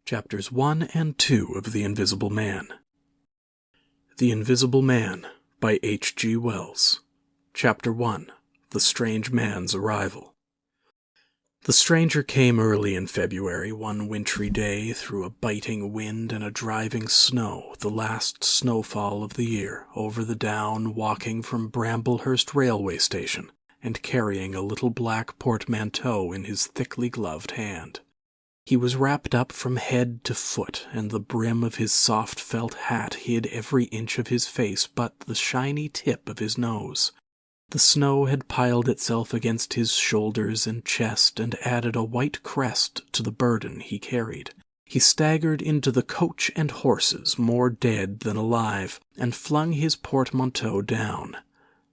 Chapters 1 and 2 of The Invisible Man. The Invisible Man by H.G. Wells. Chapter 1. The Strange Man's Arrival. The stranger came early in February, one wintry day, through a biting wind and a driving snow, the last snowfall of the year, over the down, walking from Bramblehurst railway station, and carrying a little black portmanteau in his thickly gloved hand. He was wrapped up from head to foot, and the brim of his soft felt hat hid every inch of his face but the shiny tip of his nose. The snow had piled itself against his shoulders and chest and added a white crest to the burden he carried. He staggered into the coach and horses, more dead than alive, and flung his portmanteau down.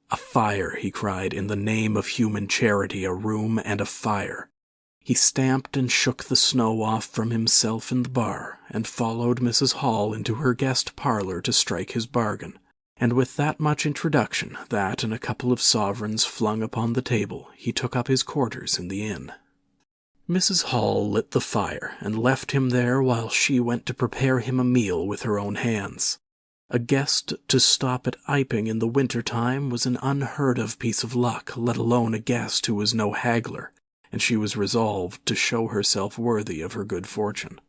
"A fire," he cried, "in the name of human charity, a room and a fire." He stamped and shook the snow off from himself in the bar, and followed Mrs. Hall into her guest parlour to strike his bargain. And with that much introduction, that and a couple of sovereigns flung upon the table, he took up his quarters in the inn. Mrs. Hall lit the fire, and left him there while she went to prepare him a meal with her own hands. A guest to stop at Iping in the winter-time was an unheard-of piece of luck, let alone a guest who was no haggler, and she was resolved to show herself worthy of her good fortune.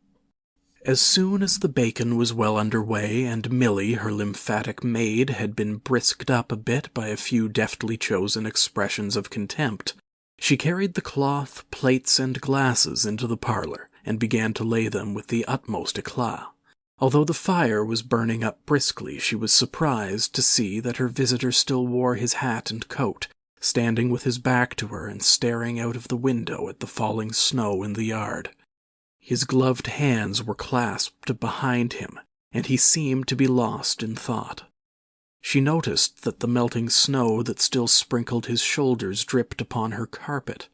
As soon as the bacon was well under way, and Milly, her lymphatic maid, had been brisked up a bit by a few deftly chosen expressions of contempt, she carried the cloth, plates, and glasses into the parlour, and began to lay them with the utmost éclat. Although the fire was burning up briskly, she was surprised to see that her visitor still wore his hat and coat, standing with his back to her and staring out of the window at the falling snow in the yard. His gloved hands were clasped behind him, and he seemed to be lost in thought. She noticed that the melting snow that still sprinkled his shoulders dripped upon her carpet.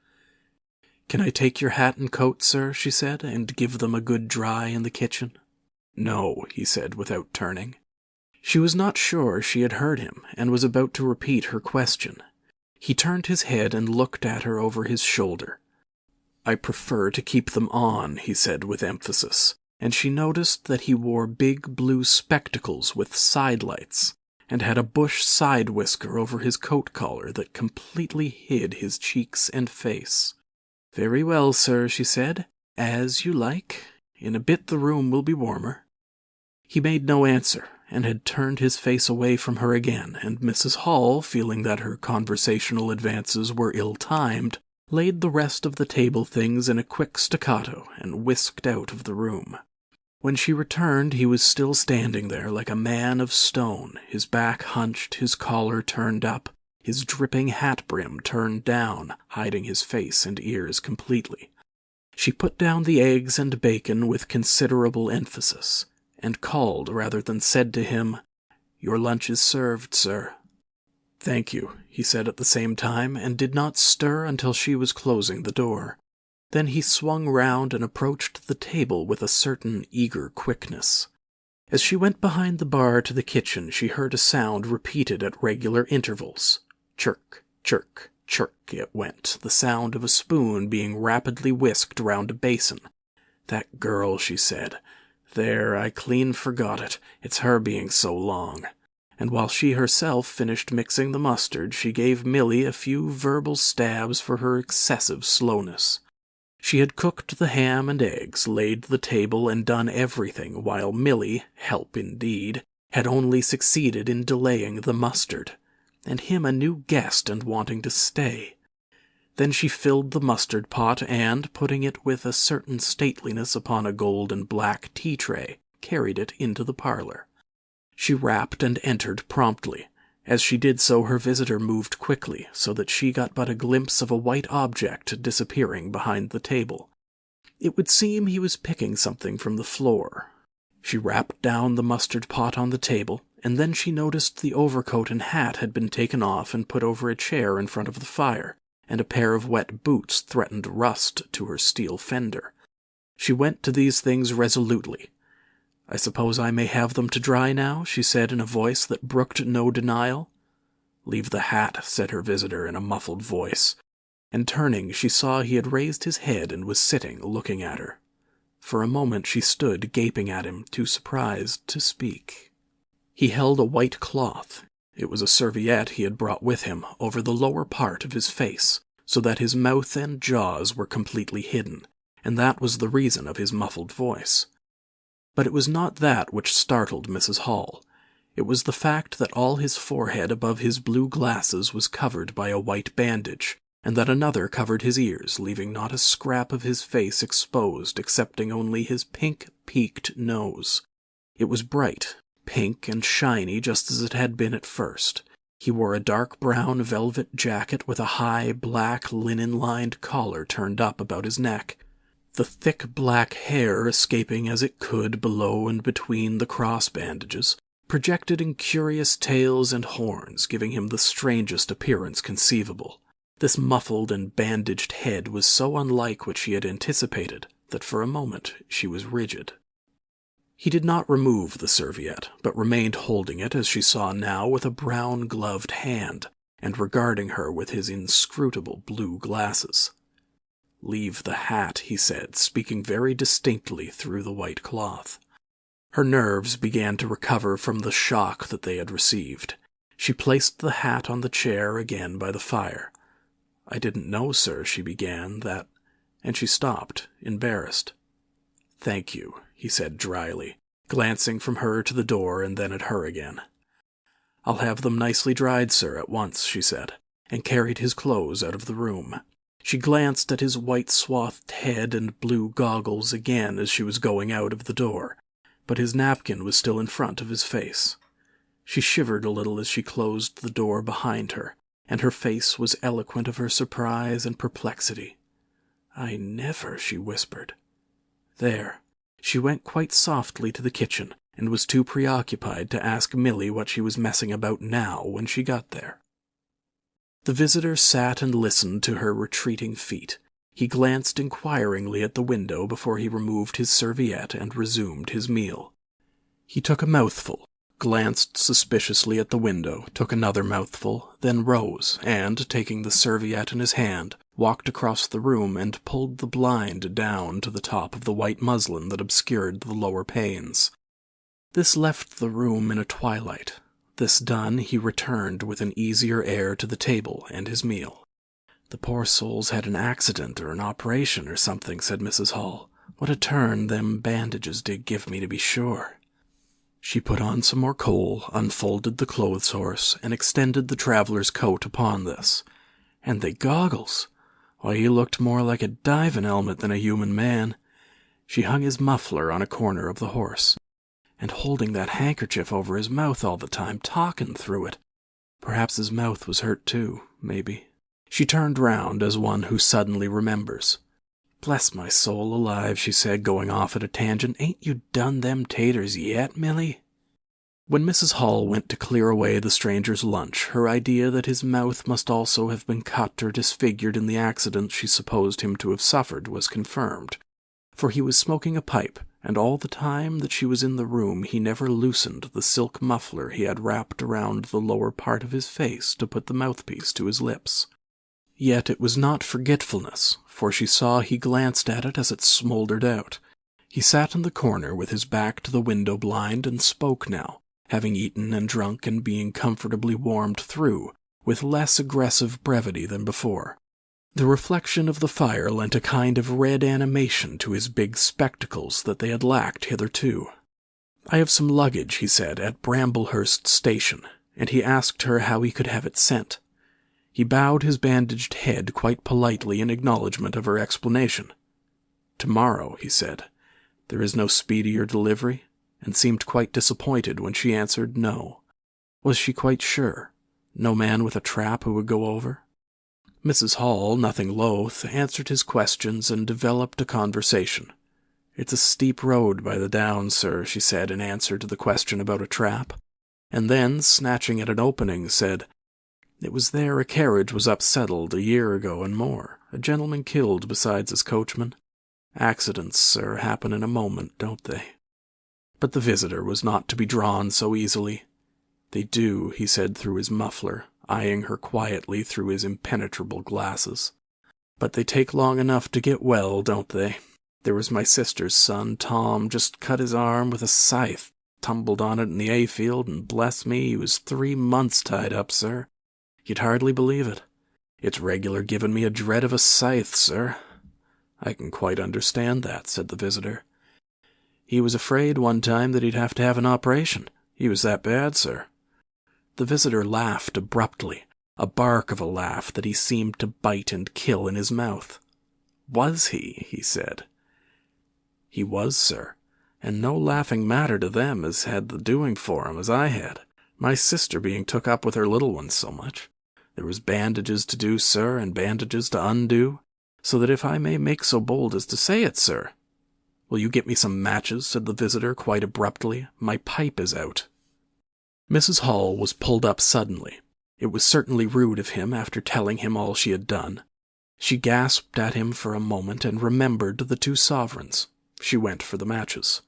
"Can I take your hat and coat, sir?" she said, "and give them a good dry in the kitchen?" "No," he said without turning. She was not sure she had heard him, and was about to repeat her question. He turned his head and looked at her over his shoulder. "I prefer to keep them on," he said with emphasis, and she noticed that he wore big blue spectacles with side-lights, and had a bush side-whisker over his coat collar that completely hid his cheeks and face. "Very well, sir," she said, "as you like. In a bit the room will be warmer." He made no answer, and had turned his face away from her again, and Mrs. Hall, feeling that her conversational advances were ill-timed, laid the rest of the table things in a quick staccato and whisked out of the room. When she returned, he was still standing there like a man of stone, his back hunched, his collar turned up, his dripping hat-brim turned down, hiding his face and ears completely. She put down the eggs and bacon with considerable emphasis, and called rather than said to him, "Your lunch is served, sir." "Thank you," he said at the same time, and did not stir until she was closing the door. Then he swung round and approached the table with a certain eager quickness. As she went behind the bar to the kitchen, she heard a sound repeated at regular intervals. Chirk, chirk, chirk it went, the sound of a spoon being rapidly whisked round a basin. "That girl," she said. "There, I clean forgot it. It's her being so long." And while she herself finished mixing the mustard, she gave Milly a few verbal stabs for her excessive slowness. She had cooked the ham and eggs, laid the table, and done everything, while Milly, help indeed, had only succeeded in delaying the mustard, and him a new guest and wanting to stay. Then she filled the mustard pot and, putting it with a certain stateliness upon a gold and black tea-tray, carried it into the parlour. She rapped and entered promptly. As she did so, her visitor moved quickly, so that she got but a glimpse of a white object disappearing behind the table. It would seem he was picking something from the floor. She rapped down the mustard pot on the table, and then she noticed the overcoat and hat had been taken off and put over a chair in front of the fire, and a pair of wet boots threatened rust to her steel fender. She went to these things resolutely. "I suppose I may have them to dry now?" she said in a voice that brooked no denial. "Leave the hat," said her visitor in a muffled voice, and turning she saw he had raised his head and was sitting looking at her. For a moment she stood gaping at him, too surprised to speak. He held a white cloth. It was a serviette he had brought with him over the lower part of his face, so that his mouth and jaws were completely hidden, and that was the reason of his muffled voice. But it was not that which startled Mrs. Hall. It was the fact that all his forehead above his blue glasses was covered by a white bandage, and that another covered his ears, leaving not a scrap of his face exposed excepting only his pink, peaked nose. It was bright, pink and shiny just as it had been at first. He wore a dark brown velvet jacket with a high, black, linen-lined collar turned up about his neck. The thick black hair, escaping as it could below and between the cross bandages, projected in curious tails and horns, giving him the strangest appearance conceivable. This muffled and bandaged head was so unlike what she had anticipated that for a moment she was rigid. He did not remove the serviette, but remained holding it, as she saw now, with a brown-gloved hand, and regarding her with his inscrutable blue glasses. "Leave the hat," he said, speaking very distinctly through the white cloth. Her nerves began to recover from the shock that they had received. She placed the hat on the chair again by the fire. "I didn't know, sir," she began, "that—" and she stopped, embarrassed. "Thank you," he said dryly, glancing from her to the door and then at her again. "I'll have them nicely dried, sir, at once," she said, and carried his clothes out of the room. She glanced at his white-swathed head and blue goggles again as she was going out of the door, but his napkin was still in front of his face. She shivered a little as she closed the door behind her, and her face was eloquent of her surprise and perplexity. "I never," she whispered. "There." She went quite softly to the kitchen, and was too preoccupied to ask Milly what she was messing about now when she got there. The visitor sat and listened to her retreating feet. He glanced inquiringly at the window before he removed his serviette and resumed his meal. He took a mouthful, glanced suspiciously at the window, took another mouthful, then rose, and, taking the serviette in his hand, walked across the room and pulled the blind down to the top of the white muslin that obscured the lower panes. This left the room in a twilight. This done, he returned with an easier air to the table and his meal. "The poor soul's had an accident or an operation or something," said Mrs. Hall. "What a turn them bandages did give me, to be sure." She put on some more coal, unfolded the clothes horse, and extended the traveler's coat upon this. "And they goggles! Why, he looked more like a diving helmet than a human man." She hung his muffler on a corner of the horse. "And holding that handkerchief over his mouth all the time, talking through it. Perhaps his mouth was hurt too, maybe." She turned round as one who suddenly remembers. "Bless my soul alive," she said, going off at a tangent, "ain't you done them taters yet, Milly?" When Mrs. Hall went to clear away the stranger's lunch, her idea that his mouth must also have been cut or disfigured in the accident she supposed him to have suffered was confirmed, for he was smoking a pipe, and all the time that she was in the room he never loosened the silk muffler he had wrapped around the lower part of his face to put the mouthpiece to his lips. Yet it was not forgetfulness, for she saw he glanced at it as it smoldered out. He sat in the corner with his back to the window blind and spoke now, having eaten and drunk and being comfortably warmed through, with less aggressive brevity than before. The reflection of the fire lent a kind of red animation to his big spectacles that they had lacked hitherto. "I have some luggage," he said, "at Bramblehurst Station," and he asked her how he could have it sent. He bowed his bandaged head quite politely in acknowledgment of her explanation. "Tomorrow," he said. "There is no speedier delivery?" and seemed quite disappointed when she answered no. Was she quite sure? No man with a trap who would go over? Mrs. Hall, nothing loath, answered his questions and developed a conversation. "It's a steep road by the downs, sir," she said in answer to the question about a trap, and then, snatching at an opening, said, "It was there a carriage was upsettled a year ago and more, a gentleman killed besides his coachman. Accidents, sir, happen in a moment, don't they?" But the visitor was not to be drawn so easily. "They do," he said through his muffler, eyeing her quietly through his impenetrable glasses. "But they take long enough to get well, don't they?" There was my sister's son, Tom, just cut his arm with a scythe, tumbled on it in the hayfield, and bless me, he was 3 months tied up, sir. You'd hardly believe it. It's regular given me a dread of a scythe, sir." "I can quite understand that," said the visitor. "He was afraid one time that he'd have to have an operation. He was that bad, sir." The visitor laughed abruptly, a bark of a laugh that he seemed to bite and kill in his mouth. "Was he?" he said. "He was, sir, and no laughing matter to them as had the doing for him as I had, my sister being took up with her little ones so much. There was bandages to do, sir, and bandages to undo, so that if I may make so bold as to say it, sir—" "Will you get me some matches?" said the visitor quite abruptly. "My pipe is out." Mrs. Hall was pulled up suddenly. It was certainly rude of him after telling him all she had done. She gasped at him for a moment and remembered the 2 sovereigns. She went for the matches.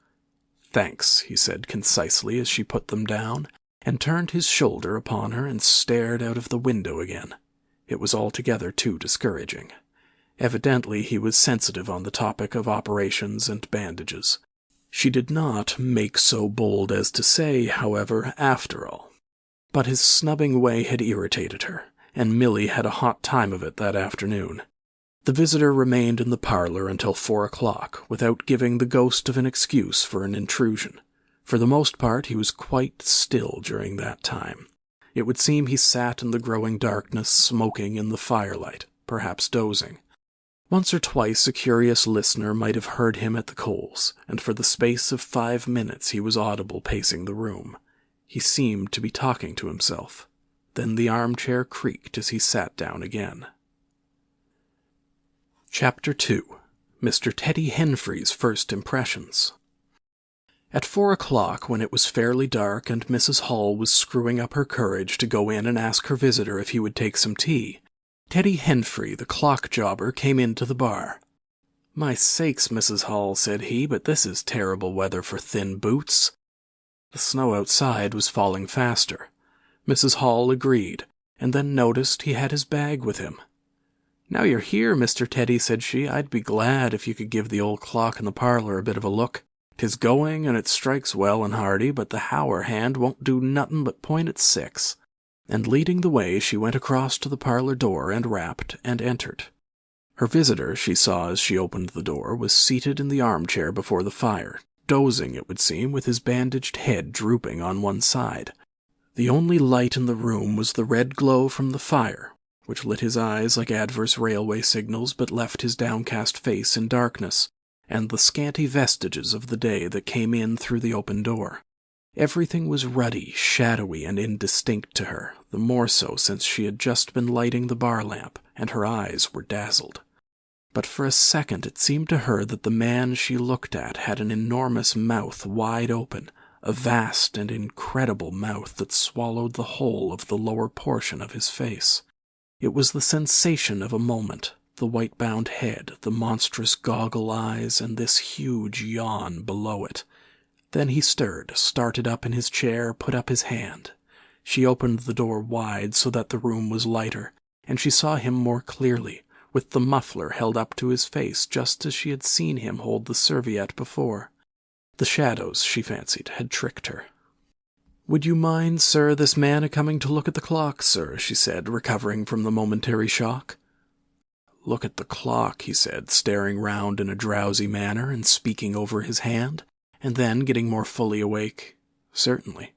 "Thanks," he said concisely as she put them down, and turned his shoulder upon her and stared out of the window again. It was altogether too discouraging. Evidently he was sensitive on the topic of operations and bandages. She did not make so bold as to say, however, after all. But his snubbing way had irritated her, and Milly had a hot time of it that afternoon. The visitor remained in the parlor until 4 o'clock, without giving the ghost of an excuse for an intrusion. For the most part he was quite still during that time. It would seem he sat in the growing darkness, smoking in the firelight, perhaps dozing. Once or twice a curious listener might have heard him at the coals, and for the space of 5 minutes he was audible pacing the room. He seemed to be talking to himself. Then the armchair creaked as he sat down again. Chapter 2. Mr. Teddy Henfrey's First Impressions. At 4 o'clock, when it was fairly dark and Mrs. Hall was screwing up her courage to go in and ask her visitor if he would take some tea, Teddy Henfrey, the clock jobber, came into the bar. "My sakes, Mrs. Hall," said he, "but this is terrible weather for thin boots." The snow outside was falling faster. Mrs. Hall agreed, and then noticed he had his bag with him. "Now you're here, Mr. Teddy," said she, "I'd be glad if you could give the old clock in the parlor a bit of a look. 'Tis going, and it strikes well and hearty, but the hour hand won't do nothin' but point at 6. And leading the way, she went across to the parlor door and rapped and entered. Her visitor, she saw as she opened the door, was seated in the armchair before the fire, dozing, it would seem, with his bandaged head drooping on one side. The only light in the room was the red glow from the fire, which lit his eyes like adverse railway signals but left his downcast face in darkness, and the scanty vestiges of the day that came in through the open door. Everything was ruddy, shadowy, and indistinct to her, the more so since she had just been lighting the bar lamp, and her eyes were dazzled. But for a second it seemed to her that the man she looked at had an enormous mouth wide open, a vast and incredible mouth that swallowed the whole of the lower portion of his face. It was the sensation of a moment, the white-bound head, the monstrous goggle eyes, and this huge yawn below it. Then he stirred, started up in his chair, put up his hand. She opened the door wide so that the room was lighter, and she saw him more clearly, with the muffler held up to his face just as she had seen him hold the serviette before. The shadows, she fancied, had tricked her. "Would you mind, sir, this man a-coming to look at the clock, sir?" she said, recovering from the momentary shock. "Look at the clock," he said, staring round in a drowsy manner and speaking over his hand, and then, getting more fully awake, "Certainly."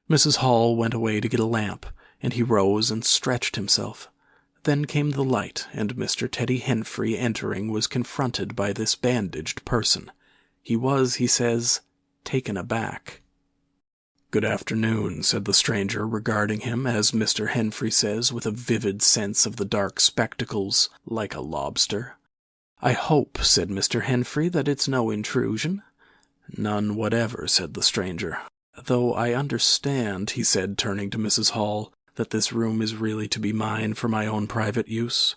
Mrs. Hall went away to get a lamp, and he rose and stretched himself. Then came the light, and Mr. Teddy Henfrey, entering, was confronted by this bandaged person. He was, he says, taken aback. "Good afternoon," said the stranger, regarding him, as Mr. Henfrey says, with a vivid sense of the dark spectacles, like a lobster. "I hope," said Mr. Henfrey, "that it's no intrusion." "None whatever," said the stranger. "Though I understand," he said, turning to Mrs. Hall, "that this room is really to be mine for my own private use."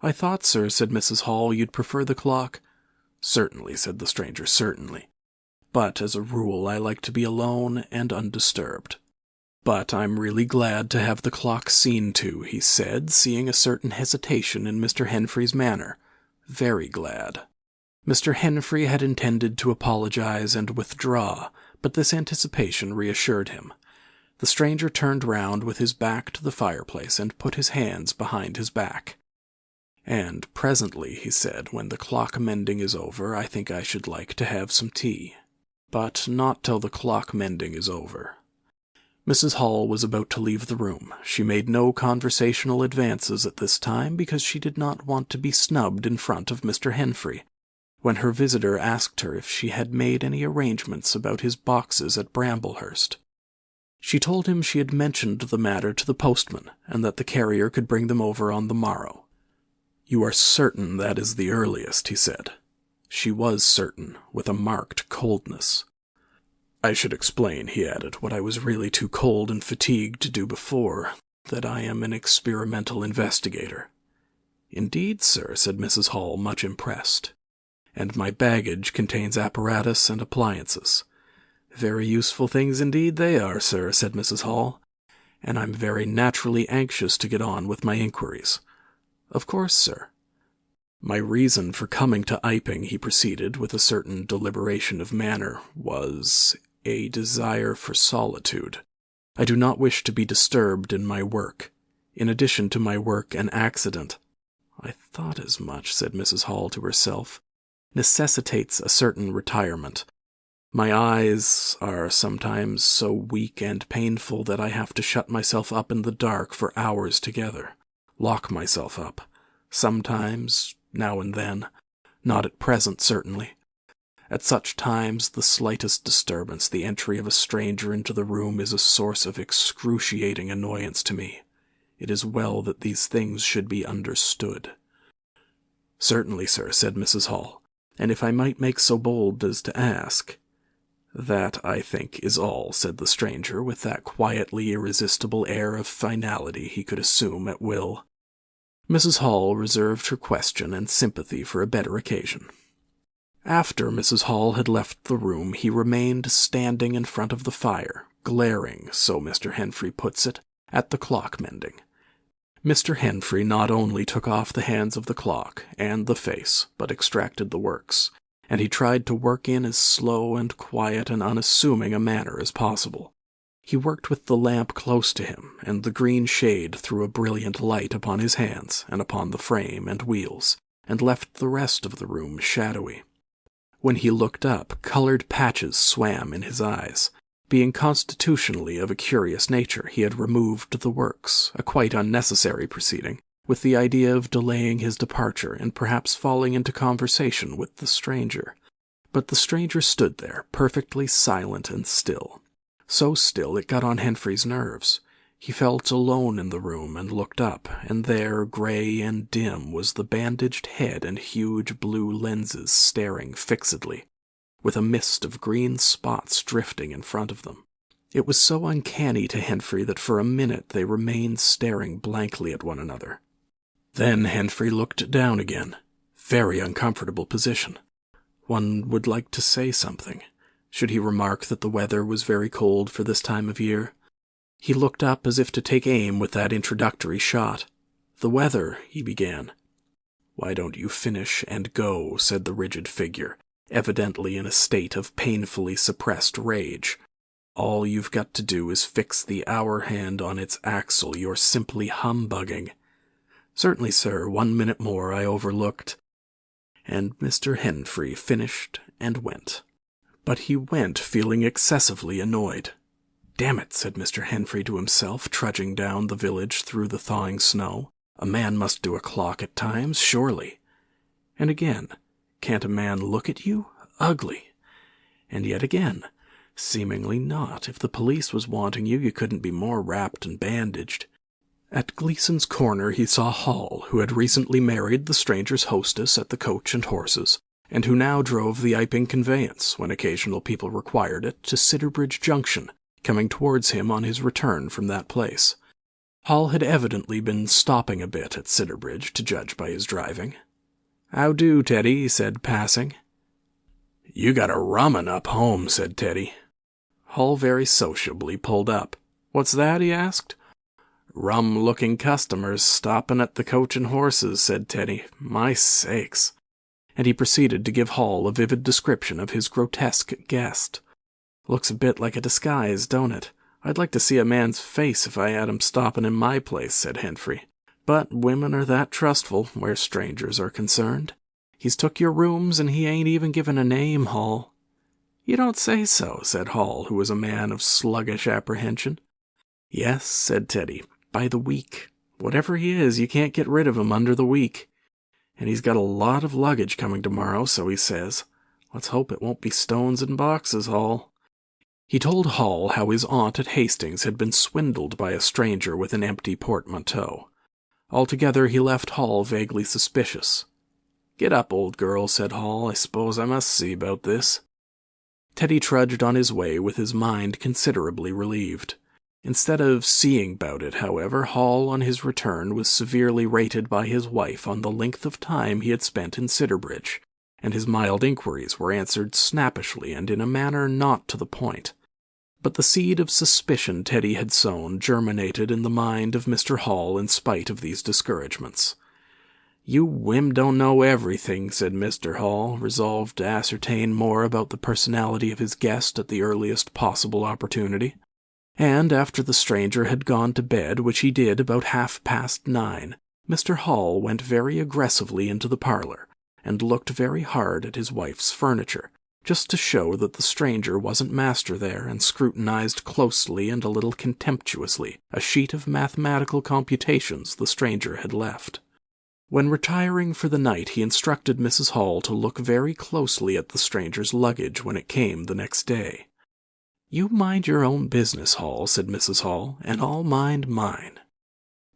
"I thought, sir," said Mrs. Hall, "you'd prefer the clock." "Certainly," said the stranger, "certainly. But, as a rule, I like to be alone and undisturbed. But I'm really glad to have the clock seen to," he said, seeing a certain hesitation in Mr. Henfrey's manner. "Very glad." Mr. Henfrey had intended to apologize and withdraw, but this anticipation reassured him. The stranger turned round with his back to the fireplace and put his hands behind his back. "And presently," he said, "when the clock mending is over, I think I should like to have some tea. But not till the clock mending is over." Mrs. Hall was about to leave the room. She made no conversational advances at this time because she did not want to be snubbed in front of Mr. Henfrey, when her visitor asked her if she had made any arrangements about his boxes at Bramblehurst. She told him she had mentioned the matter to the postman, and that the carrier could bring them over on the morrow. "You are certain that is the earliest?" he said. She was certain, with a marked coldness. "I should explain," he added, "what I was really too cold and fatigued to do before, that I am an experimental investigator." "Indeed, sir," said Mrs. Hall, much impressed. "And my baggage contains apparatus and appliances." "Very useful things indeed they are, sir," said Mrs. Hall, "and I'm very naturally anxious to get on with my inquiries." "Of course, sir." "My reason for coming to Iping," he proceeded, with a certain deliberation of manner, "was a desire for solitude. I do not wish to be disturbed in my work. In addition to my work, an accident—" "I thought as much," said Mrs. Hall to herself, "necessitates a certain retirement. My eyes are sometimes so weak and painful that I have to shut myself up in the dark for hours together, lock myself up. Sometimes, now and then, not at present certainly. At such times the slightest disturbance, the entry of a stranger into the room, is a source of excruciating annoyance to me. It is well that these things should be understood." "Certainly, sir," said Mrs. Hall, "and if I might make so bold as to ask—" "That, I think, is all," said the stranger, with that quietly irresistible air of finality he could assume at will. Mrs. Hall reserved her question and sympathy for a better occasion. After Mrs. Hall had left the room, he remained standing in front of the fire, glaring, so Mr. Henfrey puts it, at the clock mending. Mr. Henfrey not only took off the hands of the clock and the face, but extracted the works, and he tried to work in as slow and quiet and unassuming a manner as possible. He worked with the lamp close to him, and the green shade threw a brilliant light upon his hands and upon the frame and wheels, and left the rest of the room shadowy. When he looked up, colored patches swam in his eyes. Being constitutionally of a curious nature, he had removed the works, a quite unnecessary proceeding, with the idea of delaying his departure and perhaps falling into conversation with the stranger. But the stranger stood there, perfectly silent and still. So still it got on Henfrey's nerves. He felt alone in the room and looked up, and there, gray and dim, was the bandaged head and huge blue lenses staring fixedly, with a mist of green spots drifting in front of them. It was so uncanny to Henfrey that for a minute they remained staring blankly at one another. Then Henfrey looked down again. Very uncomfortable position. One would like to say something. Should he remark that the weather was very cold for this time of year? He looked up as if to take aim with that introductory shot. "The weather," he began. "Why don't you finish and go?" said the rigid figure, evidently in a state of painfully suppressed rage. "All you've got to do is fix the hour hand on its axle. You're simply humbugging." "Certainly, sir. 1 minute more I overlooked." And Mr. Henfrey finished and went. But he went feeling excessively annoyed. "Damn it," said Mr. Henfrey to himself, trudging down the village through the thawing snow. "A man must do a clock at times, surely." And again, "Can't a man look at you? Ugly." And yet again, "Seemingly not. If the police was wanting you, you couldn't be more wrapped and bandaged." At Gleason's Corner he saw Hall, who had recently married the stranger's hostess at the Coach and Horses, and who now drove the Iping conveyance, when occasional people required it, to Sidderbridge Junction, coming towards him on his return from that place. Hall had evidently been stopping a bit at Sidderbridge, to judge by his driving. "How do, Teddy?" he said, passing. "You got a rum 'un up home," said Teddy. Hall very sociably pulled up. "What's that?" he asked. "Rum-looking customers stopping at the Coach and Horses," said Teddy. "My sakes!" and he proceeded to give Hall a vivid description of his grotesque guest. "Looks a bit like a disguise, don't it? I'd like to see a man's face if I had him stopping in my place," said Henfrey. "But women are that trustful where strangers are concerned. He's took your rooms, and he ain't even given a name, Hall." "You don't say so," said Hall, who was a man of sluggish apprehension. "Yes," said Teddy, "by the week. Whatever he is, you can't get rid of him under the week. And he's got a lot of luggage coming tomorrow, so he says. Let's hope it won't be stones and boxes, Hall." He told Hall how his aunt at Hastings had been swindled by a stranger with an empty portmanteau. Altogether, he left Hall vaguely suspicious. "Get up, old girl," said Hall. "I suppose I must see about this." Teddy trudged on his way with his mind considerably relieved. Instead of seeing about it, however, Hall on his return was severely rated by his wife on the length of time he had spent in Sidderbridge, and his mild inquiries were answered snappishly and in a manner not to the point. But the seed of suspicion Teddy had sown germinated in the mind of Mr. Hall in spite of these discouragements. "You whim don't know everything," said Mr. Hall, resolved to ascertain more about the personality of his guest at the earliest possible opportunity. And after the stranger had gone to bed, which he did about 9:30, Mr. Hall went very aggressively into the parlor, and looked very hard at his wife's furniture, just to show that the stranger wasn't master there, and scrutinized closely and a little contemptuously a sheet of mathematical computations the stranger had left. When retiring for the night, he instructed Mrs. Hall to look very closely at the stranger's luggage when it came the next day. "You mind your own business, Hall," said Mrs. Hall, "and I'll mind mine."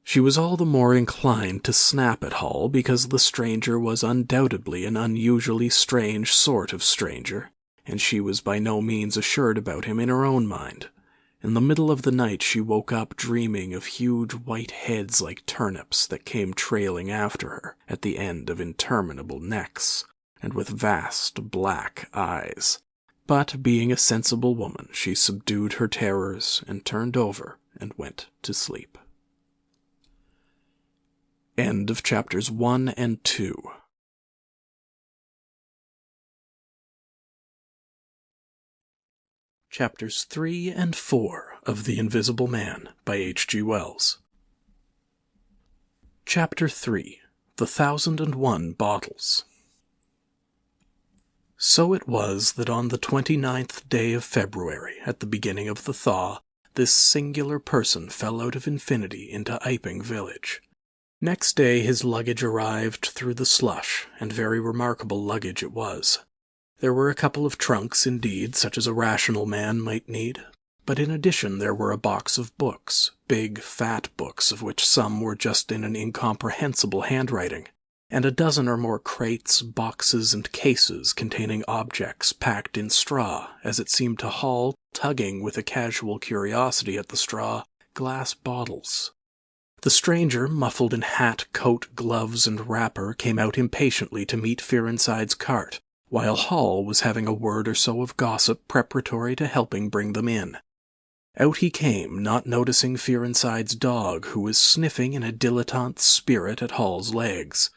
She was all the more inclined to snap at Hall because the stranger was undoubtedly an unusually strange sort of stranger, and she was by no means assured about him in her own mind. In the middle of the night she woke up dreaming of huge white heads like turnips that came trailing after her at the end of interminable necks, and with vast black eyes. But being a sensible woman, she subdued her terrors and turned over and went to sleep. End of chapters 1 and 2. Chapters 3 and 4 of The Invisible Man by H.G. Wells. Chapter 3. The 1,001 Bottles. So it was that on the 29th day of February, at the beginning of the thaw, this singular person fell out of infinity into Iping village. Next day his luggage arrived through the slush, and very remarkable luggage it was. There were a couple of trunks, indeed, such as a rational man might need, but in addition there were a box of books, big, fat books, of which some were just in an incomprehensible handwriting, and a dozen or more crates, boxes, and cases containing objects packed in straw, as it seemed to Hall, tugging with a casual curiosity at the straw, glass bottles. The stranger, muffled in hat, coat, gloves, and wrapper, came out impatiently to meet Fearenside's cart, while Hall was having a word or so of gossip preparatory to helping bring them in. Out he came, not noticing Fearenside's dog, who was sniffing in a dilettante spirit at Hall's legs.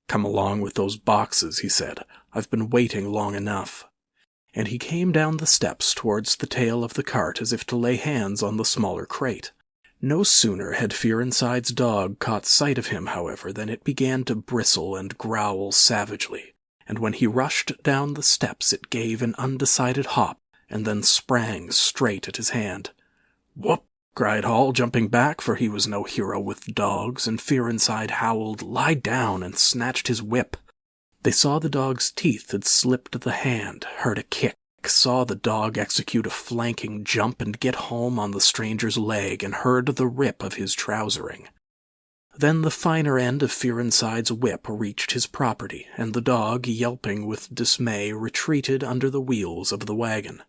"Come along with those boxes," he said. "I've been waiting long enough." And he came down the steps towards the tail of the cart as if to lay hands on the smaller crate. No sooner had Fearenside's dog caught sight of him, however, than it began to bristle and growl savagely, and when he rushed down the steps it gave an undecided hop, and then sprang straight at his hand. "Whoop!" cried Hall, jumping back, for he was no hero with dogs, and Fearenside howled, "Lie down!" and snatched his whip. They saw the dog's teeth had slipped the hand, heard a kick, saw the dog execute a flanking jump and get home on the stranger's leg, and heard the rip of his trousering. Then the finer end of Fearenside's whip reached his property, and the dog, yelping with dismay, retreated under the wheels of the wagon.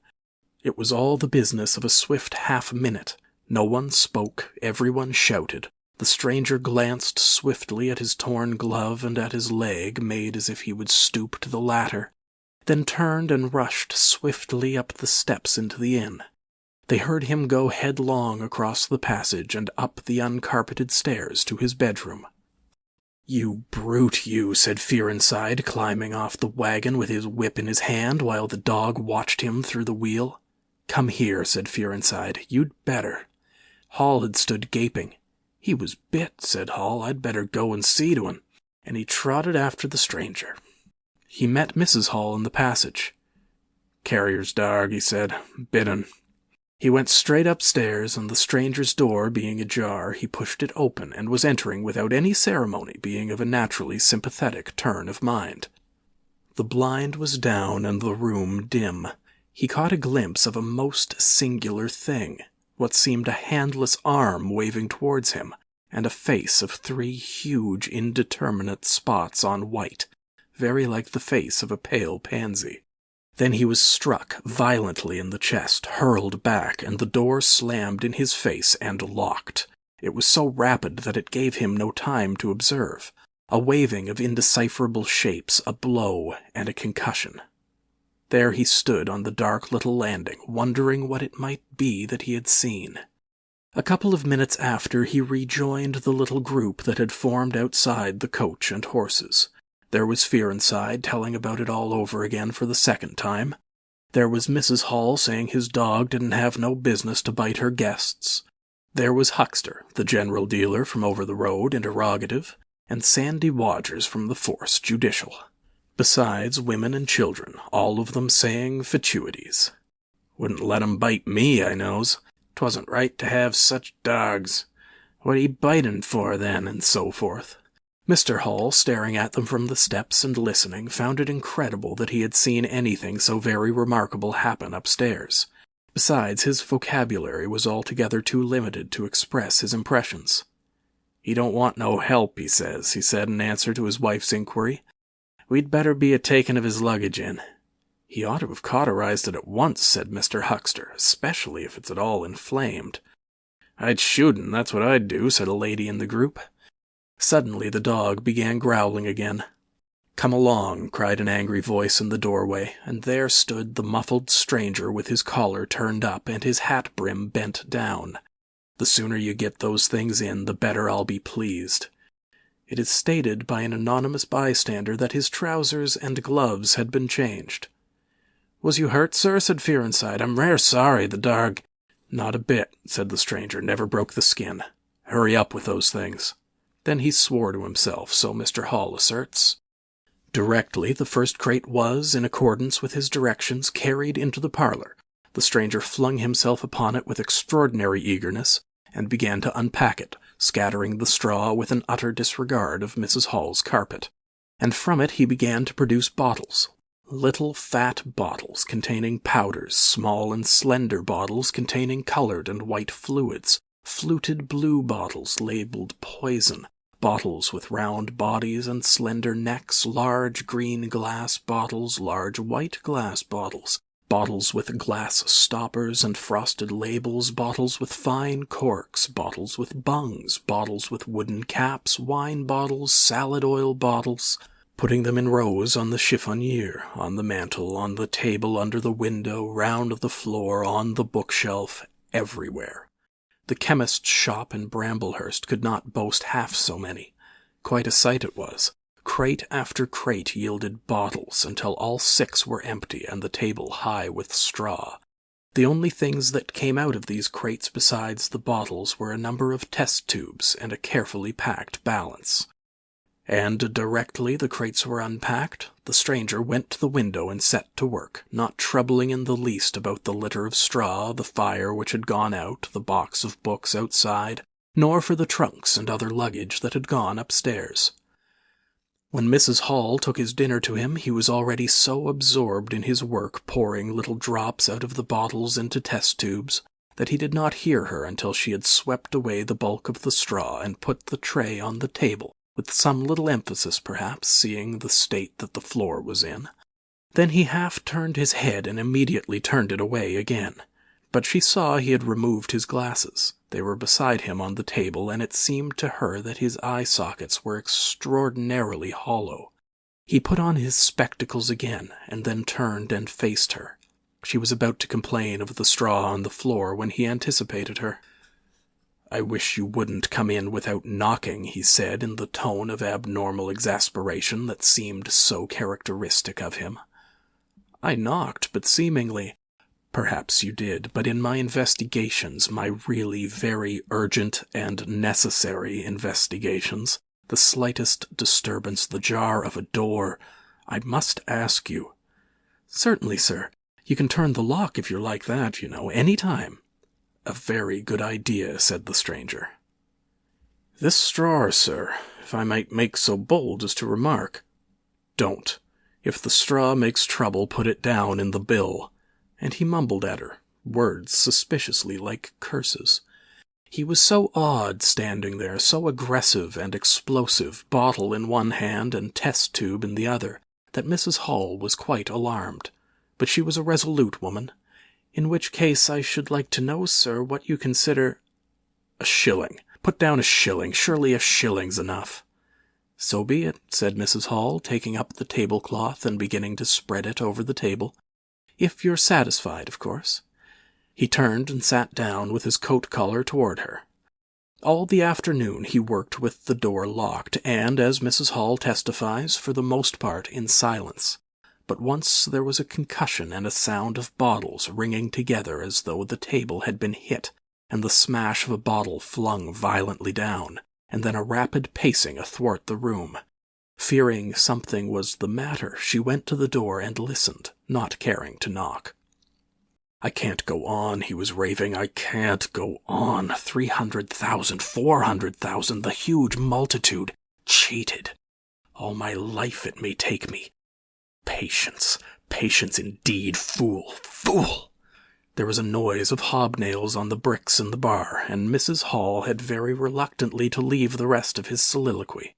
It was all the business of a swift half-minute. No one spoke, everyone shouted. The stranger glanced swiftly at his torn glove and at his leg, made as if he would stoop to the latter, then turned and rushed swiftly up the steps into the inn. They heard him go headlong across the passage and up the uncarpeted stairs to his bedroom. "You brute, you," said Fearinside, climbing off the wagon with his whip in his hand while the dog watched him through the wheel. "Come here," said Fearinside. "You'd better." Hall had stood gaping. "He was bit," said Hall. "I'd better go and see to him." And he trotted after the stranger. He met Mrs. Hall in the passage. "Carrier's dog," he said. "Bit 'un." He went straight upstairs, and the stranger's door being ajar, he pushed it open and was entering without any ceremony, being of a naturally sympathetic turn of mind. The blind was down and the room dim. He caught a glimpse of a most singular thing, what seemed a handless arm waving towards him, and a face of 3 huge indeterminate spots on white, very like the face of a pale pansy. Then he was struck violently in the chest, hurled back, and the door slammed in his face and locked. It was so rapid that it gave him no time to observe. A waving of indecipherable shapes, a blow, and a concussion. There he stood on the dark little landing, wondering what it might be that he had seen. A couple of minutes after, he rejoined the little group that had formed outside the coach and horses. There was Fearinside telling about it all over again for the second time. There was Mrs. Hall saying his dog didn't have no business to bite her guests. There was Huckster, the general dealer from over the road, interrogative, and Sandy Wadgers from the force, judicial. Besides women and children, all of them saying fatuities. "Wouldn't let 'em bite me, I knows. 'Twasn't right to have such dogs. What he bitin' for, then?" and so forth. Mr. Hall, staring at them from the steps and listening, found it incredible that he had seen anything so very remarkable happen upstairs. Besides, his vocabulary was altogether too limited to express his impressions. "He don't want no help, he says," he said in answer to his wife's inquiry. "We'd better be a-takin' of his luggage in." "He ought to have cauterized it at once," said Mr. Huckster, "especially if it's at all inflamed." "I'd shoot 'un, that's what I'd do," said a lady in the group. Suddenly the dog began growling again. "Come along," cried an angry voice in the doorway, and there stood the muffled stranger with his collar turned up and his hat brim bent down. "The sooner you get those things in, the better I'll be pleased." It is stated by an anonymous bystander that his trousers and gloves had been changed. "Was you hurt, sir?" said Fearinside. "I'm rare sorry, the dog—" "Not a bit," said the stranger. "Never broke the skin. Hurry up with those things." Then he swore to himself, so Mr. Hall asserts. Directly the first crate was, in accordance with his directions, carried into the parlor, the stranger flung himself upon it with extraordinary eagerness, and began to unpack it, scattering the straw with an utter disregard of Mrs. Hall's carpet. And from it he began to produce bottles. Little fat bottles containing powders, small and slender bottles containing colored and white fluids, fluted blue bottles labeled poison, bottles with round bodies and slender necks, large green glass bottles, large white glass bottles, bottles with glass stoppers and frosted labels, bottles with fine corks, bottles with bungs, bottles with wooden caps, wine bottles, salad oil bottles, putting them in rows on the chiffonier, on the mantel, on the table under the window, round the floor, on the bookshelf, everywhere. The chemist's shop in Bramblehurst could not boast half so many. Quite a sight it was. Crate after crate yielded bottles, until all 6 were empty and the table high with straw. The only things that came out of these crates besides the bottles were a number of test tubes and a carefully packed balance. And directly the crates were unpacked, the stranger went to the window and set to work, not troubling in the least about the litter of straw, the fire which had gone out, the box of books outside, nor for the trunks and other luggage that had gone upstairs. When Mrs. Hall took his dinner to him, he was already so absorbed in his work pouring little drops out of the bottles into test tubes that he did not hear her until she had swept away the bulk of the straw and put the tray on the table, with some little emphasis perhaps, seeing the state that the floor was in. Then he half turned his head and immediately turned it away again. But she saw he had removed his glasses. They were beside him on the table, and it seemed to her that his eye sockets were extraordinarily hollow. He put on his spectacles again, and then turned and faced her. She was about to complain of the straw on the floor when he anticipated her. "I wish you wouldn't come in without knocking," he said in the tone of abnormal exasperation that seemed so characteristic of him. "I knocked, but seemingly—" "Perhaps you did, but in my investigations, my really very urgent and necessary investigations, the slightest disturbance, the jar of a door, I must ask you—" "Certainly, sir. You can turn the lock if you're like that, any time." "A very good idea," said the stranger. "This straw, sir, if I might make so bold as to remark—" "Don't. If the straw makes trouble, put it down in the bill." And he mumbled at her, words suspiciously like curses. He was so odd standing there, so aggressive and explosive, bottle in one hand and test tube in the other, that Mrs. Hall was quite alarmed. But she was a resolute woman. "In which case I should like to know, sir, what you consider—" "A shilling. Put down a shilling. Surely a shilling's enough." "So be it," said Mrs. Hall, taking up the tablecloth and beginning to spread it over the table. "If you're satisfied, of course." He turned and sat down with his coat collar toward her. All the afternoon he worked with the door locked, and, as Mrs. Hall testifies, for the most part in silence. But once there was a concussion and a sound of bottles ringing together as though the table had been hit, and the smash of a bottle flung violently down, and then a rapid pacing athwart the room. Fearing something was the matter, she went to the door and listened, not caring to knock. "I can't go on," he was raving. "I can't go on. 300,000, 400,000, the huge multitude, cheated. All my life it may take me. Patience, patience indeed, fool, fool!" There was a noise of hobnails on the bricks in the bar, and Mrs. Hall had very reluctantly to leave the rest of his soliloquy.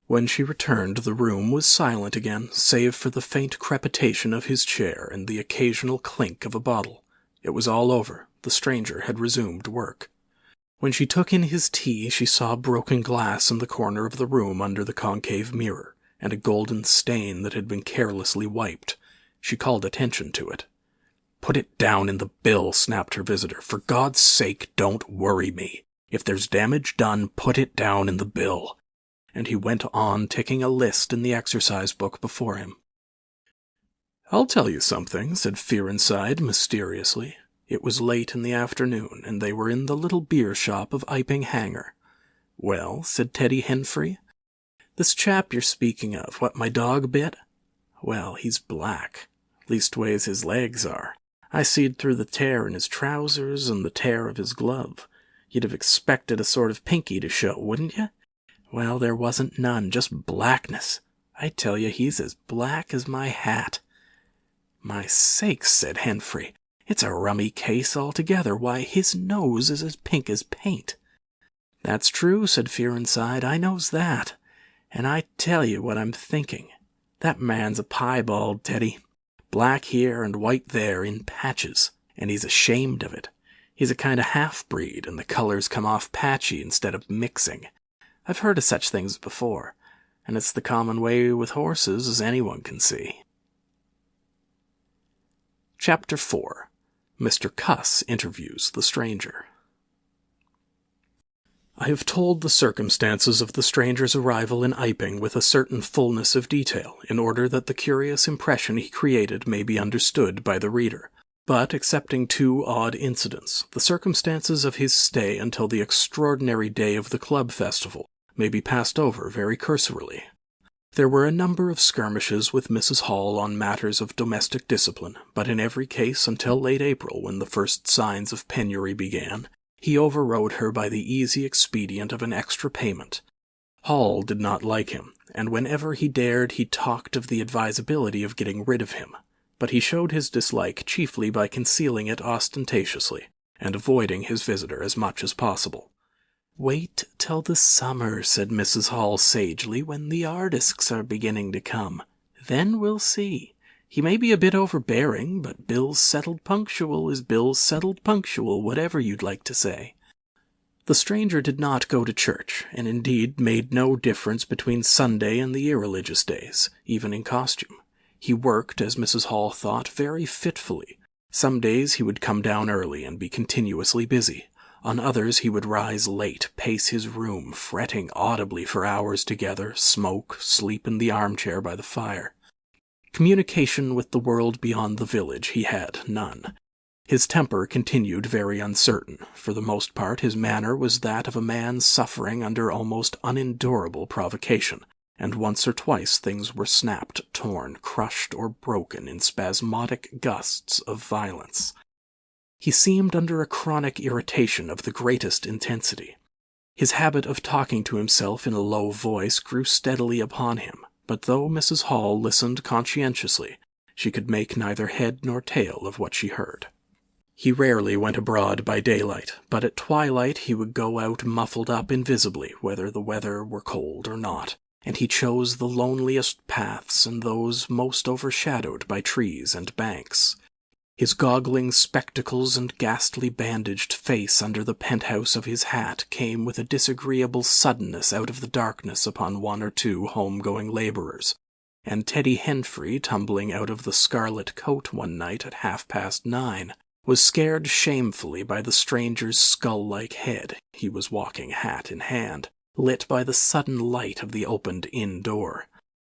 When she returned, the room was silent again, save for the faint crepitation of his chair and the occasional clink of a bottle. It was all over. The stranger had resumed work. When she took in his tea, she saw broken glass in the corner of the room under the concave mirror, and a golden stain that had been carelessly wiped. She called attention to it. "Put it down in the bill," snapped her visitor. "For God's sake, don't worry me. If there's damage done, put it down in the bill." And he went on ticking a list in the exercise book before him. "I'll tell you something," said Fearenside mysteriously. It was late in the afternoon, and they were in the little beer shop of Iping Hanger. "Well," said Teddy Henfrey, "this chap you're speaking of, what my dog bit? Well, he's black. Leastways his legs are. I seed through the tear in his trousers and the tear of his glove. You'd have expected a sort of pinky to show, wouldn't you? Well, there wasn't none, just blackness. I tell you, he's as black as my hat." "My sakes," said Henfrey, "it's a rummy case altogether. Why, his nose is as pink as paint." "That's true," said Fearenside, "I knows that. And I tell you what I'm thinking. That man's a piebald, Teddy. Black here and white there in patches, and he's ashamed of it. He's a kind of half-breed, and the colors come off patchy instead of mixing. I've heard of such things before, and it's the common way with horses, as anyone can see." Chapter 4. Mr. Cuss Interviews the Stranger. I have told the circumstances of the stranger's arrival in Iping with a certain fullness of detail, in order that the curious impression he created may be understood by the reader. But, excepting two odd incidents, the circumstances of his stay until the extraordinary day of the club festival may be passed over very cursorily. There were a number of skirmishes with Mrs. Hall on matters of domestic discipline, but in every case until late April, when the first signs of penury began, he overrode her by the easy expedient of an extra payment. Hall did not like him, and whenever he dared he talked of the advisability of getting rid of him, but he showed his dislike chiefly by concealing it ostentatiously, and avoiding his visitor as much as possible. "Wait till the summer," said Mrs. Hall sagely, "when the artists are beginning to come. Then we'll see. He may be a bit overbearing, but bills settled punctual is bills settled punctual, whatever you'd like to say." The stranger did not go to church, and indeed made no difference between Sunday and the irreligious days, even in costume. He worked, as Mrs. Hall thought, very fitfully. Some days he would come down early and be continuously busy. On others he would rise late, pace his room, fretting audibly for hours together, smoke, sleep in the armchair by the fire. Communication with the world beyond the village he had none. His temper continued very uncertain. For the most part his manner was that of a man suffering under almost unendurable provocation, and once or twice things were snapped, torn, crushed, or broken in spasmodic gusts of violence. He seemed under a chronic irritation of the greatest intensity. His habit of talking to himself in a low voice grew steadily upon him, but though Mrs. Hall listened conscientiously, she could make neither head nor tail of what she heard. He rarely went abroad by daylight, but at twilight he would go out muffled up invisibly, whether the weather were cold or not, and he chose the loneliest paths and those most overshadowed by trees and banks. His goggling spectacles and ghastly bandaged face under the penthouse of his hat came with a disagreeable suddenness out of the darkness upon one or two home-going laborers, and Teddy Henfrey, tumbling out of the scarlet coat one night at 9:30, was scared shamefully by the stranger's skull-like head. He was walking hat in hand, lit by the sudden light of the opened inn door.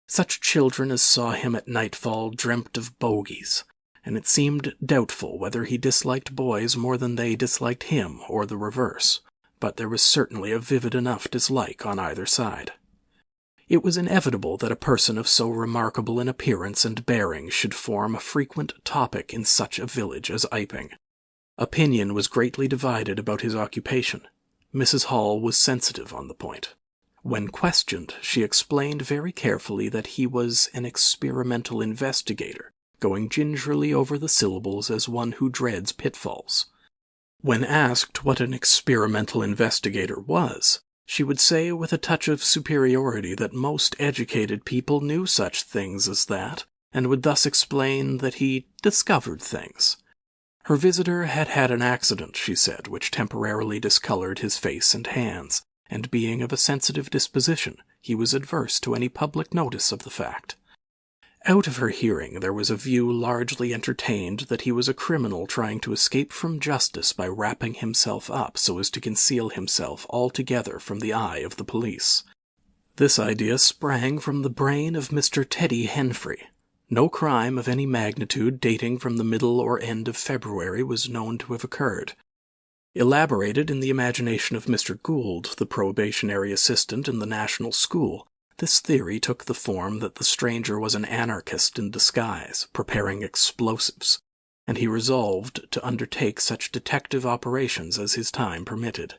Such children as saw him at nightfall dreamt of bogies, and it seemed doubtful whether he disliked boys more than they disliked him, or the reverse, but there was certainly a vivid enough dislike on either side. It was inevitable that a person of so remarkable an appearance and bearing should form a frequent topic in such a village as Iping. Opinion was greatly divided about his occupation. Mrs. Hall was sensitive on the point. When questioned, she explained very carefully that he was an experimental investigator, going gingerly over the syllables as one who dreads pitfalls. When asked what an experimental investigator was, she would say with a touch of superiority that most educated people knew such things as that, and would thus explain that he discovered things. Her visitor had had an accident, she said, which temporarily discolored his face and hands, and being of a sensitive disposition, he was adverse to any public notice of the fact. Out of her hearing there was a view largely entertained that he was a criminal trying to escape from justice by wrapping himself up so as to conceal himself altogether from the eye of the police. This idea sprang from the brain of Mr. Teddy Henfrey. No crime of any magnitude dating from the middle or end of February was known to have occurred. Elaborated in the imagination of Mr. Gould, the probationary assistant in the National School, this theory took the form that the stranger was an anarchist in disguise, preparing explosives, and he resolved to undertake such detective operations as his time permitted.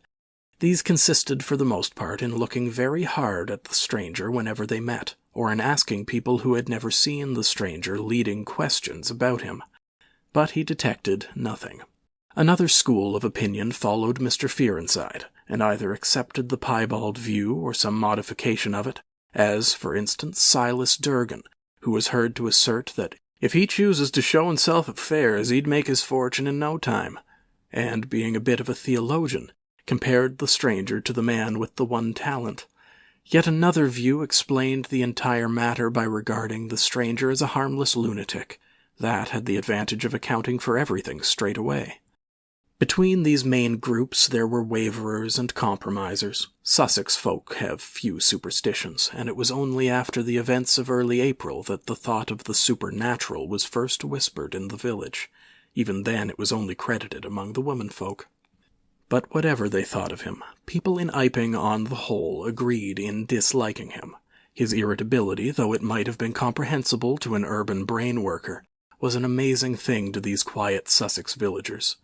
These consisted for the most part in looking very hard at the stranger whenever they met, or in asking people who had never seen the stranger leading questions about him. But he detected nothing. Another school of opinion followed Mr. Fearenside, and either accepted the piebald view or some modification of it, as, for instance, Silas Durgan, who was heard to assert that if he chooses to show himself at fairs he'd make his fortune in no time, and, being a bit of a theologian, compared the stranger to the man with the one talent. Yet another view explained the entire matter by regarding the stranger as a harmless lunatic. That had the advantage of accounting for everything straight away. Between these main groups there were waverers and compromisers. Sussex folk have few superstitions, and it was only after the events of early April that the thought of the supernatural was first whispered in the village. Even then it was only credited among the womenfolk. But whatever they thought of him, people in Iping on the whole agreed in disliking him. His irritability, though it might have been comprehensible to an urban brain-worker, was an amazing thing to these quiet Sussex villagers.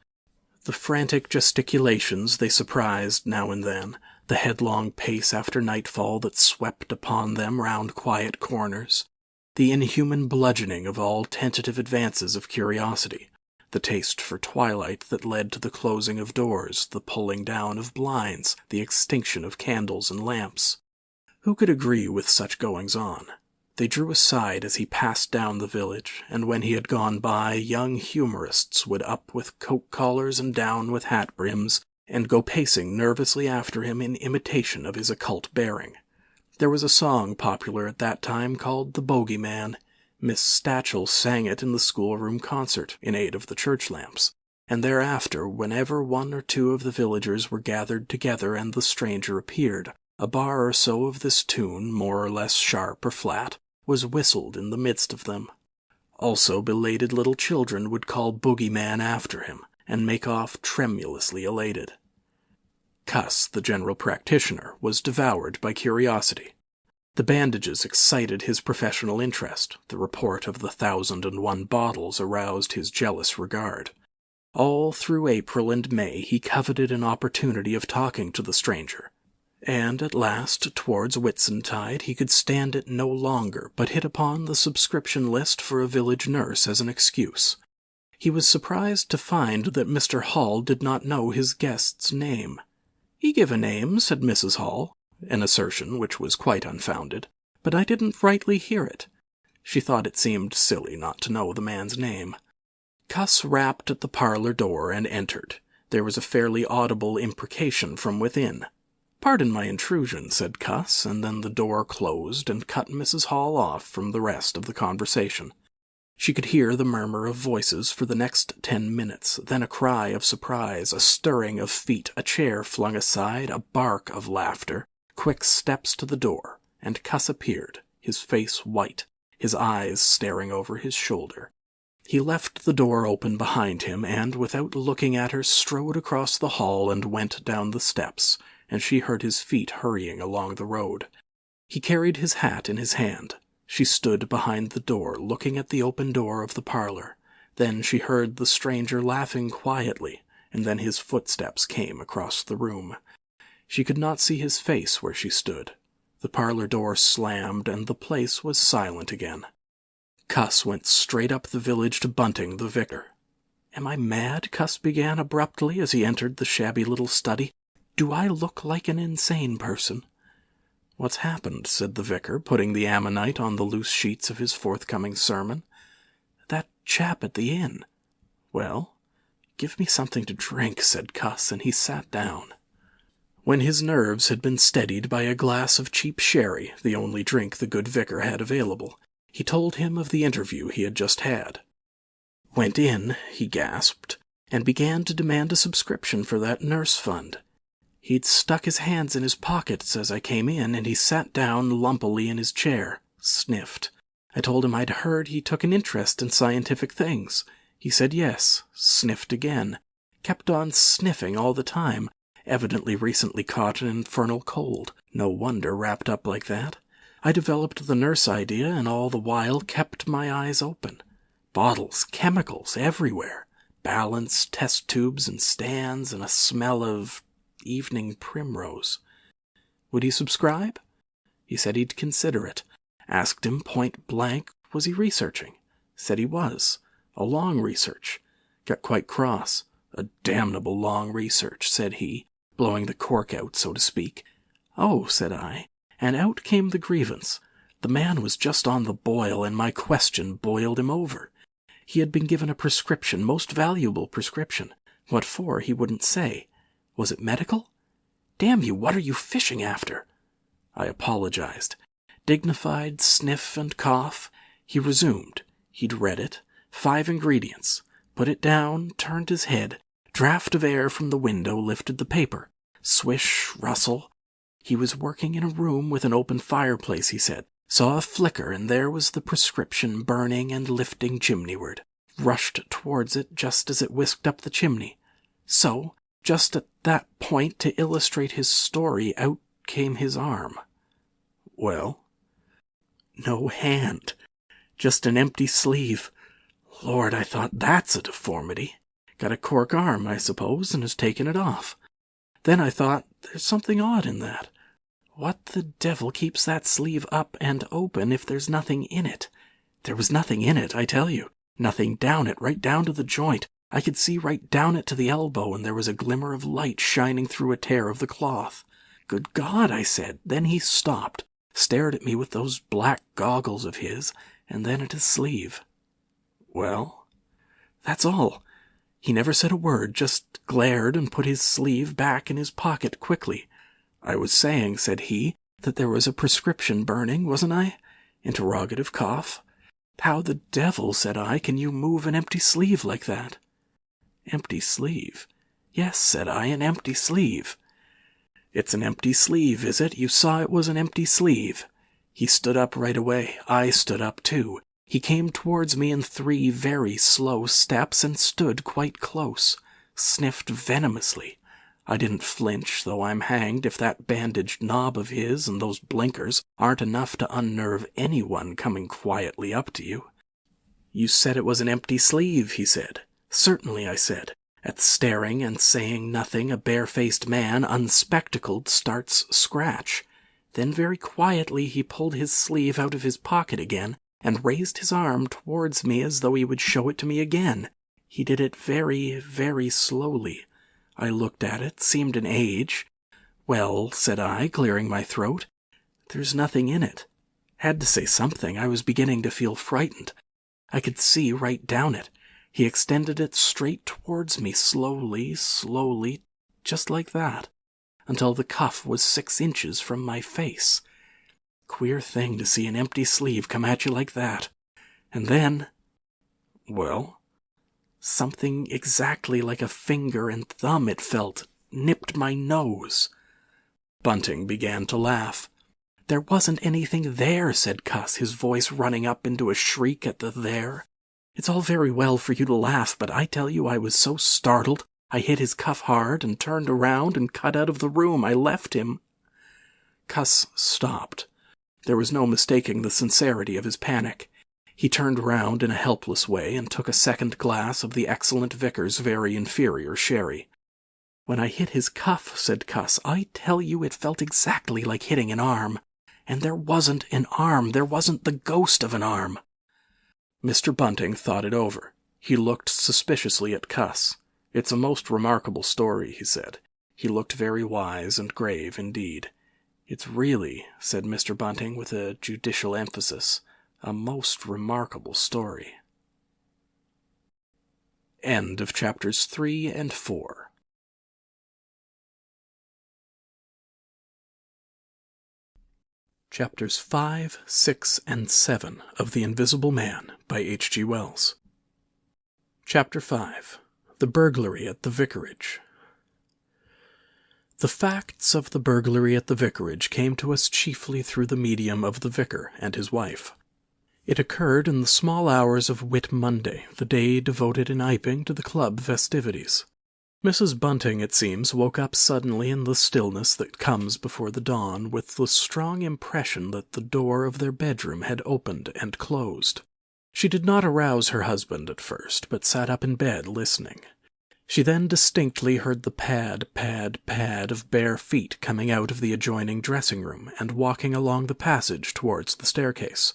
The frantic gesticulations they surprised now and then, the headlong pace after nightfall that swept upon them round quiet corners, the inhuman bludgeoning of all tentative advances of curiosity, the taste for twilight that led to the closing of doors, the pulling down of blinds, the extinction of candles and lamps. Who could agree with such goings-on? They drew aside as he passed down the village, and when he had gone by, young humorists would up with coat collars and down with hat brims, and go pacing nervously after him in imitation of his occult bearing. There was a song popular at that time called The Bogeyman. Miss Stachel sang it in the schoolroom concert, in aid of the church lamps, and thereafter, whenever one or two of the villagers were gathered together and the stranger appeared, a bar or so of this tune, more or less sharp or flat, was whistled in the midst of them. Also belated little children would call Boogeyman after him, and make off tremulously elated. Cuss, the general practitioner, was devoured by curiosity. The bandages excited his professional interest. The report of the 1,001 bottles aroused his jealous regard. All through April and May he coveted an opportunity of talking to the stranger, and at last, towards Whitsuntide, he could stand it no longer, but hit upon the subscription list for a village nurse as an excuse. He was surprised to find that Mr. Hall did not know his guest's name. "He give a name," said Mrs. Hall, an assertion which was quite unfounded, "but I didn't rightly hear it." She thought it seemed silly not to know the man's name. Cuss rapped at the parlor door and entered. There was a fairly audible imprecation from within. "Pardon my intrusion," said Cuss, and then the door closed and cut Mrs. Hall off from the rest of the conversation. She could hear the murmur of voices for the next 10 minutes, then a cry of surprise, a stirring of feet, a chair flung aside, a bark of laughter, quick steps to the door, and Cuss appeared, his face white, his eyes staring over his shoulder. He left the door open behind him and, without looking at her, strode across the hall and went down the steps, and she heard his feet hurrying along the road. He carried his hat in his hand. She stood behind the door, looking at the open door of the parlor. Then she heard the stranger laughing quietly, and then his footsteps came across the room. She could not see his face where she stood. The parlor door slammed, and the place was silent again. Cuss went straight up the village to Bunting, the vicar. "Am I mad?" Cuss began abruptly as he entered the shabby little study. "Do I look like an insane person?" "What's happened?" said the vicar, putting the ammonite on the loose sheets of his forthcoming sermon. "That chap at the inn." "Well?" "Give me something to drink," said Cuss, and he sat down. When his nerves had been steadied by a glass of cheap sherry, the only drink the good vicar had available, he told him of the interview he had just had. "Went in," he gasped, "and began to demand a subscription for that nurse fund. He'd stuck his hands in his pockets as I came in, and he sat down lumpily in his chair, sniffed. I told him I'd heard he took an interest in scientific things. He said yes, sniffed again, kept on sniffing all the time, evidently recently caught an infernal cold. No wonder wrapped up like that. I developed the nurse idea, and all the while kept my eyes open. Bottles, chemicals, everywhere. Balance, test tubes and stands, and a smell of evening primrose. Would he subscribe? He said he'd consider it. Asked him point blank, was he researching? Said he was. A long research. Got quite cross. "A damnable long research," said he, blowing the cork out, so to speak. "Oh," said I, and out came the grievance. The man was just on the boil, and my question boiled him over. He had been given a prescription, most valuable prescription. What for, he wouldn't say. Was it medical? "Damn you, what are you fishing after?" I apologized. Dignified sniff and cough. He resumed. He'd read it. 5 ingredients. Put it down, turned his head. Draught of air from the window lifted the paper. Swish, rustle. He was working in a room with an open fireplace, he said. Saw a flicker, and there was the prescription burning and lifting chimneyward. Rushed towards it just as it whisked up the chimney. So, just at that point, to illustrate his story, out came his arm. "Well?" "No hand. Just an empty sleeve. Lord, I thought, that's a deformity. Got a cork arm, I suppose, and has taken it off. Then I thought, there's something odd in that. What the devil keeps that sleeve up and open if there's nothing in it? There was nothing in it, I tell you. Nothing down it, right down to the joint. I could see right down it to the elbow, and there was a glimmer of light shining through a tear of the cloth. Good God, I said. Then he stopped, stared at me with those black goggles of his, and then at his sleeve. Well? That's all. He never said a word, just glared and put his sleeve back in his pocket quickly. I was saying, said he, that there was a prescription burning, wasn't I? Interrogative cough. How the devil, said I, can you move an empty sleeve like that? Empty sleeve? Yes, said I, an empty sleeve. It's an empty sleeve, is it? You saw it was an empty sleeve. He stood up right away. I stood up too. He came towards me in 3 very slow steps and stood quite close, sniffed venomously. I didn't flinch, though I'm hanged if that bandaged knob of his and those blinkers aren't enough to unnerve anyone coming quietly up to you. You said it was an empty sleeve, he said. Certainly, I said. At staring and saying nothing, a bare-faced man, unspectacled, starts scratch. Then very quietly he pulled his sleeve out of his pocket again and raised his arm towards me as though he would show it to me again. He did it very, very slowly. I looked at it, seemed an age. Well, said I, clearing my throat, there's nothing in it. Had to say something. I was beginning to feel frightened. I could see right down it. He extended it straight towards me, slowly, slowly, just like that, until the cuff was 6 inches from my face. Queer thing to see an empty sleeve come at you like that. And then... well... something exactly like a finger and thumb, it felt, nipped my nose. Bunting began to laugh. There wasn't anything there, said Cuss, his voice running up into a shriek at the there. It's all very well for you to laugh, but I tell you I was so startled, I hit his cuff hard and turned around and cut out of the room. I left him. Cuss stopped. There was no mistaking the sincerity of his panic. He turned round in a helpless way and took a second glass of the excellent Vicar's very inferior sherry. When I hit his cuff, said Cuss, I tell you it felt exactly like hitting an arm. And there wasn't an arm. There wasn't the ghost of an arm. Mr. Bunting thought it over. He looked suspiciously at Cuss. It's a most remarkable story, he said. He looked very wise and grave indeed. It's really, said Mr. Bunting with a judicial emphasis, a most remarkable story. End of chapters 3 and 4. Chapters 5, 6, and 7 of The Invisible Man by H.G. Wells. Chapter 5. The Burglary at the Vicarage. The facts of the burglary at the vicarage came to us chiefly through the medium of the vicar and his wife. It occurred in the small hours of Whit Monday, the day devoted in Iping to the club festivities. Mrs. Bunting, it seems, woke up suddenly in the stillness that comes before the dawn with the strong impression that the door of their bedroom had opened and closed. She did not arouse her husband at first, but sat up in bed listening. She then distinctly heard the pad, pad, pad of bare feet coming out of the adjoining dressing-room and walking along the passage towards the staircase.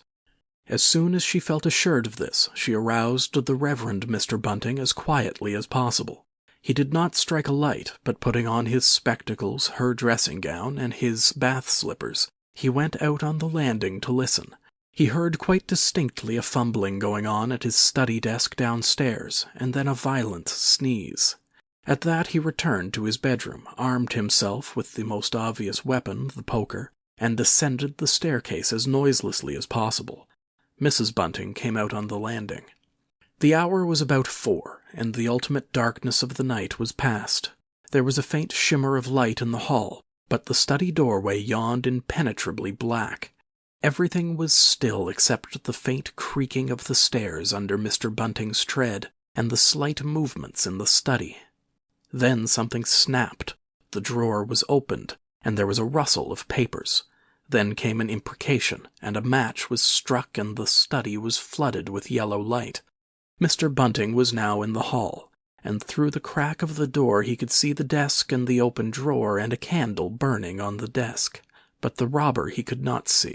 As soon as she felt assured of this, she aroused the Reverend Mr. Bunting as quietly as possible. He did not strike a light, but putting on his spectacles, her dressing-gown, and his bath slippers, he went out on the landing to listen. He heard quite distinctly a fumbling going on at his study desk downstairs, and then a violent sneeze. At that he returned to his bedroom, armed himself with the most obvious weapon, the poker, and descended the staircase as noiselessly as possible. Mrs. Bunting came out on the landing. The hour was about 4, and the ultimate darkness of the night was past. There was a faint shimmer of light in the hall, but the study doorway yawned impenetrably black. Everything was still except the faint creaking of the stairs under Mr. Bunting's tread, and the slight movements in the study. Then something snapped, the drawer was opened, and there was a rustle of papers. Then came an imprecation, and a match was struck, and the study was flooded with yellow light. Mr. Bunting was now in the hall, and through the crack of the door he could see the desk and the open drawer and a candle burning on the desk. But the robber he could not see.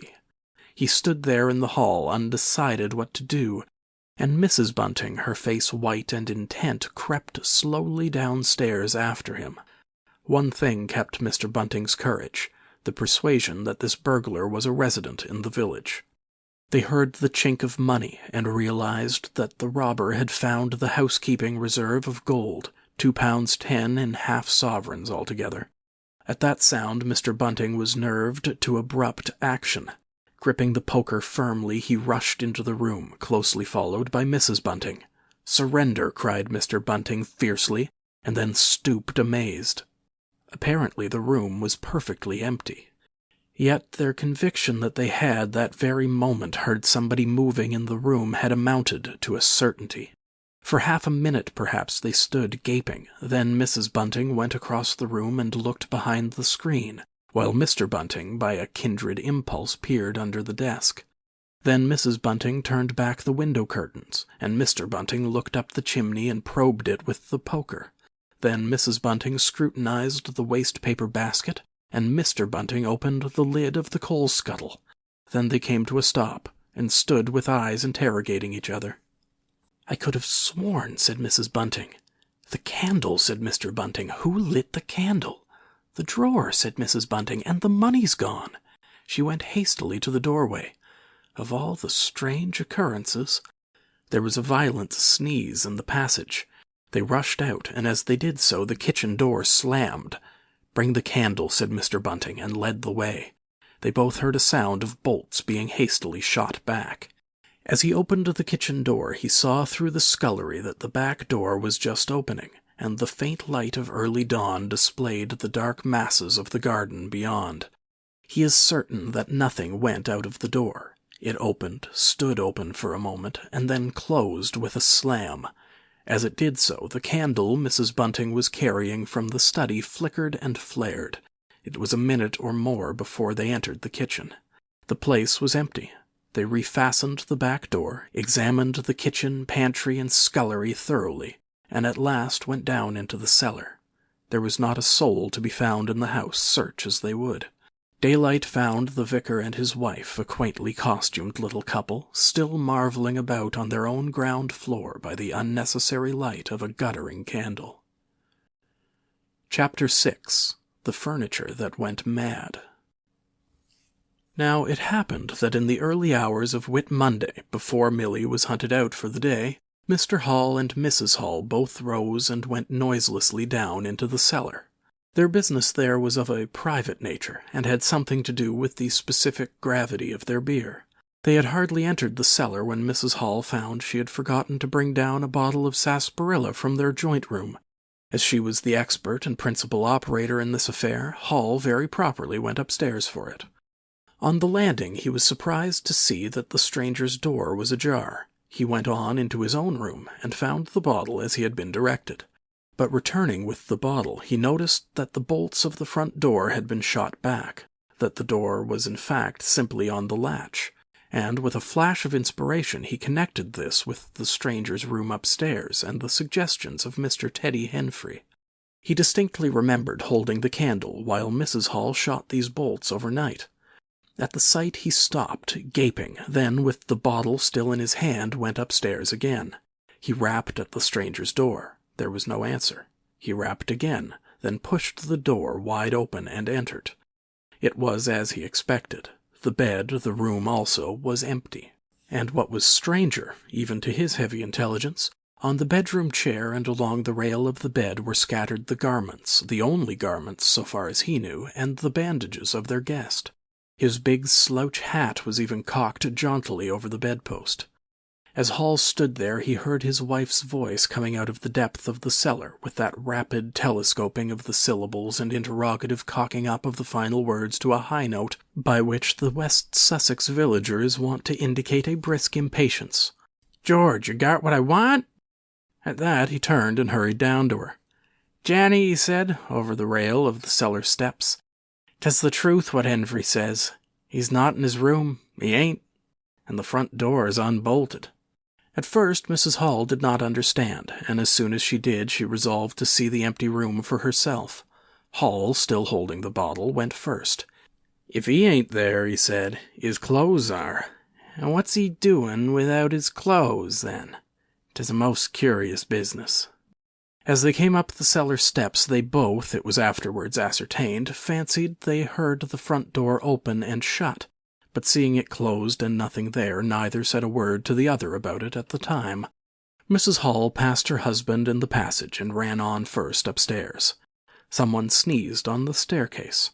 He stood there in the hall, undecided what to do, and Mrs. Bunting, her face white and intent, crept slowly downstairs after him. One thing kept Mr. Bunting's courage, the persuasion that this burglar was a resident in the village. They heard the chink of money and realized that the robber had found the housekeeping reserve of gold, £2.10 in half-sovereigns altogether. At that sound Mr. Bunting was nerved to abrupt action. Gripping the poker firmly, he rushed into the room, closely followed by Mrs. Bunting. "Surrender!" cried Mr. Bunting fiercely, and then stooped amazed. Apparently the room was perfectly empty. Yet their conviction that they had that very moment heard somebody moving in the room had amounted to a certainty. For half a minute, perhaps, they stood gaping. Then Mrs. Bunting went across the room and looked behind the screen, while Mr. Bunting, by a kindred impulse, peered under the desk. Then Mrs. Bunting turned back the window curtains, and Mr. Bunting looked up the chimney and probed it with the poker. Then Mrs. Bunting scrutinized the waste-paper basket, and Mr. Bunting opened the lid of the coal scuttle. Then they came to a stop, and stood with eyes interrogating each other. "I could have sworn," said Mrs. Bunting. "The candle," said Mr. Bunting. "Who lit the candle?" "The drawer," said Mrs. Bunting, "and the money's gone." She went hastily to the doorway. Of all the strange occurrences— There was a violent sneeze in the passage. They rushed out, and as they did so, the kitchen door slammed. "Bring the candle," said Mr. Bunting, and led the way. They both heard a sound of bolts being hastily shot back. As he opened the kitchen door, he saw through the scullery that the back door was just opening, and the faint light of early dawn displayed the dark masses of the garden beyond. He is certain that nothing went out of the door. It opened, stood open for a moment, and then closed with a slam. As it did so, the candle Mrs. Bunting was carrying from the study flickered and flared. It was a minute or more before they entered the kitchen. The place was empty. They refastened the back door, examined the kitchen, pantry, and scullery thoroughly, and at last went down into the cellar. There was not a soul to be found in the house, search as they would. Daylight found the vicar and his wife, a quaintly costumed little couple, still marveling about on their own ground floor by the unnecessary light of a guttering candle. Chapter 6. The Furniture That Went Mad. Now it happened that in the early hours of Whit Monday, before Milly was hunted out for the day, Mr. Hall and Mrs. Hall both rose and went noiselessly down into the cellar. Their business there was of a private nature, and had something to do with the specific gravity of their beer. They had hardly entered the cellar when Mrs. Hall found she had forgotten to bring down a bottle of sarsaparilla from their joint room. As she was the expert and principal operator in this affair, Hall very properly went upstairs for it. On the landing he was surprised to see that the stranger's door was ajar. He went on into his own room, and found the bottle as he had been directed. But returning with the bottle, he noticed that the bolts of the front door had been shot back, that the door was in fact simply on the latch, and with a flash of inspiration he connected this with the stranger's room upstairs and the suggestions of Mr. Teddy Henfrey. He distinctly remembered holding the candle while Mrs. Hall shot these bolts overnight. At the sight he stopped, gaping, then, with the bottle still in his hand, went upstairs again. He rapped at the stranger's door. There was no answer. He rapped again, then pushed the door wide open and entered. It was as he expected. The bed, the room also, was empty. And what was stranger, even to his heavy intelligence, on the bedroom chair and along the rail of the bed were scattered the garments, the only garments, so far as he knew, and the bandages of their guest. His big slouch hat was even cocked jauntily over the bedpost. As Hall stood there, he heard his wife's voice coming out of the depth of the cellar, with that rapid telescoping of the syllables and interrogative cocking up of the final words to a high note by which the West Sussex villager is wont to indicate a brisk impatience. "George, you got what I want?" At that he turned and hurried down to her. "Janny," he said, over the rail of the cellar steps, "'tis the truth what Henfrey says. He's not in his room, he ain't, and the front door is unbolted." At first Mrs. Hall did not understand, and as soon as she did she resolved to see the empty room for herself. Hall, still holding the bottle, went first. "If he ain't there," he said, "his clothes are. And what's he doing without his clothes, then? 'Tis a most curious business." As they came up the cellar steps, they both, it was afterwards ascertained, fancied they heard the front door open and shut, but seeing it closed and nothing there, neither said a word to the other about it at the time. Mrs. Hall passed her husband in the passage and ran on first upstairs. Someone sneezed on the staircase.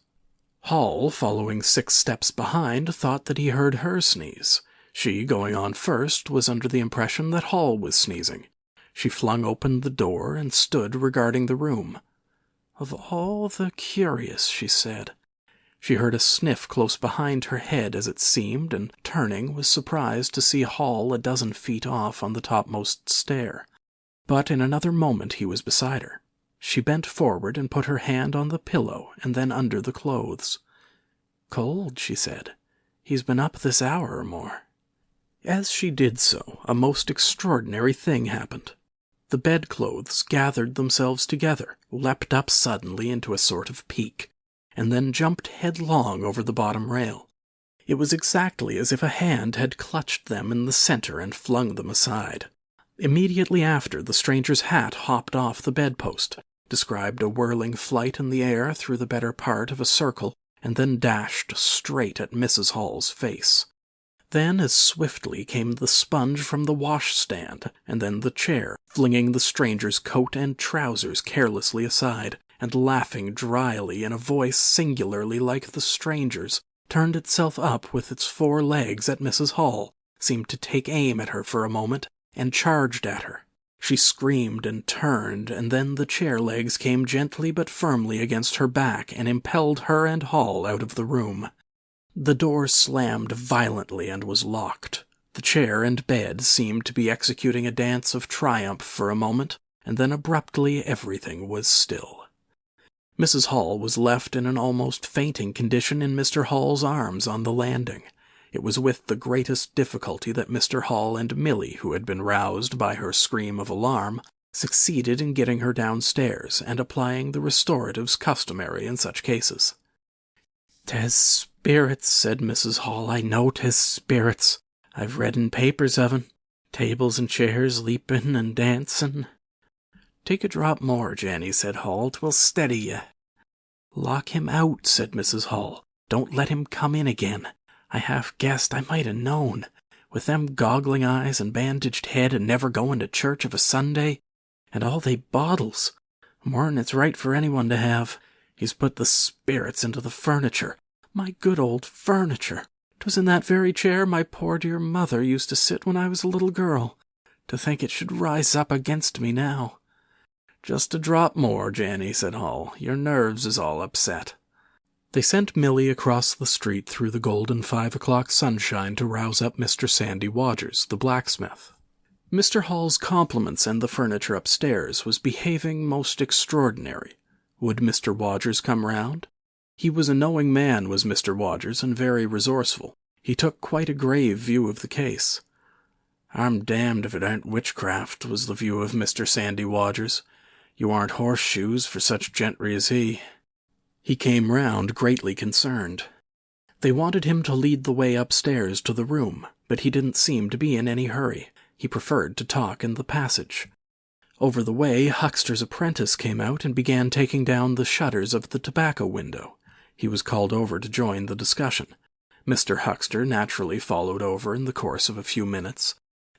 Hall, following 6 steps behind, thought that he heard her sneeze. She, going on first, was under the impression that Hall was sneezing. She flung open the door and stood regarding the room. "Of all the curious," she said. She heard a sniff close behind her head as it seemed, and turning, was surprised to see Hall a dozen feet off on the topmost stair. But in another moment he was beside her. She bent forward and put her hand on the pillow and then under the clothes. "Cold," she said. "He's been up this hour or more." As she did so, a most extraordinary thing happened. The bedclothes gathered themselves together, leapt up suddenly into a sort of peak, and then jumped headlong over the bottom rail. It was exactly as if a hand had clutched them in the center and flung them aside. Immediately after, the stranger's hat hopped off the bedpost, described a whirling flight in the air through the better part of a circle, and then dashed straight at Mrs. Hall's face. Then as swiftly came the sponge from the washstand, and then the chair, flinging the stranger's coat and trousers carelessly aside, and laughing dryly in a voice singularly like the stranger's, turned itself up with its 4 legs at Mrs. Hall, seemed to take aim at her for a moment, and charged at her. She screamed and turned, and then the chair legs came gently but firmly against her back and impelled her and Hall out of the room. The door slammed violently and was locked. The chair and bed seemed to be executing a dance of triumph for a moment, and then abruptly everything was still. Mrs. Hall was left in an almost fainting condition in Mr. Hall's arms on the landing. It was with the greatest difficulty that Mr. Hall and Milly, who had been roused by her scream of alarm, succeeded in getting her downstairs and applying the restoratives customary in such cases. "'Tis spirits," said Mrs. Hall. "I know 'tis spirits. I've read in papers of 'en. Tables and chairs leapin' and dancin'." "Take a drop more, Janny," said Hall. "'Twill steady ye." "Lock him out," said Mrs. Hall. "Don't let him come in again. I half guessed I might have known. With them goggling eyes and bandaged head and never going to church of a Sunday. And all they bottles. More'n it's right for anyone to have. He's put the spirits into the furniture. My good old furniture. 'Twas in that very chair my poor dear mother used to sit when I was a little girl. To think it should rise up against me now." "Just a drop more, Janny," said Hall. "Your nerves is all upset." They sent Milly across the street through the golden 5 o'clock sunshine to rouse up Mr. Sandy Wodgers, the blacksmith. Mr. Hall's compliments and the furniture upstairs was behaving most extraordinary. Would Mr. Wodgers come round? He was a knowing man, was Mr. Wodgers, and very resourceful. He took quite a grave view of the case. "I'm damned if it ain't witchcraft," was the view of Mr. Sandy Wodgers. "You aren't horseshoes for such gentry as he." He came round greatly concerned. They wanted him to lead the way upstairs to the room, but he didn't seem to be in any hurry. He preferred to talk in the passage. Over the way, Huckster's apprentice came out and began taking down the shutters of the tobacco window. He was called over to join the discussion. Mr. Huckster naturally followed over in the course of a few minutes.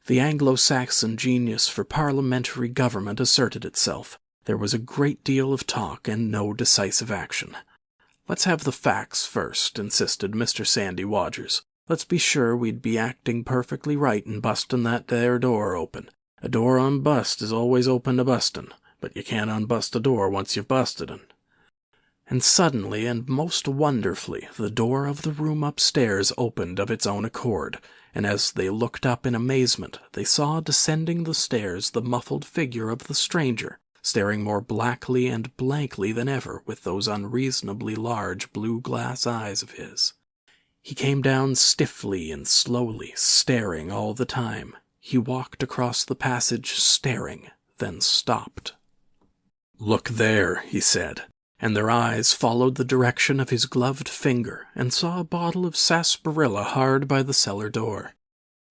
The Anglo-Saxon genius for parliamentary government asserted itself. There was a great deal of talk and no decisive action. "Let's have the facts first," insisted Mr. Sandy Wodgers. "Let's be sure we'd be acting perfectly right in bustin' that there door open. A door unbust is always open to bustin', but you can't unbust a door once you've busted 'en." And suddenly and most wonderfully the door of the room upstairs opened of its own accord, and as they looked up in amazement they saw descending the stairs the muffled figure of the stranger, staring more blackly and blankly than ever with those unreasonably large blue glass eyes of his. He came down stiffly and slowly, staring all the time. He walked across the passage staring, then stopped. "Look there," he said, and their eyes followed the direction of his gloved finger and saw a bottle of sarsaparilla hard by the cellar door.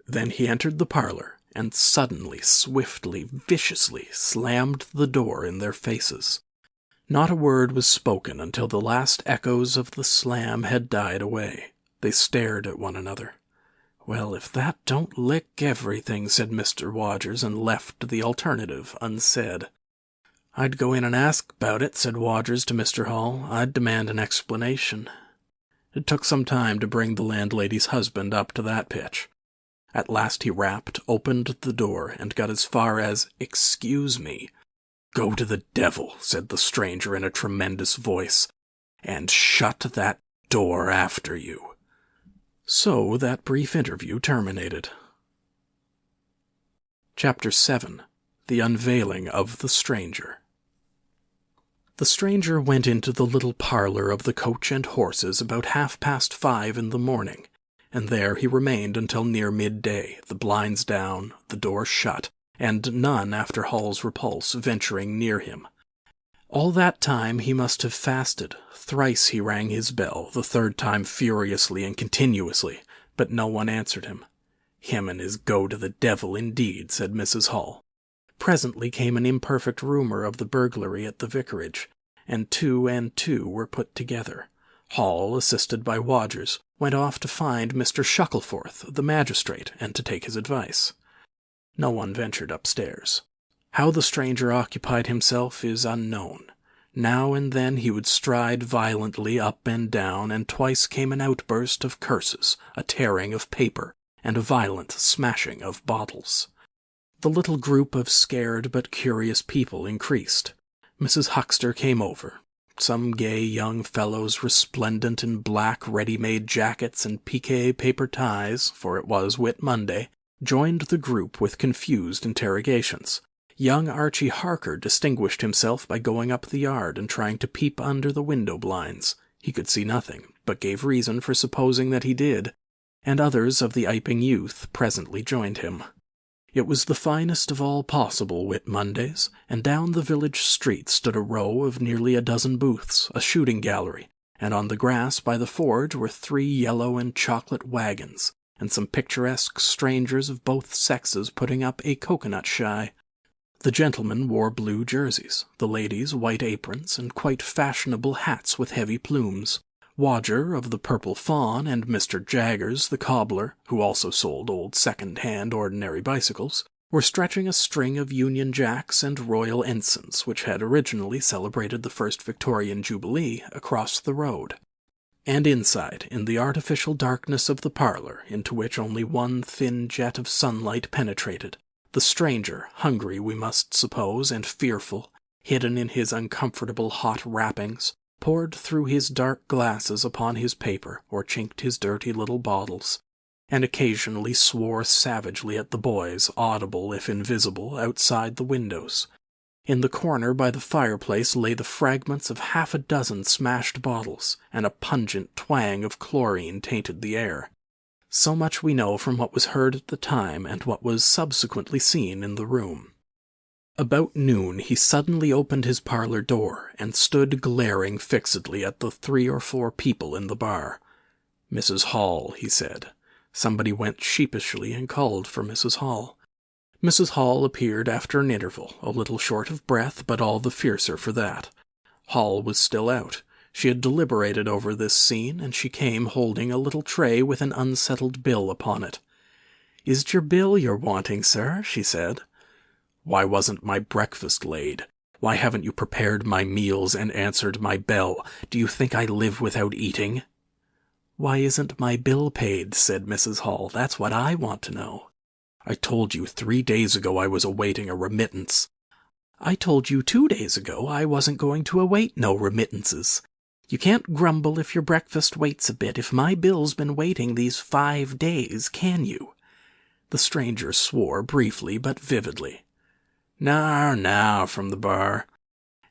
Then he entered the parlor, and suddenly, swiftly, viciously slammed the door in their faces. Not a word was spoken until the last echoes of the slam had died away. They stared at one another. "Well, if that don't lick everything," said Mr. Wodgers, and left the alternative unsaid. "I'd go in and ask about it," said Wodgers to Mr. Hall. "I'd demand an explanation." It took some time to bring the landlady's husband up to that pitch. At last he rapped, opened the door, and got as far as, "Excuse me." "Go to the devil," said the stranger in a tremendous voice, "and shut that door after you." So that brief interview terminated. Chapter 7. The Unveiling of the Stranger. The stranger went into the little parlor of the Coach and Horses about 5:30 in the morning, and there he remained until near midday, the blinds down, the door shut, and none after Hall's repulse venturing near him. All that time he must have fasted. Thrice he rang his bell, the third time furiously and continuously, but no one answered him. "Him and his go to the devil, indeed," said Mrs. Hall. Presently came an imperfect rumor of the burglary at the vicarage, and two were put together. Hall, assisted by Wodgers, went off to find Mr. Shuckleforth, the magistrate, and to take his advice. No one ventured upstairs. How the stranger occupied himself is unknown. Now and then he would stride violently up and down, and twice came an outburst of curses, a tearing of paper, and a violent smashing of bottles. The little group of scared but curious people increased. Mrs. Huxter came over. Some gay young fellows resplendent in black ready-made jackets and piqué paper ties, for it was Whit Monday, joined the group with confused interrogations. Young Archie Harker distinguished himself by going up the yard and trying to peep under the window blinds. He could see nothing, but gave reason for supposing that he did, and others of the Iping youth presently joined him. It was the finest of all possible Whit Mondays, and down the village street stood a row of nearly a dozen booths, a shooting gallery, and on the grass by the forge were 3 yellow and chocolate wagons, and some picturesque strangers of both sexes putting up a coconut shy. The gentlemen wore blue jerseys, the ladies white aprons, and quite fashionable hats with heavy plumes. Wodger of the Purple Fawn and Mr. Jaggers, the cobbler, who also sold old second-hand ordinary bicycles, were stretching a string of Union Jacks and Royal Ensigns, which had originally celebrated the first Victorian Jubilee, across the road. And inside, in the artificial darkness of the parlor, into which only one thin jet of sunlight penetrated, the stranger, hungry we must suppose, and fearful, hidden in his uncomfortable hot wrappings, poured through his dark glasses upon his paper, or chinked his dirty little bottles, and occasionally swore savagely at the boys, audible if invisible, outside the windows. In the corner by the fireplace lay the fragments of 6 smashed bottles, and a pungent twang of chlorine tainted the air. So much we know from what was heard at the time and what was subsequently seen in the room. About noon he suddenly opened his parlor door, and stood glaring fixedly at the 3 or 4 people in the bar. "Mrs. Hall," he said. Somebody went sheepishly and called for Mrs. Hall. Mrs. Hall appeared after an interval, a little short of breath, but all the fiercer for that. Hall was still out. She had deliberated over this scene, and she came holding a little tray with an unsettled bill upon it. "Is't your bill you're wanting, sir?" she said. "Why wasn't my breakfast laid? Why haven't you prepared my meals and answered my bell? Do you think I live without eating?" "Why isn't my bill paid?" said Mrs. Hall. "That's what I want to know." "I told you 3 days ago I was awaiting a remittance." "I told you 2 days ago I wasn't going to await no remittances. You can't grumble if your breakfast waits a bit if my bill's been waiting these 5 days, can you?" The stranger swore briefly but vividly. "Now," from the bar.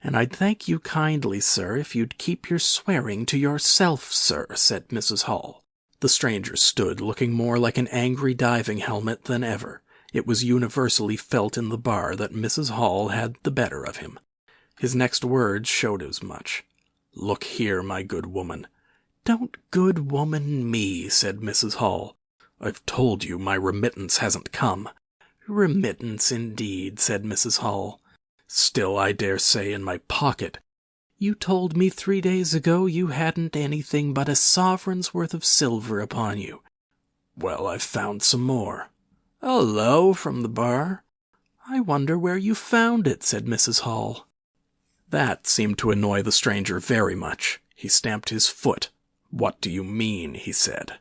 "And I'd thank you kindly, sir, if you'd keep your swearing to yourself, sir," said Mrs. Hall. The stranger stood looking more like an angry diving helmet than ever. It was universally felt in the bar that Mrs. Hall had the better of him. His next words showed as much. "Look here, my good woman." "Don't good woman me," said Mrs. Hall. "I've told you my remittance hasn't come." "Remittance, indeed," said Mrs. Hall. "Still, I dare say, in my pocket." "You told me 3 days ago you hadn't anything but a sovereign's worth of silver upon you." "Well, I've found some more." "Hullo," from the bar. "I wonder where you found it," said Mrs. Hall. That seemed to annoy the stranger very much. He stamped his foot. "What do you mean?" he said.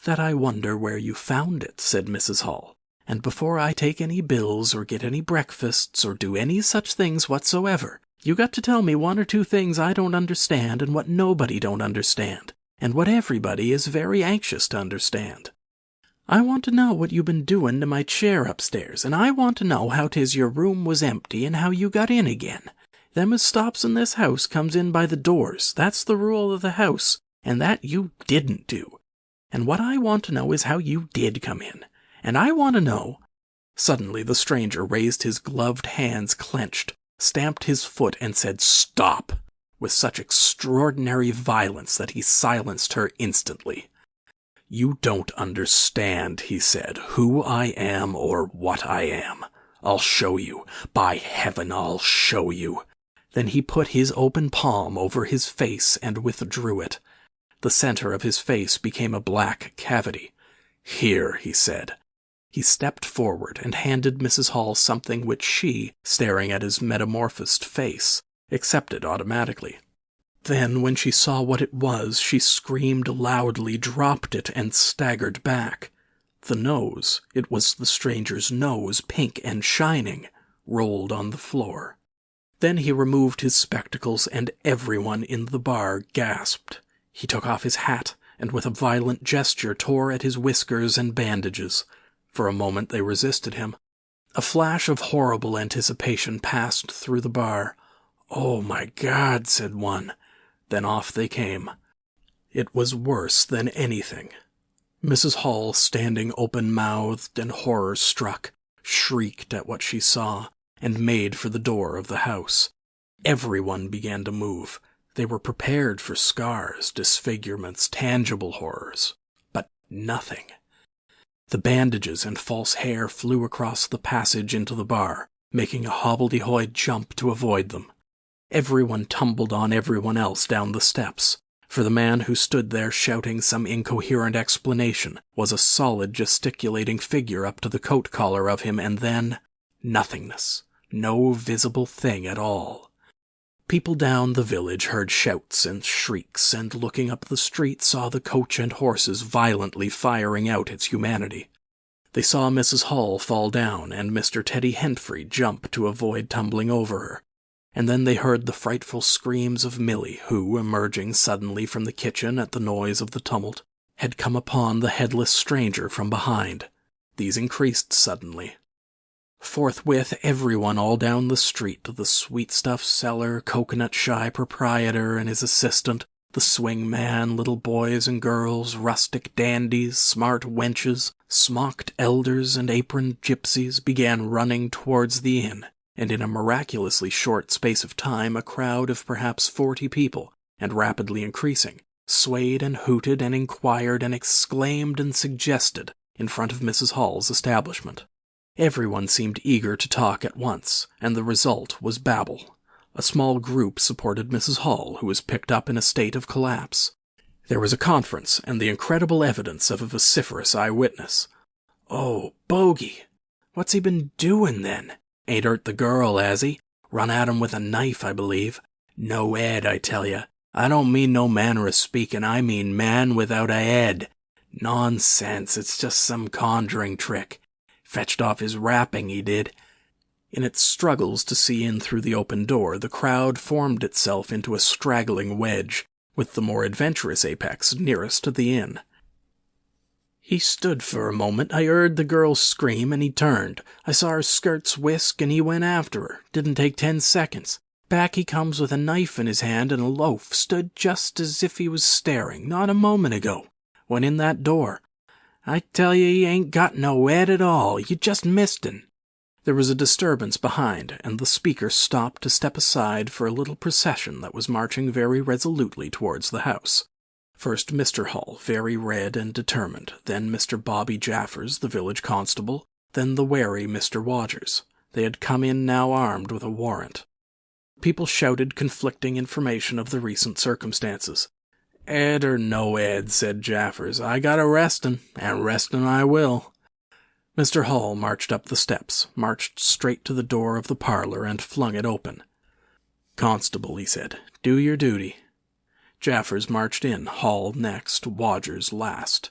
"That I wonder where you found it," said Mrs. Hall. "And before I take any bills or get any breakfasts or do any such things whatsoever, you got to tell me one or two things I don't understand and what nobody don't understand, and what everybody is very anxious to understand. I want to know what you been doing to my chair upstairs, and I want to know how 'tis your room was empty and how you got in again. Them as stops in this house comes in by the doors. That's the rule of the house, and that you didn't do. And what I want to know is how you did come in. And I want to know—" Suddenly the stranger raised his gloved hands clenched, stamped his foot, and said, "Stop!" with such extraordinary violence that he silenced her instantly. "You don't understand," he said, "who I am or what I am. I'll show you. By heaven, I'll show you." Then he put his open palm over his face and withdrew it. The center of his face became a black cavity. "Here," he said. He stepped forward and handed Mrs. Hall something which she, staring at his metamorphosed face, accepted automatically. Then, when she saw what it was, she screamed loudly, dropped it, and staggered back. The nose, it was the stranger's nose, pink and shining, rolled on the floor. Then he removed his spectacles, and everyone in the bar gasped. He took off his hat, and with a violent gesture tore at his whiskers and bandages. For a moment they resisted him. A flash of horrible anticipation passed through the bar. "Oh, my God," said one. Then off they came. It was worse than anything. Mrs. Hall, standing open-mouthed and horror-struck, shrieked at what she saw, and made for the door of the house. Everyone began to move. They were prepared for scars, disfigurements, tangible horrors. But nothing. The bandages and false hair flew across the passage into the bar, making a hobbledehoy jump to avoid them. Everyone tumbled on everyone else down the steps, for the man who stood there shouting some incoherent explanation was a solid gesticulating figure up to the coat collar of him, and then nothingness. No visible thing at all. People down the village heard shouts and shrieks, and looking up the street saw the coach and horses violently firing out its humanity. They saw Mrs. Hall fall down and Mr. Teddy Hentfrey jump to avoid tumbling over her. And then they heard the frightful screams of Milly, who, emerging suddenly from the kitchen at the noise of the tumult, had come upon the headless stranger from behind. These increased suddenly. Forthwith everyone all down the street, the sweetstuff seller, coconut-shy proprietor and his assistant, the swing man, little boys and girls, rustic dandies, smart wenches, smocked elders, and aproned gypsies, began running towards the inn. And in a miraculously short space of time a crowd of perhaps 40 people, and rapidly increasing, swayed and hooted and inquired and exclaimed and suggested in front of Mrs. Hall's establishment. Everyone seemed eager to talk at once, and the result was babble. A small group supported Mrs. Hall, who was picked up in a state of collapse. There was a conference, and the incredible evidence of a vociferous eyewitness. "Oh, Bogey! What's he been doing, then? Ain't hurt the girl, has he? Run at him with a knife, I believe. No head, I tell ya. I don't mean no manner of speaking, I mean man without a head. Nonsense, it's just some conjuring trick. Fetched off his wrapping, he did." In its struggles to see in through the open door, the crowd formed itself into a straggling wedge, with the more adventurous apex nearest to the inn. "He stood for a moment. I heard the girl scream, and he turned. I saw her skirts whisk, and he went after her. Didn't take 10 seconds. Back he comes with a knife in his hand and a loaf, stood just as if he was staring, not a moment ago. Went in that door. I tell you, he ain't got no head at all. You just missed him." There was a disturbance behind, and the speaker stopped to step aside for a little procession that was marching very resolutely towards the house. First Mr. Hall, very red and determined, then Mr. Bobby Jaffers, the village constable, then the wary Mr. Wodgers. They had come in now armed with a warrant. People shouted conflicting information of the recent circumstances. "Ed or no Ed," said Jaffers, "I got arrestin', and arrestin' I will." Mr. Hall marched up the steps, marched straight to the door of the parlor, and flung it open. "Constable," he said, "do your duty." Jaffers marched in, Hall next, Wodgers last.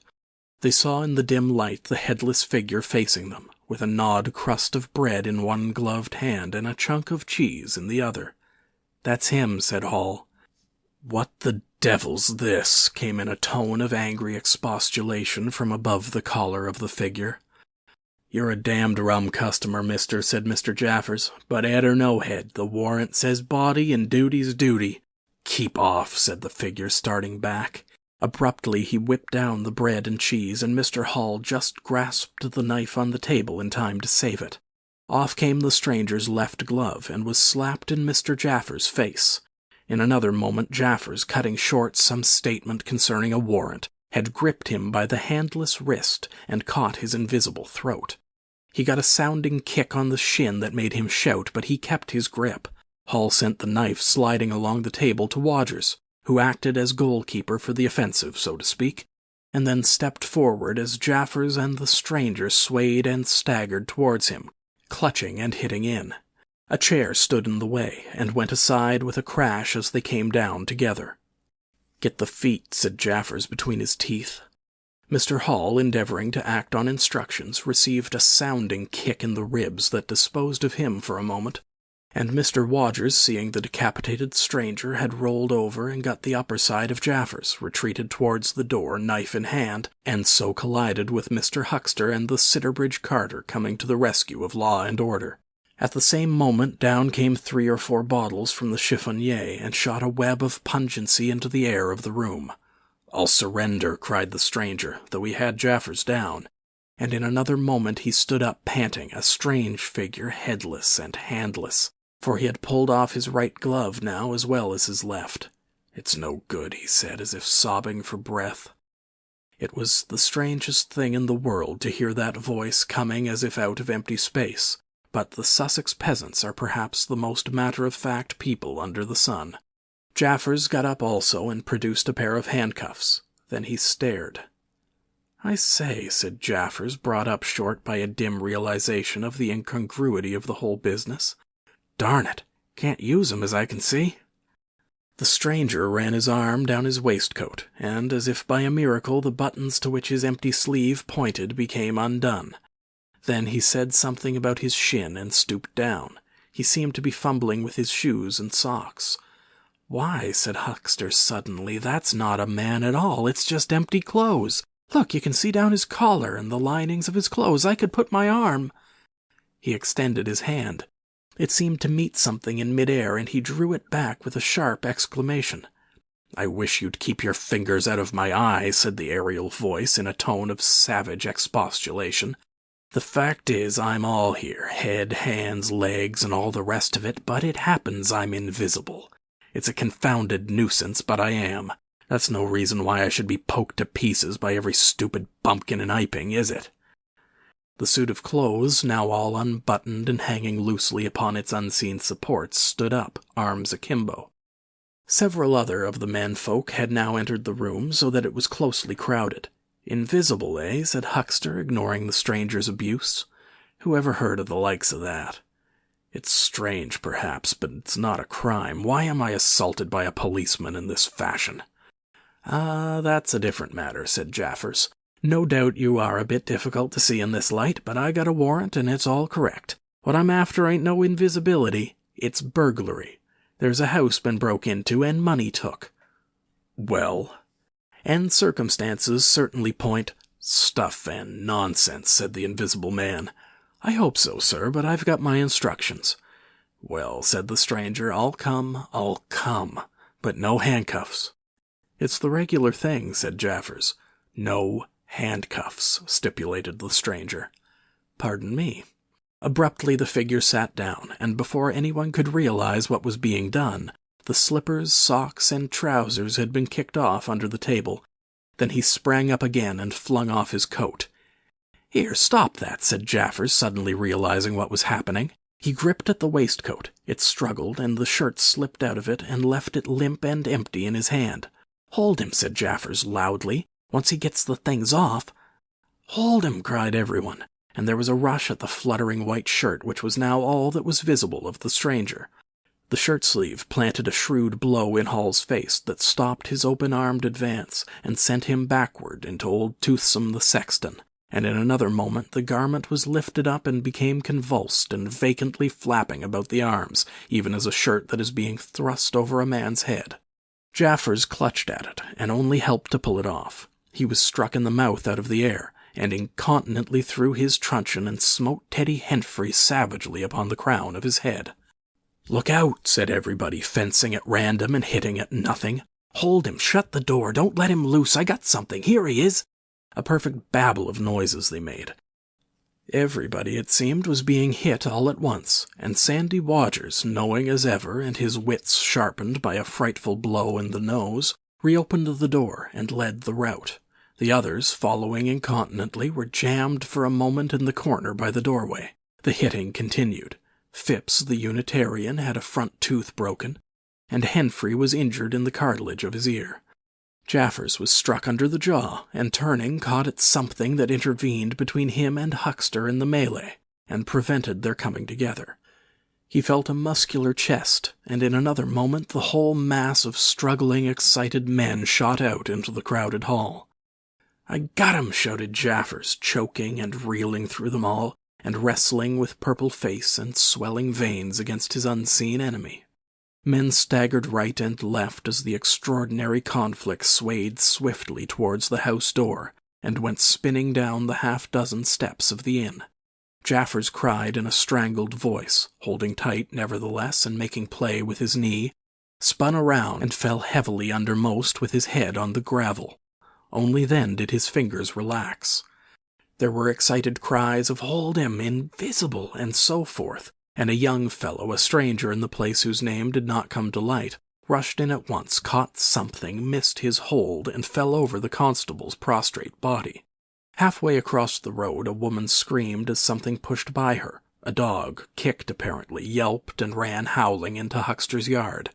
They saw in the dim light the headless figure facing them, with a gnawed crust of bread in one gloved hand and a chunk of cheese in the other. "That's him," said Hall. "What the devil's this?" came in a tone of angry expostulation from above the collar of the figure. "You're a damned rum customer, mister," said Mr. Jaffers, "but head or no head, the warrant says body and duty's duty." "Keep off," said the figure, starting back. Abruptly he whipped down the bread and cheese, and Mr. Hall just grasped the knife on the table in time to save it. Off came the stranger's left glove, and was slapped in Mr. Jaffers' face. In another moment Jaffers, cutting short some statement concerning a warrant, had gripped him by the handless wrist and caught his invisible throat. He got a sounding kick on the shin that made him shout, but he kept his grip. Hall sent the knife sliding along the table to Wodgers, who acted as goalkeeper for the offensive, so to speak, and then stepped forward as Jaffers and the stranger swayed and staggered towards him, clutching and hitting in. A chair stood in the way, and went aside with a crash as they came down together. "Get the feet," said Jaffers between his teeth. Mr. Hall, endeavoring to act on instructions, received a sounding kick in the ribs that disposed of him for a moment, and Mr. Wodgers, seeing the decapitated stranger had rolled over and got the upper side of Jaffers, retreated towards the door, knife in hand, and so collided with Mr. Huckster and the Sitterbridge carter coming to the rescue of law and order. At the same moment down came 3 or 4 bottles from the chiffonier and shot a web of pungency into the air of the room. "I'll surrender," cried the stranger, though he had Jaffers down, and in another moment he stood up panting, a strange figure, headless and handless, for he had pulled off his right glove now as well as his left. "It's no good," he said, as if sobbing for breath. It was the strangest thing in the world to hear that voice coming as if out of empty space, but the Sussex peasants are perhaps the most matter-of-fact people under the sun. Jaffers got up also and produced a pair of handcuffs. Then he stared. "I say," said Jaffers, brought up short by a dim realization of the incongruity of the whole business. "Darn it, can't use 'em as I can see." The stranger ran his arm down his waistcoat, and, as if by a miracle, the buttons to which his empty sleeve pointed became undone. Then he said something about his shin and stooped down. He seemed to be fumbling with his shoes and socks. "Why," said Huckster suddenly, "that's not a man at all. It's just empty clothes. Look, you can see down his collar and the linings of his clothes. I could put my arm—" He extended his hand. It seemed to meet something in mid-air, and he drew it back with a sharp exclamation. "I wish you'd keep your fingers out of my eyes," said the aerial voice in a tone of savage expostulation. "The fact is, I'm all here, head, hands, legs, and all the rest of it, but it happens I'm invisible. It's a confounded nuisance, but I am. That's no reason why I should be poked to pieces by every stupid bumpkin in Iping, is it?" The suit of clothes, now all unbuttoned and hanging loosely upon its unseen supports, stood up, arms akimbo. Several other of the men-folk had now entered the room, so that it was closely crowded. "Invisible, eh?" said Huckster, ignoring the stranger's abuse. "Who ever heard of the likes of that? It's strange, perhaps, but it's not a crime. Why am I assaulted by a policeman in this fashion?" "Ah, that's a different matter," said Jaffers. "No doubt you are a bit difficult to see in this light, but I got a warrant and it's all correct. What I'm after ain't no invisibility, it's burglary. There's a house been broke into and money took." "Well?" "And circumstances certainly point—" "Stuff and nonsense," said the invisible man. "I hope so, sir, but I've got my instructions." "Well," said the stranger, I'll come, but no handcuffs." "It's the regular thing," said Jaffers. "No handcuffs," stipulated the stranger. "Pardon me." Abruptly the figure sat down, and before anyone could realize what was being done, the slippers, socks, and trousers had been kicked off under the table. Then he sprang up again and flung off his coat. "Here, stop that," said Jaffers, suddenly realizing what was happening. He gripped at the waistcoat. It struggled, and the shirt slipped out of it and left it limp and empty in his hand. "Hold him," said Jaffers loudly. "Once he gets the things off—" "Hold him!" cried everyone, and there was a rush at the fluttering white shirt, which was now all that was visible of the stranger. The The shirt-sleeve planted a shrewd blow in Hall's face that stopped his open-armed advance and sent him backward into old Toothsome the sexton, and in another moment the garment was lifted up and became convulsed and vacantly flapping about the arms, even as a shirt that is being thrust over a man's head. Jaffers clutched at it, and only helped to pull it off. He was struck in the mouth out of the air, and incontinently threw his truncheon and smote Teddy Hentfree savagely upon the crown of his head. "Look out," said everybody, fencing at random and hitting at nothing. "Hold him, shut the door, don't let him loose, I got something, here he is." A perfect babel of noises they made. Everybody, it seemed, was being hit all at once, and Sandy Wadgers, knowing as ever, and his wits sharpened by a frightful blow in the nose, reopened the door and led the rout. The others, following incontinently, were jammed for a moment in the corner by the doorway. The hitting continued. Phipps, the Unitarian, had a front tooth broken, and Hentfree was injured in the cartilage of his ear. Jaffers was struck under the jaw, and turning, caught at something that intervened between him and Huckster in the melee, and prevented their coming together. He felt a muscular chest, and in another moment the whole mass of struggling, excited men shot out into the crowded hall. "I got him!" shouted Jaffers, choking and reeling through them all, and wrestling with purple face and swelling veins against his unseen enemy. Men staggered right and left as the extraordinary conflict swayed swiftly towards the house door, and went spinning down the half-dozen steps of the inn. Jaffers cried in a strangled voice, holding tight nevertheless and making play with his knee, spun around and fell heavily undermost with his head on the gravel. Only then did his fingers relax. There were excited cries of "Hold him! Invisible!" and so forth, and a young fellow, a stranger in the place whose name did not come to light, rushed in at once, caught something, missed his hold, and fell over the constable's prostrate body. Halfway across the road a woman screamed as something pushed by her. A dog, kicked apparently, yelped and ran howling into Huckster's yard,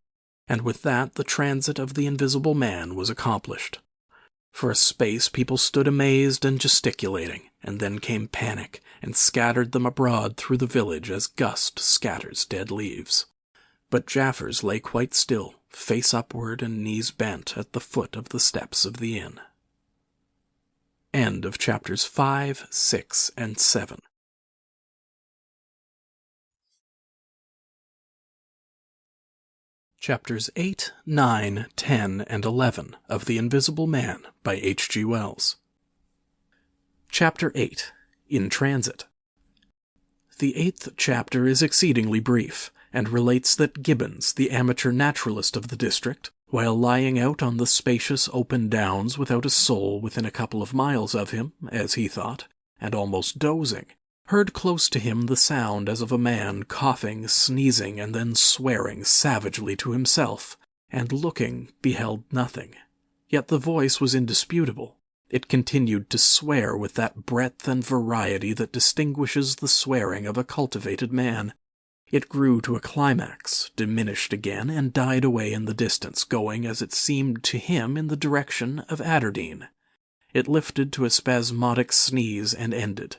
and with that the transit of the Invisible Man was accomplished. For a space people stood amazed and gesticulating, and then came panic, and scattered them abroad through the village as gust scatters dead leaves. But Jaffers lay quite still, face upward and knees bent, at the foot of the steps of the inn. End of chapters 5, 6, and 7. Chapters 8, 9, 10, and 11 of The Invisible Man by H.G. Wells. Chapter 8. In Transit. The 8th chapter is exceedingly brief, and relates that Gibbons, the amateur naturalist of the district, while lying out on the spacious open downs without a soul within a couple of miles of him, as he thought, and almost dozing, heard close to him the sound as of a man coughing, sneezing, and then swearing savagely to himself, and looking, beheld nothing. Yet the voice was indisputable. It continued to swear with that breadth and variety that distinguishes the swearing of a cultivated man. It grew to a climax, diminished again, and died away in the distance, going, as it seemed to him, in the direction of Aberdeen. It lifted to a spasmodic sneeze and ended.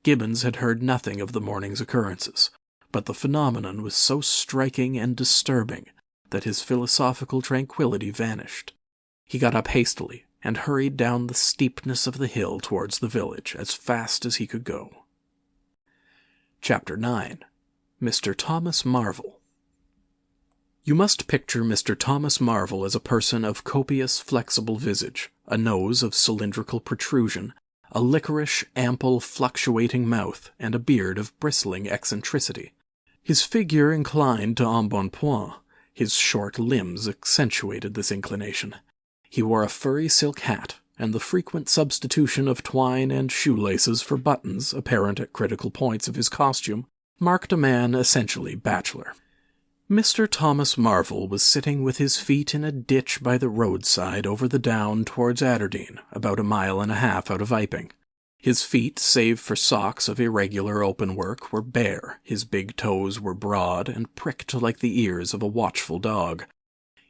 Gibbons had heard nothing of the morning's occurrences, but the phenomenon was so striking and disturbing that his philosophical tranquillity vanished. He got up hastily and hurried down the steepness of the hill towards the village as fast as he could go. Chapter 9. Mr. Thomas Marvel. You must picture Mr. Thomas Marvel as a person of copious, flexible visage, a nose of cylindrical protrusion, a liquorish, ample, fluctuating mouth, and a beard of bristling eccentricity. His figure inclined to embonpoint. His short limbs accentuated this inclination. He wore a furry silk hat, and the frequent substitution of twine and shoelaces for buttons, apparent at critical points of his costume, marked a man essentially bachelor. Mr. Thomas Marvel was sitting with his feet in a ditch by the roadside over the down towards Aberdeen, about 1.5 miles out of Iping. His feet, save for socks of irregular openwork, were bare, his big toes were broad and pricked like the ears of a watchful dog.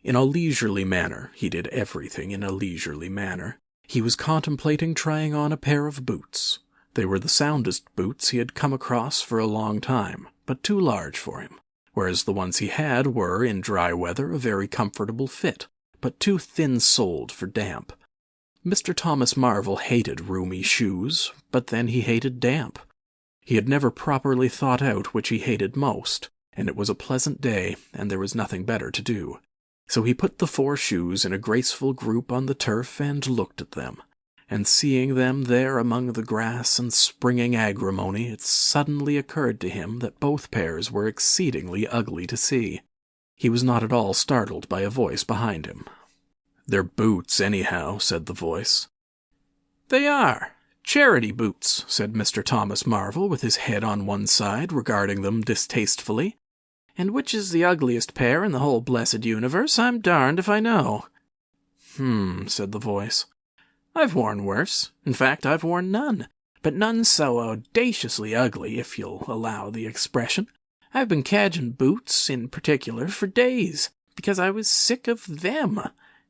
In a leisurely manner, he did everything in a leisurely manner, he was contemplating trying on a pair of boots. They were the soundest boots he had come across for a long time, but too large for him. whereas the ones he had were, in dry weather, a very comfortable fit, but too thin-soled for damp. Mr. Thomas Marvel hated roomy shoes, but then he hated damp. He had never properly thought out which he hated most, and it was a pleasant day, and there was nothing better to do. So he put the 4 shoes in a graceful group on the turf and looked at them, and seeing them there among the grass and springing agrimony, it suddenly occurred to him that both pairs were exceedingly ugly to see. He was not at all startled by a voice behind him. "They're boots, anyhow," said the voice. "They are. Charity boots," said Mr. Thomas Marvel, with his head on one side, regarding them distastefully. "And which is the ugliest pair in the whole blessed universe, I'm darned if I know." Said the voice. "I've worn worse. In fact, I've worn none, but none so audaciously ugly, if you'll allow the expression. I've been cadging boots, in particular, for days, because I was sick of them.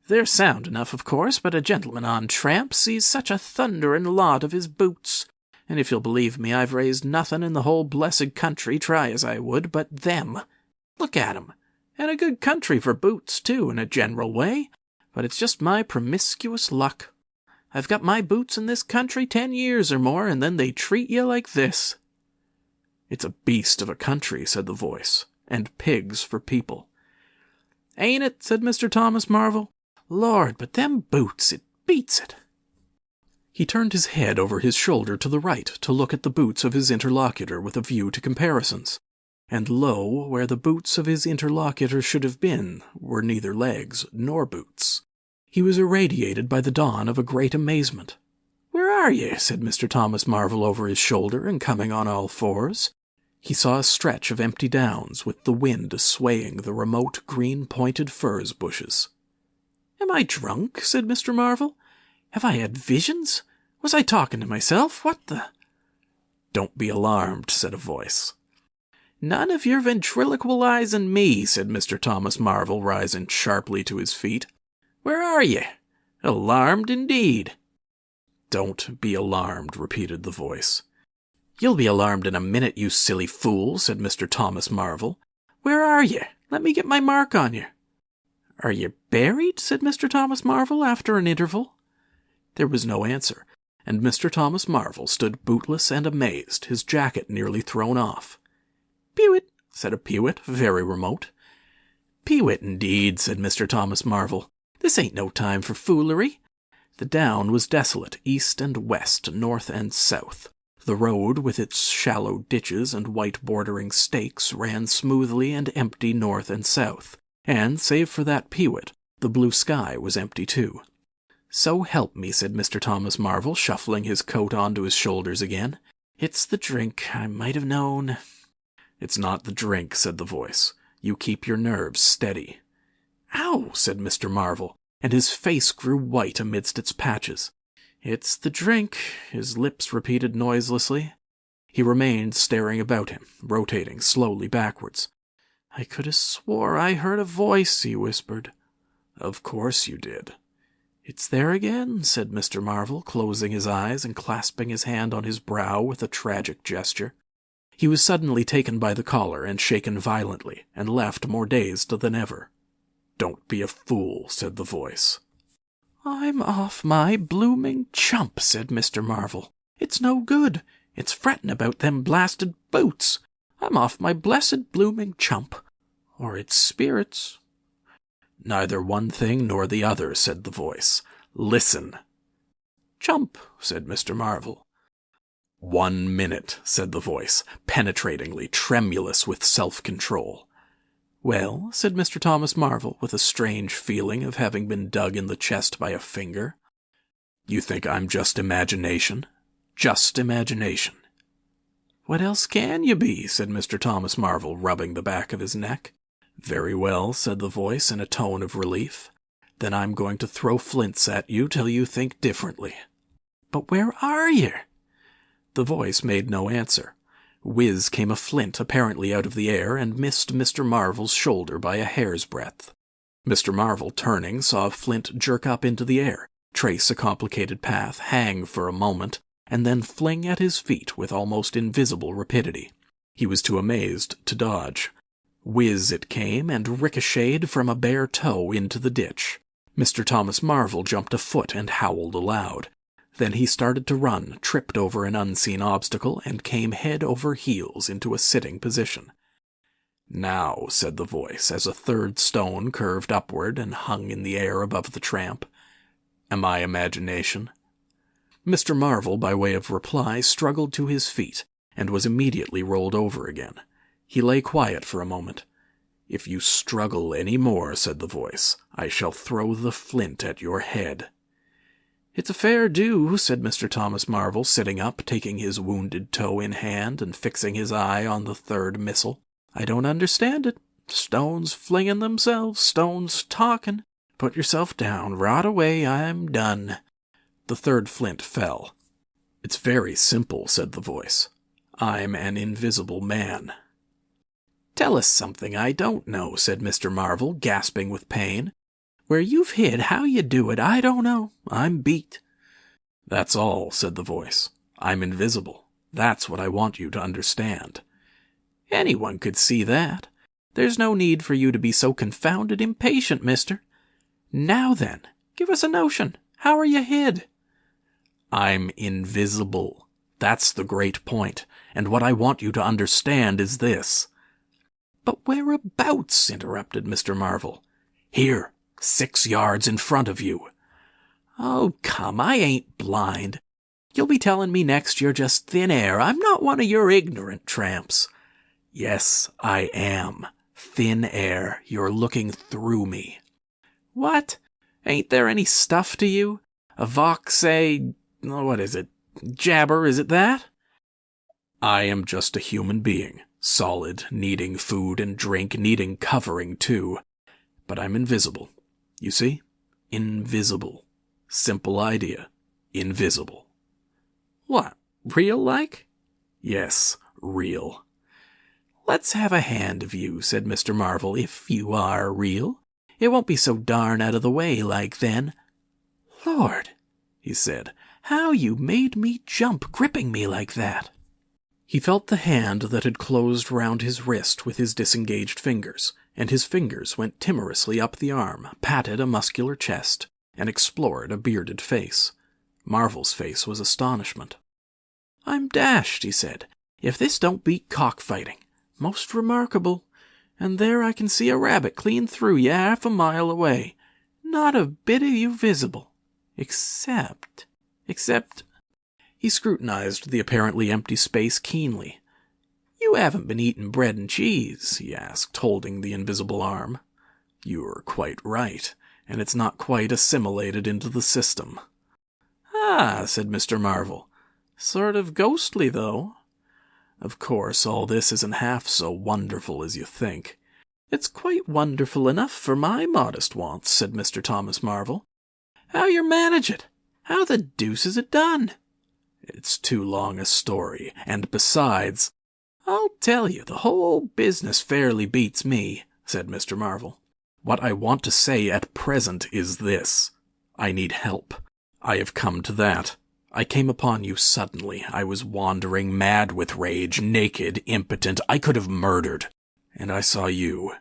They're sound enough, of course, but a gentleman on tramp sees such a thunderin' lot of his boots, and if you'll believe me, I've raised nothing in the whole blessed country, try as I would, but them. Look at 'em. And a good country for boots, too, in a general way, but it's just my promiscuous luck. I've got my boots in this country 10 years or more, and then they treat you like this." "It's a beast of a country," said the voice, "and pigs for people." "Ain't it?" said Mr. Thomas Marvel. "Lord, but them boots, it beats it." He turned his head over his shoulder to the right to look at the boots of his interlocutor with a view to comparisons, and lo, where the boots of his interlocutor should have been were neither legs nor boots. He was irradiated by the dawn of a great amazement. "Where are ye?" said Mr. Thomas Marvel over his shoulder and coming on all fours. He saw a stretch of empty downs, with the wind swaying the remote green-pointed furze bushes. "Am I drunk?" said Mr. Marvel. "Have I had visions? Was I talking to myself? What the—" "Don't be alarmed," said a voice. "None of your ventriloqualizing me," said Mr. Thomas Marvel, rising sharply to his feet. "Where are ye? Alarmed, indeed." "Don't be alarmed," repeated the voice. "You'll be alarmed in a minute, you silly fool," said Mr. Thomas Marvel. "Where are ye? Let me get my mark on you." "Are you buried?" said Mr. Thomas Marvel, after an interval. There was no answer, and Mr. Thomas Marvel stood bootless and amazed, his jacket nearly thrown off. "Pewit," said a pewit, very remote. "Pewit, indeed," said Mr. Thomas Marvel. "This ain't no time for foolery." The down was desolate, east and west, north and south. The road, with its shallow ditches and white bordering stakes, ran smoothly and empty north and south, and, save for that pewit, the blue sky was empty too. "So help me," said Mr. Thomas Marvel, shuffling his coat onto his shoulders again. "It's the drink. I might have known." "It's not the drink," said the voice. "You keep your nerves steady." "Ow!" said Mr. Marvel, and his face grew white amidst its patches. "It's the drink," his lips repeated noiselessly. He remained staring about him, rotating slowly backwards. "I could have swore I heard a voice," he whispered. "Of course you did." "It's there again," said Mr. Marvel, closing his eyes and clasping his hand on his brow with a tragic gesture. He was suddenly taken by the collar and shaken violently, and left more dazed than ever. "Don't be a fool," said the voice. "I'm off my blooming chump," said Mr. Marvel. "It's no good. It's fretting about them blasted boots. I'm off my blessed blooming chump. Or it's spirits." "Neither one thing nor the other," said the voice. "Listen." "Chump," said Mr. Marvel. "1 minute," said the voice, penetratingly, tremulous with self-control. "Well," said Mr. Thomas Marvel, with a strange feeling of having been dug in the chest by a finger. "You think I'm just imagination?" "Just imagination." "What else can you be?" said Mr. Thomas Marvel, rubbing the back of his neck. "Very well," said the voice in a tone of relief. "Then I'm going to throw flints at you till you think differently." "But where are you?" The voice made no answer. Whiz came a flint apparently out of the air and missed Mr. Marvel's shoulder by a hair's breadth. Mr. Marvel, turning, saw a flint jerk up into the air, trace a complicated path, hang for a moment, and then fling at his feet with almost invisible rapidity. He was too amazed to dodge. Whiz it came and ricocheted from a bare toe into the ditch. Mr. Thomas Marvel jumped a foot and howled aloud. Then he started to run, tripped over an unseen obstacle, and came head over heels into a sitting position. "Now," said the voice, as a third stone curved upward and hung in the air above the tramp. "Am I imagination?" Mr. Marvel, by way of reply, struggled to his feet, and was immediately rolled over again. He lay quiet for a moment. "If you struggle any more," said the voice, "I shall throw the flint at your head." "It's a fair do," said Mr. Thomas Marvel, sitting up, taking his wounded toe in hand and fixing his eye on the third missile. "I don't understand it. Stones flinging themselves, stones talking. Put yourself down. Rot away. I'm done." The third flint fell. "It's very simple," said the voice. "I'm an invisible man." "Tell us something I don't know," said Mr. Marvel, gasping with pain. "Where you've hid, how you do it, I don't know. I'm beat." "That's all," said the voice. "I'm invisible. That's what I want you to understand." "Anyone could see that. There's no need for you to be so confounded impatient, mister. Now then, give us a notion. How are you hid?" "I'm invisible. That's the great point. And what I want you to understand is this." "But whereabouts?" interrupted Mr. Marvel. "Here, 6 yards in front of you." "Oh, come, I ain't blind. You'll be telling me next you're just thin air. I'm not one of your ignorant tramps." "Yes, I am. Thin air. You're looking through me." "What? Ain't there any stuff to you? A vox, what is it? Jabber, is it that?" "I am just a human being. Solid, needing food and drink, needing covering too. But I'm invisible. You see? Invisible. Simple idea. Invisible." "What, real like?" "Yes, real." "Let's have a hand of you," said Mr. Marvel, "if you are real. It won't be so darn out of the way like then." "Lord," he said, "how you made me jump, gripping me like that." He felt the hand that had closed round his wrist with his disengaged fingers, and his fingers went timorously up the arm, patted a muscular chest, and explored a bearded face. Marvel's face was astonishment. "I'm dashed," he said, "if this don't beat cockfighting. Most remarkable. And there I can see a rabbit clean through you 1/2 a mile away. Not a bit of you visible. Except... He scrutinized the apparently empty space keenly. "You haven't been eating bread and cheese?" he asked, holding the invisible arm. "You're quite right, and it's not quite assimilated into the system." "Ah," said Mr. Marvel. "Sort of ghostly, though." "Of course, all this isn't half so wonderful as you think." "It's quite wonderful enough for my modest wants," said Mr. Thomas Marvel. "How yer manage it? How the deuce is it done?" "It's too long a story, and besides—" "I'll tell you, the whole business fairly beats me," said Mr. Marvel. "What I want to say at present is this. I need help. I have come to that. I came upon you suddenly. I was wandering, mad with rage, naked, impotent. I could have murdered. And I saw you."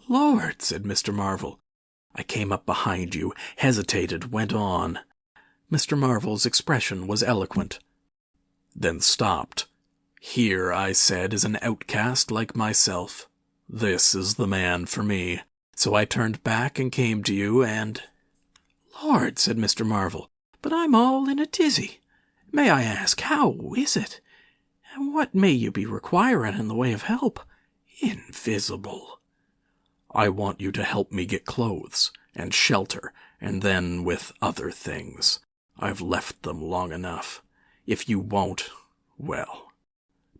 "Lord," said Mr. Marvel. "I came up behind you, hesitated, went on." Mr. Marvel's expression was eloquent. Then stopped. "Here," I said, "is an outcast like myself. This is the man for me. So I turned back and came to you, and—" "Lord," said Mr. Marvel, "but I'm all in a tizzy. May I ask, how is it? And what may you be requiring in the way of help? Invisible." "I want you to help me get clothes and shelter, and then with other things. I've left them long enough. If you won't, well,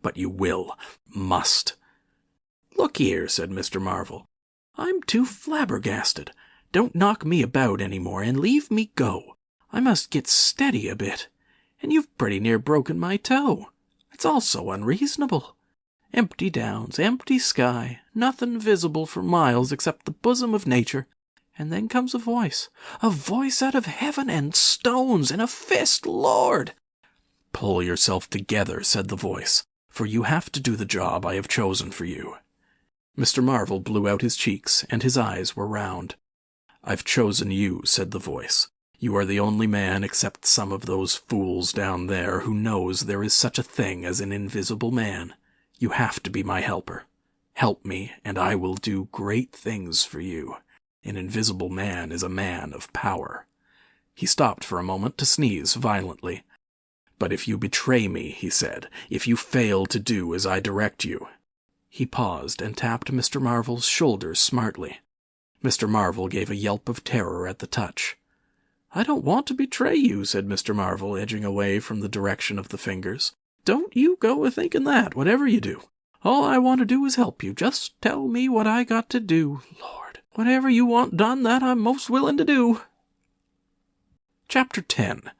but you will, must." "Look here," said Mr. Marvel. "I'm too flabbergasted. Don't knock me about any more, and leave me go. I must get steady a bit. And you've pretty near broken my toe. It's all so unreasonable. Empty downs, empty sky, nothing visible for miles except the bosom of nature. And then comes a voice out of heaven, and stones, and a fist, Lord!" "Pull yourself together," said the voice, "for you have to do the job I have chosen for you." Mr. Marvel blew out his cheeks, and his eyes were round. "I've chosen you," said the voice. "You are the only man except some of those fools down there who knows there is such a thing as an invisible man. You have to be my helper. Help me, and I will do great things for you. An invisible man is a man of power." He stopped for a moment to sneeze violently. "But if you betray me," he said, "if you fail to do as I direct you—" He paused and tapped Mr. Marvel's shoulders smartly. Mr. Marvel gave a yelp of terror at the touch. "I don't want to betray you," said Mr. Marvel, edging away from the direction of the fingers. "Don't you go a-thinking that, whatever you do. All I want to do is help you. Just tell me what I got to do. Lord, whatever you want done, that I'm most willing to do." Chapter 10.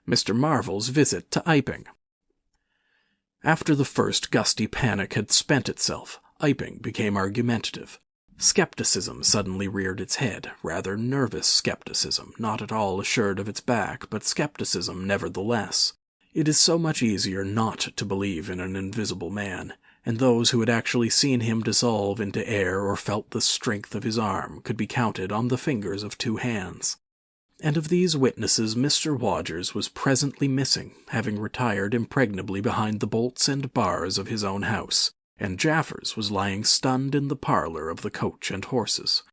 Mr. Marvel's Visit to Iping. After the first gusty panic had spent itself, Iping became argumentative. Skepticism suddenly reared its head, rather nervous skepticism, not at all assured of its back, but skepticism nevertheless. It is so much easier not to believe in an invisible man, and those who had actually seen him dissolve into air or felt the strength of his arm could be counted on the fingers of 2 hands. And of these witnesses Mr. Wodgers was presently missing, having retired impregnably behind the bolts and bars of his own house, and Jaffers was lying stunned in the parlor of the Coach and Horses.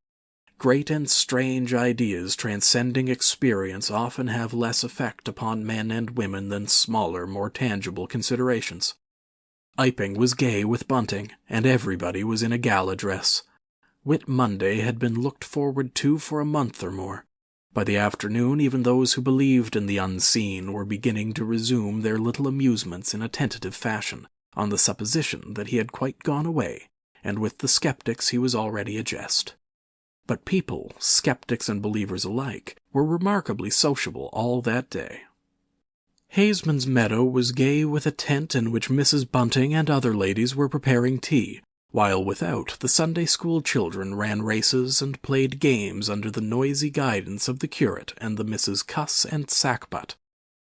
Great and strange ideas transcending experience often have less effect upon men and women than smaller, more tangible considerations. Iping was gay with bunting, and everybody was in a gala dress. Whit Monday had been looked forward to for a month or more. By the afternoon, even those who believed in the unseen were beginning to resume their little amusements in a tentative fashion, on the supposition that he had quite gone away, and with the skeptics he was already a jest. But people, skeptics and believers alike, were remarkably sociable all that day. Haysman's Meadow was gay with a tent in which Mrs. Bunting and other ladies were preparing tea, while without the Sunday school children ran races and played games under the noisy guidance of the curate and the Misses Cuss and Sackbut.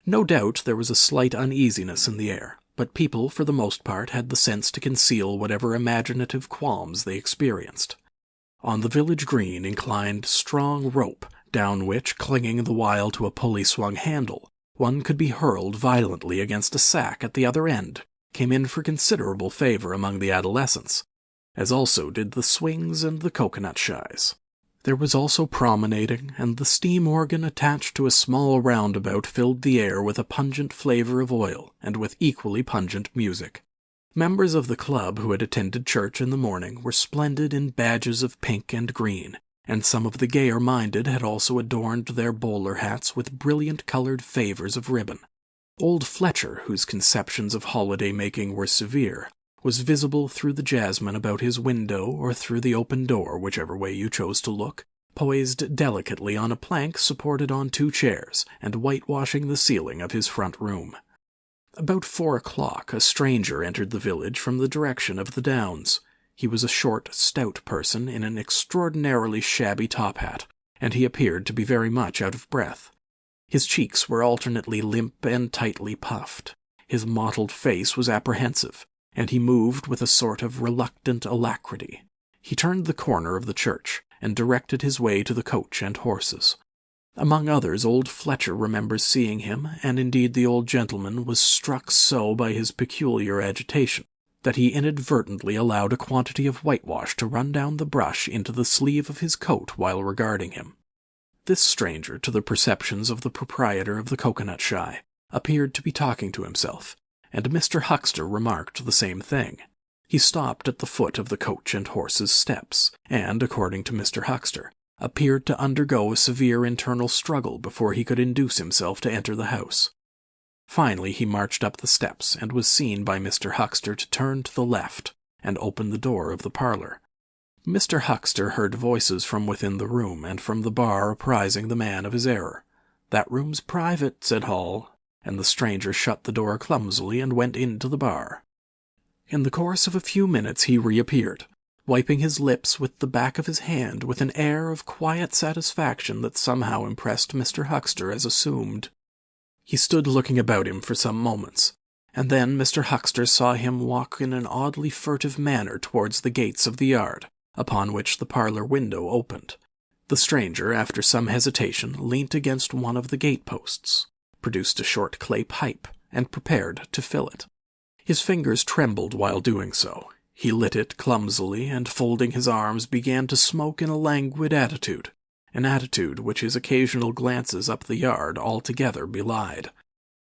No doubt there was a slight uneasiness in the air, but people for the most part had the sense to conceal whatever imaginative qualms they experienced. On the village green inclined strong rope, down which, clinging the while to a pulley-swung handle, one could be hurled violently against a sack at the other end, came in for considerable favor among the adolescents, as also did the swings and the coconut shies. There was also promenading, and the steam organ attached to a small roundabout filled the air with a pungent flavor of oil, and with equally pungent music. Members of the club who had attended church in the morning were splendid in badges of pink and green, and some of the gayer-minded had also adorned their bowler hats with brilliant-colored favors of ribbon. Old Fletcher, whose conceptions of holiday-making were severe, was visible through the jasmine about his window or through the open door, whichever way you chose to look, poised delicately on a plank supported on 2 chairs, and whitewashing the ceiling of his front room. About 4 o'clock a stranger entered the village from the direction of the Downs. He was a short, stout person in an extraordinarily shabby top-hat, and he appeared to be very much out of breath. His cheeks were alternately limp and tightly puffed. His mottled face was apprehensive, and he moved with a sort of reluctant alacrity. He turned the corner of the church, and directed his way to the Coach and Horses. Among others, old Fletcher remembers seeing him, and indeed the old gentleman was struck so by his peculiar agitation that he inadvertently allowed a quantity of whitewash to run down the brush into the sleeve of his coat while regarding him. This stranger, to the perceptions of the proprietor of the coconut shy, appeared to be talking to himself, and Mr. Huckster remarked the same thing. He stopped at the foot of the Coach and Horses steps, and, according to Mr. Huckster, appeared to undergo a severe internal struggle before he could induce himself to enter the house. Finally he marched up the steps, and was seen by Mr. Huckster to turn to the left, and open the door of the parlor. Mr. Huckster heard voices from within the room, and from the bar apprising the man of his error. "That room's private," said Hall, and the stranger shut the door clumsily and went into the bar. In the course of a few minutes he reappeared, wiping his lips with the back of his hand with an air of quiet satisfaction that somehow impressed Mr. Huckster as assumed. He stood looking about him for some moments, and then Mr. Huckster saw him walk in an oddly furtive manner towards the gates of the yard, upon which the parlor window opened. The stranger, after some hesitation, leant against one of the gate-posts, produced a short clay pipe, and prepared to fill it. His fingers trembled while doing so. He lit it clumsily, and folding his arms began to smoke in a languid attitude, an attitude which his occasional glances up the yard altogether belied.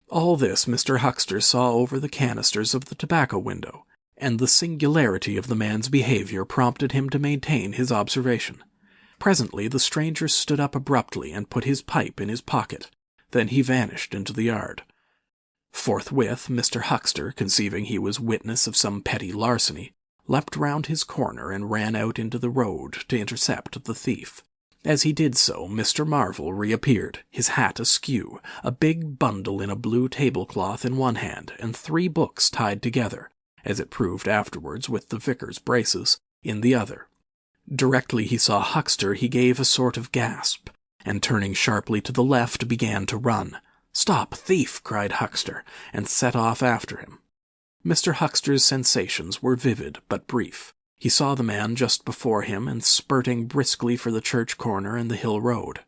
All this Mr. Huckster saw over the canisters of the tobacco window, and the singularity of the man's behavior prompted him to maintain his observation. Presently the stranger stood up abruptly and put his pipe in his pocket. Then he vanished into the yard. Forthwith Mr. Huckster, conceiving he was witness of some petty larceny, leapt round his corner and ran out into the road to intercept the thief. As he did so, Mr. Marvel reappeared, his hat askew, a big bundle in a blue tablecloth in one hand, and 3 books tied together, as it proved afterwards with the vicar's braces, in the other. Directly he saw Huckster he gave a sort of gasp, and turning sharply to the left began to run. "Stop, thief!" cried Huckster, and set off after him. Mr. Huckster's sensations were vivid but brief. He saw the man just before him and spurting briskly for the church corner and the hill road.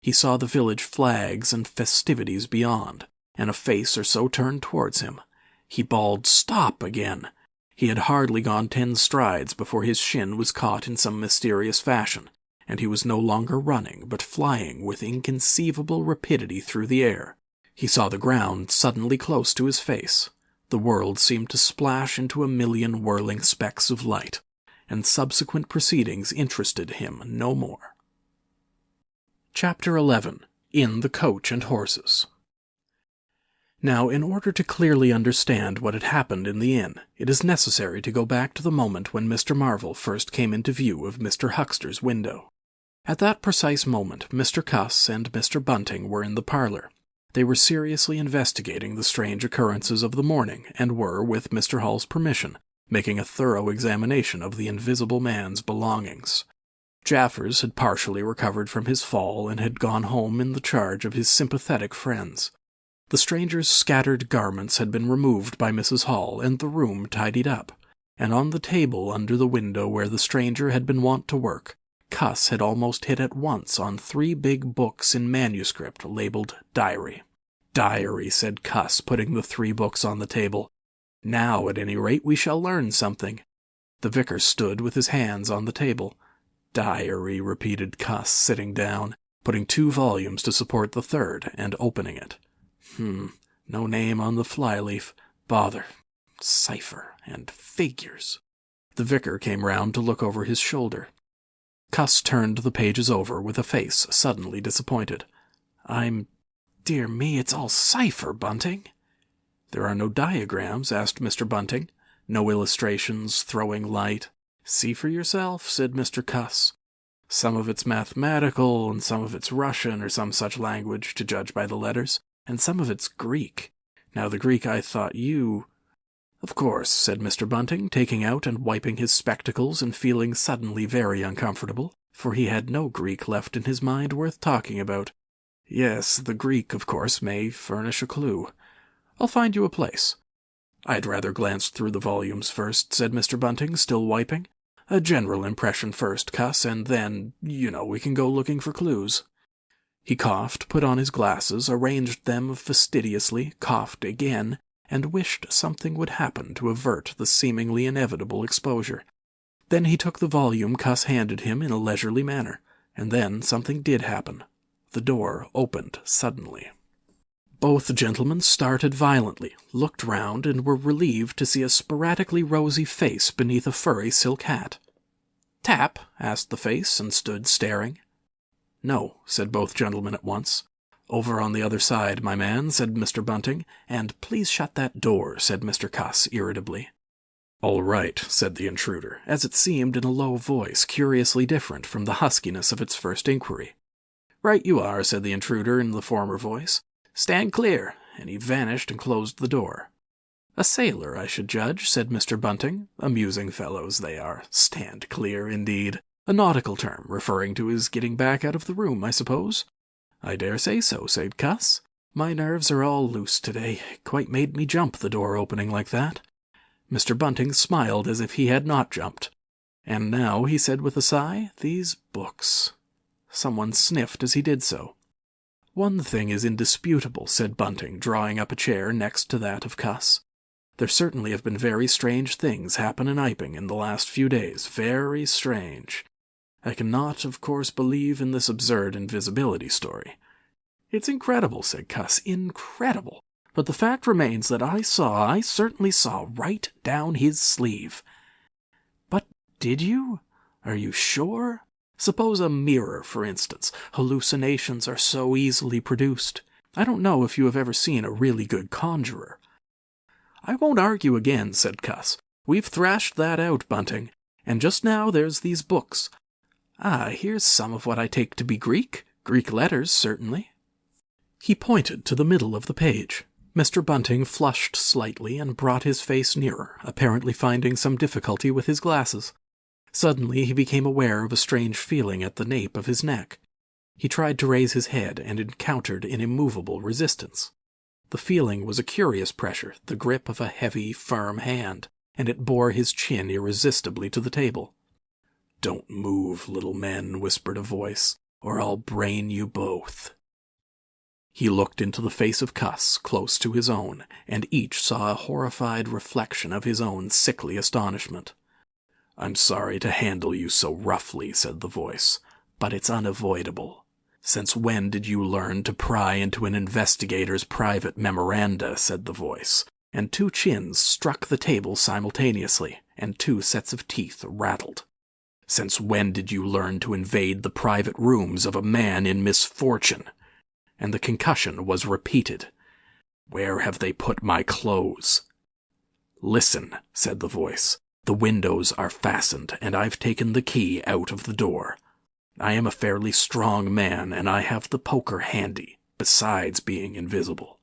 He saw the village flags and festivities beyond, and a face or so turned towards him. He bawled "Stop!" again. He had hardly gone 10 strides before his shin was caught in some mysterious fashion, and he was no longer running but flying with inconceivable rapidity through the air. He saw the ground suddenly close to his face. The world seemed to splash into a million whirling specks of light, and subsequent proceedings interested him no more. Chapter 11. In the Coach and Horses. Now, in order to clearly understand what had happened in the inn, it is necessary to go back to the moment when Mr. Marvel first came into view of Mr. Huckster's window. At that precise moment, Mr. Cuss and Mr. Bunting were in the parlor. They were seriously investigating the strange occurrences of the morning, and were, with Mr. Hall's permission, making a thorough examination of the invisible man's belongings. Jaffers had partially recovered from his fall and had gone home in the charge of his sympathetic friends. The stranger's scattered garments had been removed by Mrs. Hall and the room tidied up, and on the table under the window where the stranger had been wont to work, Cuss had almost hit at once on 3 big books in manuscript labeled "Diary." "Diary," said Cuss, putting the 3 books on the table. "Now, at any rate, we shall learn something." The vicar stood with his hands on the table. "Diary," repeated Cuss, sitting down, putting 2 volumes to support the 3rd, and opening it. No name on the flyleaf. Bother. Cipher and figures. The vicar came round to look over his shoulder. Cuss turned the pages over with a face suddenly disappointed. Dear me, it's all cipher, Bunting." "There are no diagrams?" asked Mr. Bunting. "No illustrations throwing light?" "See for yourself," said Mr. Cuss. "Some of it's mathematical, and some of it's Russian or some such language, to judge by the letters, and some of it's Greek. Now the Greek I thought you—" "Of course," said Mr. Bunting, taking out and wiping his spectacles and feeling suddenly very uncomfortable, for he had no Greek left in his mind worth talking about. "Yes, the Greek, of course, may furnish a clue. I'll find you a place." "I'd rather glance through the volumes first," said Mr. Bunting, still wiping. "A general impression first, Cuss, and then, we can go looking for clues." He coughed, put on his glasses, arranged them fastidiously, coughed again, and wished something would happen to avert the seemingly inevitable exposure. Then he took the volume Cuss handed him in a leisurely manner, and then something did happen. The door opened suddenly. Both gentlemen started violently, looked round, and were relieved to see a sporadically rosy face beneath a furry silk hat. "Tap?" asked the face, and stood staring. "No," said both gentlemen at once. "Over on the other side, my man," said Mr. Bunting, and "Please shut that door," said Mr. Cuss irritably. "All right," said the intruder, as it seemed in a low voice curiously different from the huskiness of its first inquiry. "Right you are," said the intruder in the former voice. "Stand clear," and he vanished and closed the door. "A sailor, I should judge," said Mr. Bunting. "Amusing fellows they are. Stand clear, indeed. A nautical term, referring to his getting back out of the room, I suppose?" "I dare say so," said Cuss. My nerves are all loose today. Quite made me jump, the door opening like that." Mr. Bunting smiled as if he had not jumped. "And now," he said with a sigh, "these books." Someone sniffed as he did so. "One thing is indisputable," said Bunting, drawing up a chair next to that of Cuss. "There certainly have been very strange things happen in Iping in the last few days. Very strange. I cannot, of course, believe in this absurd invisibility story." "It's incredible," said Cuss. "Incredible. But the fact remains that I certainly saw right down his sleeve." "But did you? Are you sure? Suppose a mirror, for instance. Hallucinations are so easily produced. I don't know if you have ever seen a really good conjurer." "I won't argue again," said Cuss. "We've thrashed that out, Bunting. And just now there's these books. Ah, here's some of what I take to be Greek. Greek letters, certainly." He pointed to the middle of the page. Mr. Bunting flushed slightly and brought his face nearer, apparently finding some difficulty with his glasses. Suddenly he became aware of a strange feeling at the nape of his neck. He tried to raise his head and encountered an immovable resistance. The feeling was a curious pressure, the grip of a heavy, firm hand, and it bore his chin irresistibly to the table. "Don't move, little men," whispered a voice, "or I'll brain you both." He looked into the face of Cuss, close to his own, and each saw a horrified reflection of his own sickly astonishment. "I'm sorry to handle you so roughly," said the voice, "but it's unavoidable. Since when did you learn to pry into an investigator's private memoranda?" said the voice, and two chins struck the table simultaneously, and two sets of teeth rattled. "Since when did you learn to invade the private rooms of a man in misfortune?" And the concussion was repeated. "Where have they put my clothes?" "Listen," said the voice. "The windows are fastened, and I've taken the key out of the door. I am a fairly strong man, and I have the poker handy, besides being invisible.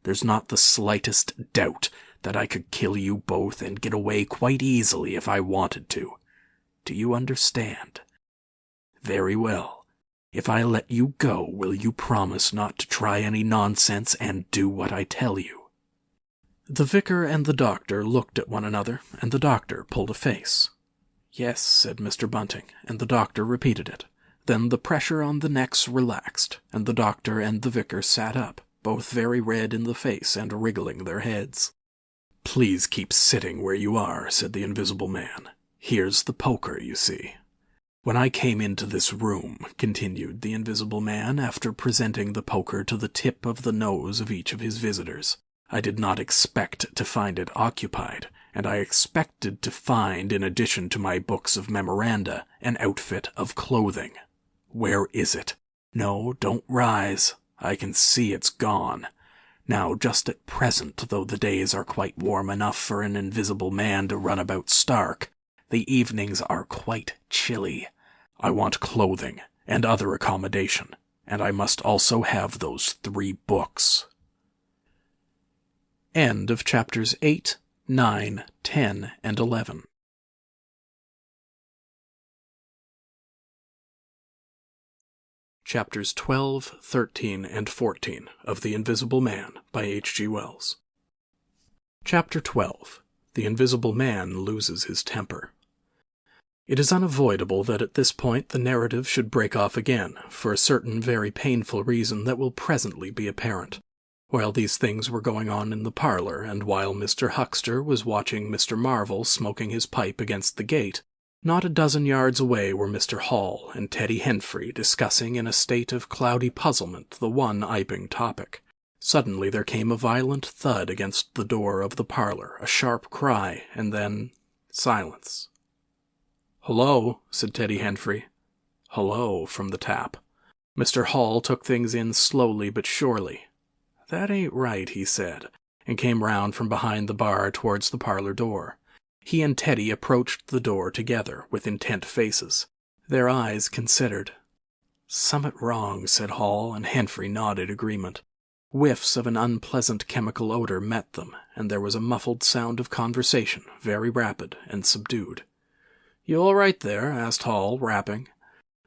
There's not the slightest doubt that I could kill you both and get away quite easily if I wanted to. Do you understand? Very well. If I let you go, will you promise not to try any nonsense and do what I tell you?" The vicar and the doctor looked at one another, and the doctor pulled a face. "Yes," said Mr. Bunting, and the doctor repeated it. Then the pressure on the necks relaxed, and the doctor and the vicar sat up, both very red in the face and wriggling their heads. "Please keep sitting where you are," said the Invisible Man. "Here's the poker, you see. When I came into this room," continued the Invisible Man, after presenting the poker to the tip of the nose of each of his visitors, "I did not expect to find it occupied, and I expected to find, in addition to my books of memoranda, an outfit of clothing. Where is it? No, don't rise. I can see it's gone. Now, just at present, though the days are quite warm enough for an invisible man to run about stark, the evenings are quite chilly. I want clothing and other accommodation, and I must also have those 3 books." End of chapters 8, 9, 10, and 11. Chapters 12, 13, and 14 of The Invisible Man by H.G. Wells. Chapter 12. The Invisible Man Loses His Temper. It is unavoidable that at this point the narrative should break off again, for a certain very painful reason that will presently be apparent. While these things were going on in the parlor, and while Mr. Huckster was watching Mr. Marvel smoking his pipe against the gate, not a dozen yards away were Mr. Hall and Teddy Henfrey discussing in a state of cloudy puzzlement the one Iping topic. Suddenly there came a violent thud against the door of the parlor, a sharp cry, and then silence. "Hello," said Teddy Henfrey. "Hello," from the tap. Mr. Hall took things in slowly but surely. "That ain't right," he said, and came round from behind the bar towards the parlor door. He and Teddy approached the door together, with intent faces. Their eyes considered. "Summat wrong," said Hall, and Henfrey nodded agreement. Whiffs of an unpleasant chemical odor met them, and there was a muffled sound of conversation, very rapid and subdued. "You all right there?" asked Hall, rapping.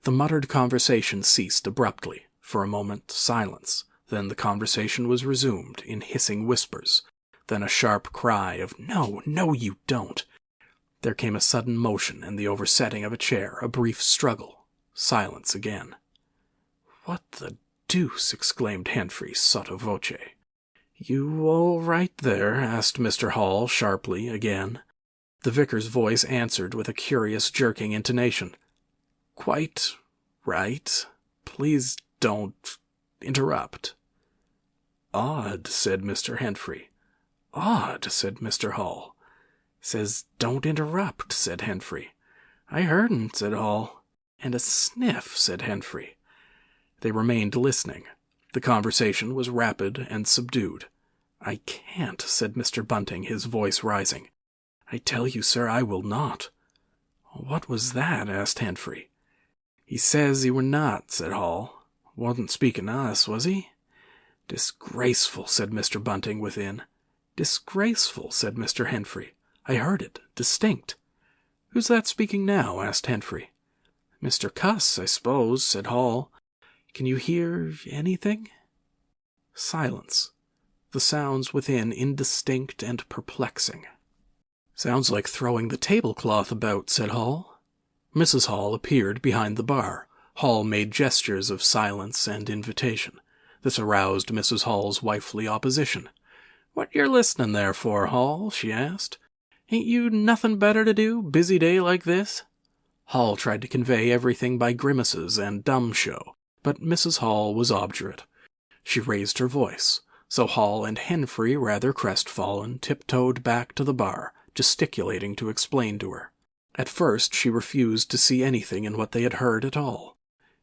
The muttered conversation ceased abruptly. For a moment, silence. Then the conversation was resumed in hissing whispers. Then a sharp cry of, "No, no, you don't." There came a sudden motion and the oversetting of a chair, a brief struggle. Silence again. "What the deuce?" exclaimed Henfrey sotto voce. "You all right there?" asked Mr. Hall sharply again. The vicar's voice answered with a curious jerking intonation. "Quite right. Please don't interrupt." "Odd," said Mr. Henfrey. "Odd," said Mr. Hall. "Says don't interrupt," said Henfrey. "I heard'n," said Hall. "And a sniff," said Henfrey. They remained listening. The conversation was rapid and subdued. "I can't," said Mr. Bunting, his voice rising. "I tell you, sir, I will not." "What was that?" asked Henfrey. "He says he were not," said Hall. "Wasn't speaking to us, was he?" "Disgraceful," said Mr. Bunting within. "Disgraceful," said Mr. Henfrey. "I heard it, distinct." "Who's that speaking now?" asked Henfrey. "Mr. Cuss, I suppose," said Hall. "Can you hear anything?" Silence. The sounds within indistinct and perplexing. "Sounds like throwing the tablecloth about," said Hall. Mrs. Hall appeared behind the bar. Hall made gestures of silence and invitation. This aroused Mrs. Hall's wifely opposition. "What yer listening there for, Hall?" she asked. "Ain't you nothing better to do, busy day like this?" Hall tried to convey everything by grimaces and dumb show, but Mrs. Hall was obdurate. She raised her voice, so Hall and Henfrey, rather crestfallen, tiptoed back to the bar, gesticulating to explain to her. At first she refused to see anything in what they had heard at all.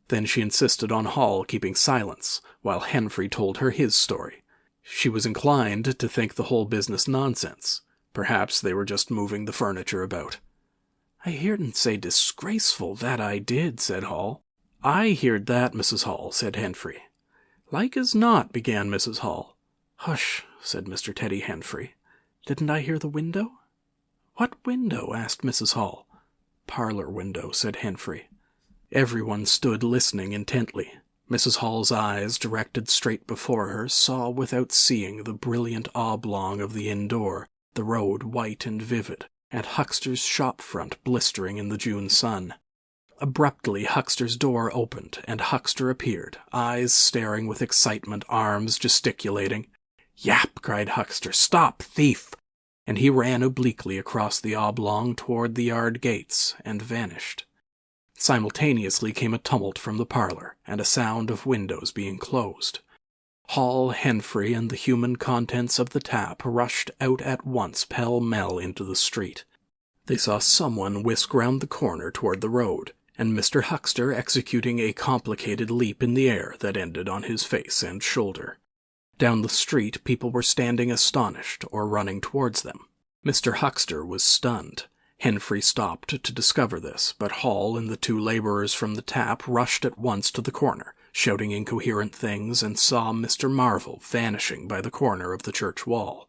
Then she insisted on Hall keeping silence, while Henfrey told her his story. She was inclined to think the whole business nonsense. Perhaps they were just moving the furniture about. "I hear'd'n say disgraceful, that I did," said Hall. "I heard that, Mrs. Hall," said Henfrey. "Like as not," began Mrs. Hall. "Hush," said Mr. Teddy Henfrey. "Didn't I hear the window?" "What window?" asked Mrs. Hall. "Parlor window," said Henfrey. Everyone stood listening intently. Mrs. Hall's eyes, directed straight before her, saw without seeing the brilliant oblong of the inn door, the road white and vivid, and Huckster's shop front blistering in the June sun. Abruptly Huckster's door opened, and Huckster appeared, eyes staring with excitement, arms gesticulating. "Yap!" cried Huckster. "Stop, thief!" And he ran obliquely across the oblong toward the yard gates, and vanished. Simultaneously came a tumult from the parlor, and a sound of windows being closed. Hall, Henfrey, and the human contents of the tap rushed out at once pell-mell into the street. They saw someone whisk round the corner toward the road, and Mr. Huckster executing a complicated leap in the air that ended on his face and shoulder. Down the street people were standing astonished or running towards them. Mr. Huckster was stunned. Henfrey stopped to discover this, but Hall and the two laborers from the tap rushed at once to the corner, shouting incoherent things, and saw Mr. Marvel vanishing by the corner of the church wall.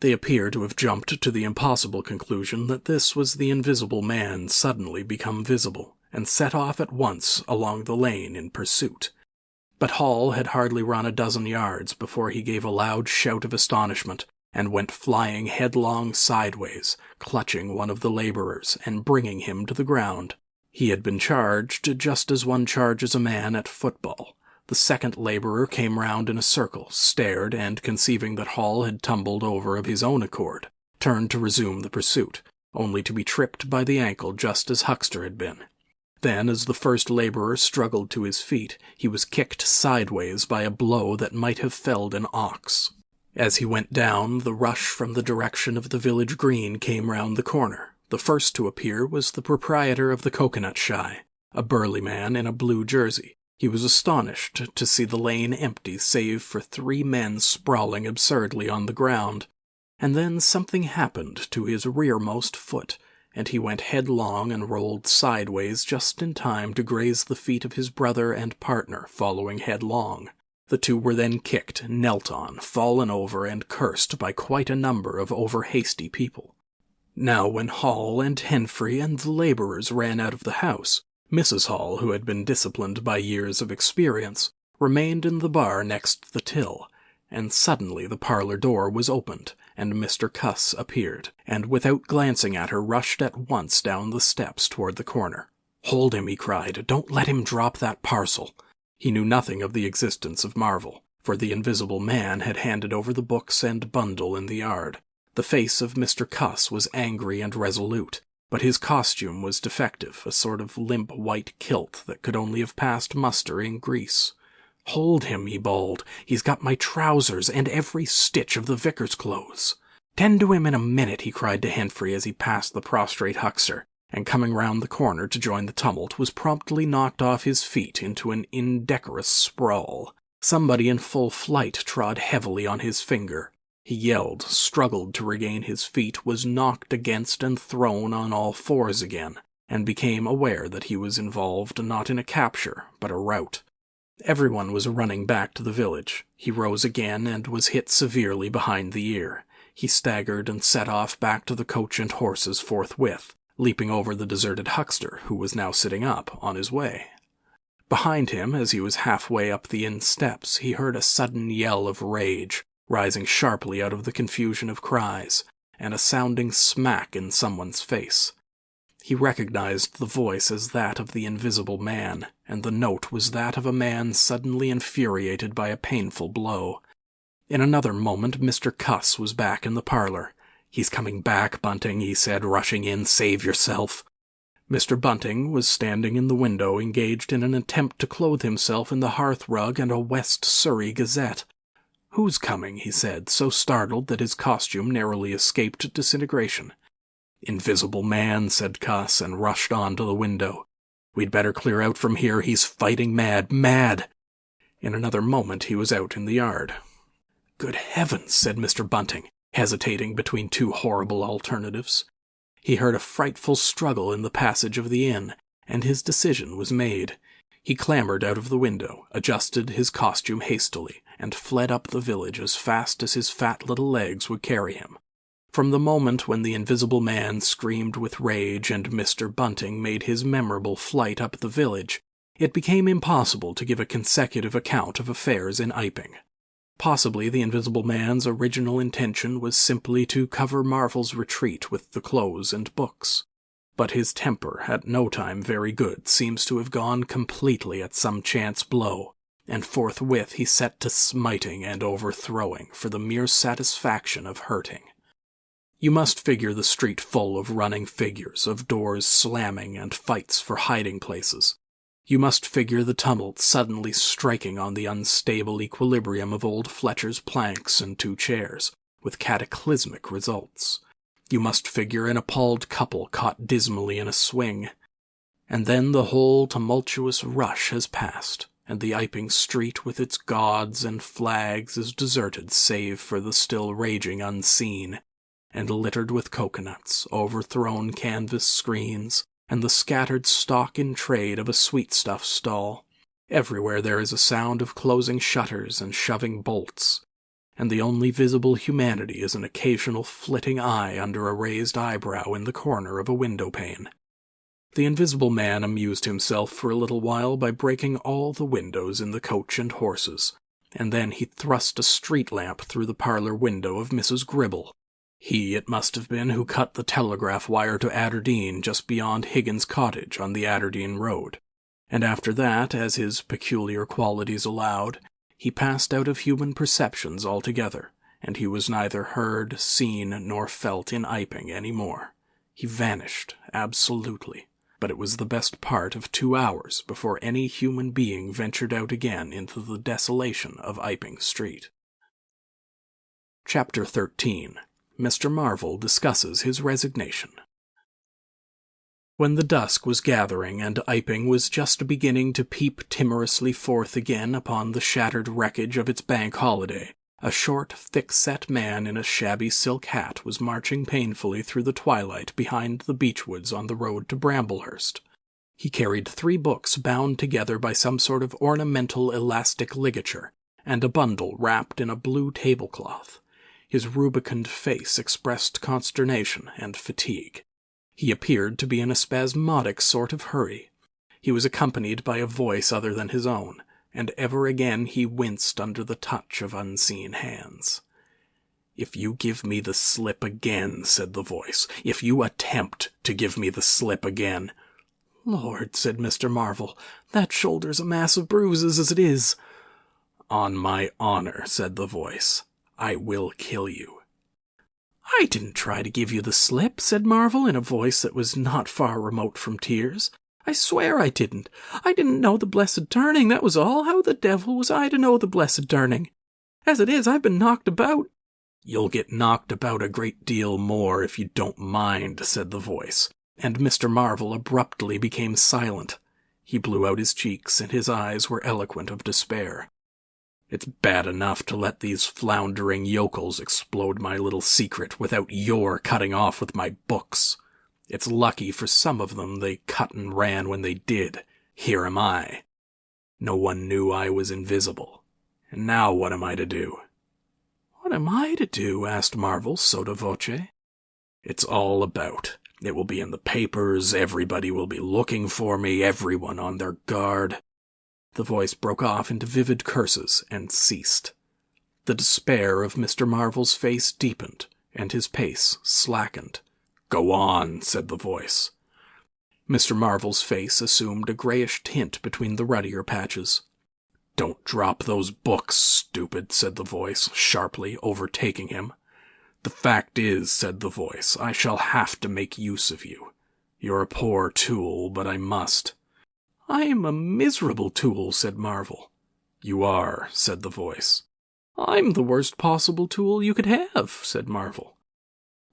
They appear to have jumped to the impossible conclusion that this was the Invisible Man suddenly become visible, and set off at once along the lane in pursuit. But Hall had hardly run a dozen yards before he gave a loud shout of astonishment, and went flying headlong sideways, clutching one of the laborers and bringing him to the ground. He had been charged just as one charges a man at football. The second laborer came round in a circle, stared, and conceiving that Hall had tumbled over of his own accord, turned to resume the pursuit, only to be tripped by the ankle just as Huckster had been. Then, as the first laborer struggled to his feet, he was kicked sideways by a blow that might have felled an ox. As he went down, the rush from the direction of the village green came round the corner. The first to appear was the proprietor of the Coconut Shy, a burly man in a blue jersey. He was astonished to see the lane empty save for 3 men sprawling absurdly on the ground. And then something happened to his rearmost foot, and he went headlong and rolled sideways just in time to graze the feet of his brother and partner, following headlong. The two were then kicked, knelt on, fallen over, and cursed by quite a number of over-hasty people. Now when Hall and Henfrey and the laborers ran out of the house, Mrs. Hall, who had been disciplined by years of experience, remained in the bar next the till, and suddenly the parlor door was opened, and Mr. Cuss appeared, and without glancing at her rushed at once down the steps toward the corner. "Hold him," he cried. "Don't let him drop that parcel." He knew nothing of the existence of Marvel, for the Invisible Man had handed over the books and bundle in the yard. The face of Mr. Cuss was angry and resolute, but his costume was defective, a sort of limp white kilt that could only have passed muster in Greece. "Hold him," he bawled. "He's got my trousers and every stitch of the vicar's clothes." "Tend to him in a minute," he cried to Henfrey as he passed the prostrate huckster, and coming round the corner to join the tumult was promptly knocked off his feet into an indecorous sprawl. Somebody in full flight trod heavily on his finger. He yelled, struggled to regain his feet, was knocked against and thrown on all fours again, and became aware that he was involved not in a capture, but a rout. Everyone was running back to the village. He rose again and was hit severely behind the ear. He staggered and set off back to the coach and horses forthwith, leaping over the deserted huckster, who was now sitting up, on his way. Behind him, as he was halfway up the inn steps, he heard a sudden yell of rage, rising sharply out of the confusion of cries, and a sounding smack in someone's face. He recognized the voice as that of the Invisible Man, and the note was that of a man suddenly infuriated by a painful blow. In another moment Mr. Cuss was back in the parlor. "He's coming back, Bunting," he said, rushing in. "Save yourself." Mr. Bunting was standing in the window, engaged in an attempt to clothe himself in the hearth-rug and a West Surrey Gazette. "Who's coming?" he said, so startled that his costume narrowly escaped disintegration. "Invisible Man," said Cuss, and rushed on to the window. "We'd better clear out from here. He's fighting mad. In another moment he was out in the yard. "Good heavens," said Mr. Bunting, hesitating between two horrible alternatives. He heard a frightful struggle in the passage of the inn, and his decision was made. He clambered out of the window, adjusted his costume hastily, and fled up the village as fast as his fat little legs would carry him. From the moment when the Invisible Man screamed with rage and Mr. Bunting made his memorable flight up the village, it became impossible to give a consecutive account of affairs in Iping. Possibly the Invisible Man's original intention was simply to cover Marvel's retreat with the clothes and books. But his temper, at no time very good, seems to have gone completely at some chance blow, and forthwith he set to smiting and overthrowing for the mere satisfaction of hurting. You must figure the street full of running figures, of doors slamming and fights for hiding places. You must figure the tumult suddenly striking on the unstable equilibrium of old Fletcher's planks and 2 chairs, with cataclysmic results. You must figure an appalled couple caught dismally in a swing. And then the whole tumultuous rush has passed, and the Iping street with its gauds and flags is deserted save for the still raging unseen, and littered with coconuts, overthrown canvas screens, and the scattered stock in trade of a sweetstuff stall. Everywhere there is a sound of closing shutters and shoving bolts, and the only visible humanity is an occasional flitting eye under a raised eyebrow in the corner of a window-pane. The Invisible Man amused himself for a little while by breaking all the windows in the coach and horses, and then he thrust a street lamp through the parlor window of Mrs. Gribble. He, it must have been, who cut the telegraph wire to Aberdeen just beyond Higgins' cottage on the Aberdeen road, and after that, as his peculiar qualities allowed, he passed out of human perceptions altogether, and he was neither heard, seen, nor felt in Iping any more. He vanished, absolutely, but it was the best part of 2 hours before any human being ventured out again into the desolation of Iping Street. Chapter 13. Mr. Marvel discusses his resignation. When the dusk was gathering and Iping was just beginning to peep timorously forth again upon the shattered wreckage of its bank holiday, a short, thick-set man in a shabby silk hat was marching painfully through the twilight behind the beechwoods on the road to Bramblehurst. He carried 3 books bound together by some sort of ornamental elastic ligature, and a bundle wrapped in a blue tablecloth. His rubicund face expressed consternation and fatigue. He appeared to be in a spasmodic sort of hurry. He was accompanied by a voice other than his own, and ever again he winced under the touch of unseen hands. "If you give me the slip again," said the voice, "if you attempt to give me the slip again—" "Lord," said Mr. Marvel, "that shoulder's a mass of bruises as it is." "On my honor," said the voice, "I will kill you." "I didn't try to give you the slip," said Marvel in a voice that was not far remote from tears. "I swear I didn't. I didn't know the blessed turning, that was all. How the devil was I to know the blessed turning? As it is, I've been knocked about." "You'll get knocked about a great deal more if you don't mind," said the voice, and Mr. Marvel abruptly became silent. He blew out his cheeks, and his eyes were eloquent of despair. "It's bad enough to let these floundering yokels explode my little secret without your cutting off with my books. It's lucky for some of them they cut and ran when they did. Here am I. No one knew I was invisible. And now what am I to do?" "What am I to do?" asked Marvel sotto voce. "It's all about. It will be in the papers, everybody will be looking for me, everyone on their guard." The voice broke off into vivid curses and ceased. The despair of Mr. Marvel's face deepened, and his pace slackened. "Go on," said the voice. Mr. Marvel's face assumed a grayish tint between the ruddier patches. "Don't drop those books, stupid," said the voice, sharply, overtaking him. "The fact is," said the voice, "I shall have to make use of you. You're a poor tool, but I must." "I am a miserable tool," said Marvel. "You are," said the voice. "I'm the worst possible tool you could have," said Marvel.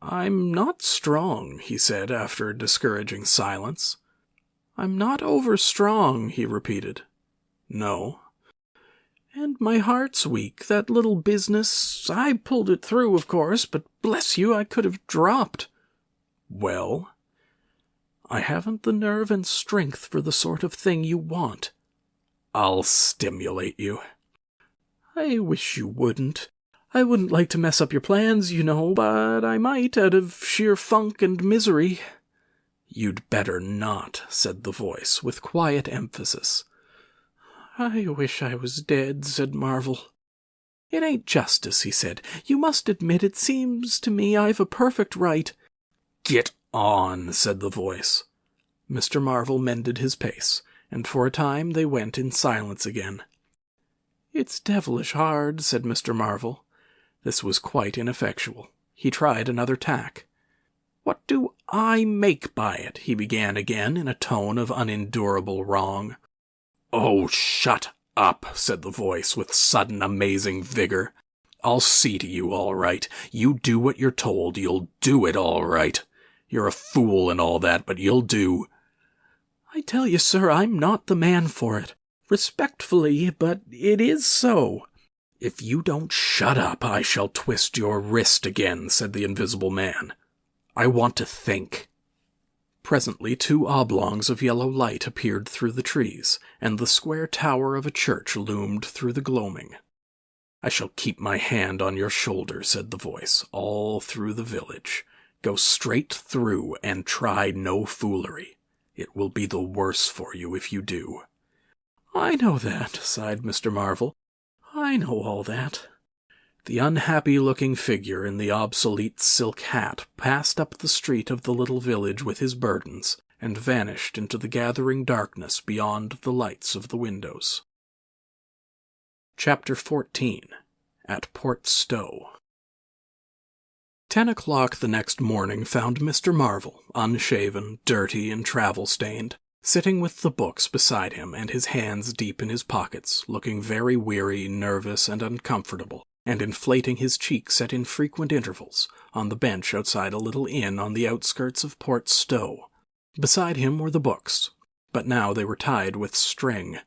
"I'm not strong," he said after a discouraging silence. "I'm not over-strong," he repeated. "No." "And my heart's weak. That little business, I pulled it through, of course, but bless you, I could have dropped." "Well?" "I haven't the nerve and strength for the sort of thing you want." "I'll stimulate you." "I wish you wouldn't. I wouldn't like to mess up your plans, you know, but I might out of sheer funk and misery." "You'd better not," said the voice with quiet emphasis. "I wish I was dead," said Marvel. "It ain't justice," he said. "You must admit it seems to me I've a perfect right—" "Get on," said the voice. Mr. Marvel mended his pace, and for a time they went in silence again. "It's devilish hard," said Mr. Marvel. This was quite ineffectual. He tried another tack. "What do I make by it?" he began again in a tone of unendurable wrong. "Oh, shut up," said the voice with sudden amazing vigor. "I'll see to you all right. You do what you're told. You'll do it all right. You're a fool and all that, but you'll do." "I tell you, sir, I'm not the man for it. Respectfully, but it is so." "If you don't shut up, I shall twist your wrist again," said the Invisible Man. "I want to think." Presently 2 oblongs of yellow light appeared through the trees, and the square tower of a church loomed through the gloaming. "I shall keep my hand on your shoulder," said the voice, "all through the village. Go straight through and try no foolery. It will be the worse for you if you do." "I know that," sighed Mr. Marvel. "I know all that." The unhappy-looking figure in the obsolete silk hat passed up the street of the little village with his burdens, and vanished into the gathering darkness beyond the lights of the windows. Chapter 14. At Port Stowe. 10 o'clock the next morning found Mr. Marvel, unshaven, dirty, and travel-stained, sitting with the books beside him and his hands deep in his pockets, looking very weary, nervous, and uncomfortable, and inflating his cheeks at infrequent intervals, on the bench outside a little inn on the outskirts of Port Stowe. Beside him were the books, but now they were tied with string.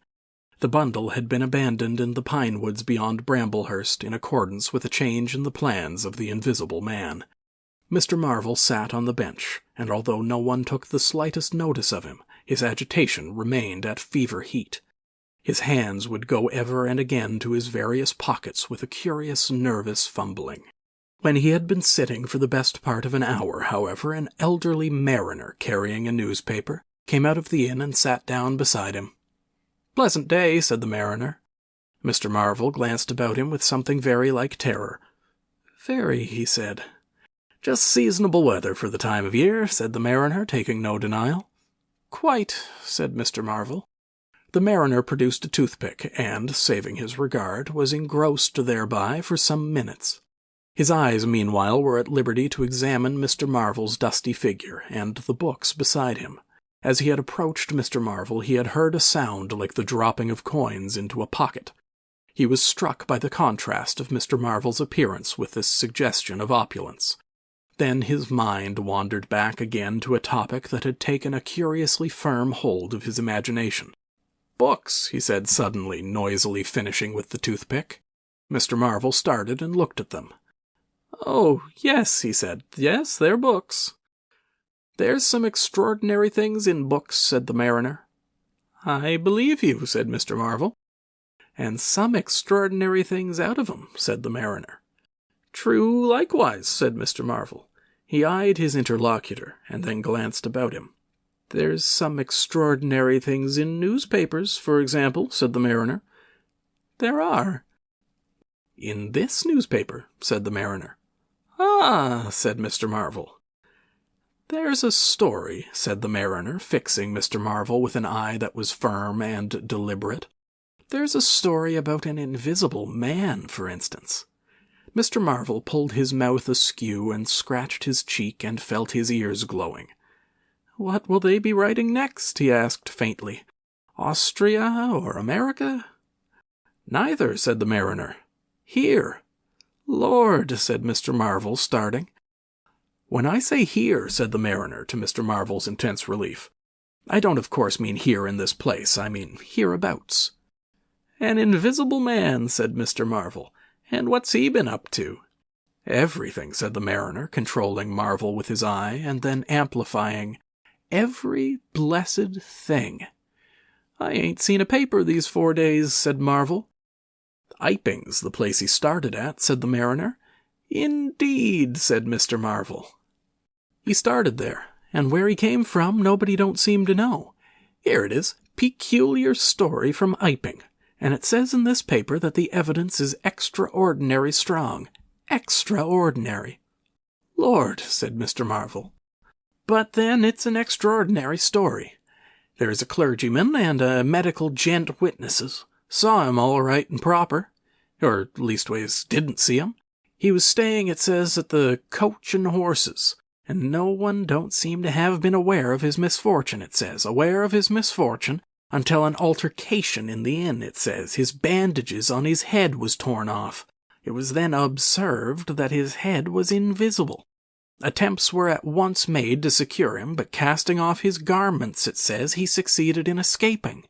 The bundle had been abandoned in the pine woods beyond Bramblehurst in accordance with a change in the plans of the Invisible Man. Mr. Marvel sat on the bench, and although no one took the slightest notice of him, his agitation remained at fever heat. His hands would go ever and again to his various pockets with a curious, nervous fumbling. When he had been sitting for the best part of an hour, however, an elderly mariner carrying a newspaper came out of the inn and sat down beside him. "Pleasant day," said the mariner. Mr. Marvel glanced about him with something very like terror. "Very," he said. "Just seasonable weather for the time of year," said the mariner, taking no denial. "Quite," said Mr. Marvel. The mariner produced a toothpick, and, saving his regard, was engrossed thereby for some minutes. His eyes, meanwhile, were at liberty to examine Mr. Marvel's dusty figure, and the books beside him. As he had approached Mr. Marvel, he had heard a sound like the dropping of coins into a pocket. He was struck by the contrast of Mr. Marvel's appearance with this suggestion of opulence. Then his mind wandered back again to a topic that had taken a curiously firm hold of his imagination. "Books," he said suddenly, noisily finishing with the toothpick. Mr. Marvel started and looked at them. "Oh, yes," he said. "Yes, they're books." "There's some extraordinary things in books," said the mariner. "I believe you," said Mr. Marvel. "And some extraordinary things out of 'em," said the mariner. "True, likewise," said Mr. Marvel. He eyed his interlocutor, and then glanced about him. "There's some extraordinary things in newspapers, for example," said the mariner. "There are." "In this newspaper," said the mariner. "Ah," said Mr. Marvel. "There's a story," said the mariner, fixing Mr. Marvel with an eye that was firm and deliberate. "There's a story about an invisible man, for instance." Mr. Marvel pulled his mouth askew and scratched his cheek and felt his ears glowing. "What will they be writing next?" he asked faintly. "Austria or America?" "Neither," said the mariner. "Here." "Lord," said Mr. Marvel, starting. "When I say here," said the mariner, to Mr. Marvel's intense relief, "I don't of course mean here in this place, I mean hereabouts." "An invisible man," said Mr. Marvel. "And what's he been up to?" "Everything," said the mariner, controlling Marvel with his eye, and then amplifying, "every blessed thing." "I ain't seen a paper these 4 days," said Marvel. "Iping's the place he started at," said the mariner. "Indeed," said Mr. Marvel. "He started there, and where he came from nobody don't seem to know. Here it is, peculiar story from Iping, and it says in this paper that the evidence is extraordinary strong. Extraordinary." "Lord," said Mr. Marvel. "But then it's an extraordinary story. There's a clergyman and a medical gent witnesses. Saw him all right and proper. Or leastways didn't see him. He was staying, it says, at the Coach and Horses, and no one don't seem to have been aware of his misfortune, it says, aware of his misfortune, until an altercation in the inn, it says. His bandages on his head was torn off. It was then observed that his head was invisible. Attempts were at once made to secure him, but casting off his garments, it says, he succeeded in escaping.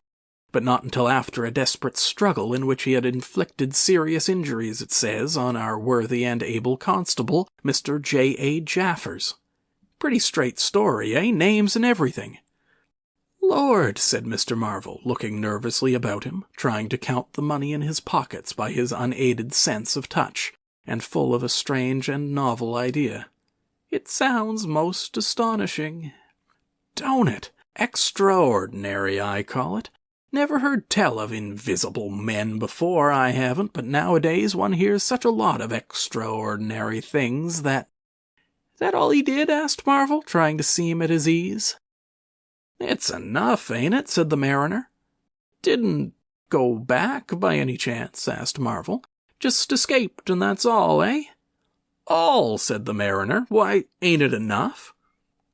But not until after a desperate struggle in which he had inflicted serious injuries, it says, on our worthy and able constable, Mr. J.A. Jaffers. Pretty straight story, eh? Names and everything." "Lord," said Mr. Marvel, looking nervously about him, trying to count the money in his pockets by his unaided sense of touch, and full of a strange and novel idea. "It sounds most astonishing." "Don't it? Extraordinary, I call it. Never heard tell of invisible men before, I haven't, but nowadays one hears such a lot of extraordinary things that—" "Is that all he did?" asked Marvel, trying to seem at his ease. "It's enough, ain't it?" said the mariner. "Didn't go back by any chance?" asked Marvel. "Just escaped, and that's all, eh?" "All," said the mariner. "Why, ain't it enough?"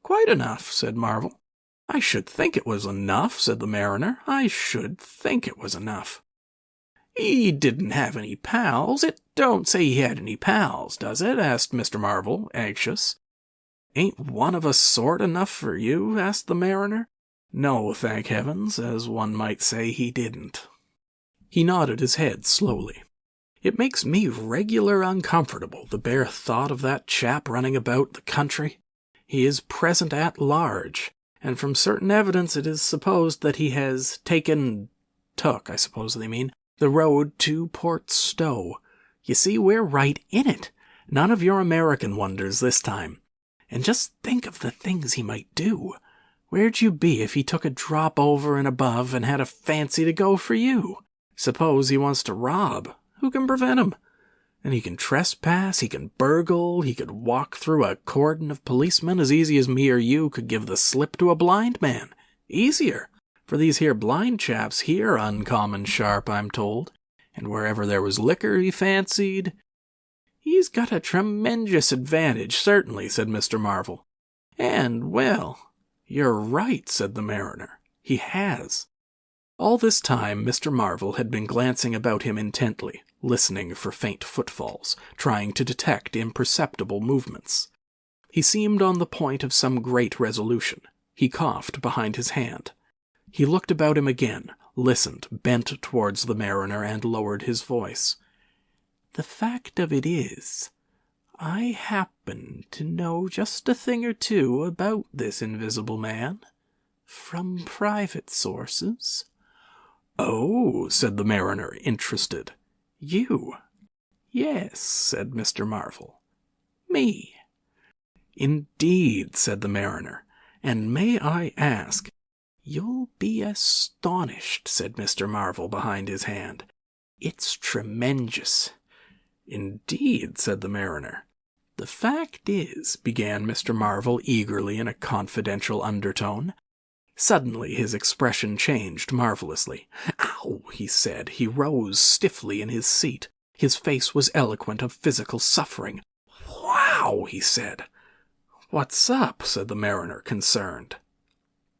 "Quite enough," said Marvel. "I should think it was enough," said the mariner. "I should think it was enough." "He didn't have any pals? It don't say he had any pals, does it?" asked Mr. Marvel, anxious. "Ain't one of a sort enough for you?" asked the mariner. "No, thank heavens, as one might say, he didn't." He nodded his head slowly. "It makes me regular uncomfortable, the bare thought of that chap running about the country. He is present at large, and from certain evidence it is supposed that he has took, I suppose they mean, the road to Port Stowe. You see, we're right in it. None of your American wonders this time. And just think of the things he might do. Where'd you be if he took a drop over and above and had a fancy to go for you? Suppose he wants to rob. Who can prevent him? And he can trespass, he can burgle, he could walk through a cordon of policemen as easy as me or you could give the slip to a blind man. Easier, for these here blind chaps here uncommon sharp, I'm told, and wherever there was liquor he fancied. He's got a tremendous advantage, certainly, said Mr. Marvel. And, well, you're right, said the mariner. He has. All this time Mr. Marvel had been glancing about him intently, listening for faint footfalls, trying to detect imperceptible movements. He seemed on the point of some great resolution. He coughed behind his hand. He looked about him again, listened, bent towards the mariner, and lowered his voice. The fact of it is, I happen to know just a thing or two about this invisible man, from private sources. Oh, said the mariner, interested. You? Yes, said Mr. Marvel. Me. Indeed, said the mariner, and may I ask? You'll be astonished, said Mr. Marvel behind his hand. It's tremendous. Indeed, said the mariner. The fact is, began Mr. Marvel eagerly in a confidential undertone. Suddenly his expression changed marvelously. Ow, he said. He rose stiffly in his seat. His face was eloquent of physical suffering. Wow, he said. What's up? Said the mariner, concerned.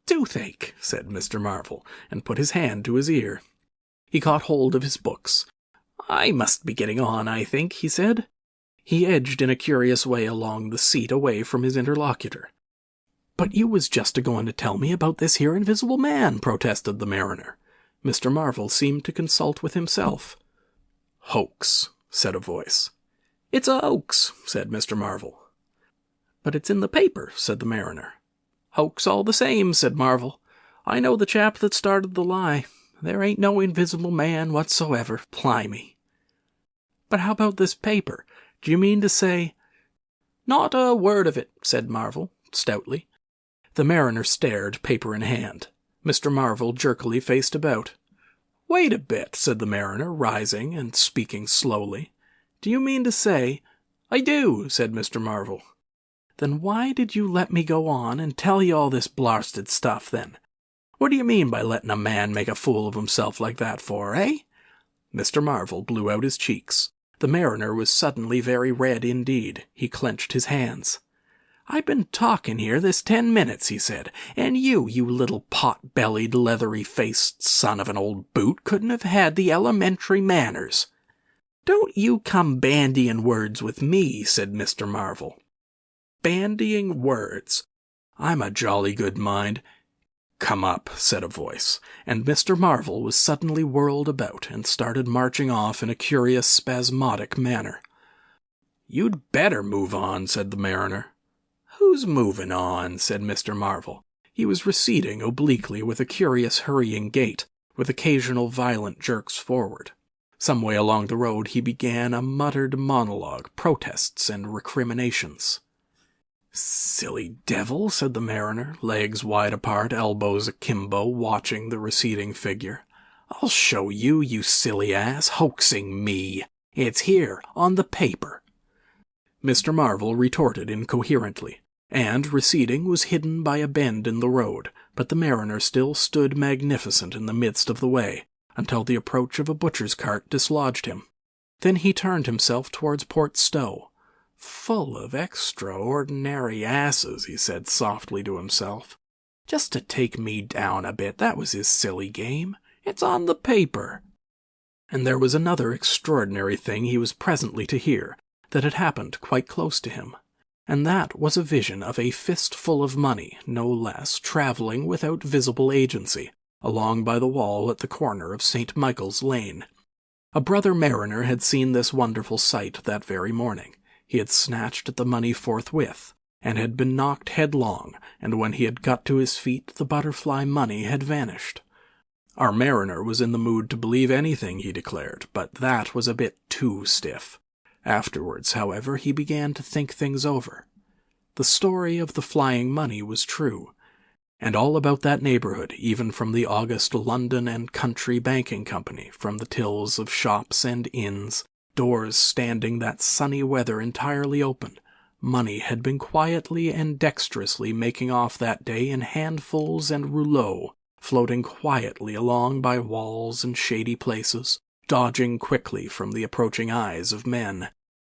Toothache, said Mr. Marvel, and put his hand to his ear. He caught hold of his books. I must be getting on, I think, he said. He edged in a curious way along the seat away from his interlocutor. But you was just a-going to tell me about this here invisible man, protested the mariner. Mr. Marvel seemed to consult with himself. Hoax, said a voice. It's a hoax, said Mr. Marvel. But it's in the paper, said the mariner. Hoax all the same, said Marvel. I know the chap that started the lie. There ain't no invisible man whatsoever, blimey. But how about this paper? Do you mean to say— Not a word of it, said Marvel, stoutly. The mariner stared, paper in hand. Mr. Marvel jerkily faced about. Wait a bit, said the mariner, rising and speaking slowly. Do you mean to say— I do, said Mr. Marvel. Then why did you let me go on and tell you all this blarsted stuff, then? What do you mean by letting a man make a fool of himself like that for, eh? Mr. Marvel blew out his cheeks. The mariner was suddenly very red indeed. He clenched his hands. I've been talking here this 10 minutes, he said, and you little pot-bellied, leathery-faced son of an old boot, couldn't have had the elementary manners. Don't you come bandying words with me, said Mr. Marvel. Bandying words. I'm a jolly good mind. Come up, said a voice, and Mr. Marvel was suddenly whirled about and started marching off in a curious, spasmodic manner. You'd better move on, said the mariner. Who's moving on? Said Mr. Marvel. He was receding obliquely with a curious hurrying gait, with occasional violent jerks forward. Some way along the road he began a muttered monologue, protests and recriminations. Silly devil, said the mariner, legs wide apart, elbows akimbo, watching the receding figure. I'll show you, you silly ass, hoaxing me. It's here, on the paper. Mr. Marvel retorted incoherently, and, receding, was hidden by a bend in the road, but the mariner still stood magnificent in the midst of the way, until the approach of a butcher's cart dislodged him. Then he turned himself towards Port Stowe. Full of extraordinary asses, he said softly to himself. Just to take me down a bit, that was his silly game. It's on the paper. And there was another extraordinary thing he was presently to hear, that had happened quite close to him, and that was a vision of a fistful of money, no less, travelling without visible agency, along by the wall at the corner of St. Michael's Lane. A brother mariner had seen this wonderful sight that very morning. He had snatched at the money forthwith, and had been knocked headlong, and when he had got to his feet the butterfly money had vanished. Our mariner was in the mood to believe anything, he declared, but that was a bit too stiff. Afterwards, however, he began to think things over. The story of the flying money was true. and all about that neighborhood, even from the august London and Country Banking Company, from the tills of shops and inns, doors standing that sunny weather entirely open, money had been quietly and dexterously making off that day in handfuls and rouleaux, floating quietly along by walls and shady places, dodging quickly from the approaching eyes of men.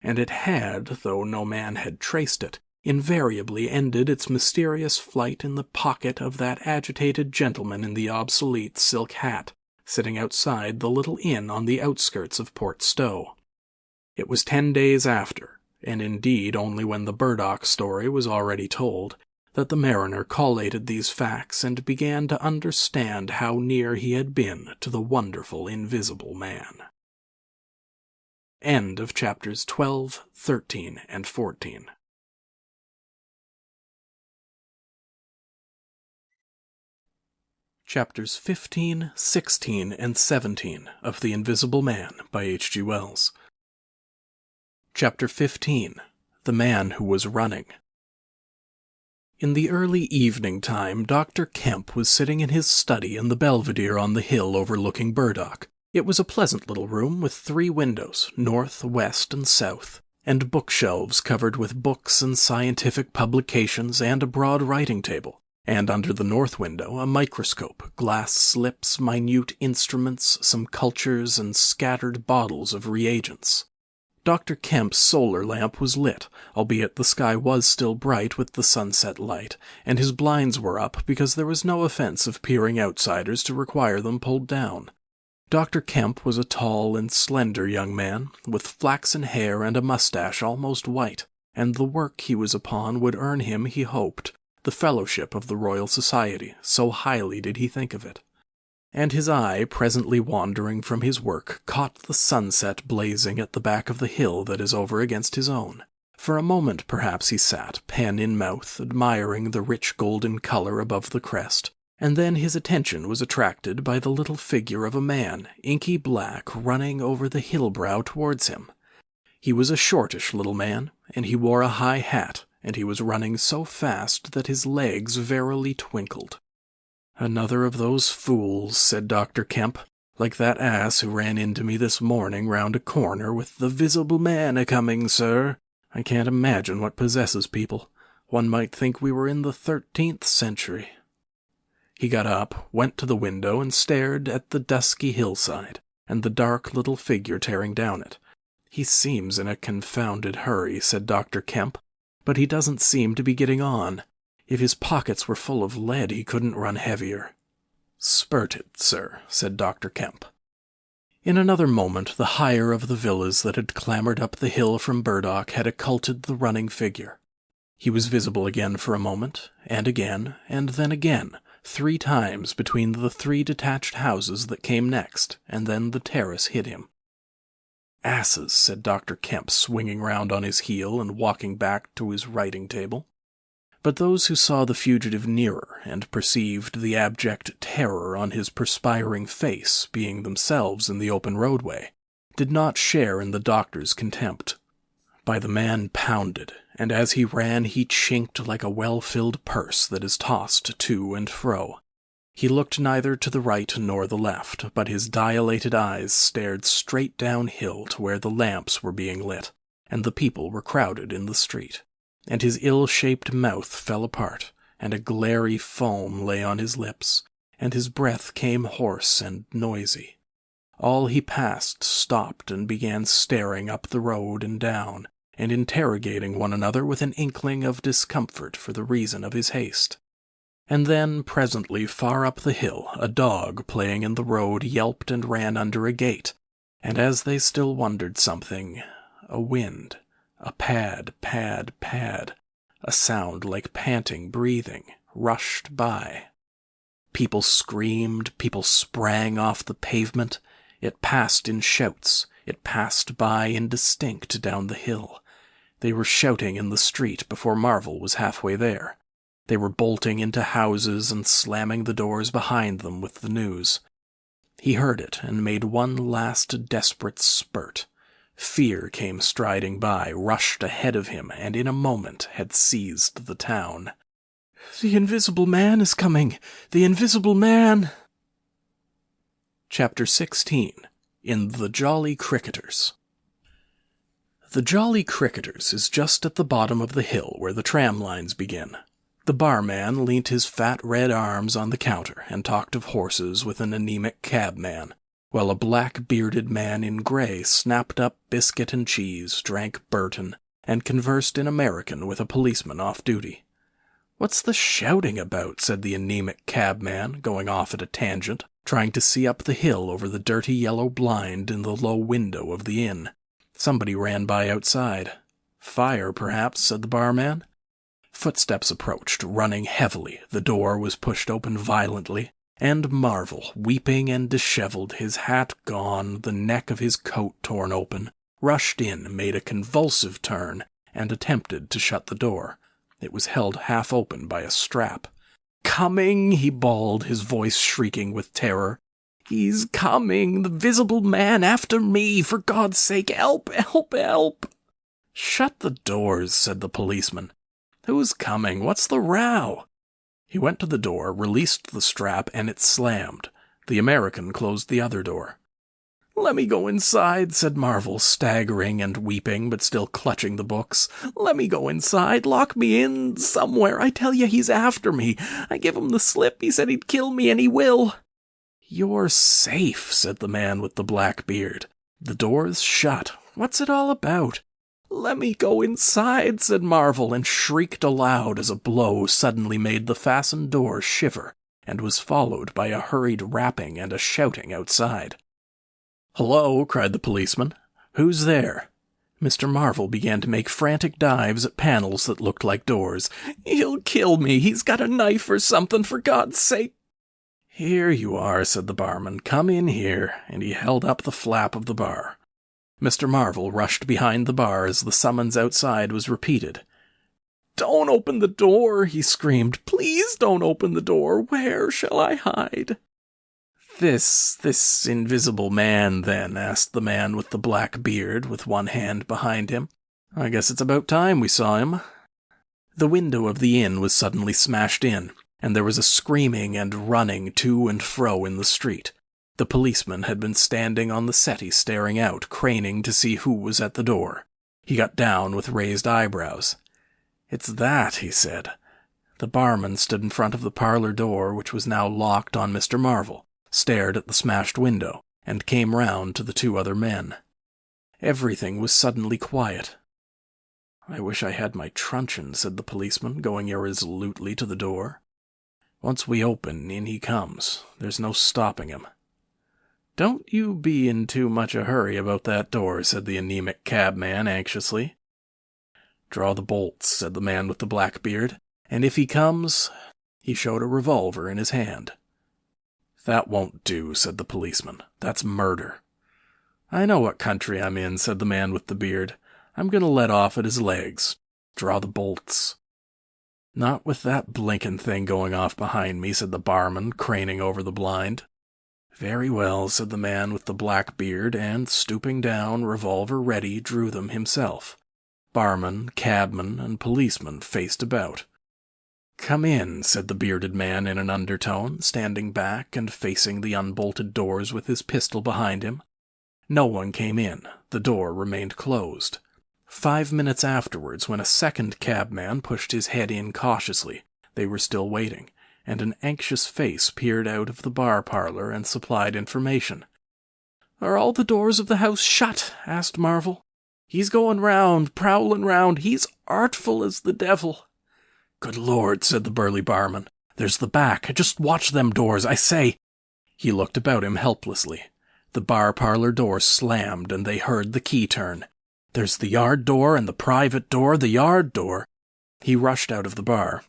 And it had, though no man had traced it, invariably ended its mysterious flight in the pocket of that agitated gentleman in the obsolete silk hat, sitting outside the little inn on the outskirts of Port Stowe. It was 10 days after, and indeed only when the Burdock story was already told, that the mariner collated these facts and began to understand how near he had been to the wonderful Invisible Man. End of chapters 12, 13, and 14. Chapters 15, 16, and 17 of The Invisible Man by H.G. Wells. Chapter 15. The Man Who Was Running. In the early evening time, Dr. Kemp was sitting in his study in the belvedere on the hill overlooking Burdock. It was a pleasant little room with 3 windows, north, west, and south, and bookshelves covered with books and scientific publications and a broad writing table, and under the north window a microscope, glass slips, minute instruments, some cultures, and scattered bottles of reagents. Dr. Kemp's solar lamp was lit, albeit the sky was still bright with the sunset light, and his blinds were up because there was no offense of peering outsiders to require them pulled down. Dr. Kemp was a tall and slender young man, with flaxen hair and a mustache almost white, and the work he was upon would earn him, he hoped, the fellowship of the Royal Society, so highly did he think of it. And his eye, presently wandering from his work, caught the sunset blazing at the back of the hill that is over against his own. For a moment perhaps he sat, pen in mouth, admiring the rich golden color above the crest, and then his attention was attracted by the little figure of a man, inky black, running over the hill brow towards him. He was a shortish little man, and he wore a high hat, and he was running so fast that his legs verily twinkled. "Another of those fools," said Dr. Kemp, "like that ass who ran into me this morning round a corner with 'The Visible Man a-coming, sir.' I can't imagine what possesses people. One might think we were in the 13th century." He got up, went to the window, and stared at the dusky hillside, and the dark little figure tearing down it. "He seems in a confounded hurry," said Dr. Kemp, "but he doesn't seem to be getting on. If his pockets were full of lead, he couldn't run heavier." "Spurted, sir," said Dr. Kemp. In another moment the higher of the villas that had clambered up the hill from Burdock had occulted the running figure. He was visible again for a moment, and then again, 3 times between the 3 detached houses that came next, and then the terrace hid him. "Asses," said Dr. Kemp, swinging round on his heel and walking back to his writing table. But those who saw the fugitive nearer and perceived the abject terror on his perspiring face, being themselves in the open roadway, did not share in the doctor's contempt. By the man pounded, and as he ran he chinked like a well-filled purse that is tossed to and fro. He looked neither to the right nor the left, but his dilated eyes stared straight downhill to where the lamps were being lit, and the people were crowded in the street. And his ill-shaped mouth fell apart, and a glary foam lay on his lips, and his breath came hoarse and noisy. All he passed stopped and began staring up the road and down, and interrogating one another with an inkling of discomfort for the reason of his haste. And then, presently, far up the hill, a dog playing in the road yelped and ran under a gate, and as they still wondered something, a wind, a pad, pad, pad, a sound like panting breathing, rushed by. People screamed, people sprang off the pavement. It passed in shouts, it passed by indistinct down the hill. They were shouting in the street before Marvel was halfway there. They were bolting into houses and slamming the doors behind them with the news. He heard it and made one last desperate spurt. Fear came striding by, rushed ahead of him, and in a moment had seized the town. The Invisible Man is coming! The Invisible Man! Chapter 16. In the Jolly Cricketers. The Jolly Cricketers is just at the bottom of the hill where the tram lines begin. The barman leant his fat red arms on the counter and talked of horses with an anemic cabman, while a black-bearded man in grey snapped up biscuit and cheese, drank Burton, and conversed in American with a policeman off duty. "What's the shouting about?" said the anemic cabman, going off at a tangent, trying to see up the hill over the dirty yellow blind in the low window of the inn. Somebody ran by outside. "Fire, perhaps," said the barman. Footsteps approached, running heavily. The door was pushed open violently, and Marvel, weeping and disheveled, his hat gone, the neck of his coat torn open, rushed in, made a convulsive turn, and attempted to shut the door. It was held half open by a strap. "Coming!" he bawled, his voice shrieking with terror. "He's coming! The Visible Man after me! For God's sake, help! Help! Help!" "Shut the doors," said the policeman. "Who's coming? What's the row?" He went to the door, released the strap, and it slammed. The American closed the other door. "Let me go inside," said Marvel, staggering and weeping, but still clutching the books. "Let me go inside. Lock me in somewhere. I tell you, he's after me. I give him the slip. He said he'd kill me, and he will." "You're safe," said the man with the black beard. "The door's shut. What's it all about?" "Let me go inside," said Marvel, and shrieked aloud as a blow suddenly made the fastened door shiver, and was followed by a hurried rapping and a shouting outside. "Hello," cried the policeman. "Who's there?" Mr. Marvel began to make frantic dives at panels that looked like doors. "He'll kill me. He's got a knife or something, for God's sake." "Here you are," said the barman. "Come in here," and he held up the flap of the bar. Mr. Marvel rushed behind the bar as the summons outside was repeated. "Don't open the door," he screamed. "Please don't open the door. Where shall I hide?" This invisible man, then?" asked the man with the black beard, with one hand behind him. "I guess it's about time we saw him." The window of the inn was suddenly smashed in, and there was a screaming and running to and fro in the street. The policeman had been standing on the settee staring out, craning to see who was at the door. He got down with raised eyebrows. "It's that," he said. The barman stood in front of the parlor door, which was now locked on Mr. Marvel, stared at the smashed window, and came round to the two other men. Everything was suddenly quiet. "I wish I had my truncheon," said the policeman, going irresolutely to the door. "Once we open, in he comes. There's no stopping him." "Don't you be in too much a hurry about that door," said the anemic cabman anxiously. "Draw the bolts," said the man with the black beard, "and if he comes—" He showed a revolver in his hand. "That won't do," said the policeman. "That's murder." "I know what country I'm in," said the man with the beard. "I'm going to let off at his legs. Draw the bolts." "Not with that blinkin' thing going off behind me," said the barman, craning over the blind. "Very well," said the man with the black beard, and, stooping down, revolver ready, drew them himself. Barman, cabman, and policeman faced about. "Come in," said the bearded man in an undertone, standing back and facing the unbolted doors with his pistol behind him. No one came in. The door remained closed. 5 minutes afterwards, when a second cabman pushed his head in cautiously, they were still waiting, and an anxious face peered out of the bar parlor and supplied information. "Are all the doors of the house shut?" asked Marvel. "He's going round, prowling round. He's artful as the devil." "Good Lord," said the burly barman. "There's the back. Just watch them doors, I say." He looked about him helplessly. The bar parlor door slammed, and they heard the key turn. "There's the yard door and the private door, the yard door." He rushed out of the bar.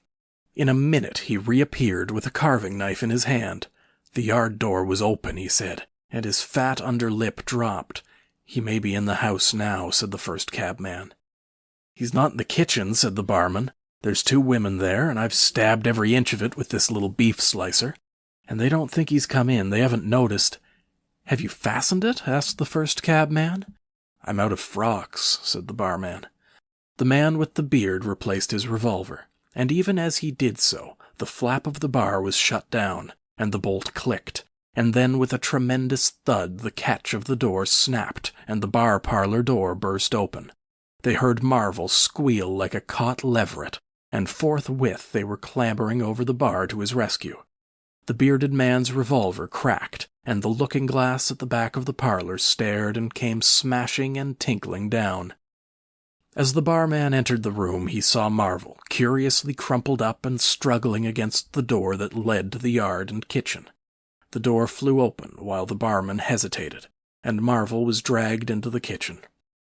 In a minute he reappeared with a carving knife in his hand. The yard door was open, he said, and his fat under lip dropped. "He may be in the house now," said the first cabman. "He's not in the kitchen," said the barman. "There's 2 women there, and I've stabbed every inch of it with this little beef slicer. And they don't think he's come in. They haven't noticed." "Have you fastened it?" asked the first cabman. "I'm out of frocks," said the barman. The man with the beard replaced his revolver. and even as he did so, the flap of the bar was shut down, and the bolt clicked, and then with a tremendous thud the catch of the door snapped, and the bar parlor door burst open. They heard Marvel squeal like a caught leveret, and forthwith they were clambering over the bar to his rescue. The bearded man's revolver cracked, and the looking-glass at the back of the parlor stared and came smashing and tinkling down. As the barman entered the room, he saw Marvel, curiously crumpled up and struggling against the door that led to the yard and kitchen. The door flew open while the barman hesitated, and Marvel was dragged into the kitchen.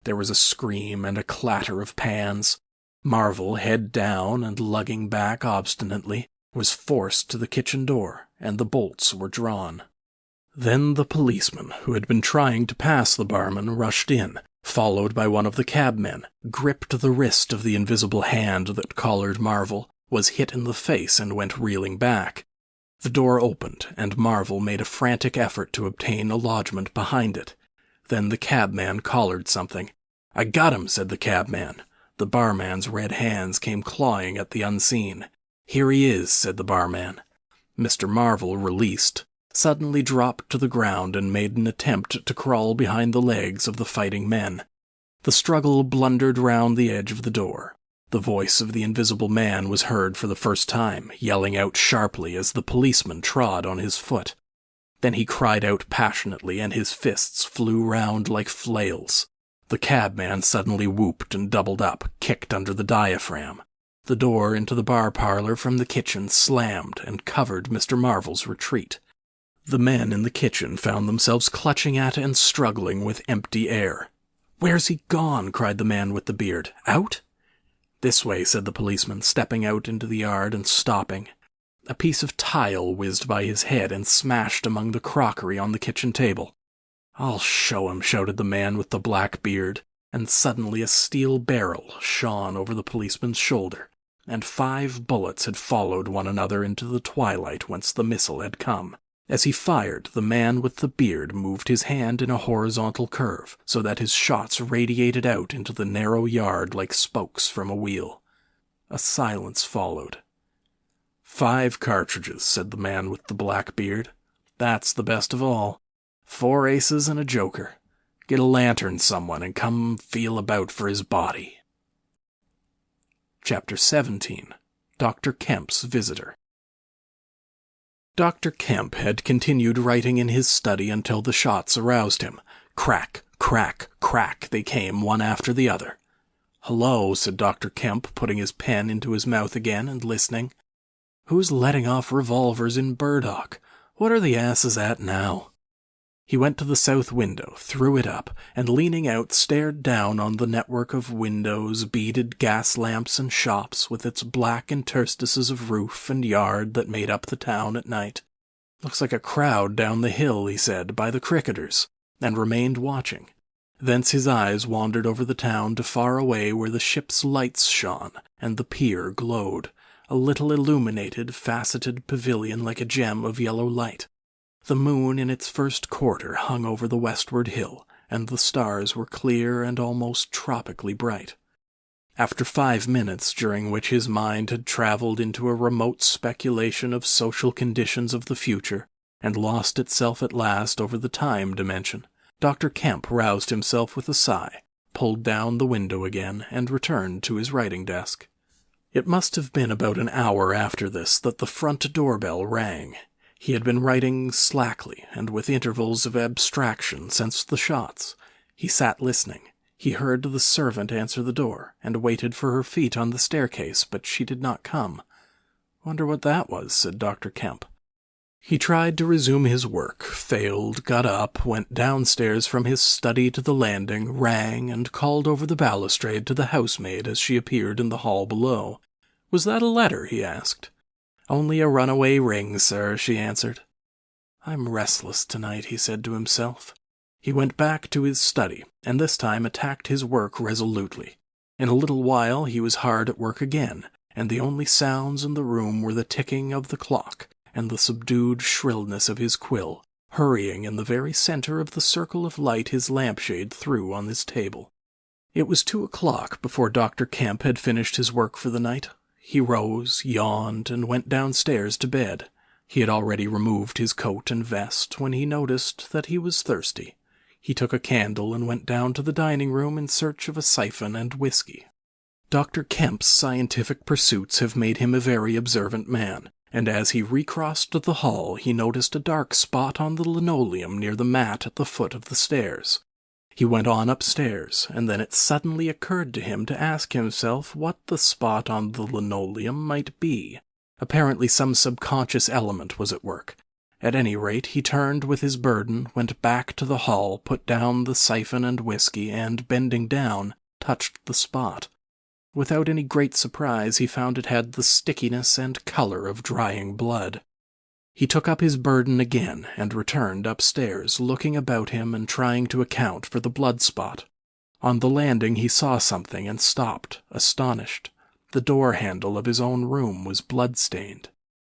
There was a scream and a clatter of pans. Marvel, head down and lugging back obstinately, was forced to the kitchen door, and the bolts were drawn. Then the policeman, who had been trying to pass the barman, rushed in, followed by one of the cabmen, gripped the wrist of the invisible hand that collared Marvel, was hit in the face and went reeling back. The door opened, and Marvel made a frantic effort to obtain a lodgment behind it. Then the cabman collared something. "I got him," said the cabman. The barman's red hands came clawing at the unseen. "Here he is," said the barman. Mr. Marvel, released, suddenly dropped to the ground and made an attempt to crawl behind the legs of the fighting men. The struggle blundered round the edge of the door. The voice of the invisible man was heard for the first time, yelling out sharply as the policeman trod on his foot. Then he cried out passionately, and his fists flew round like flails. The cabman suddenly whooped and doubled up, kicked under the diaphragm. The door into the bar parlor from the kitchen slammed and covered Mr. Marvel's retreat. The men in the kitchen found themselves clutching at and struggling with empty air. "Where's he gone?" cried the man with the beard. "Out?" "This way," said the policeman, stepping out into the yard and stopping. A piece of tile whizzed by his head and smashed among the crockery on the kitchen table. "I'll show him," shouted the man with the black beard, and suddenly a steel barrel shone over the policeman's shoulder, and 5 bullets had followed one another into the twilight whence the missile had come. As he fired, the man with the beard moved his hand in a horizontal curve, so that his shots radiated out into the narrow yard like spokes from a wheel. A silence followed. "5 cartridges," said the man with the black beard. "That's the best of all. 4 aces and a joker. Get a lantern, someone, and come feel about for his body." Chapter 17. Dr. Kemp's Visitor. Dr. Kemp had continued writing in his study until the shots aroused him. Crack, crack, crack they came one after the other. "Hello," said Dr. Kemp, putting his pen into his mouth again and listening. "Who's letting off revolvers in Burdock? What are the asses at now?" He went to the south window, threw it up, and leaning out stared down on the network of windows, beaded gas lamps and shops, with its black interstices of roof and yard that made up the town at night. "Looks like a crowd down the hill," he said, "by the cricketers," and remained watching. Thence his eyes wandered over the town to far away where the ship's lights shone, and the pier glowed, a little illuminated, faceted pavilion like a gem of yellow light. The moon in its first quarter hung over the westward hill, and the stars were clear and almost tropically bright. After 5 minutes, during which his mind had traveled into a remote speculation of social conditions of the future, and lost itself at last over the time dimension, Dr. Kemp roused himself with a sigh, pulled down the window again, and returned to his writing desk. It must have been about an hour after this that the front doorbell rang. He had been writing slackly and with intervals of abstraction since the shots. He sat listening. He heard the servant answer the door, and waited for her feet on the staircase, but she did not come. "Wonder what that was," said Dr. Kemp. He tried to resume his work, failed, got up, went downstairs from his study to the landing, rang, and called over the balustrade to the housemaid as she appeared in the hall below. "Was that a letter?" he asked. "Only a runaway ring, sir," she answered. "I'm restless tonight," he said to himself. He went back to his study, and this time attacked his work resolutely. In a little while he was hard at work again, and the only sounds in the room were the ticking of the clock and the subdued shrillness of his quill, hurrying in the very center of the circle of light his lampshade threw on his table. It was 2 o'clock before Dr. Kemp had finished his work for the night. He rose, yawned, and went downstairs to bed. He had already removed his coat and vest when he noticed that he was thirsty. He took a candle and went down to the dining room in search of a siphon and whiskey. Dr. Kemp's scientific pursuits have made him a very observant man, and as he recrossed the hall he noticed a dark spot on the linoleum near the mat at the foot of the stairs. He went on upstairs, and then it suddenly occurred to him to ask himself what the spot on the linoleum might be. Apparently some subconscious element was at work. At any rate, he turned with his burden, went back to the hall, put down the siphon and whiskey, and, bending down, touched the spot. Without any great surprise, he found it had the stickiness and color of drying blood. He took up his burden again and returned upstairs, looking about him and trying to account for the blood spot. On the landing he saw something and stopped, astonished. The door handle of his own room was blood-stained.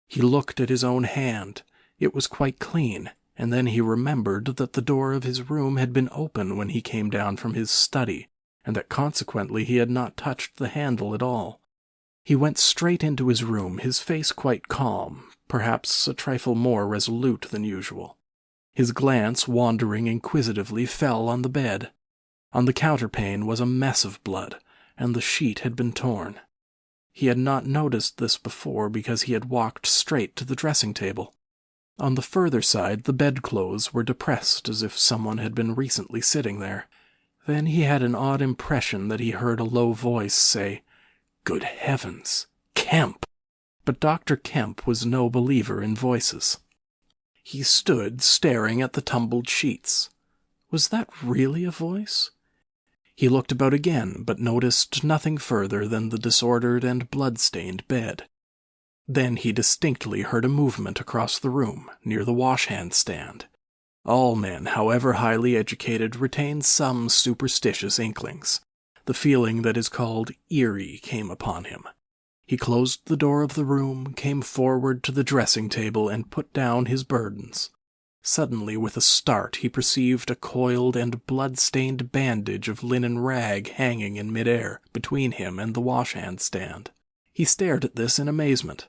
He looked at his own hand. It was quite clean, and then he remembered that the door of his room had been open when he came down from his study, and that consequently he had not touched the handle at all. He went straight into his room, his face quite calm, perhaps a trifle more resolute than usual. His glance, wandering inquisitively, fell on the bed. On the counterpane was a mess of blood, and the sheet had been torn. He had not noticed this before because he had walked straight to the dressing-table. On the further side the bedclothes were depressed as if someone had been recently sitting there. Then he had an odd impression that he heard a low voice say, "Good heavens, Kemp!" But Dr. Kemp was no believer in voices. He stood staring at the tumbled sheets. Was that really a voice? He looked about again, but noticed nothing further than the disordered and blood-stained bed. Then he distinctly heard a movement across the room, near the wash-hand stand. All men, however highly educated, retain some superstitious inklings. The feeling that is called eerie came upon him. He closed the door of the room, came forward to the dressing-table, and put down his burdens. Suddenly, with a start, he perceived a coiled and blood-stained bandage of linen rag hanging in mid-air between him and the wash-hand stand. He stared at this in amazement.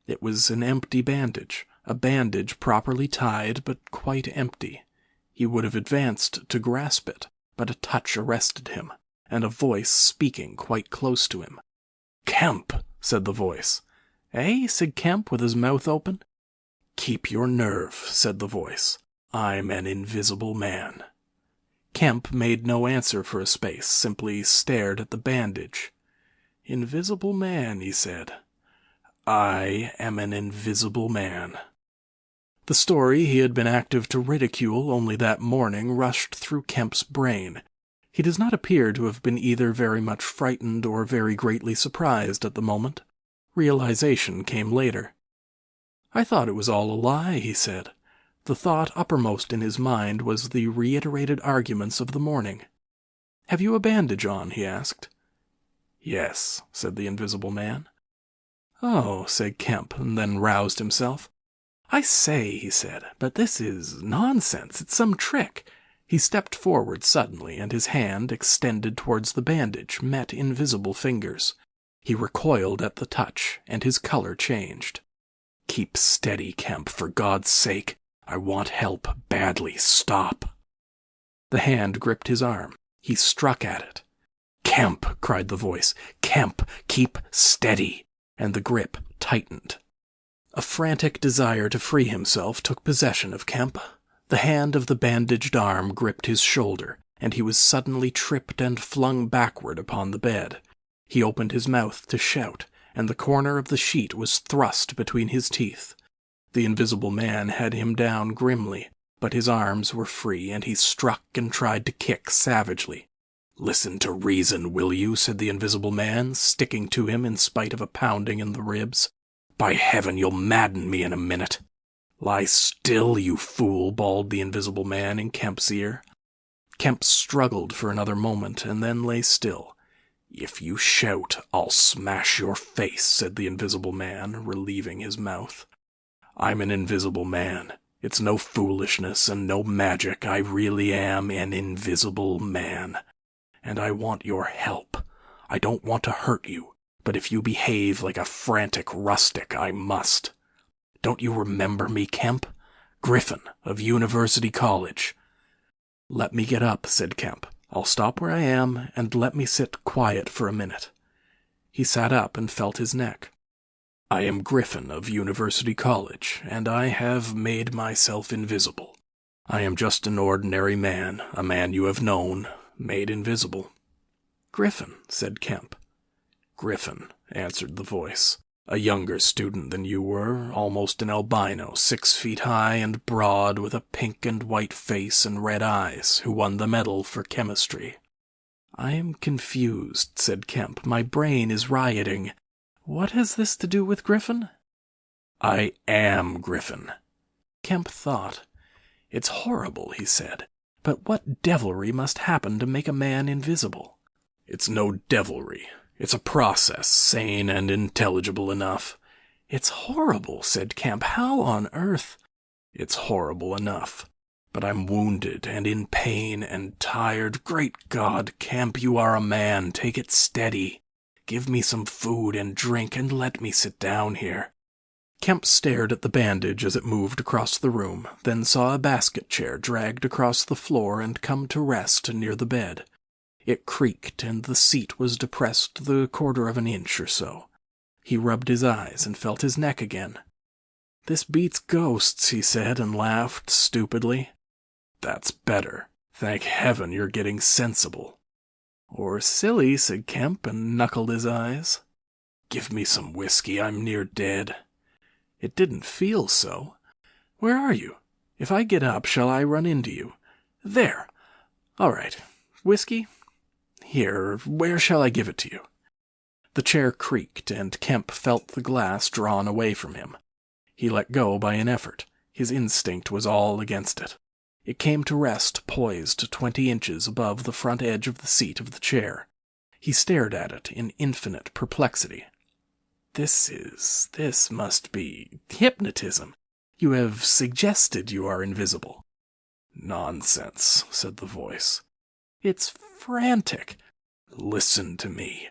It was an empty bandage, a bandage properly tied but quite empty. He would have advanced to grasp it, but a touch arrested him, and a voice speaking quite close to him. "Kemp," said the voice. "Eh?" said Kemp with his mouth open. "Keep your nerve," said the voice. "I'm an invisible man." Kemp made no answer for a space, simply stared at the bandage. "Invisible man," he said. "I am an invisible man." The story he had been active to ridicule only that morning rushed through Kemp's brain. He does not appear to have been either very much frightened or very greatly surprised at the moment. Realization came later. "I thought it was all a lie," he said. The thought uppermost in his mind was the reiterated arguments of the morning. "Have you a bandage on?" he asked. "Yes," said the invisible man. "Oh," said Kemp, and then roused himself. "I say," he said, "but this is nonsense. It's some trick." He stepped forward suddenly, and his hand, extended towards the bandage, met invisible fingers. He recoiled at the touch, and his color changed. "Keep steady, Kemp, for God's sake. I want help badly. Stop." The hand gripped his arm. He struck at it. "Kemp," cried the voice. "Kemp, keep steady." And the grip tightened. A frantic desire to free himself took possession of Kemp. The hand of the bandaged arm gripped his shoulder, and he was suddenly tripped and flung backward upon the bed. He opened his mouth to shout, and the corner of the sheet was thrust between his teeth. The invisible man had him down grimly, but his arms were free, and he struck and tried to kick savagely. "Listen to reason, will you?" said the invisible man, sticking to him in spite of a pounding in the ribs. "By heaven, you'll madden me in a minute." "Lie still, you fool," bawled the invisible man in Kemp's ear. Kemp struggled for another moment, and then lay still. "If you shout, I'll smash your face," said the invisible man, relieving his mouth. "I'm an invisible man. It's no foolishness and no magic. I really am an invisible man. And I want your help. I don't want to hurt you, but if you behave like a frantic rustic, I must. Don't you remember me, Kemp? Griffin of University College." "Let me get up," said Kemp. "I'll stop where I am, and let me sit quiet for a minute." He sat up and felt his neck. "I am Griffin of University College, and I have made myself invisible. I am just an ordinary man, a man you have known, made invisible." "Griffin," said Kemp. "Griffin," answered the voice. "A younger student than you were, almost an albino, 6 feet high and broad, with a pink and white face and red eyes, who won the medal for chemistry." "I am confused," said Kemp. "My brain is rioting. What has this to do with Griffin?" "I am Griffin." Kemp thought. "It's horrible," he said. "But what devilry must happen to make a man invisible?" "It's no devilry. It's a process, sane and intelligible enough." "It's horrible," said Kemp. "How on earth—" "It's horrible enough. But I'm wounded and in pain and tired. Great God, Kemp, you are a man. Take it steady. Give me some food and drink and let me sit down here." Kemp stared at the bandage as it moved across the room, then saw a basket chair dragged across the floor and come to rest near the bed. It creaked, and the seat was depressed the 1/4 of an inch or so. He rubbed his eyes and felt his neck again. "This beats ghosts," he said, and laughed stupidly. "That's better. Thank heaven you're getting sensible." "Or silly," said Kemp, and knuckled his eyes. "Give me some whiskey. I'm near dead." "It didn't feel so. Where are you? If I get up, shall I run into you? There. All right. Whiskey? Here, where shall I give it to you?" The chair creaked, and Kemp felt the glass drawn away from him. He let go by an effort. His instinct was all against it. It came to rest poised 20 inches above the front edge of the seat of the chair. He stared at it in infinite perplexity. This must be hypnotism. You have suggested you are invisible." "Nonsense," said the voice. "It's frantic." "Listen to me."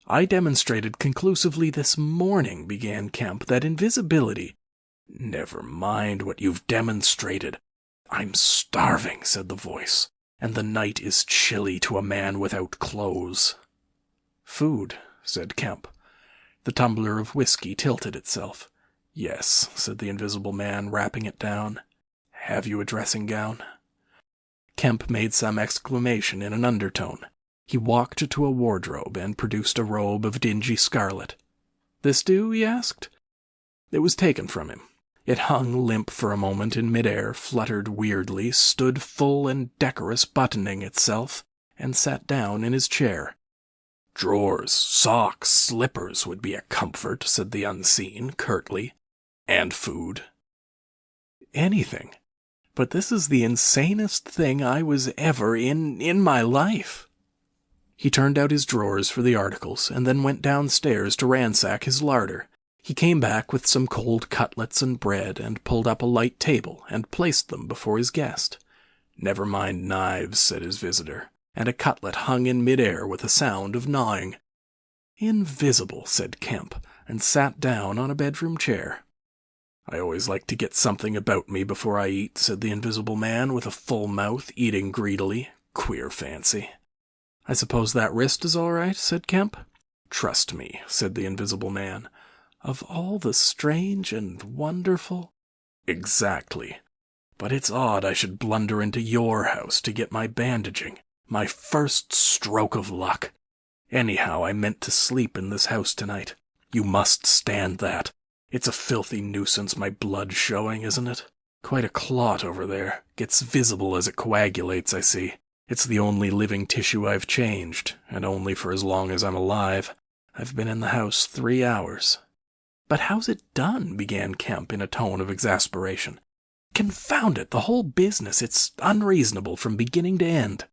"I demonstrated conclusively this morning," began Kemp, "that invisibility—" "Never mind what you've demonstrated. I'm starving," said the voice, "and the night is chilly to a man without clothes." "Food," said Kemp. The tumbler of whiskey tilted itself. "Yes," said the invisible man, wrapping it down. "Have you a dressing gown?" Kemp made some exclamation in an undertone. He walked to a wardrobe and produced a robe of dingy scarlet. "This do?" he asked. It was taken from him. It hung limp for a moment in midair, fluttered weirdly, stood full and decorous, buttoning itself, and sat down in his chair. "Drawers, socks, slippers would be a comfort," said the unseen, curtly. "And food." "Anything. But this is the insanest thing I was ever in my life." He turned out his drawers for the articles, and then went downstairs to ransack his larder. He came back with some cold cutlets and bread, and pulled up a light table and placed them before his guest. "Never mind knives," said his visitor, and a cutlet hung in midair with a sound of gnawing. "Invisible," said Kemp, and sat down on a bedroom chair. "I always like to get something about me before I eat," said the invisible man, with a full mouth, eating greedily. "Queer fancy." "I suppose that wrist is all right," said Kemp. "Trust me," said the invisible man. "Of all the strange and wonderful—" "Exactly. But it's odd I should blunder into your house to get my bandaging. My first stroke of luck. Anyhow, I meant to sleep in this house tonight. You must stand that. It's a filthy nuisance, my blood showing, isn't it? Quite a clot over there. Gets visible as it coagulates, I see. It's the only living tissue I've changed, and only for as long as I'm alive. I've been in the house 3 hours. "But how's it done?" began Kemp in a tone of exasperation. "Confound it, the whole business, it's unreasonable from beginning to end."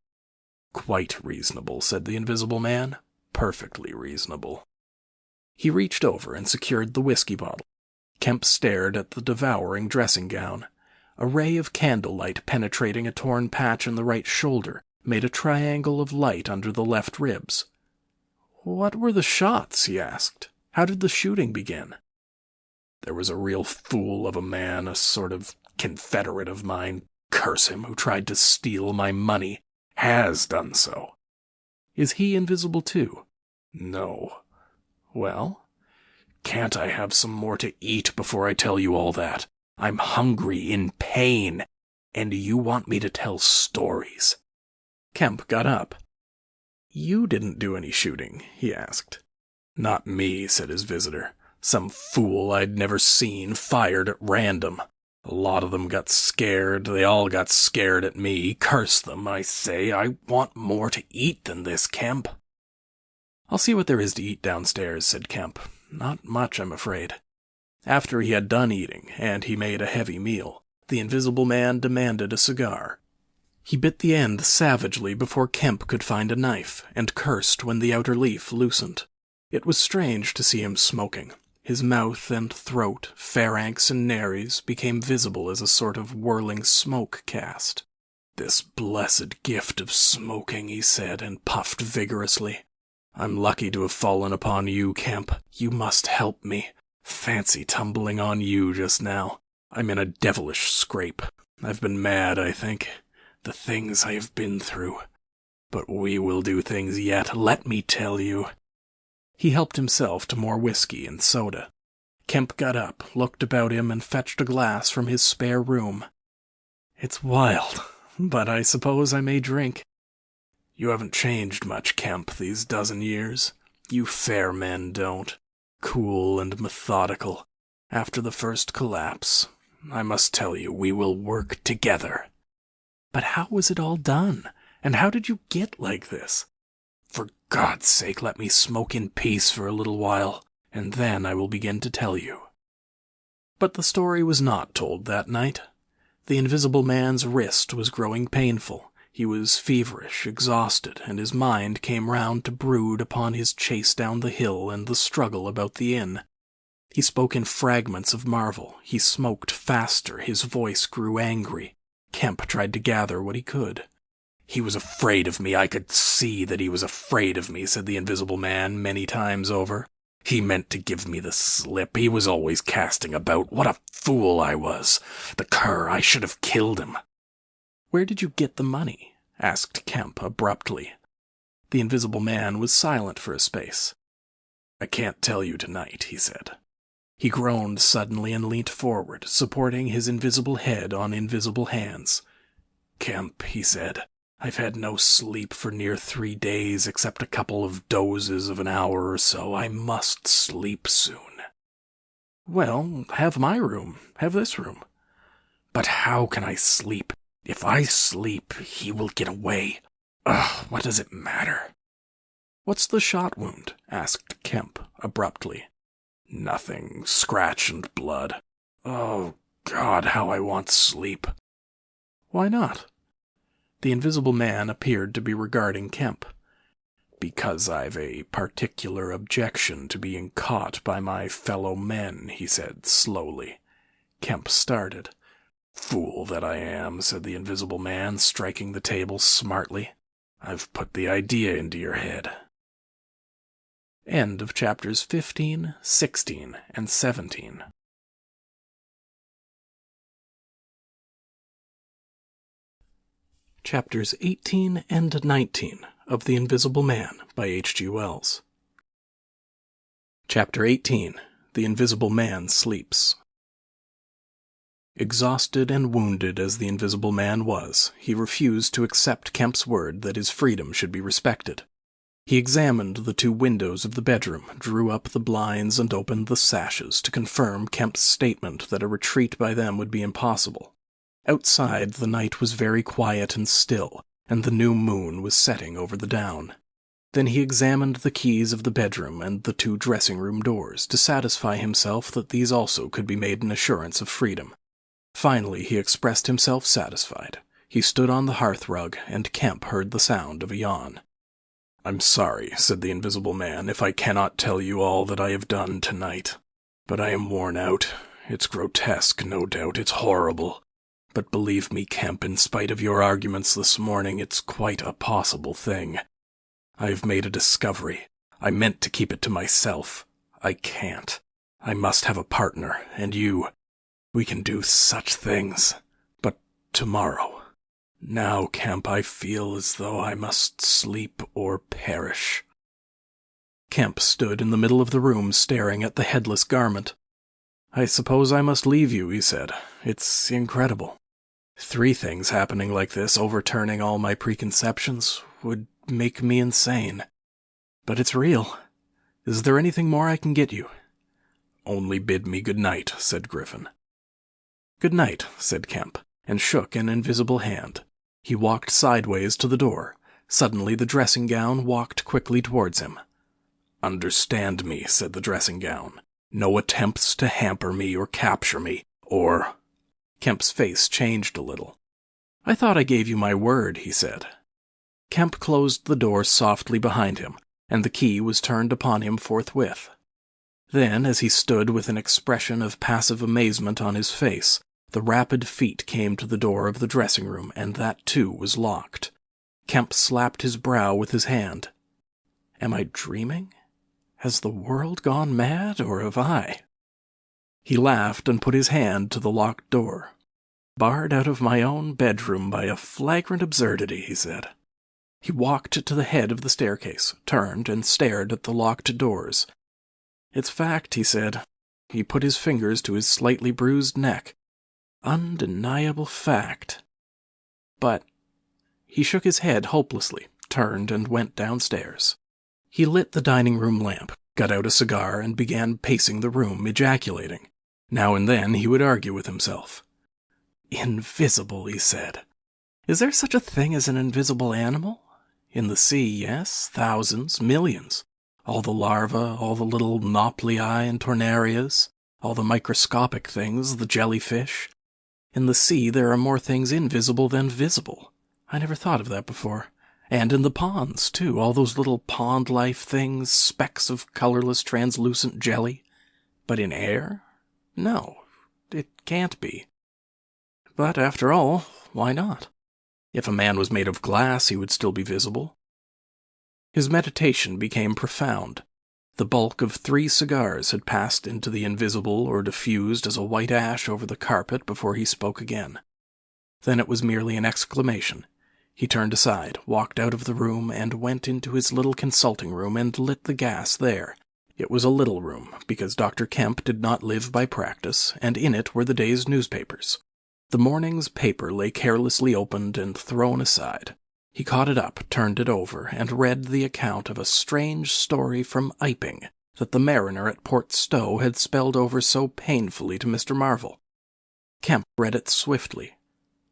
"Quite reasonable," said the invisible man. "Perfectly reasonable." He reached over and secured the whiskey bottle. Kemp stared at the devouring dressing gown. A ray of candlelight penetrating a torn patch in the right shoulder made a triangle of light under the left ribs. "What were the shots?" he asked. "How did the shooting begin?" "There was a real fool of a man, a sort of confederate of mine, curse him, who tried to steal my money. Has done so." "Is he invisible too?" "No." "Well?" "Can't I have some more to eat before I tell you all that? I'm hungry, in pain, and you want me to tell stories." Kemp got up. "You didn't do any shooting?" he asked. "Not me," said his visitor. "Some fool I'd never seen fired at random. A lot of them got scared. They all got scared at me. Curse them, I say. I want more to eat than this, Kemp." "I'll see what there is to eat downstairs," said Kemp. "Not much, I'm afraid." After he had done eating, and he made a heavy meal, the Invisible Man demanded a cigar. He bit the end savagely before Kemp could find a knife, and cursed when the outer leaf loosened. It was strange to see him smoking. His mouth and throat, pharynx and nares, became visible as a sort of whirling smoke cast. "This blessed gift of smoking," he said, and puffed vigorously. "I'm lucky to have fallen upon you, Kemp. You must help me. Fancy tumbling on you just now. I'm in a devilish scrape. I've been mad, I think. The things I have been through. But we will do things yet, let me tell you." He helped himself to more whiskey and soda. Kemp got up, looked about him, and fetched a glass from his spare room. "It's wild, but I suppose I may drink." "You haven't changed much, Kemp, these dozen years. You fair men don't. Cool and methodical. After the first collapse, I must tell you, we will work together." "But how was it all done? And how did you get like this?" "For God's sake, let me smoke in peace for a little while, and then I will begin to tell you." But the story was not told that night. The Invisible Man's wrist was growing painful. He was feverish, exhausted, and his mind came round to brood upon his chase down the hill and the struggle about the inn. He spoke in fragments of marvel. He smoked faster. His voice grew angry. Kemp tried to gather what he could. "He was afraid of me. I could see that he was afraid of me," said the Invisible Man many times over. "He meant to give me the slip. He was always casting about. What a fool I was. The cur, I should have killed him." "Where did you get the money?" asked Kemp abruptly. The Invisible Man was silent for a space. "I can't tell you tonight," he said. He groaned suddenly and leant forward, supporting his invisible head on invisible hands. "Kemp," he said, "I've had no sleep for near 3 days, except a couple of dozes of an hour or so. I must sleep soon." "Well, have my room. Have this room." "But how can I sleep? If I sleep, he will get away. Ugh, what does it matter?" "What's the shot wound?" asked Kemp abruptly. "Nothing. Scratch and blood. Oh, God, how I want sleep." "Why not?" The Invisible Man appeared to be regarding Kemp. "Because I've a particular objection to being caught by my fellow men," he said slowly. Kemp started. "Fool that I am," said the Invisible Man, striking the table smartly. "I've put the idea into your head." End of chapters 15, 16, and 17. Chapters 18 and 19 of The Invisible Man by H.G. Wells. Chapter 18. The Invisible Man Sleeps. Exhausted and wounded as the Invisible Man was, he refused to accept Kemp's word that his freedom should be respected. He examined the 2 windows of the bedroom, drew up the blinds, and opened the sashes to confirm Kemp's statement that a retreat by them would be impossible. Outside, the night was very quiet and still, and the new moon was setting over the down. Then he examined the keys of the bedroom and the 2 dressing-room doors to satisfy himself that these also could be made an assurance of freedom. Finally, he expressed himself satisfied. He stood on the hearth-rug, and Kemp heard the sound of a yawn. "I'm sorry," said the Invisible Man, "if I cannot tell you all that I have done tonight. But I am worn out. It's grotesque, no doubt. It's horrible. But believe me, Kemp, in spite of your arguments this morning, it's quite a possible thing. I have made a discovery. I meant to keep it to myself. I can't. I must have a partner, and you. We can do such things. But tomorrow. Now, Kemp, I feel as though I must sleep or perish. Kemp stood in the middle of the room staring at the headless garment. I suppose I must leave you, he said. It's incredible. 3 things happening like this, overturning all my preconceptions, would make me insane. But it's real. Is there anything more I can get you? Only bid me good night, said Griffin. Good night, said Kemp, and shook an invisible hand. He walked sideways to the door. Suddenly the dressing gown walked quickly towards him. Understand me, said the dressing gown. No attempts to hamper me or capture me, or... Kemp's face changed a little. I thought I gave you my word, he said. Kemp closed the door softly behind him, and the key was turned upon him forthwith. Then, as he stood with an expression of passive amazement on his face, the rapid feet came to the door of the dressing room, and that too was locked. Kemp slapped his brow with his hand. Am I dreaming? Has the world gone mad, or have I? He laughed and put his hand to the locked door. Barred out of my own bedroom by a flagrant absurdity, he said. He walked to the head of the staircase, turned, and stared at the locked doors. It's fact, he said. He put his fingers to his slightly bruised neck. Undeniable fact. But he shook his head hopelessly, turned, and went downstairs. He lit the dining room lamp, got out a cigar, and began pacing the room, ejaculating. Now and then he would argue with himself. Invisible, he said. Is there such a thing as an invisible animal? In the sea, yes, thousands, millions. All the larvae, all the little nauplii and tornarias, all the microscopic things, the jellyfish. In the sea there are more things invisible than visible. I never thought of that before. And in the ponds, too, all those little pond-life things, specks of colorless, translucent jelly. But in air? No, it can't be. But after all, why not? If a man was made of glass, he would still be visible. His meditation became profound. The bulk of 3 cigars had passed into the invisible or diffused as a white ash over the carpet before he spoke again. Then it was merely an exclamation. He turned aside, walked out of the room, and went into his little consulting room and lit the gas there. It was a little room, because Dr. Kemp did not live by practice, and in it were the day's newspapers. The morning's paper lay carelessly opened and thrown aside. He caught it up, turned it over, and read the account of a strange story from Iping that the mariner at Port Stowe had spelled over so painfully to Mr. Marvel. Kemp read it swiftly.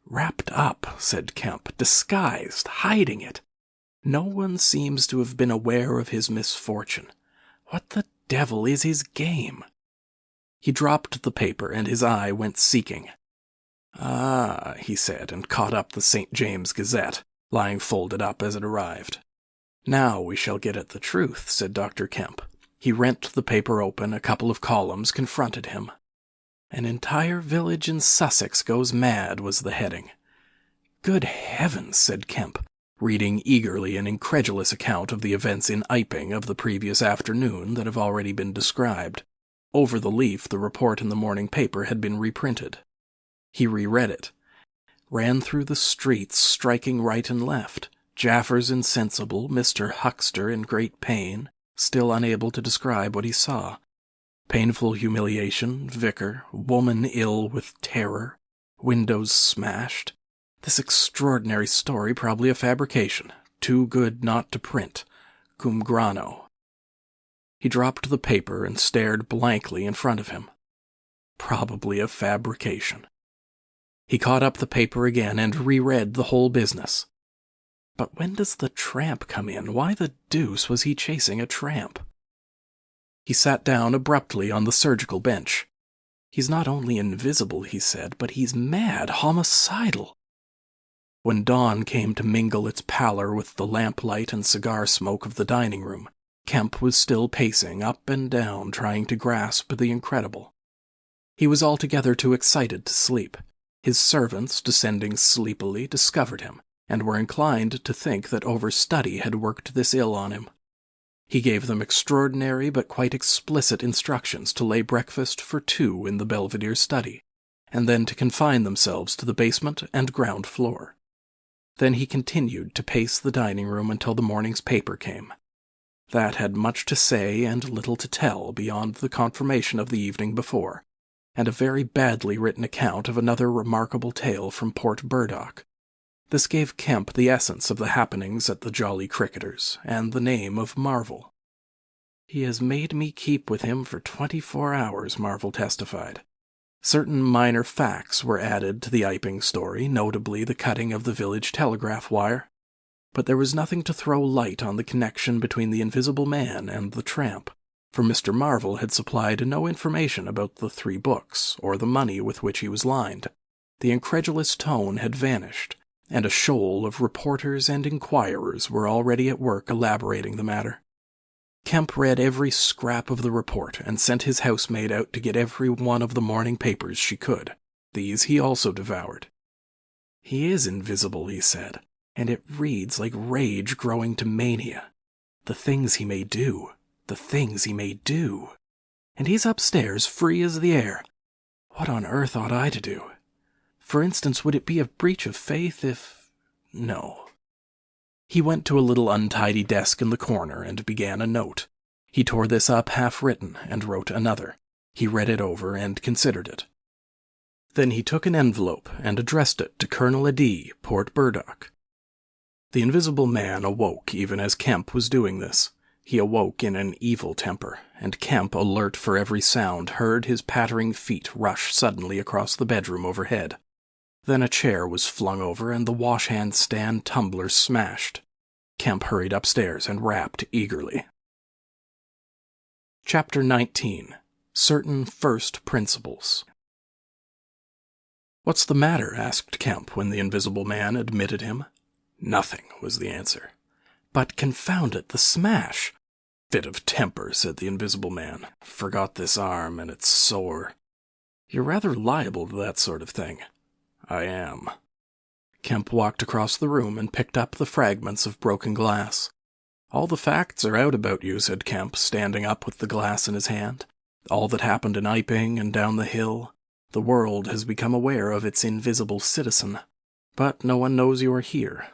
Wrapped up, said Kemp, disguised, hiding it. No one seems to have been aware of his misfortune. What the devil is his game? He dropped the paper, and his eye went seeking. Ah, he said, and caught up the St. James Gazette, lying folded up as it arrived. Now we shall get at the truth, said Dr. Kemp. He rent the paper open, a couple of columns confronted him. An entire village in Sussex goes mad, was the heading. Good heavens, said Kemp, reading eagerly an incredulous account of the events in Iping of the previous afternoon that have already been described. Over the leaf the report in the morning paper had been reprinted. He reread it. Ran through the streets, striking right and left. Jaffers insensible, Mr. Huckster in great pain, still unable to describe what he saw. Painful humiliation, vicar, woman ill with terror, windows smashed. This extraordinary story probably a fabrication, too good not to print, cum grano. He dropped the paper and stared blankly in front of him. Probably a fabrication. He caught up the paper again and reread the whole business. But when does the tramp come in? Why the deuce was he chasing a tramp? He sat down abruptly on the surgical bench. He's not only invisible, he said, but he's mad, homicidal. When dawn came to mingle its pallor with the lamplight and cigar smoke of the dining room, Kemp was still pacing up and down, trying to grasp the incredible. He was altogether too excited to sleep. His servants, descending sleepily, discovered him, and were inclined to think that overstudy had worked this ill on him. He gave them extraordinary but quite explicit instructions to lay breakfast for 2 in the Belvedere study, and then to confine themselves to the basement and ground floor. Then he continued to pace the dining room until the morning's paper came. That had much to say and little to tell beyond the confirmation of the evening before, and a very badly written account of another remarkable tale from Port Burdock. This gave Kemp the essence of the happenings at the Jolly Cricketers, and the name of Marvel. "He has made me keep with him for 24 hours, Marvel testified. Certain minor facts were added to the Iping story, notably the cutting of the village telegraph wire. But there was nothing to throw light on the connection between the Invisible Man and the tramp, for Mr. Marvel had supplied no information about the 3 books, or the money with which he was lined. The incredulous tone had vanished, and a shoal of reporters and inquirers were already at work elaborating the matter. Kemp read every scrap of the report and sent his housemaid out to get every one of the morning papers she could. These he also devoured. "He is invisible," he said, "and it reads like rage growing to mania. The things he may do, the things he may do. And he's upstairs, free as the air. What on earth ought I to do? For instance, would it be a breach of faith if... No." He went to a little untidy desk in the corner and began a note. He tore this up half-written and wrote another. He read it over and considered it. Then he took an envelope and addressed it to Colonel Adee, Port Burdock. The Invisible Man awoke even as Kemp was doing this. He awoke in an evil temper, and Kemp, alert for every sound, heard his pattering feet rush suddenly across the bedroom overhead. Then a chair was flung over and the wash-hand stand tumbler smashed. Kemp hurried upstairs and rapped eagerly. Chapter 19. Certain First Principles. "What's the matter?" asked Kemp when the Invisible Man admitted him. "Nothing," was the answer. "But confound it, the smash!" "Fit of temper," said the Invisible Man. "Forgot this arm, and it's sore." "You're rather liable to that sort of thing." "I am." Kemp walked across the room and picked up the fragments of broken glass. "All the facts are out about you," said Kemp, standing up with the glass in his hand. "All that happened in Iping and down the hill. The world has become aware of its invisible citizen. But no one knows you are here."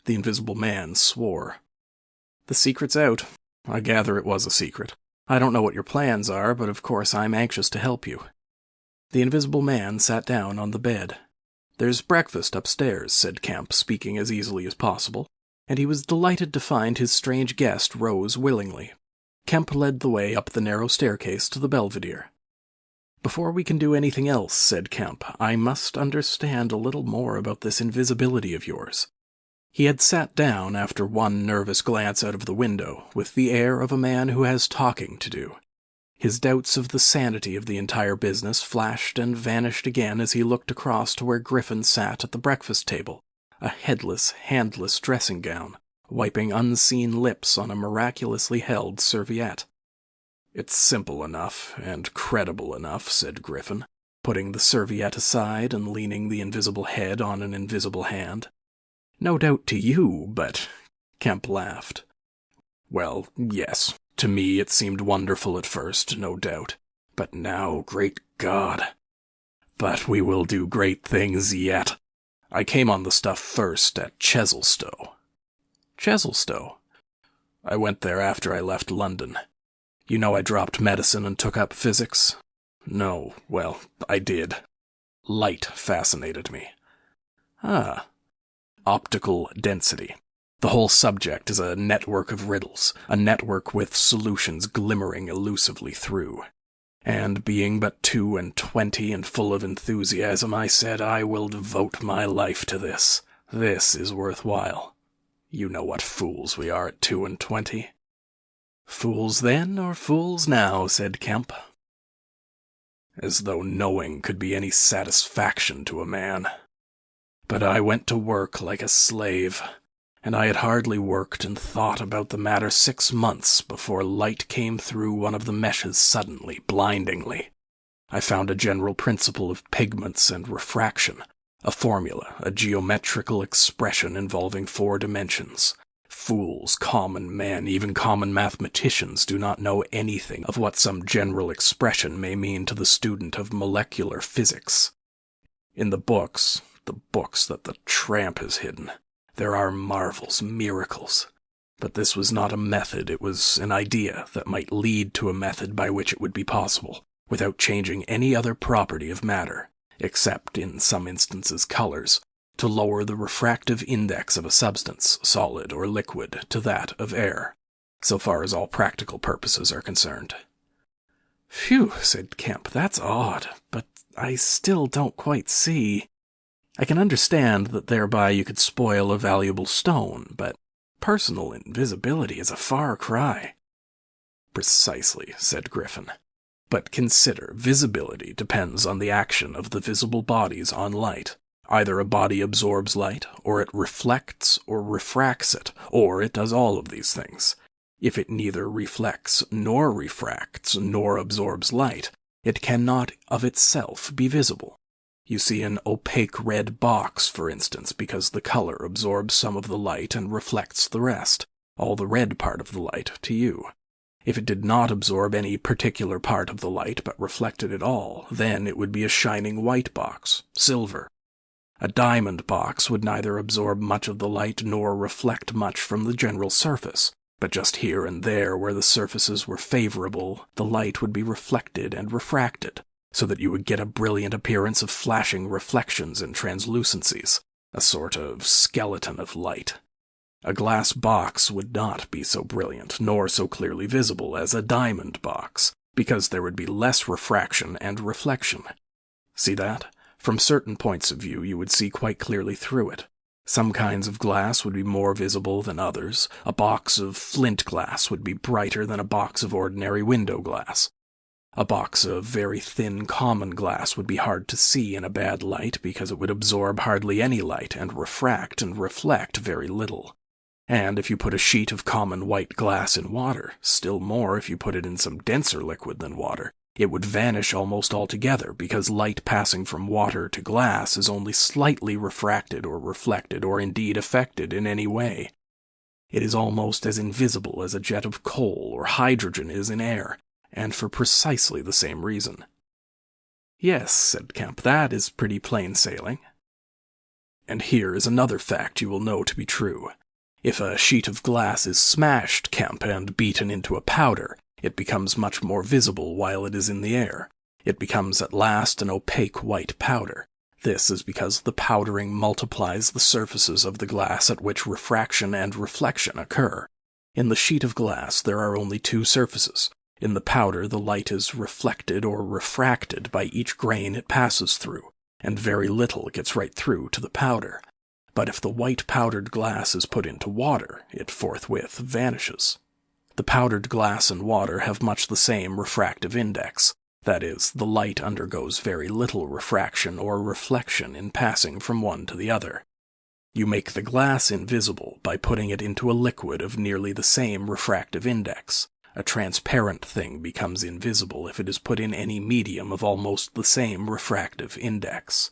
The Invisible Man swore. "The secret's out. I gather it was a secret. I don't know what your plans are, but of course I'm anxious to help you." The Invisible Man sat down on the bed. "There's breakfast upstairs," said Kemp, speaking as easily as possible, and he was delighted to find his strange guest rose willingly. Kemp led the way up the narrow staircase to the Belvedere. "Before we can do anything else," said Kemp, "I must understand a little more about this invisibility of yours." He had sat down after one nervous glance out of the window, with the air of a man who has talking to do. His doubts of the sanity of the entire business flashed and vanished again as he looked across to where Griffin sat at the breakfast table, a headless, handless dressing gown, wiping unseen lips on a miraculously held serviette. "It's simple enough, and credible enough," said Griffin, putting the serviette aside and leaning the invisible head on an invisible hand. "No doubt to you, but—" Kemp laughed. "Well, yes. To me it seemed wonderful at first, no doubt. But now, great God! But we will do great things yet. I came on the stuff first at Chesilstowe." "Chesilstowe?" "I went there after I left London. You know I dropped medicine and took up physics? No, well, I did. Light fascinated me." "Ah." "Optical density. The whole subject is a network of riddles, a network with solutions glimmering elusively through. And being but 22 and full of enthusiasm, I said, I will devote my life to this. This is worthwhile. You know what fools we are at 22. "Fools then or fools now?" said Kemp. "As though knowing could be any satisfaction to a man. But I went to work like a slave. And I had hardly worked and thought about the matter 6 months before light came through one of the meshes suddenly, blindingly. I found a general principle of pigments and refraction, a formula, a geometrical expression involving 4 dimensions, Fools, common men, even common mathematicians do not know anything of what some general expression may mean to the student of molecular physics. In the books that the tramp has hidden, there are marvels, miracles. But this was not a method, it was an idea that might lead to a method by which it would be possible, without changing any other property of matter, except, in some instances, colors, to lower the refractive index of a substance, solid or liquid, to that of air, so far as all practical purposes are concerned. "Phew," said Kemp, "that's odd, but I still don't quite see. I can understand that thereby you could spoil a valuable stone, but personal invisibility is a far cry." "Precisely," said Griffin. "But consider, visibility depends on the action of the visible bodies on light. Either a body absorbs light, or it reflects or refracts it, or it does all of these things. If it neither reflects nor refracts nor absorbs light, it cannot of itself be visible. You see an opaque red box, for instance, because the color absorbs some of the light and reflects the rest, all the red part of the light, to you. If it did not absorb any particular part of the light but reflected it all, then it would be a shining white box, silver. A diamond box would neither absorb much of the light nor reflect much from the general surface, but just here and there where the surfaces were favorable, the light would be reflected and refracted, so that you would get a brilliant appearance of flashing reflections and translucencies, a sort of skeleton of light. A glass box would not be so brilliant, nor so clearly visible as a diamond box, because there would be less refraction and reflection. See that? From certain points of view you would see quite clearly through it. Some kinds of glass would be more visible than others. A box of flint glass would be brighter than a box of ordinary window glass. A box of very thin common glass would be hard to see in a bad light because it would absorb hardly any light and reflect very little. And if you put a sheet of common white glass in water, still more if you put it in some denser liquid than water, it would vanish almost altogether because light passing from water to glass is only slightly refracted or reflected or indeed affected in any way. It is almost as invisible as a jet of coal or hydrogen is in air, and for precisely the same reason. "Yes," said Kemp, "that is pretty plain sailing." "And here is another fact you will know to be true. If a sheet of glass is smashed, Kemp, and beaten into a powder, it becomes much more visible while it is in the air. It becomes at last an opaque white powder. This is because the powdering multiplies the surfaces of the glass at which refraction and reflection occur. In the sheet of glass there are only two surfaces. In the powder the light is reflected or refracted by each grain it passes through, and very little gets right through to the powder. But if the white powdered glass is put into water, it forthwith vanishes. The powdered glass and water have much the same refractive index. That is, the light undergoes very little refraction or reflection in passing from one to the other. You make the glass invisible by putting it into a liquid of nearly the same refractive index. A transparent thing becomes invisible if it is put in any medium of almost the same refractive index.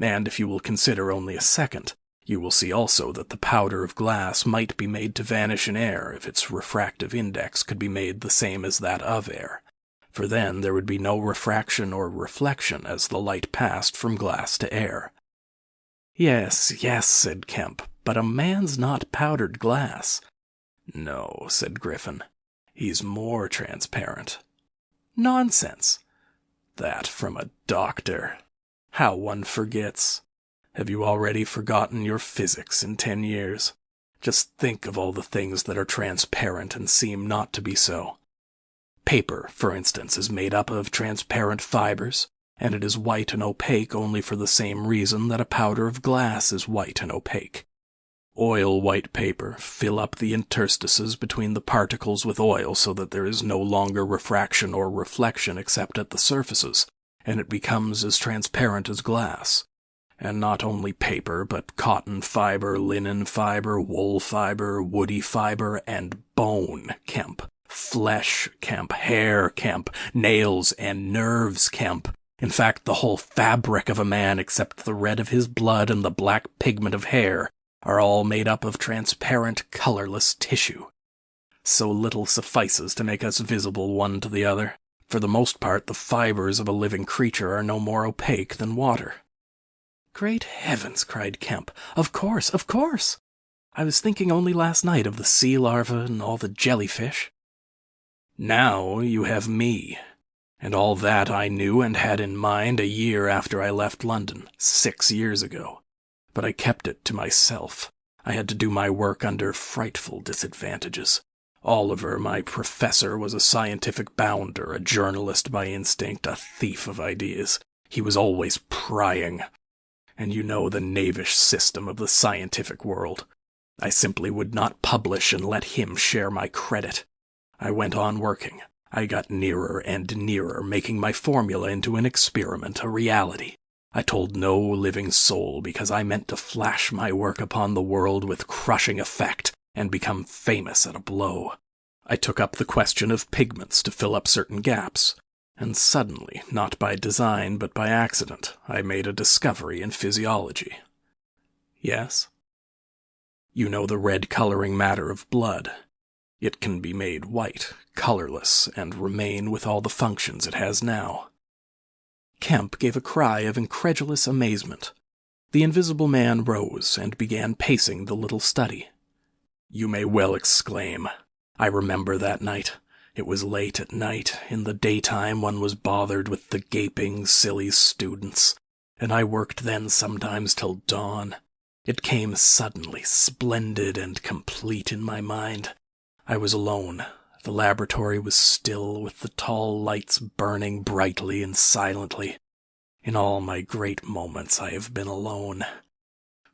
And if you will consider only a second, you will see also that the powder of glass might be made to vanish in air if its refractive index could be made the same as that of air, for then there would be no refraction or reflection as the light passed from glass to air. "Yes, yes," said Kemp, "but a man's not powdered glass." "No," said Griffin, "he's more transparent." "Nonsense." "That from a doctor. How one forgets. Have you already forgotten your physics in 10 years? Just think of all the things that are transparent and seem not to be so. Paper, for instance, is made up of transparent fibers, and it is white and opaque only for the same reason that a powder of glass is white and opaque. Oil white paper, fill up the interstices between the particles with oil so that there is no longer refraction or reflection except at the surfaces, and it becomes as transparent as glass. And not only paper, but cotton fiber, linen fiber, wool fiber, woody fiber, and bone, Kemp. Flesh, Kemp. Hair, Kemp. Nails and nerves, Kemp. In fact, the whole fabric of a man except the red of his blood and the black pigment of hair are all made up of transparent, colorless tissue. So little suffices to make us visible one to the other. For the most part, the fibers of a living creature are no more opaque than water." "Great heavens!" cried Kemp. Of course! I was thinking only last night of the sea larva and all the jellyfish." "Now you have me. And all that I knew and had in mind a year after I left London, 6 years ago. But I kept it to myself. I had to do my work under frightful disadvantages. Oliver, my professor, was a scientific bounder, a journalist by instinct, a thief of ideas. He was always prying. And you know the knavish system of the scientific world. I simply would not publish and let him share my credit. I went on working. I got nearer and nearer, making my formula into an experiment, a reality. I told no living soul because I meant to flash my work upon the world with crushing effect and become famous at a blow. I took up the question of pigments to fill up certain gaps, and suddenly, not by design but by accident, I made a discovery in physiology." "Yes?" "You know the red coloring matter of blood. It can be made white, colorless, and remain with all the functions it has now." Kemp gave a cry of incredulous amazement. The Invisible Man rose and began pacing the little study. "You may well exclaim. I remember that night. It was late at night. In the daytime one was bothered with the gaping, silly students, and I worked then sometimes till dawn. It came suddenly, splendid and complete in my mind. I was alone. The laboratory was still, with the tall lights burning brightly and silently. In all my great moments I have been alone.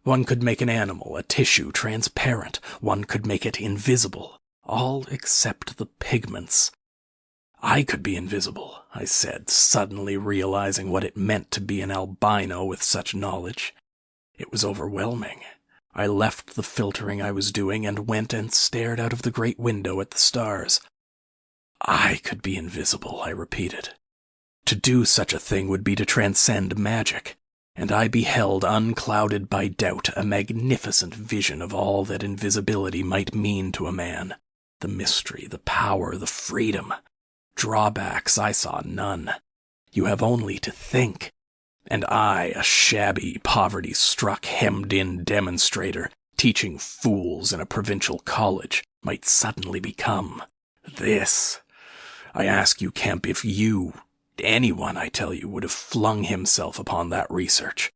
One could make an animal, a tissue, transparent. One could make it invisible. All except the pigments. I could be invisible, I said, suddenly realizing what it meant to be an albino with such knowledge. It was overwhelming. I left the filtering I was doing and went and stared out of the great window at the stars. I could be invisible, I repeated. To do such a thing would be to transcend magic, and I beheld, unclouded by doubt, a magnificent vision of all that invisibility might mean to a man. The mystery, the power, the freedom. Drawbacks I saw none. You have only to think. And I, a shabby, poverty-struck, hemmed-in demonstrator, teaching fools in a provincial college, might suddenly become this. I ask you, Kemp, if you, anyone, I tell you, would have flung himself upon that research.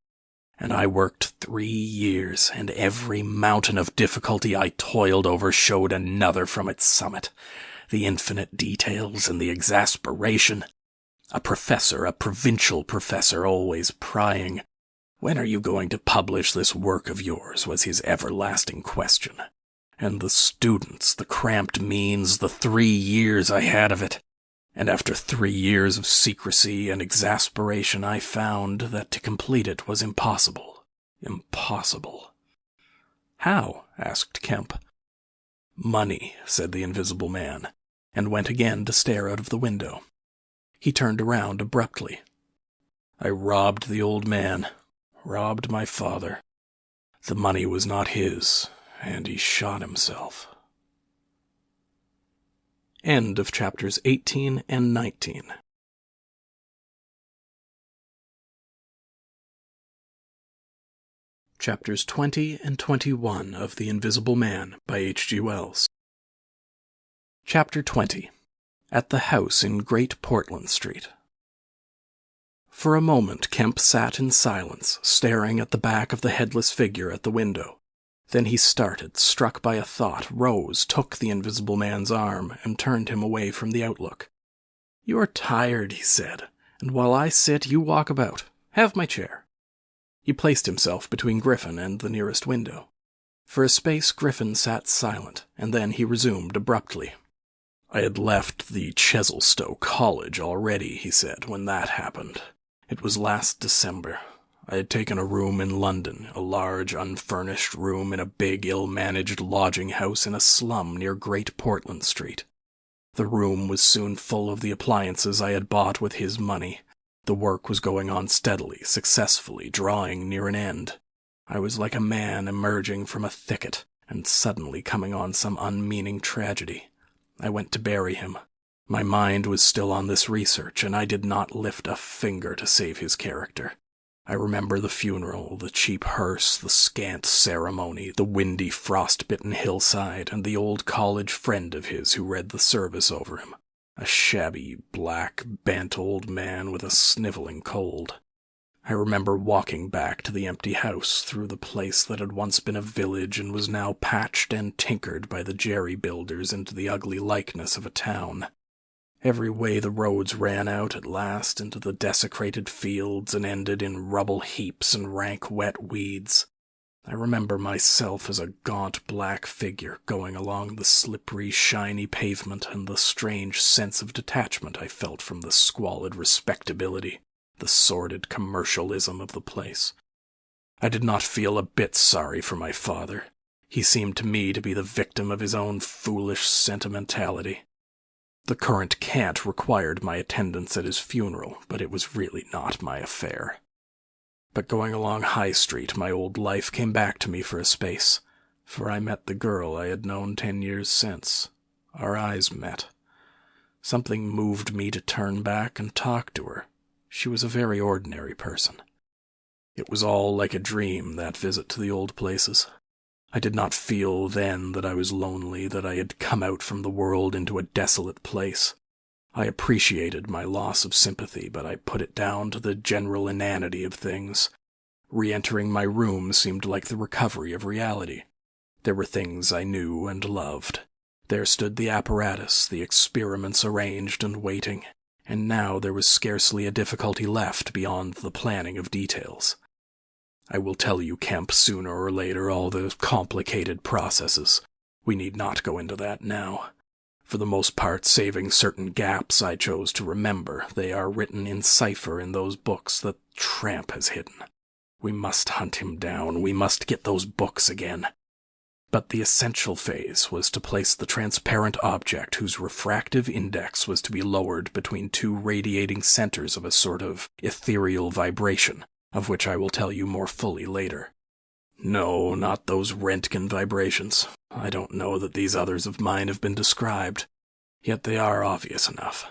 And I worked 3 years, and every mountain of difficulty I toiled over showed another from its summit. The infinite details and the exasperation. A professor, a provincial professor, always prying. "When are you going to publish this work of yours?" was his everlasting question. And the students, the cramped means, the 3 years I had of it. And after 3 years of secrecy and exasperation, I found that to complete it was impossible. Impossible. "How?" asked Kemp. "Money," said the Invisible Man, and went again to stare out of the window. He turned around abruptly. "I robbed the old man, robbed my father. The money was not his, and he shot himself." End of chapters 18 and 19. Chapters 20 and 21 of The Invisible Man by H.G. Wells. Chapter 20. At the House in Great Portland Street. For a moment Kemp sat in silence, staring at the back of the headless figure at the window. Then he started, struck by a thought, rose, took the Invisible Man's arm, and turned him away from the outlook. "You are tired," he said, "and while I sit, you walk about. Have my chair." He placed himself between Griffin and the nearest window. For a space Griffin sat silent, and then he resumed abruptly. "I had left the Chesilstowe College already," he said, "when that happened. It was last December. I had taken a room in London, a large, unfurnished room in a big, ill-managed lodging house in a slum near Great Portland Street. The room was soon full of the appliances I had bought with his money. The work was going on steadily, successfully, drawing near an end. I was like a man emerging from a thicket and suddenly coming on some unmeaning tragedy. I went to bury him. My mind was still on this research, and I did not lift a finger to save his character. I remember the funeral, the cheap hearse, the scant ceremony, the windy, frost-bitten hillside, and the old college friend of his who read the service over him. A shabby, black, bent old man with a sniveling cold. I remember walking back to the empty house through the place that had once been a village and was now patched and tinkered by the jerry builders into the ugly likeness of a town. Every way the roads ran out at last into the desecrated fields and ended in rubble heaps and rank wet weeds. I remember myself as a gaunt black figure going along the slippery, shiny pavement and the strange sense of detachment I felt from the squalid respectability, the sordid commercialism of the place. I did not feel a bit sorry for my father. He seemed to me to be the victim of his own foolish sentimentality. The current cant required my attendance at his funeral, but it was really not my affair. But going along High Street, my old life came back to me for a space, for I met the girl I had known 10 years since. Our eyes met. Something moved me to turn back and talk to her. She was a very ordinary person. It was all like a dream, that visit to the old places. I did not feel then that I was lonely, that I had come out from the world into a desolate place. I appreciated my loss of sympathy, but I put it down to the general inanity of things. Re-entering my room seemed like the recovery of reality. There were things I knew and loved. There stood the apparatus, the experiments arranged and waiting, and now there was scarcely a difficulty left beyond the planning of details. I will tell you, Kemp, sooner or later, all the complicated processes. We need not go into that now. For the most part, saving certain gaps I chose to remember, they are written in cipher in those books that Tramp has hidden. We must hunt him down. We must get those books again. But the essential phase was to place the transparent object whose refractive index was to be lowered between two radiating centers of a sort of ethereal vibration, of which I will tell you more fully later. No, not those Röntgen vibrations. I don't know that these others of mine have been described, yet they are obvious enough.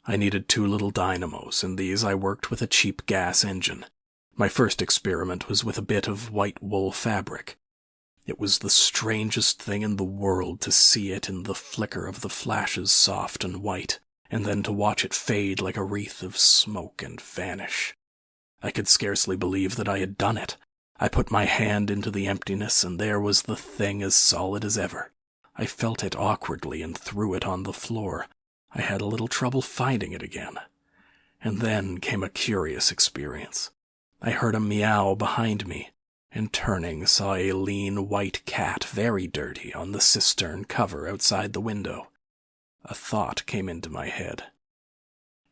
I needed 2 little dynamos, and these I worked with a cheap gas engine. My first experiment was with a bit of white wool fabric. It was the strangest thing in the world to see it in the flicker of the flashes soft and white, and then to watch it fade like a wreath of smoke and vanish. I could scarcely believe that I had done it. I put my hand into the emptiness, and there was the thing as solid as ever. I felt it awkwardly and threw it on the floor. I had a little trouble finding it again. And then came a curious experience. I heard a meow behind me, and turning saw a lean white cat, very dirty, on the cistern cover outside the window. A thought came into my head.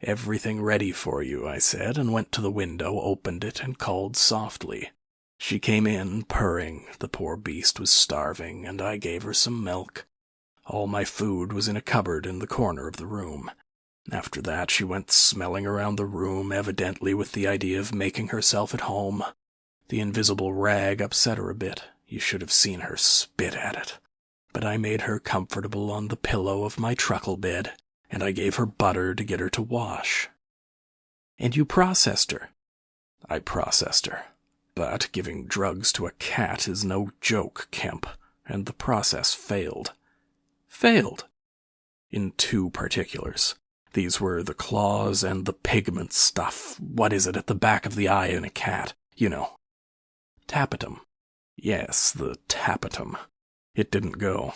"Everything ready for you," I said, and went to the window, opened it, and called softly. She came in, purring. The poor beast was starving, and I gave her some milk. All my food was in a cupboard in the corner of the room. After that she went smelling around the room, evidently with the idea of making herself at home. The invisible rag upset her a bit. You should have seen her spit at it. But I made her comfortable on the pillow of my truckle bed, and I gave her butter to get her to wash. "And you processed her?" "I processed her. But giving drugs to a cat is no joke, Kemp, and the process failed." "Failed?" "In 2 particulars. These were the claws and the pigment stuff. What is it at the back of the eye in a cat? You know." "Tapetum." "Yes, the tapetum. It didn't go.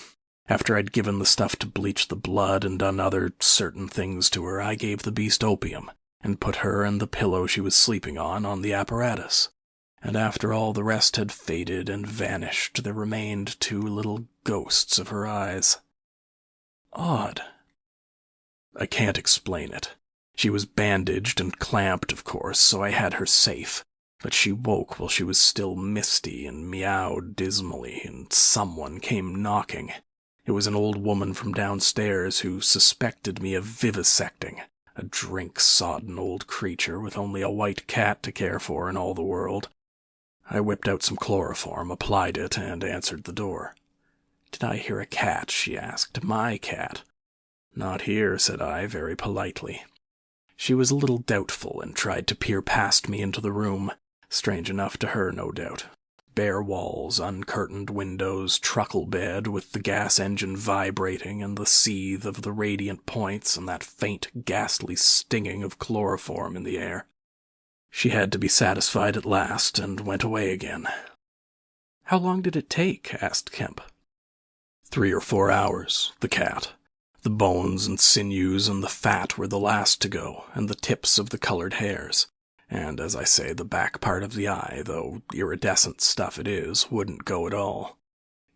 After I'd given the stuff to bleach the blood and done other certain things to her, I gave the beast opium, and put her and the pillow she was sleeping on the apparatus. And after all the rest had faded and vanished, there remained 2 little ghosts of her eyes." "Odd." "I can't explain it. She was bandaged and clamped, of course, so I had her safe. But she woke while she was still misty and meowed dismally, and someone came knocking. It was an old woman from downstairs who suspected me of vivisecting, a drink-sodden old creature with only a white cat to care for in all the world. I whipped out some chloroform, applied it, and answered the door. "Did I hear a cat?" she asked. "My cat?" "Not here," said I, very politely. She was a little doubtful and tried to peer past me into the room. Strange enough to her, no doubt. Bare walls, uncurtained windows, truckle bed with the gas engine vibrating and the seethe of the radiant points and that faint, ghastly stinging of chloroform in the air. She had to be satisfied at last and went away again. "How long did it take?" asked Kemp. 3 or 4 hours, the cat. The bones and sinews and the fat were the last to go, and the tips of the colored hairs. And, as I say, the back part of the eye, though iridescent stuff it is, wouldn't go at all.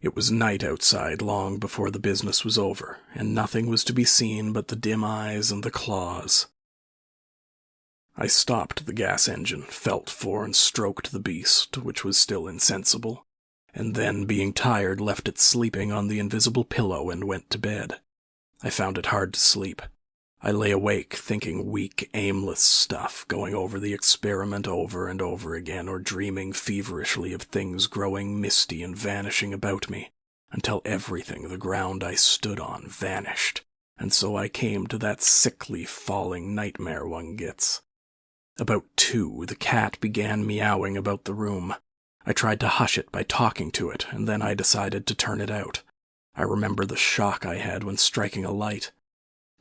It was night outside long before the business was over, and nothing was to be seen but the dim eyes and the claws. I stopped the gas engine, felt for and stroked the beast, which was still insensible, and then, being tired, left it sleeping on the invisible pillow and went to bed. I found it hard to sleep. I lay awake, thinking weak, aimless stuff, going over the experiment over and over again, or dreaming feverishly of things growing misty and vanishing about me, until everything the ground I stood on vanished, and so I came to that sickly, falling nightmare one gets. About 2, the cat began meowing about the room. I tried to hush it by talking to it, and then I decided to turn it out. I remember the shock I had when striking a light.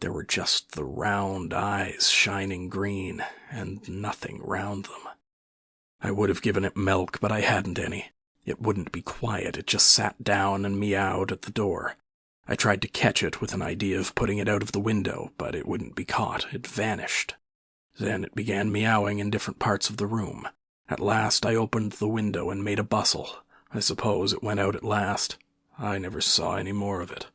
There were just the round eyes shining green, and nothing round them. I would have given it milk, but I hadn't any. It wouldn't be quiet, it just sat down and meowed at the door. I tried to catch it with an idea of putting it out of the window, but it wouldn't be caught. It vanished. Then it began meowing in different parts of the room. At last I opened the window and made a bustle. I suppose it went out at last. I never saw any more of it.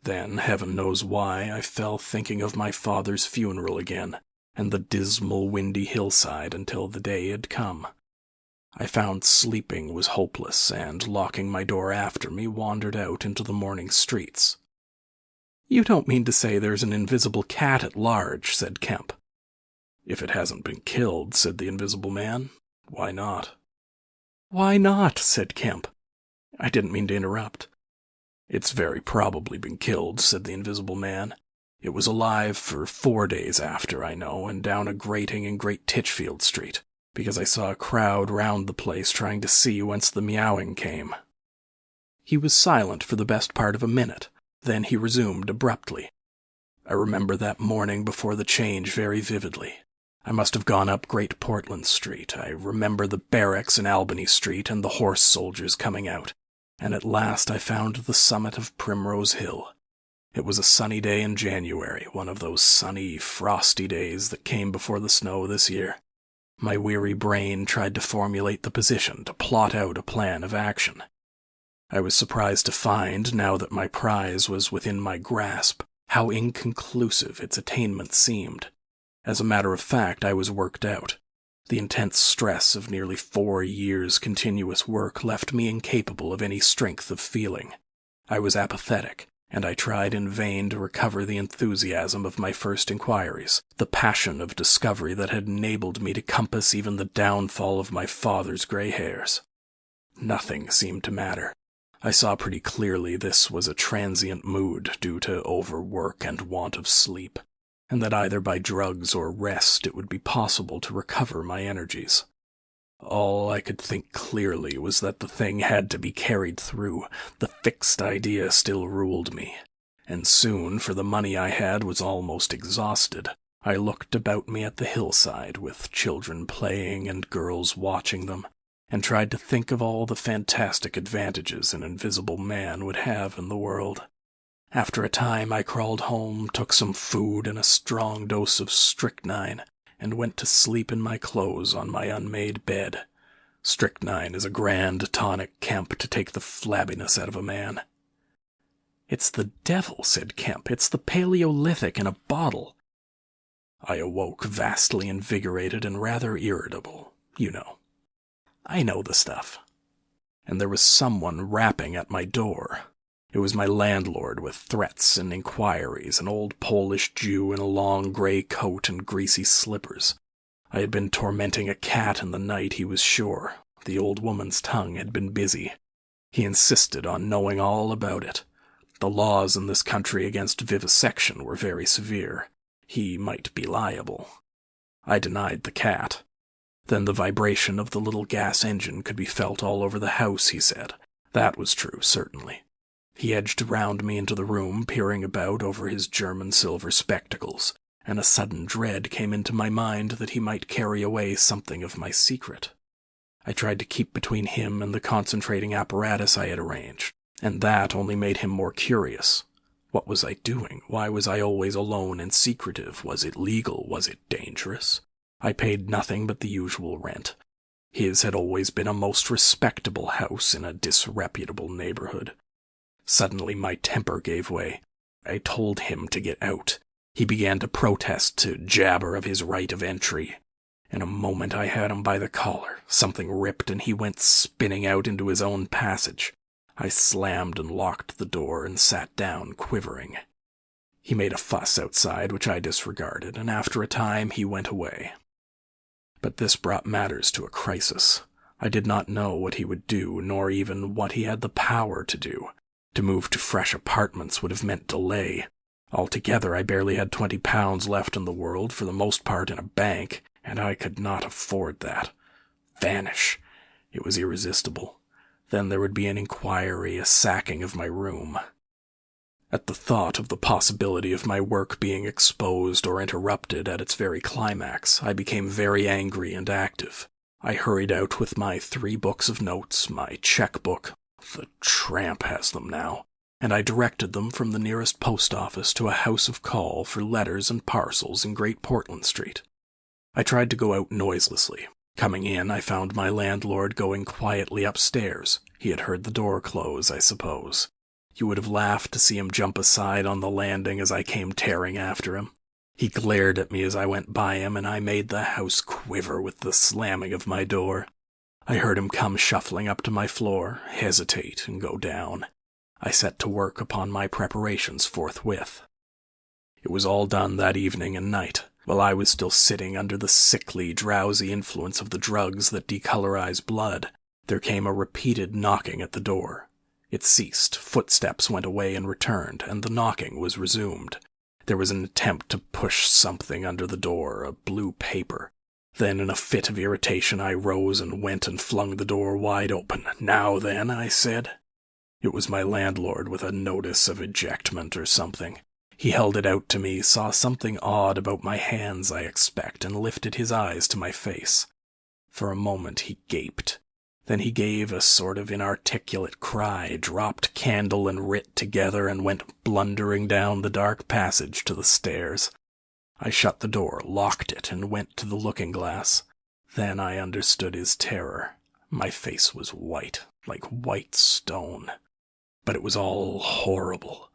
Then, heaven knows why, I fell thinking of my father's funeral again, and the dismal, windy hillside until the day had come. I found sleeping was hopeless, and, locking my door after me, wandered out into the morning streets. "You don't mean to say there's an invisible cat at large," said Kemp. "If it hasn't been killed," said the Invisible Man. "Why not?" "Why not?" said Kemp. I didn't mean to interrupt. "It's very probably been killed," said the Invisible Man. "It was alive for 4 days after, I know, and down a grating in Great Titchfield Street, because I saw a crowd round the place trying to see whence the meowing came." He was silent for the best part of a minute. Then he resumed abruptly. "I remember that morning before the change very vividly. I must have gone up Great Portland Street. I remember the barracks in Albany Street and the horse soldiers coming out, and at last I found the summit of Primrose Hill. It was a sunny day in January, one of those sunny, frosty days that came before the snow this year. My weary brain tried to formulate the position, to plot out a plan of action. I was surprised to find, now that my prize was within my grasp, how inconclusive its attainment seemed. As a matter of fact, I was worked out. The intense stress of nearly 4 years' continuous work left me incapable of any strength of feeling. I was apathetic, and I tried in vain to recover the enthusiasm of my first inquiries, the passion of discovery that had enabled me to compass even the downfall of my father's gray hairs. Nothing seemed to matter. I saw pretty clearly this was a transient mood due to overwork and want of sleep, and that either by drugs or rest it would be possible to recover my energies. All I could think clearly was that the thing had to be carried through. The fixed idea still ruled me, and soon, for the money I had was almost exhausted, I looked about me at the hillside, with children playing and girls watching them, and tried to think of all the fantastic advantages an invisible man would have in the world. After a time I crawled home, took some food and a strong dose of strychnine, and went to sleep in my clothes on my unmade bed. Strychnine is a grand tonic, Kemp, to take the flabbiness out of a man. "It's the devil," said Kemp. "It's the Paleolithic in a bottle." I awoke vastly invigorated and rather irritable, you know. I know the stuff. And there was someone rapping at my door. It was my landlord with threats and inquiries, an old Polish Jew in a long gray coat and greasy slippers. I had been tormenting a cat in the night, he was sure. The old woman's tongue had been busy. He insisted on knowing all about it. The laws in this country against vivisection were very severe. He might be liable. I denied the cat. Then the vibration of the little gas engine could be felt all over the house, he said. That was true, certainly. He edged around me into the room, peering about over his German silver spectacles, and a sudden dread came into my mind that he might carry away something of my secret. I tried to keep between him and the concentrating apparatus I had arranged, and that only made him more curious. What was I doing? Why was I always alone and secretive? Was it legal? Was it dangerous? I paid nothing but the usual rent. His had always been a most respectable house in a disreputable neighborhood. Suddenly my temper gave way. I told him to get out. He began to protest, to jabber of his right of entry. In a moment I had him by the collar. Something ripped and he went spinning out into his own passage. I slammed and locked the door and sat down, quivering. He made a fuss outside, which I disregarded, and after a time he went away. But this brought matters to a crisis. I did not know what he would do, nor even what he had the power to do. To move to fresh apartments would have meant delay. Altogether, I barely had £20 left in the world, for the most part in a bank, and I could not afford that. Vanish. It was irresistible. Then there would be an inquiry, a sacking of my room. At the thought of the possibility of my work being exposed or interrupted at its very climax, I became very angry and active. I hurried out with my 3 books of notes, my checkbook, the tramp has them now, and I directed them from the nearest post office to a house of call for letters and parcels in Great Portland Street. I tried to go out noiselessly. Coming in, I found my landlord going quietly upstairs. He had heard the door close, I suppose. You would have laughed to see him jump aside on the landing as I came tearing after him. He glared at me as I went by him, and I made the house quiver with the slamming of my door. I heard him come shuffling up to my floor, hesitate, and go down. I set to work upon my preparations forthwith. It was all done that evening and night, while I was still sitting under the sickly, drowsy influence of the drugs that decolorize blood. There came a repeated knocking at the door. It ceased, footsteps went away and returned, and the knocking was resumed. There was an attempt to push something under the door, a blue paper. Then, in a fit of irritation, I rose and went and flung the door wide open. "Now then," I said. It was my landlord with a notice of ejectment or something. He held it out to me, saw something odd about my hands, I expect, and lifted his eyes to my face. For a moment he gaped. Then he gave a sort of inarticulate cry, dropped candle and writ together, and went blundering down the dark passage to the stairs. I shut the door, locked it, and went to the looking-glass. Then I understood his terror. My face was white, like white stone. But it was all horrible.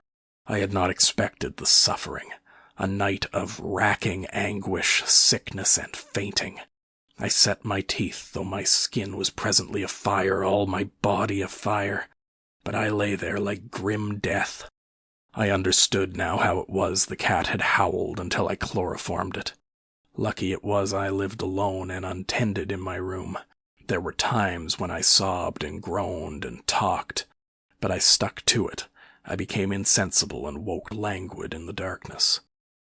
I had not expected the suffering. A night of racking anguish, sickness, and fainting. I set my teeth, though my skin was presently afire, all my body afire. But I lay there like grim death. I understood now how it was the cat had howled until I chloroformed it. Lucky it was I lived alone and untended in my room. There were times when I sobbed and groaned and talked, but I stuck to it. I became insensible and woke languid in the darkness.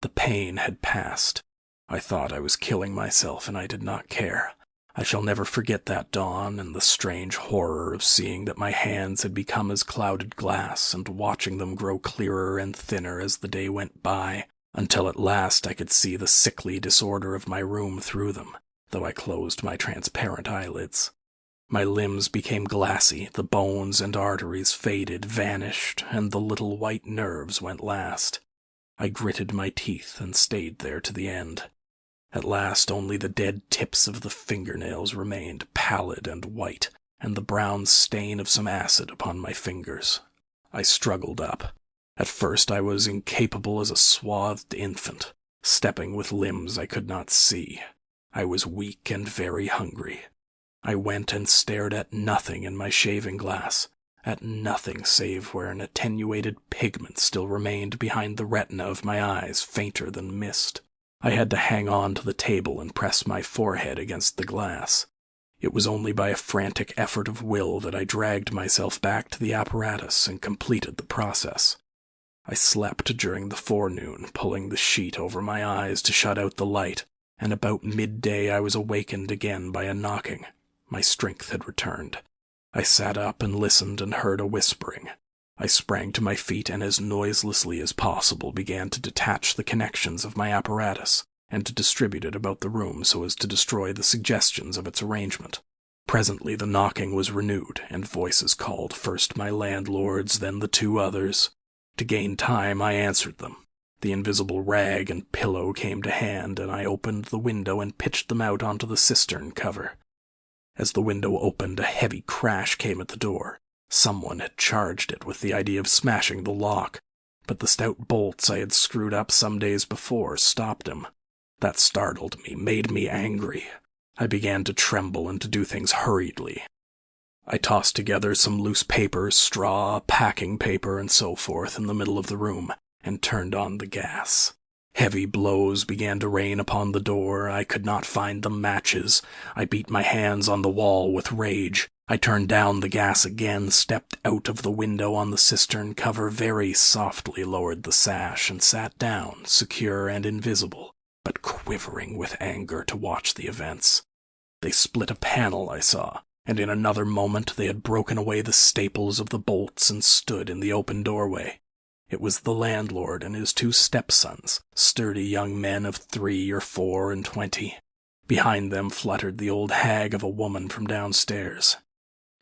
The pain had passed. I thought I was killing myself, and I did not care. I shall never forget that dawn and the strange horror of seeing that my hands had become as clouded glass, and watching them grow clearer and thinner as the day went by, until at last I could see the sickly disorder of my room through them, though I closed my transparent eyelids. My limbs became glassy, the bones and arteries faded, vanished, and the little white nerves went last. I gritted my teeth and stayed there to the end. At last only the dead tips of the fingernails remained, pallid and white, and the brown stain of some acid upon my fingers. I struggled up. At first I was incapable as a swathed infant, stepping with limbs I could not see. I was weak and very hungry. I went and stared at nothing in my shaving-glass, at nothing save where an attenuated pigment still remained behind the retina of my eyes, fainter than mist. I had to hang on to the table and press my forehead against the glass. It was only by a frantic effort of will that I dragged myself back to the apparatus and completed the process. I slept during the forenoon, pulling the sheet over my eyes to shut out the light, and about midday I was awakened again by a knocking. My strength had returned. I sat up and listened and heard a whispering. I sprang to my feet and as noiselessly as possible began to detach the connections of my apparatus and to distribute it about the room so as to destroy the suggestions of its arrangement. Presently the knocking was renewed, and voices called, first my landlord's, then the two others. To gain time, I answered them. The invisible rag and pillow came to hand, and I opened the window and pitched them out onto the cistern cover. As the window opened, a heavy crash came at the door. Someone had charged it with the idea of smashing the lock, but the stout bolts I had screwed up some days before stopped him. That startled me, made me angry. I began to tremble and to do things hurriedly. I tossed together some loose paper, straw, packing paper, and so forth in the middle of the room, and turned on the gas. Heavy blows began to rain upon the door. I could not find the matches. I beat my hands on the wall with rage. I turned down the gas again, stepped out of the window on the cistern cover, very softly lowered the sash, and sat down, secure and invisible, but quivering with anger to watch the events. They split a panel, I saw, and in another moment they had broken away the staples of the bolts and stood in the open doorway. It was the landlord and his two stepsons, sturdy young men of 3 or 4 and 20. Behind them fluttered the old hag of a woman from downstairs.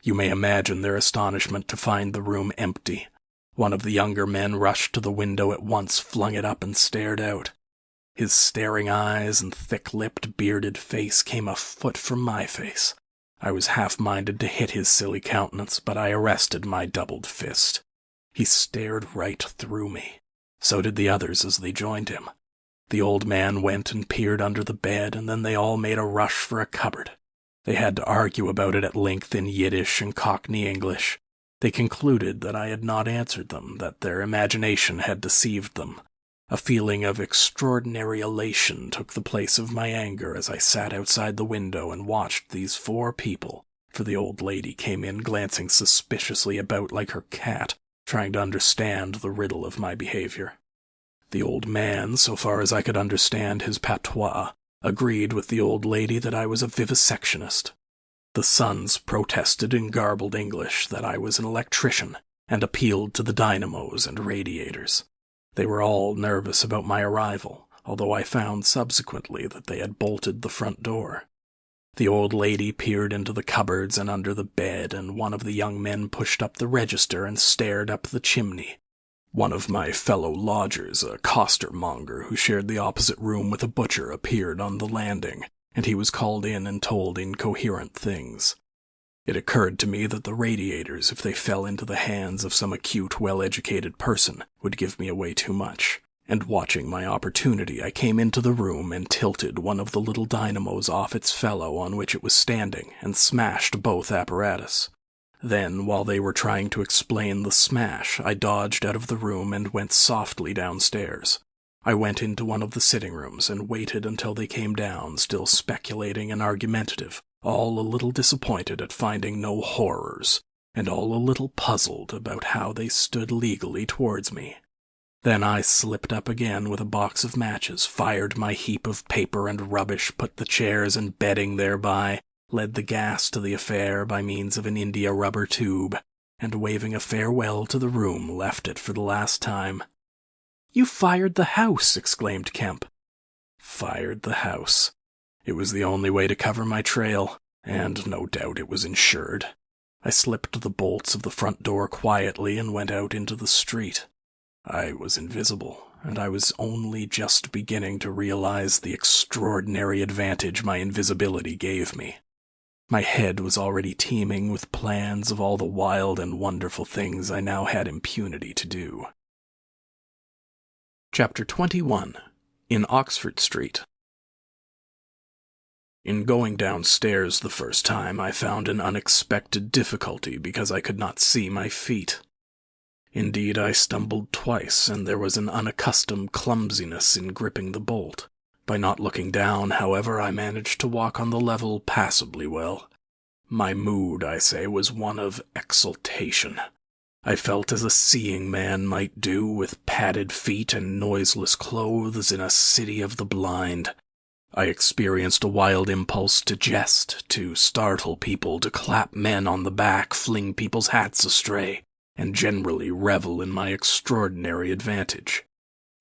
You may imagine their astonishment to find the room empty. One of the younger men rushed to the window at once, flung it up and stared out. His staring eyes and thick-lipped, bearded face came a foot from my face. I was half-minded to hit his silly countenance, but I arrested my doubled fist. He stared right through me. So did the others as they joined him. The old man went and peered under the bed, and then they all made a rush for a cupboard. They had to argue about it at length in Yiddish and Cockney English. They concluded that I had not answered them, that their imagination had deceived them. A feeling of extraordinary elation took the place of my anger as I sat outside the window and watched these 4 people, for the old lady came in glancing suspiciously about like her cat, trying to understand the riddle of my behavior. The old man, so far as I could understand his patois, agreed with the old lady that I was a vivisectionist. The sons protested in garbled English that I was an electrician and appealed to the dynamos and radiators. They were all nervous about my arrival, although I found subsequently that they had bolted the front door. The old lady peered into the cupboards and under the bed, and one of the young men pushed up the register and stared up the chimney. One of my fellow lodgers, a costermonger who shared the opposite room with a butcher, appeared on the landing, and he was called in and told incoherent things. It occurred to me that the radiators, if they fell into the hands of some acute, well-educated person, would give me away too much. And watching my opportunity, I came into the room and tilted one of the little dynamos off its fellow on which it was standing and smashed both apparatus. Then, while they were trying to explain the smash, I dodged out of the room and went softly downstairs. I went into one of the sitting rooms and waited until they came down, still speculating and argumentative, all a little disappointed at finding no horrors, and all a little puzzled about how they stood legally towards me. Then I slipped up again with a box of matches, fired my heap of paper and rubbish, put the chairs and bedding thereby, led the gas to the affair by means of an India rubber tube, and waving a farewell to the room, left it for the last time. "You fired the house!" exclaimed Kemp. Fired the house. It was the only way to cover my trail, and no doubt it was insured. I slipped the bolts of the front door quietly and went out into the street. I was invisible, and I was only just beginning to realize the extraordinary advantage my invisibility gave me. My head was already teeming with plans of all the wild and wonderful things I now had impunity to do. Chapter 21. In Oxford Street. In going downstairs the first time, I found an unexpected difficulty because I could not see my feet. Indeed, I stumbled twice, and there was an unaccustomed clumsiness in gripping the bolt. By not looking down, however, I managed to walk on the level passably well. My mood, I say, was one of exultation. I felt as a seeing man might do with padded feet and noiseless clothes in a city of the blind. I experienced a wild impulse to jest, to startle people, to clap men on the back, fling people's hats astray, and generally revel in my extraordinary advantage.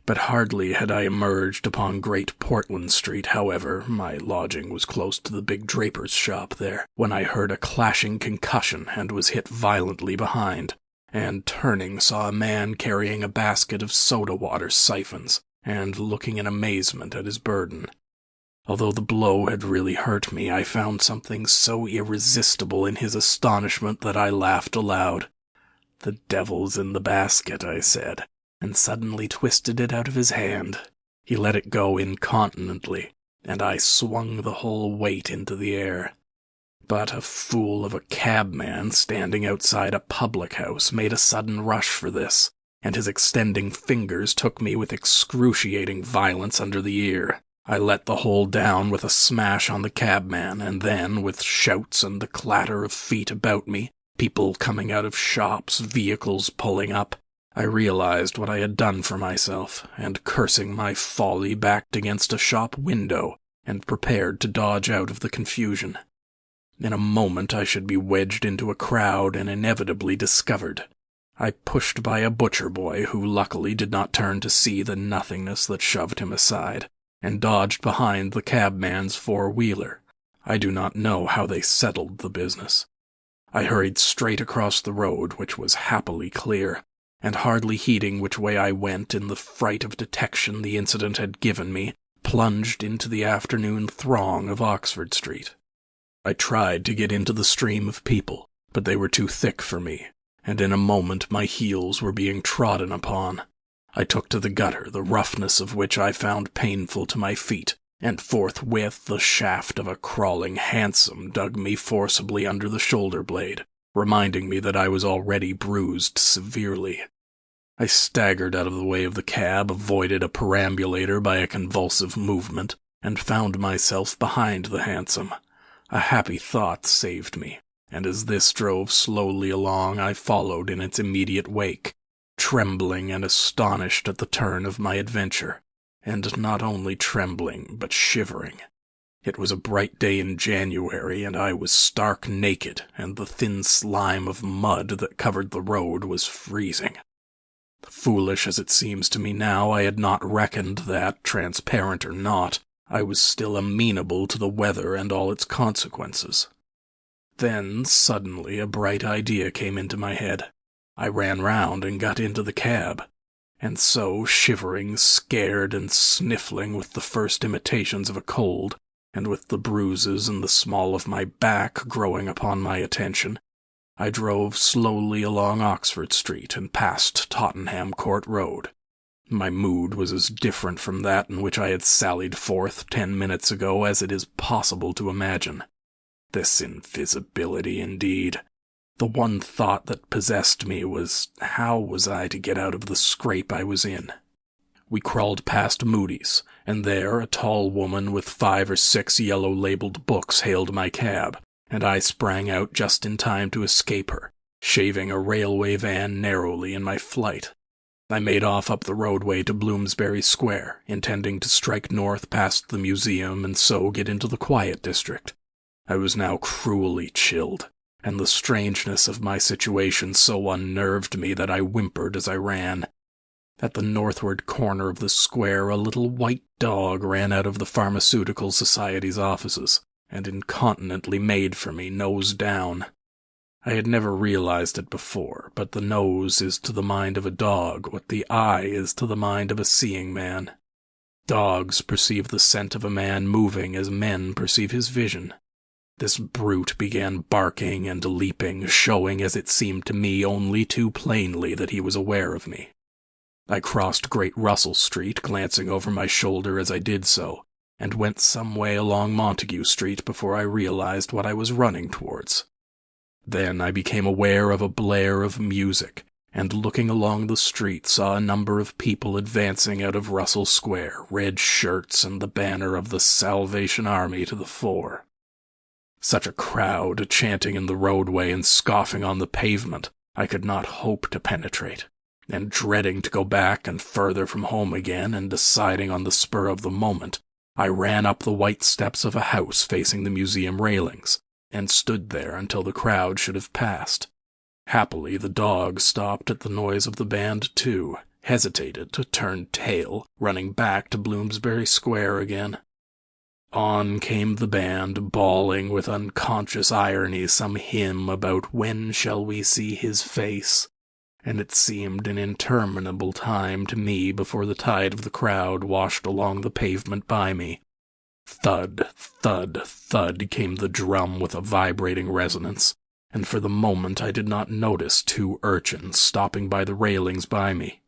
But hardly had I emerged upon Great Portland Street, however, my lodging was close to the big draper's shop there, when I heard a clashing concussion and was hit violently behind, and turning saw a man carrying a basket of soda-water siphons, and looking in amazement at his burden. Although the blow had really hurt me, I found something so irresistible in his astonishment that I laughed aloud. "The devil's in the basket," I said, and suddenly twisted it out of his hand. He let it go incontinently, and I swung the whole weight into the air. But a fool of a cabman standing outside a public house made a sudden rush for this, and his extending fingers took me with excruciating violence under the ear. I let the whole down with a smash on the cabman, and then, with shouts and the clatter of feet about me, people coming out of shops, vehicles pulling up, I realized what I had done for myself, and cursing my folly, backed against a shop window, and prepared to dodge out of the confusion. In a moment I should be wedged into a crowd and inevitably discovered. I pushed by a butcher boy who luckily did not turn to see the nothingness that shoved him aside, and dodged behind the cabman's four-wheeler. I do not know how they settled the business. I hurried straight across the road, which was happily clear, and hardly heeding which way I went in the fright of detection the incident had given me, plunged into the afternoon throng of Oxford Street. I tried to get into the stream of people, but they were too thick for me, and in a moment my heels were being trodden upon. I took to the gutter, the roughness of which I found painful to my feet, and forthwith the shaft of a crawling hansom dug me forcibly under the shoulder-blade, reminding me that I was already bruised severely. I staggered out of the way of the cab, avoided a perambulator by a convulsive movement, and found myself behind the hansom. A happy thought saved me, and as this drove slowly along, I followed in its immediate wake, trembling and astonished at the turn of my adventure, and not only trembling, but shivering. It was a bright day in January, and I was stark naked, and the thin slime of mud that covered the road was freezing. Foolish as it seems to me now, I had not reckoned that, transparent or not, I was still amenable to the weather and all its consequences. Then, suddenly, a bright idea came into my head. I ran round and got into the cab, and so, shivering, scared, and sniffling with the first imitations of a cold, and with the bruises in the small of my back growing upon my attention, I drove slowly along Oxford Street and past Tottenham Court Road. My mood was as different from that in which I had sallied forth 10 minutes ago as it is possible to imagine. This invisibility, indeed. The one thought that possessed me was, how was I to get out of the scrape I was in? We crawled past Moody's, and there a tall woman with 5 or 6 yellow-labeled books hailed my cab, and I sprang out just in time to escape her, shaving a railway van narrowly in my flight. I made off up the roadway to Bloomsbury Square, intending to strike north past the museum and so get into the quiet district. I was now cruelly chilled, and the strangeness of my situation so unnerved me that I whimpered as I ran. At the northward corner of the square a little white dog ran out of the Pharmaceutical Society's offices, and incontinently made for me, nose down. I had never realized it before, but the nose is to the mind of a dog what the eye is to the mind of a seeing man. Dogs perceive the scent of a man moving as men perceive his vision. This brute began barking and leaping, showing, as it seemed to me, only too plainly that he was aware of me. I crossed Great Russell Street, glancing over my shoulder as I did so, and went some way along Montague Street before I realized what I was running towards. Then I became aware of a blare of music, and looking along the street saw a number of people advancing out of Russell Square, red shirts and the banner of the Salvation Army to the fore. Such a crowd, chanting in the roadway and scoffing on the pavement, I could not hope to penetrate, and dreading to go back and further from home again, and deciding on the spur of the moment, I ran up the white steps of a house facing the museum railings, and stood there until the crowd should have passed. Happily, the dog stopped at the noise of the band too, hesitated, turned tail, running back to Bloomsbury Square again. On came the band, bawling with unconscious irony some hymn about when shall we see his face, and it seemed an interminable time to me before the tide of the crowd washed along the pavement by me. Thud, thud, thud came the drum with a vibrating resonance, and for the moment I did not notice two urchins stopping by the railings by me.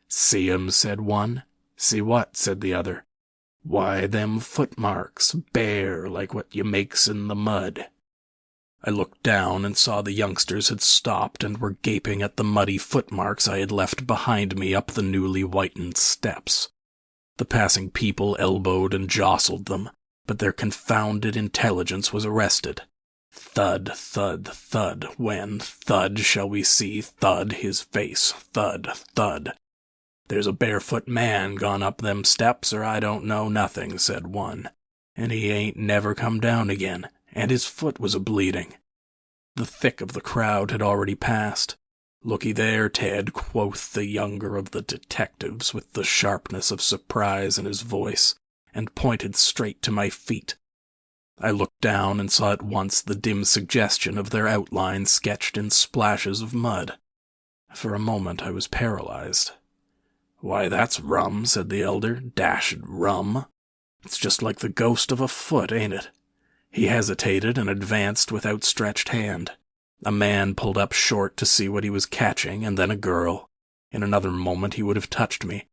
"See 'em," said one. "See what?" said the other. "Why, them footmarks, bare like what you makes in the mud." I looked down and saw the youngsters had stopped and were gaping at the muddy footmarks I had left behind me up the newly whitened steps. The passing people elbowed and jostled them, but their confounded intelligence was arrested. Thud, thud, thud, when, thud, shall we see thud his face, thud, thud. "There's a barefoot man gone up them steps, or I don't know nothing," said one, "and he ain't never come down again, and his foot was a-bleeding." The thick of the crowd had already passed. "Looky there, Ted," quoth the younger of the detectives with the sharpness of surprise in his voice, and pointed straight to my feet. I looked down and saw at once the dim suggestion of their outline sketched in splashes of mud. For a moment I was paralyzed. "Why, that's rum," said the elder. "Dashed rum. It's just like the ghost of a foot, ain't it?" He hesitated and advanced with outstretched hand. A man pulled up short to see what he was catching, and then a girl. In another moment he would have touched me.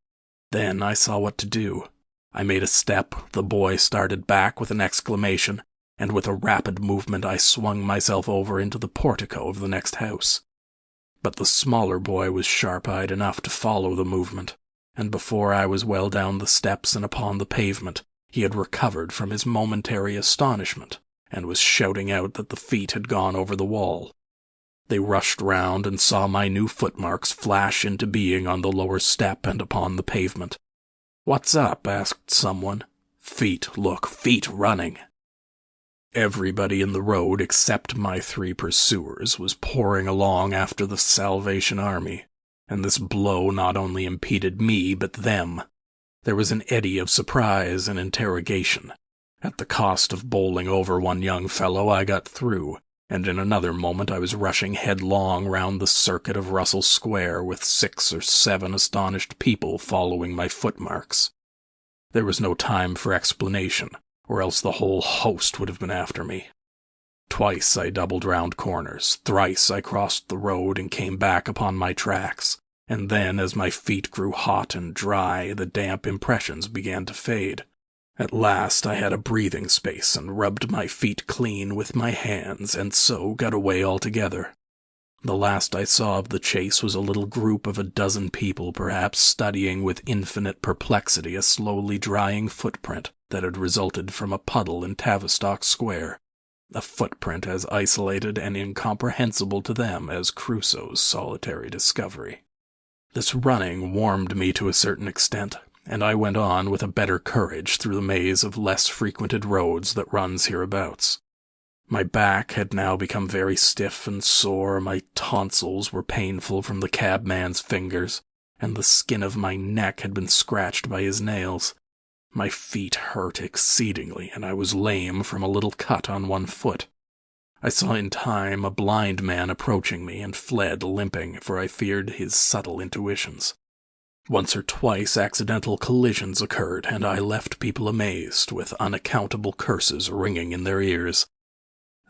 Then I saw what to do. I made a step, the boy started back with an exclamation, and with a rapid movement I swung myself over into the portico of the next house. But the smaller boy was sharp-eyed enough to follow the movement, and before I was well down the steps and upon the pavement, he had recovered from his momentary astonishment, and was shouting out that the feet had gone over the wall. They rushed round and saw my new footmarks flash into being on the lower step and upon the pavement. "What's up?" asked someone. "Feet, look, feet running." Everybody in the road except my three pursuers was pouring along after the Salvation Army, and this blow not only impeded me but them. There was an eddy of surprise and interrogation. At the cost of bowling over one young fellow I got through, and in another moment I was rushing headlong round the circuit of Russell Square with 6 or 7 astonished people following my footmarks. There was no time for explanation, or else the whole host would have been after me. Twice I doubled round corners, thrice I crossed the road and came back upon my tracks, and then as my feet grew hot and dry, the damp impressions began to fade. At last I had a breathing space and rubbed my feet clean with my hands, and so got away altogether. The last I saw of the chase was a little group of a dozen people, perhaps, studying with infinite perplexity a slowly drying footprint that had resulted from a puddle in Tavistock Square, a footprint as isolated and incomprehensible to them as Crusoe's solitary discovery. This running warmed me to a certain extent, and I went on with a better courage through the maze of less frequented roads that runs hereabouts. My back had now become very stiff and sore, my tonsils were painful from the cabman's fingers, and the skin of my neck had been scratched by his nails. My feet hurt exceedingly, and I was lame from a little cut on one foot. I saw in time a blind man approaching me and fled limping, for I feared his subtle intuitions. Once or twice accidental collisions occurred, and I left people amazed, with unaccountable curses ringing in their ears.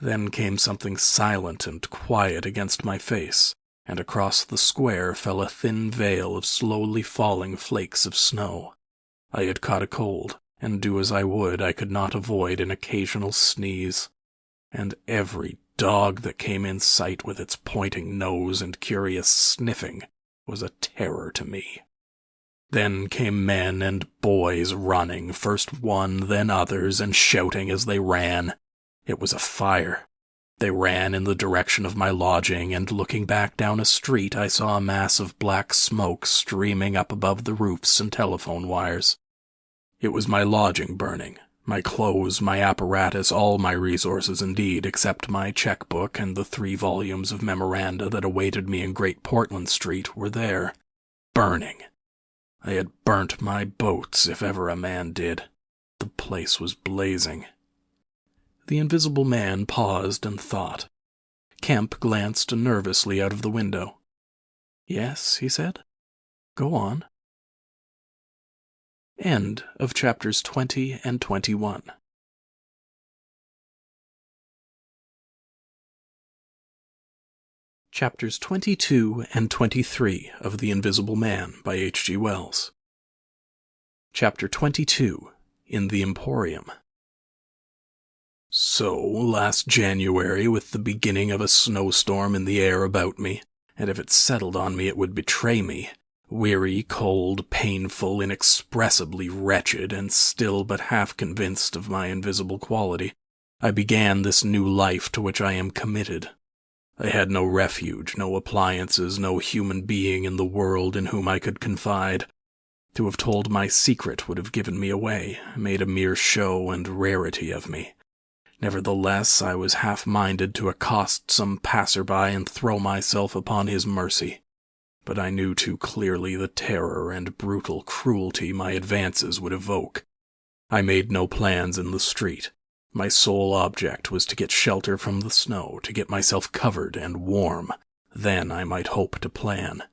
Then came something silent and quiet against my face, and across the square fell a thin veil of slowly falling flakes of snow. I had caught a cold, and do as I would, I could not avoid an occasional sneeze. And every dog that came in sight with its pointing nose and curious sniffing was a terror to me. Then came men and boys running, first one, then others, and shouting as they ran. It was a fire. They ran in the direction of my lodging, and looking back down a street, I saw a mass of black smoke streaming up above the roofs and telephone wires. It was my lodging burning. My clothes, my apparatus, all my resources indeed, except my checkbook and the 3 volumes of memoranda that awaited me in Great Portland Street, were there, burning. I had burnt my boats, if ever a man did. The place was blazing. The Invisible Man paused and thought. Kemp glanced nervously out of the window. "Yes," he said. "Go on." End of chapters 20 and 21. Chapters 22 and 23 of The Invisible Man by H.G. Wells. Chapter 22, In the Emporium. So, last January, with the beginning of a snowstorm in the air about me, and if it settled on me it would betray me, weary, cold, painful, inexpressibly wretched, and still but half convinced of my invisible quality, I began this new life to which I am committed. I had no refuge, no appliances, no human being in the world in whom I could confide. To have told my secret would have given me away, made a mere show and rarity of me. Nevertheless, I was half-minded to accost some passer-by and throw myself upon his mercy. But I knew too clearly the terror and brutal cruelty my advances would evoke. I made no plans in the street. My sole object was to get shelter from the snow, to get myself covered and warm. Then I might hope to plan.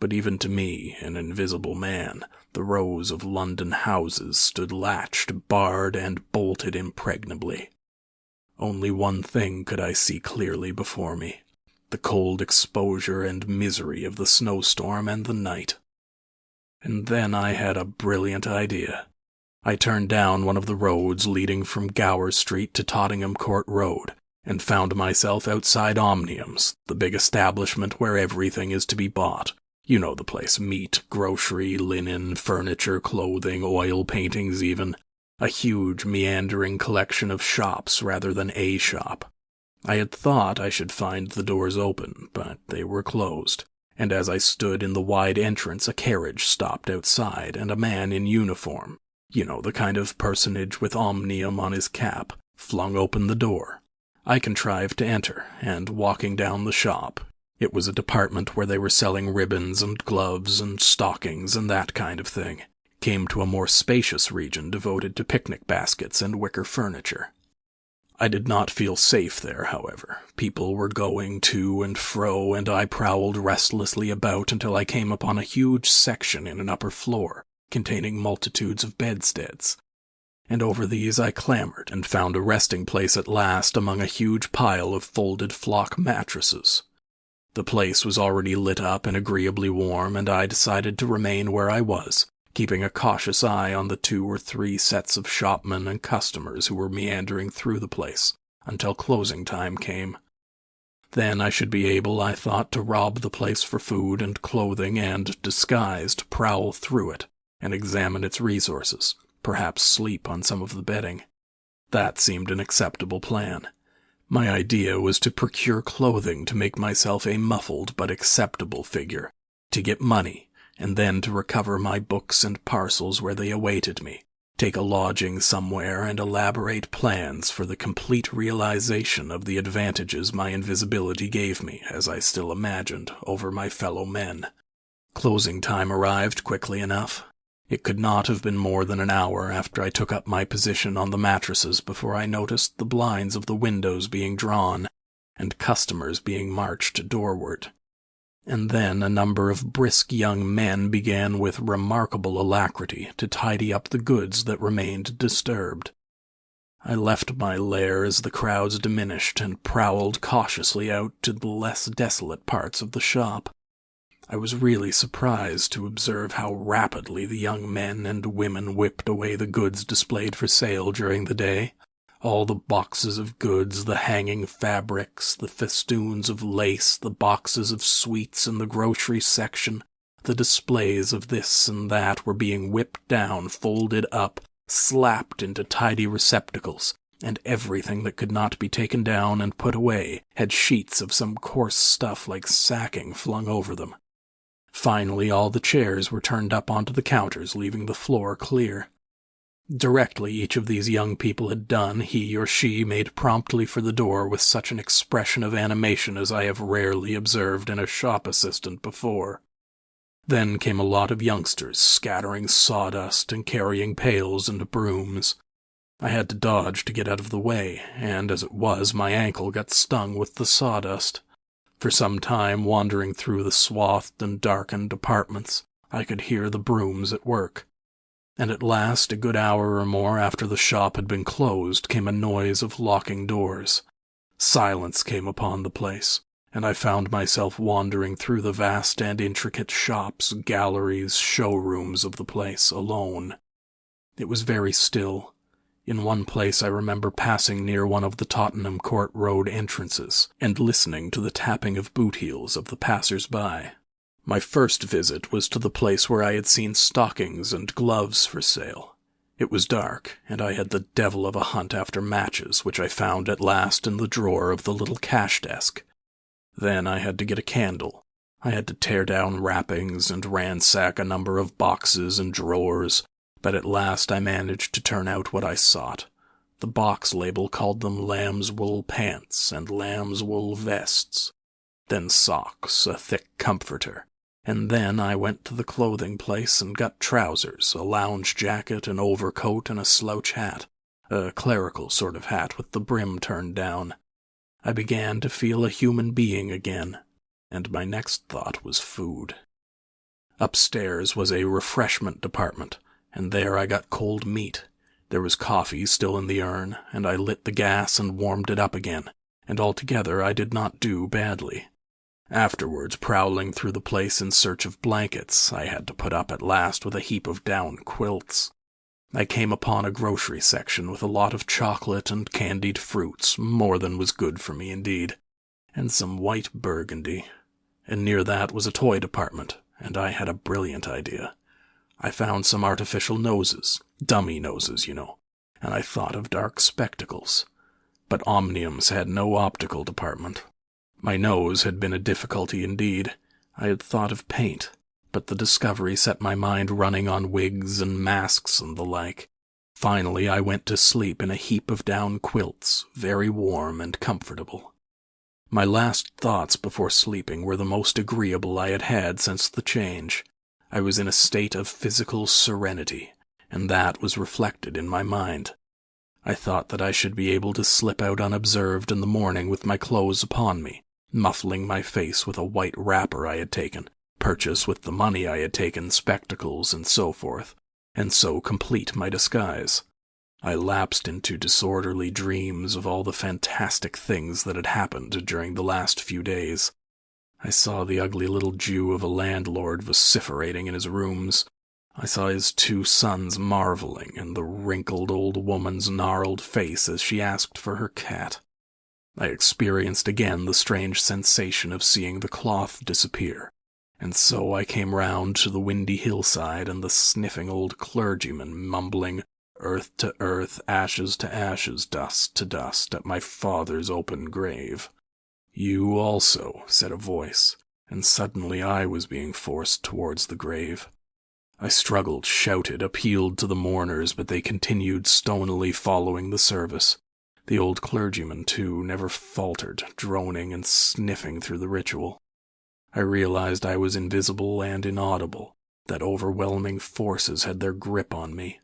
But even to me, an invisible man, the rows of London houses stood latched, barred, and bolted impregnably. Only one thing could I see clearly before me. The cold exposure and misery of the snowstorm and the night. And then I had a brilliant idea. I turned down one of the roads leading from Gower Street to Tottenham Court Road, and found myself outside Omnium's, the big establishment where everything is to be bought. You know the place: meat, grocery, linen, furniture, clothing, oil paintings even. A huge, meandering collection of shops rather than a shop. I had thought I should find the doors open, but they were closed, and as I stood in the wide entrance a carriage stopped outside, and a man in uniform, you know, the kind of personage with Omnium on his cap, flung open the door. I contrived to enter, and walking down the shop, it was a department where they were selling ribbons and gloves and stockings and that kind of thing, came to a more spacious region devoted to picnic baskets and wicker furniture. I did not feel safe there, however. People were going to and fro, and I prowled restlessly about until I came upon a huge section in an upper floor, containing multitudes of bedsteads. And over these I clambered, and found a resting place at last among a huge pile of folded flock mattresses. The place was already lit up and agreeably warm, and I decided to remain where I was, keeping a cautious eye on the 2 or 3 sets of shopmen and customers who were meandering through the place, until closing time came. Then I should be able, I thought, to rob the place for food and clothing and, disguised, prowl through it, and examine its resources, perhaps sleep on some of the bedding. That seemed an acceptable plan. My idea was to procure clothing to make myself a muffled but acceptable figure, to get money, and then to recover my books and parcels where they awaited me, take a lodging somewhere, and elaborate plans for the complete realization of the advantages my invisibility gave me, as I still imagined, over my fellow men. Closing time arrived quickly enough. It could not have been more than an hour after I took up my position on the mattresses before I noticed the blinds of the windows being drawn, and customers being marched doorward. And then a number of brisk young men began with remarkable alacrity to tidy up the goods that remained disturbed. I left my lair as the crowds diminished and prowled cautiously out to the less desolate parts of the shop. I was really surprised to observe how rapidly the young men and women whipped away the goods displayed for sale during the day. All the boxes of goods, the hanging fabrics, the festoons of lace, the boxes of sweets in the grocery section, the displays of this and that were being whipped down, folded up, slapped into tidy receptacles, and everything that could not be taken down and put away had sheets of some coarse stuff like sacking flung over them. Finally, all the chairs were turned up onto the counters, leaving the floor clear. Directly each of these young people had done, he or she made promptly for the door with such an expression of animation as I have rarely observed in a shop assistant before. Then came a lot of youngsters, scattering sawdust and carrying pails and brooms. I had to dodge to get out of the way, and as it was, my ankle got stung with the sawdust. For some time, wandering through the swathed and darkened apartments, I could hear the brooms at work. And at last, a good hour or more after the shop had been closed, came a noise of locking doors. Silence came upon the place, and I found myself wandering through the vast and intricate shops, galleries, showrooms of the place, alone. It was very still. In one place I remember passing near one of the Tottenham Court Road entrances, and listening to the tapping of boot heels of the passers-by. My first visit was to the place where I had seen stockings and gloves for sale. It was dark, and I had the devil of a hunt after matches, which I found at last in the drawer of the little cash desk. Then I had to get a candle. I had to tear down wrappings and ransack a number of boxes and drawers, but at last I managed to turn out what I sought. The box label called them lamb's wool pants and lamb's wool vests, then socks, a thick comforter, and then I went to the clothing place and got trousers, a lounge jacket, an overcoat, and a slouch hat, a clerical sort of hat with the brim turned down. I began to feel a human being again, and my next thought was food. Upstairs was a refreshment department, and there I got cold meat. There was coffee still in the urn, and I lit the gas and warmed it up again, and altogether I did not do badly. Afterwards, prowling through the place in search of blankets, I had to put up at last with a heap of down quilts. I came upon a grocery section with a lot of chocolate and candied fruits, more than was good for me indeed, and some white burgundy. And near that was a toy department, and I had a brilliant idea. I found some artificial noses, dummy noses, you know, and I thought of dark spectacles. But Omniums had no optical department. My nose had been a difficulty indeed. I had thought of paint, but the discovery set my mind running on wigs and masks and the like. Finally, I went to sleep in a heap of down quilts, very warm and comfortable. My last thoughts before sleeping were the most agreeable I had had since the change. I was in a state of physical serenity, and that was reflected in my mind. I thought that I should be able to slip out unobserved in the morning with my clothes upon me, muffling my face with a white wrapper I had taken, purchase with the money I had taken spectacles and so forth, and so complete my disguise. I lapsed into disorderly dreams of all the fantastic things that had happened during the last few days. I saw the ugly little Jew of a landlord vociferating in his rooms. I saw his 2 sons marveling, and the wrinkled old woman's gnarled face as she asked for her cat. I experienced again the strange sensation of seeing the cloth disappear, and so I came round to the windy hillside and the sniffing old clergyman mumbling, "Earth to earth, ashes to ashes, dust to dust, at my father's open grave." "You also," said a voice, and suddenly I was being forced towards the grave. I struggled, shouted, appealed to the mourners, but they continued stonily following the service. The old clergyman, too, never faltered, droning and sniffing through the ritual. I realized I was invisible and inaudible, that overwhelming forces had their grip on me.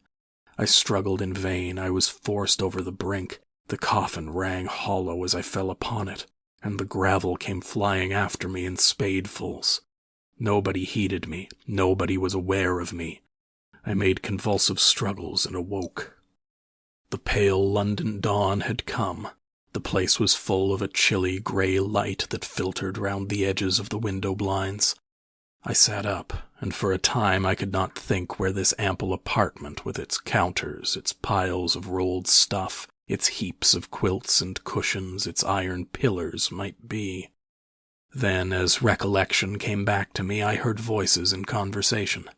I struggled in vain. I was forced over the brink. The coffin rang hollow as I fell upon it, and the gravel came flying after me in spadefuls. Nobody heeded me. Nobody was aware of me. I made convulsive struggles and awoke. The pale London dawn had come. The place was full of a chilly grey light that filtered round the edges of the window blinds. I sat up, and for a time I could not think where this ample apartment, with its counters, its piles of rolled stuff, its heaps of quilts and cushions, its iron pillars, might be. Then, as recollection came back to me, I heard voices in conversation.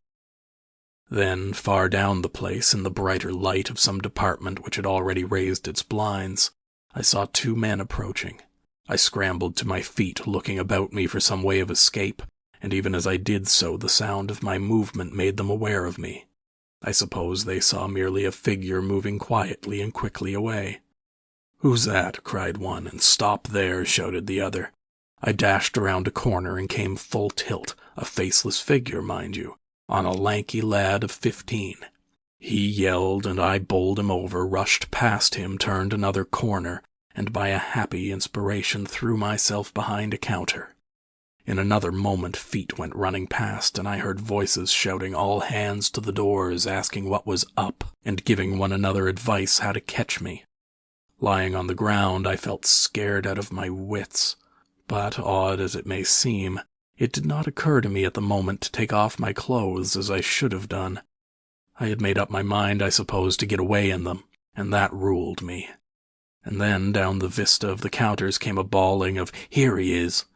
Then, far down the place, in the brighter light of some department which had already raised its blinds, I saw 2 men approaching. I scrambled to my feet, looking about me for some way of escape, and even as I did so, the sound of my movement made them aware of me. I suppose they saw merely a figure moving quietly and quickly away. "Who's that?" cried one, and "Stop there," shouted the other. I dashed around a corner and came full tilt, a faceless figure, mind you, on a lanky lad of 15. He yelled, and I bowled him over, rushed past him, turned another corner, and by a happy inspiration threw myself behind a counter. In another moment feet went running past, and I heard voices shouting all hands to the doors, asking what was up, and giving one another advice how to catch me. Lying on the ground, I felt scared out of my wits, but odd as it may seem, it did not occur to me at the moment to take off my clothes as I should have done. I had made up my mind, I suppose, to get away in them, and that ruled me. And then down the vista of the counters came a bawling of, "Here he is!"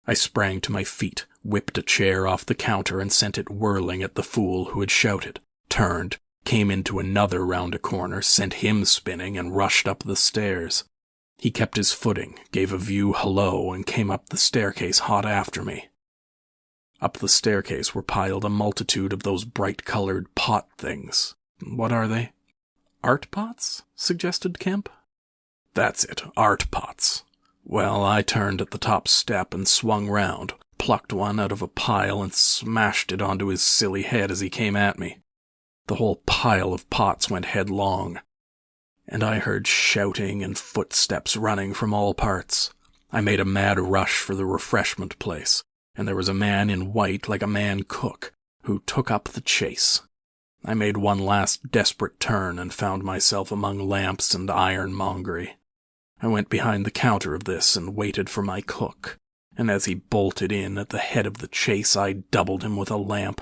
I sprang to my feet, whipped a chair off the counter and sent it whirling at the fool who had shouted, turned, came into another round a corner, sent him spinning, and rushed up the stairs. He kept his footing, gave a view hello, and came up the staircase hot after me. Up the staircase were piled a multitude of those bright-colored pot things. What are they? "Art pots?" suggested Kemp. "That's it, art pots. Well, I turned at the top step and swung round, plucked one out of a pile and smashed it onto his silly head as he came at me. The whole pile of pots went headlong, and I heard shouting and footsteps running from all parts. I made a mad rush for the refreshment place, and there was a man in white like a man cook, who took up the chase. I made one last desperate turn and found myself among lamps and ironmongery. I went behind the counter of this and waited for my cook, and as he bolted in at the head of the chase, I doubled him with a lamp.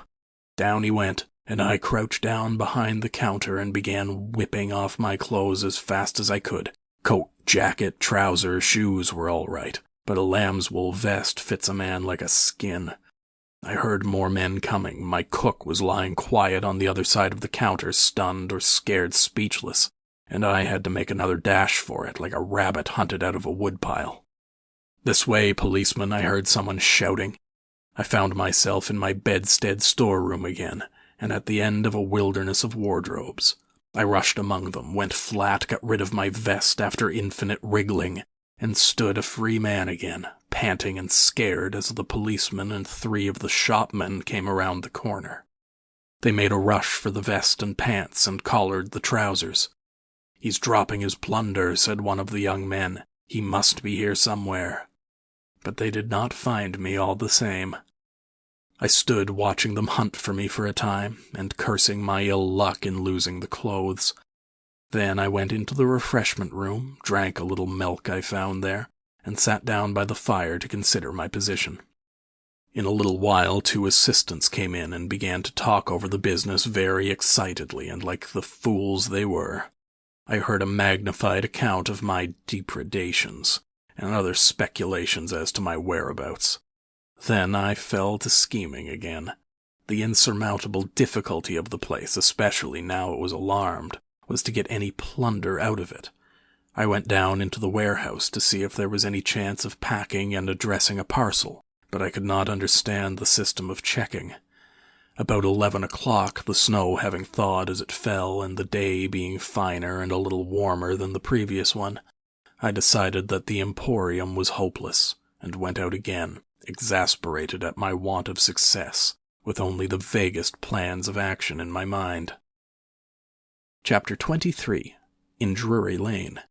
Down he went, and I crouched down behind the counter and began whipping off my clothes as fast as I could. Coat, jacket, trousers, shoes were all right, but a lambswool vest fits a man like a skin. I heard more men coming. My cook was lying quiet on the other side of the counter, stunned or scared speechless, and I had to make another dash for it, like a rabbit hunted out of a woodpile. "This way, policeman," I heard someone shouting. I found myself in my bedstead storeroom again, and at the end of a wilderness of wardrobes. I rushed among them, went flat, got rid of my vest after infinite wriggling, and stood a free man again, panting and scared as the policeman and 3 of the shopmen came around the corner. They made a rush for the vest and pants and collared the trousers. "He's dropping his plunder," said one of the young men. "He must be here somewhere." But they did not find me all the same. I stood watching them hunt for me for a time, and cursing my ill luck in losing the clothes. Then I went into the refreshment room, drank a little milk I found there, and sat down by the fire to consider my position. In a little while 2 assistants came in and began to talk over the business very excitedly, and like the fools they were. I heard a magnified account of my depredations, and other speculations as to my whereabouts. Then I fell to scheming again. The insurmountable difficulty of the place, especially now it was alarmed, was to get any plunder out of it. I went down into the warehouse to see if there was any chance of packing and addressing a parcel, but I could not understand the system of checking. About 11 o'clock, the snow having thawed as it fell, and the day being finer and a little warmer than the previous one, I decided that the emporium was hopeless, and went out again, exasperated at my want of success, with only the vaguest plans of action in my mind. Chapter 23. In Drury Lane.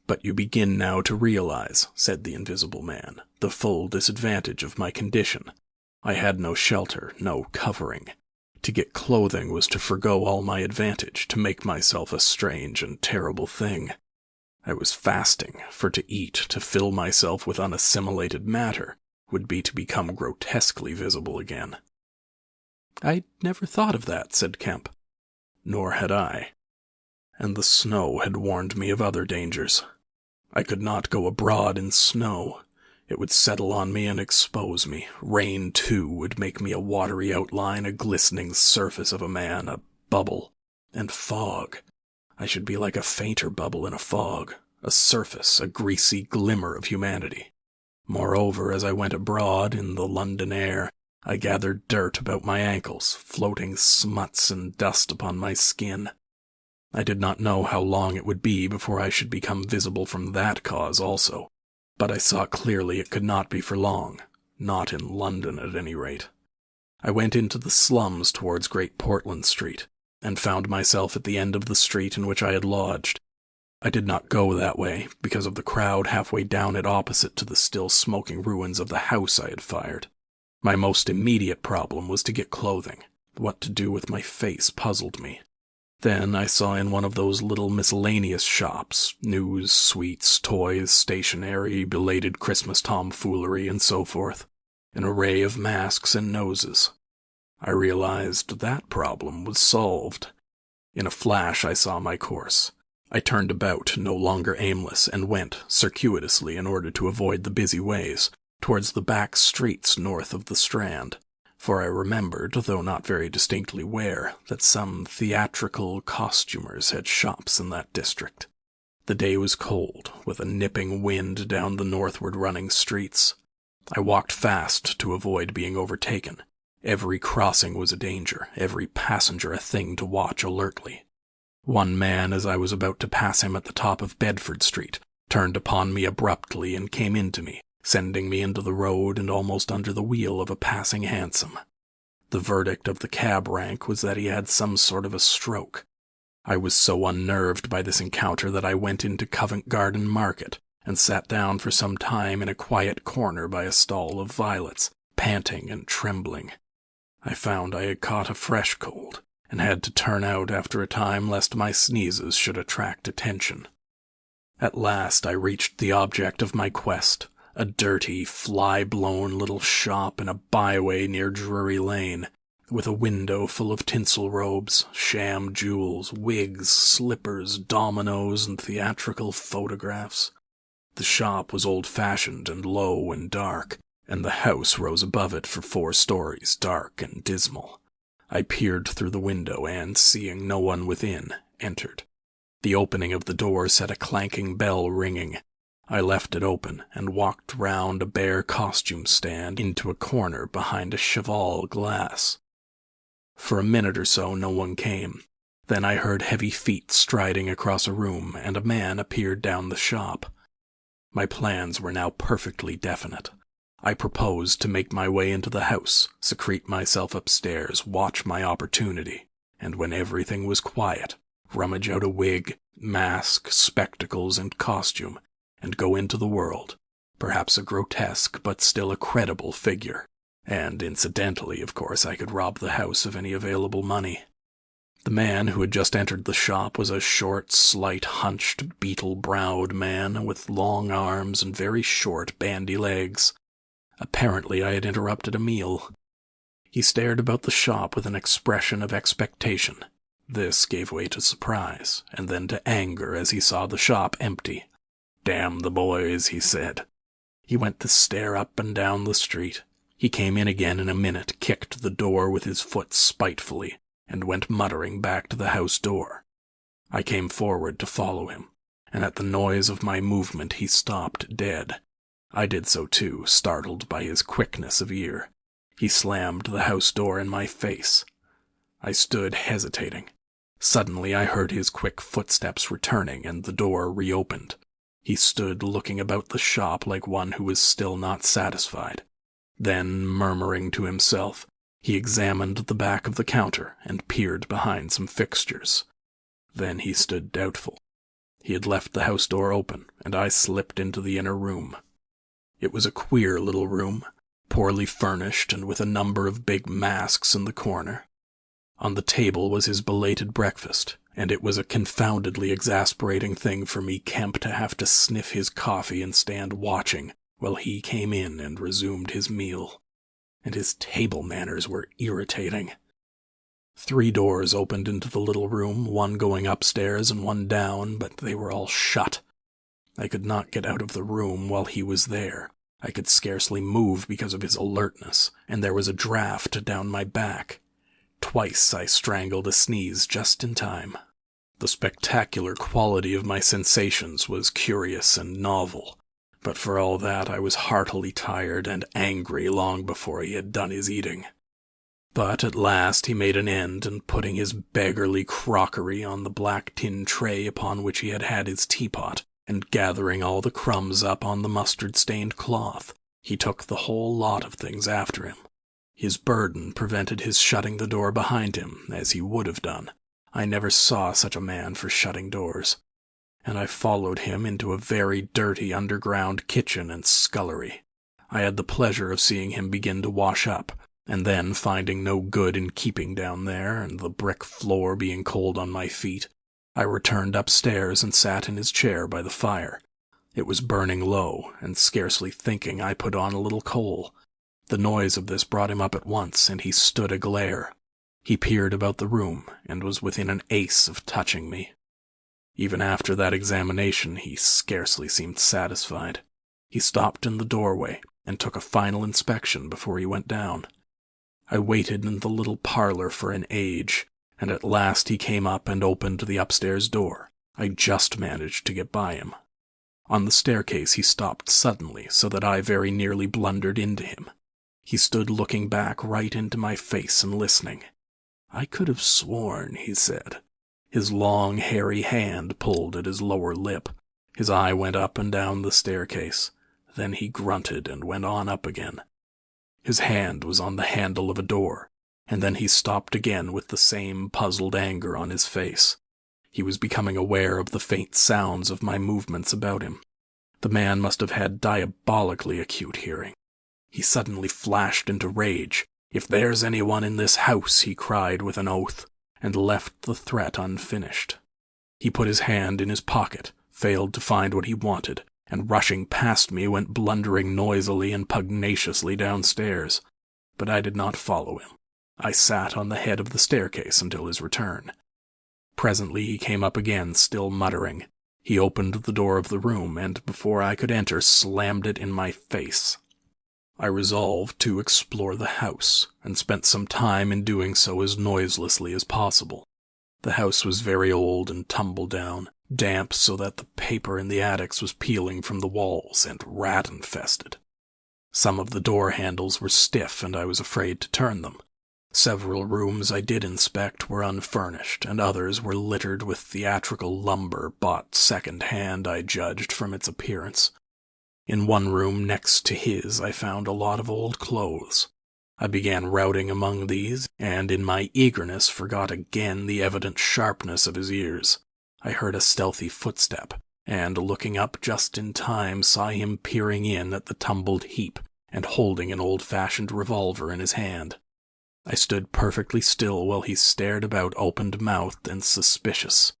"But you begin now to realize," said the Invisible Man, "the full disadvantage of my condition. I had no shelter, no covering. To get clothing was to forgo all my advantage, to make myself a strange and terrible thing. I was fasting, for to eat, to fill myself with unassimilated matter, would be to become grotesquely visible again." "I never thought of that," said Kemp. "Nor had I. And the snow had warned me of other dangers. I could not go abroad in snow. It would settle on me and expose me. Rain, too, would make me a watery outline, a glistening surface of a man, a bubble. And fog. I should be like a fainter bubble in a fog, a surface, a greasy glimmer of humanity. Moreover, as I went abroad in the London air, I gathered dirt about my ankles, floating smuts and dust upon my skin. I did not know how long it would be before I should become visible from that cause also, but I saw clearly it could not be for long, not in London at any rate. I went into the slums towards Great Portland Street, and found myself at the end of the street in which I had lodged. I did not go that way, because of the crowd halfway down it opposite to the still smoking ruins of the house I had fired. My most immediate problem was to get clothing. What to do with my face puzzled me. Then I saw in one of those little miscellaneous shops, news, sweets, toys, stationery, belated Christmas tomfoolery, and so forth, an array of masks and noses. I realized that problem was solved. In a flash I saw my course. I turned about, no longer aimless, and went, circuitously in order to avoid the busy ways, towards the back streets north of the Strand, for I remembered, though not very distinctly where, that some theatrical costumers had shops in that district. The day was cold, with a nipping wind down the northward running streets. I walked fast to avoid being overtaken. Every crossing was a danger, every passenger a thing to watch alertly. One man, as I was about to pass him at the top of Bedford Street, turned upon me abruptly and came into me, sending me into the road and almost under the wheel of a passing hansom. The verdict of the cab rank was that he had some sort of a stroke. I was so unnerved by this encounter that I went into Covent Garden Market and sat down for some time in a quiet corner by a stall of violets, panting and trembling. I found I had caught a fresh cold, and had to turn out after a time lest my sneezes should attract attention. At last I reached the object of my quest, a dirty, fly-blown little shop in a byway near Drury Lane, with a window full of tinsel robes, sham jewels, wigs, slippers, dominoes, and theatrical photographs. The shop was old-fashioned and low and dark, and the house rose above it for 4 stories, dark and dismal. I peered through the window and, seeing no one within, entered. The opening of the door set a clanking bell ringing. I left it open and walked round a bare costume stand into a corner behind a cheval glass. For a minute or so no one came. Then I heard heavy feet striding across a room, and a man appeared down the shop. My plans were now perfectly definite. I proposed to make my way into the house, secrete myself upstairs, watch my opportunity, and when everything was quiet, rummage out a wig, mask, spectacles, and costume, and go into the world, perhaps a grotesque but still a credible figure. And incidentally, of course, I could rob the house of any available money. The man who had just entered the shop was a short, slight, hunched, beetle-browed man with long arms and very short, bandy legs. Apparently I had interrupted a meal. He stared about the shop with an expression of expectation. This gave way to surprise, and then to anger as he saw the shop empty. "Damn the boys," he said. He went to stare up and down the street. He came in again in a minute, kicked the door with his foot spitefully, and went muttering back to the house door. I came forward to follow him, and at the noise of my movement he stopped dead. I did so too, startled by his quickness of ear. He slammed the house door in my face. I stood hesitating. Suddenly I heard his quick footsteps returning, and the door reopened. He stood looking about the shop like one who was still not satisfied. Then, murmuring to himself, he examined the back of the counter and peered behind some fixtures. Then he stood doubtful. He had left the house door open, and I slipped into the inner room. It was a queer little room, poorly furnished and with a number of big masks in the corner. On the table was his belated breakfast, and it was a confoundedly exasperating thing for me, Kemp, to have to sniff his coffee and stand watching while he came in and resumed his meal. And his table manners were irritating. 3 doors opened into the little room, one going upstairs and one down, but they were all shut. I could not get out of the room while he was there. I could scarcely move because of his alertness, and there was a draft down my back. Twice I strangled a sneeze just in time. The spectacular quality of my sensations was curious and novel, but for all that I was heartily tired and angry long before he had done his eating. But at last he made an end, and putting his beggarly crockery on the black tin tray upon which he had had his teapot, and gathering all the crumbs up on the mustard-stained cloth, he took the whole lot of things after him. His burden prevented his shutting the door behind him, as he would have done. I never saw such a man for shutting doors. And I followed him into a very dirty underground kitchen and scullery. I had the pleasure of seeing him begin to wash up, and then, finding no good in keeping down there, and the brick floor being cold on my feet, I returned upstairs and sat in his chair by the fire. It was burning low, and scarcely thinking I put on a little coal. The noise of this brought him up at once, and he stood aglare. He peered about the room, and was within an ace of touching me. Even after that examination, he scarcely seemed satisfied. He stopped in the doorway, and took a final inspection before he went down. I waited in the little parlor for an age, and at last he came up and opened the upstairs door. I just managed to get by him. On the staircase he stopped suddenly, so that I very nearly blundered into him. He stood looking back right into my face and listening. I could have sworn, he said. His long, hairy hand pulled at his lower lip. His eye went up and down the staircase. Then he grunted and went on up again. His hand was on the handle of a door, and then he stopped again with the same puzzled anger on his face. He was becoming aware of the faint sounds of my movements about him. The man must have had diabolically acute hearing. He suddenly flashed into rage. "If there's anyone in this house," he cried with an oath, and left the threat unfinished. He put his hand in his pocket, failed to find what he wanted, and rushing past me went blundering noisily and pugnaciously downstairs. But I did not follow him. I sat on the head of the staircase until his return. Presently he came up again, still muttering. He opened the door of the room, and before I could enter slammed it in my face. I resolved to explore the house, and spent some time in doing so as noiselessly as possible. The house was very old and tumble-down, damp so that the paper in the attics was peeling from the walls, and rat-infested. Some of the door handles were stiff, and I was afraid to turn them. Several rooms I did inspect were unfurnished, and others were littered with theatrical lumber bought second-hand, I judged, from its appearance. In one room next to his I found a lot of old clothes. I began routing among these, and in my eagerness forgot again the evident sharpness of his ears. I heard a stealthy footstep, and looking up just in time saw him peering in at the tumbled heap and holding an old-fashioned revolver in his hand. I stood perfectly still while he stared about open-mouthed and suspicious.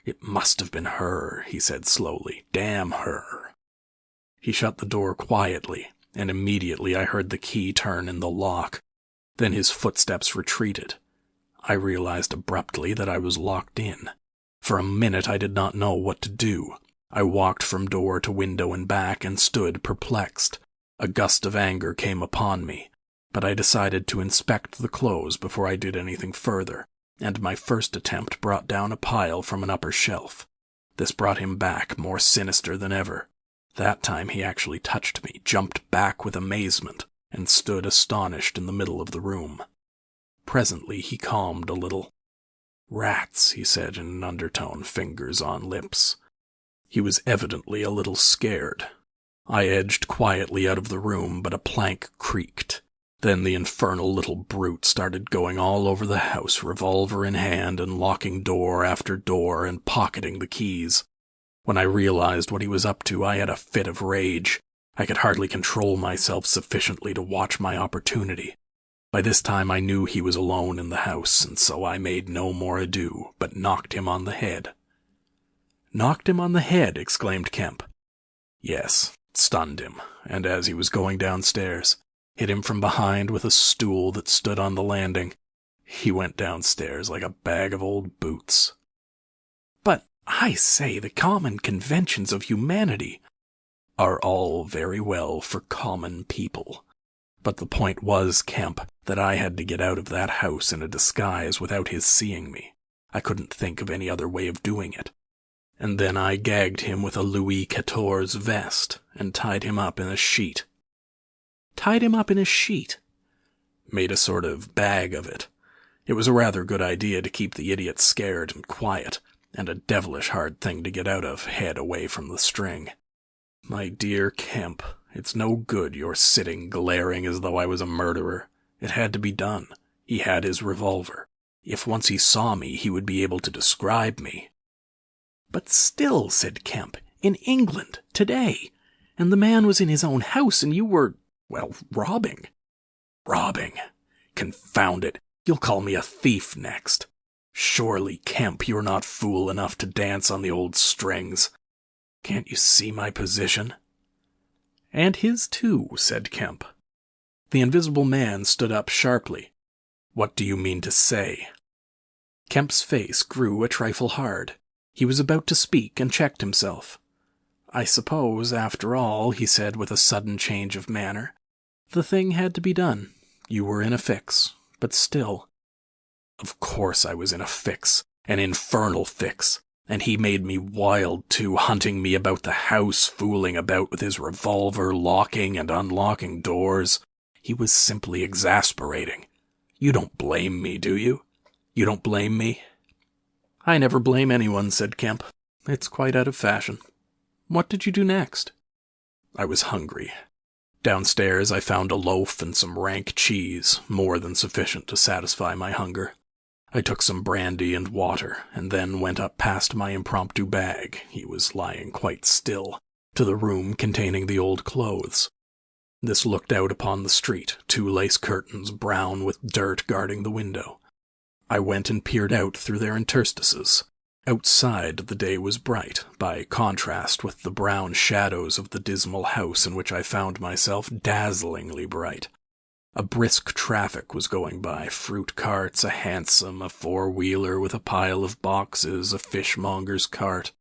"It must have been her," he said slowly. "Damn her." He shut the door quietly, and immediately I heard the key turn in the lock. Then his footsteps retreated. I realized abruptly that I was locked in. For a minute I did not know what to do. I walked from door to window and back and stood perplexed. A gust of anger came upon me, but I decided to inspect the clothes before I did anything further, and my first attempt brought down a pile from an upper shelf. This brought him back, more sinister than ever. That time he actually touched me, jumped back with amazement, and stood astonished in the middle of the room. Presently he calmed a little. "Rats," he said in an undertone, fingers on lips. He was evidently a little scared. I edged quietly out of the room, but a plank creaked. Then the infernal little brute started going all over the house, revolver in hand, and locking door after door and pocketing the keys. When I realized what he was up to, I had a fit of rage. I could hardly control myself sufficiently to watch my opportunity. By this time I knew he was alone in the house, and so I made no more ado, but knocked him on the head. "Knocked him on the head?" exclaimed Kemp. "Yes, stunned him, and as he was going downstairs, hit him from behind with a stool that stood on the landing. He went downstairs like a bag of old boots." "But, I say, the common conventions of humanity—" are all very well for common people. But the point was, Kemp, that I had to get out of that house in a disguise without his seeing me. I couldn't think of any other way of doing it. And then I gagged him with a Louis XIV's vest and tied him up in a sheet. Tied him up in a sheet? Made a sort of bag of it. It was a rather good idea to keep the idiot scared and quiet, and a devilish hard thing to get out of, head away from the string. My dear Kemp, it's no good your sitting glaring as though I was a murderer. It had to be done. He had his revolver. If once he saw me, he would be able to describe me. But still, said Kemp, in England, today. And the man was in his own house, and you were, well, robbing. Robbing? Confound it. You'll call me a thief next. Surely, Kemp, you're not fool enough to dance on the old strings. Can't you see my position? And his too, said Kemp. The Invisible Man stood up sharply. What do you mean to say? Kemp's face grew a trifle hard. He was about to speak and checked himself. I suppose, after all, he said with a sudden change of manner, the thing had to be done. You were in a fix, but still. Of course I was in a fix, an infernal fix, and he made me wild too, hunting me about the house, fooling about with his revolver, locking and unlocking doors. He was simply exasperating. You don't blame me, do you? You don't blame me? I never blame anyone, said Kemp. It's quite out of fashion. What did you do next? I was hungry. Downstairs I found a loaf and some rank cheese, more than sufficient to satisfy my hunger. I took some brandy and water, and then went up past my impromptu bag, he was lying quite still, to the room containing the old clothes. This looked out upon the street, 2 lace curtains brown with dirt guarding the window. I went and peered out through their interstices. Outside the day was bright, by contrast with the brown shadows of the dismal house in which I found myself, dazzlingly bright. A brisk traffic was going by, fruit carts, a hansom, a 4-wheeler with a pile of boxes, a fishmonger's cart.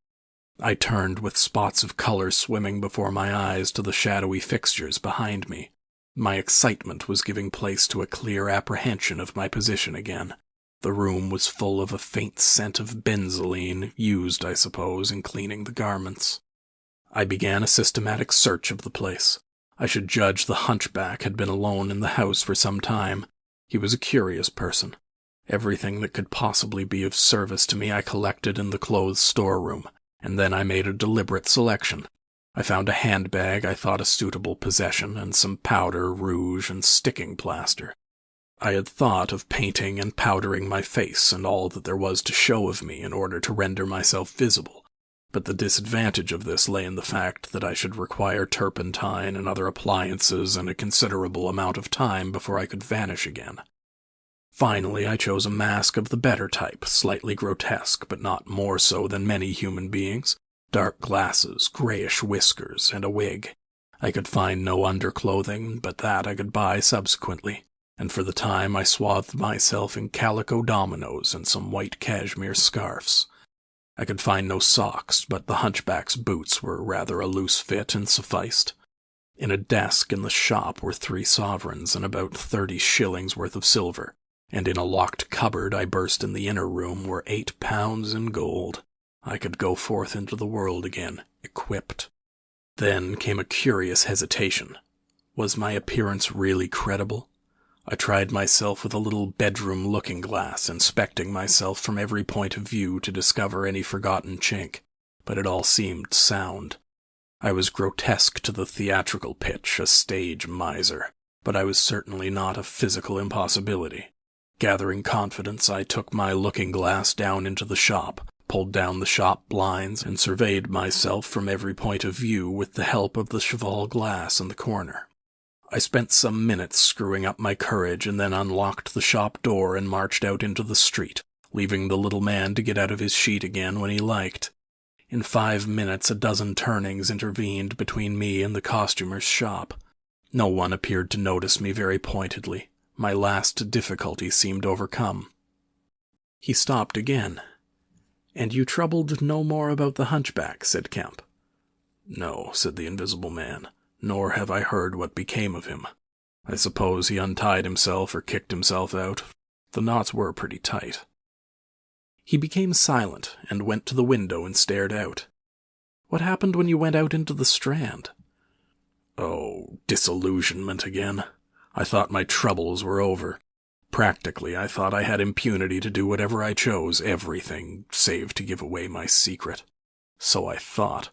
I turned with spots of color swimming before my eyes to the shadowy fixtures behind me. My excitement was giving place to a clear apprehension of my position again. The room was full of a faint scent of benzoline, used, I suppose, in cleaning the garments. I began a systematic search of the place. I should judge the hunchback had been alone in the house for some time. He was a curious person. Everything that could possibly be of service to me I collected in the clothes storeroom, and then I made a deliberate selection. I found a handbag I thought a suitable possession, and some powder, rouge, and sticking plaster. I had thought of painting and powdering my face and all that there was to show of me in order to render myself visible, but the disadvantage of this lay in the fact that I should require turpentine and other appliances and a considerable amount of time before I could vanish again. Finally, I chose a mask of the better type, slightly grotesque, but not more so than many human beings, dark glasses, grayish whiskers, and a wig. I could find no underclothing, but that I could buy subsequently, and for the time I swathed myself in calico dominoes and some white cashmere scarfs. I could find no socks, but the hunchback's boots were rather a loose fit and sufficed. In a desk in the shop were 3 sovereigns and about 30 shillings worth of silver, and in a locked cupboard I burst in the inner room were 8 pounds in gold. I could go forth into the world again, equipped. Then came a curious hesitation. Was my appearance really credible? I tried myself with a little bedroom looking-glass, inspecting myself from every point of view to discover any forgotten chink, but it all seemed sound. I was grotesque to the theatrical pitch, a stage miser, but I was certainly not a physical impossibility. Gathering confidence, I took my looking-glass down into the shop, pulled down the shop blinds, and surveyed myself from every point of view with the help of the cheval glass in the corner. I spent some minutes screwing up my courage and then unlocked the shop door and marched out into the street, leaving the little man to get out of his sheet again when he liked. In 5 minutes a dozen turnings intervened between me and the costumer's shop. No one appeared to notice me very pointedly. My last difficulty seemed overcome. He stopped again. "And you troubled no more about the hunchback," said Kemp. No, said the Invisible Man, nor have I heard what became of him. I suppose he untied himself or kicked himself out. The knots were pretty tight. He became silent and went to the window and stared out. What happened when you went out into the Strand? Oh, disillusionment again. I thought my troubles were over. Practically, I thought I had impunity to do whatever I chose, everything, save to give away my secret. So I thought.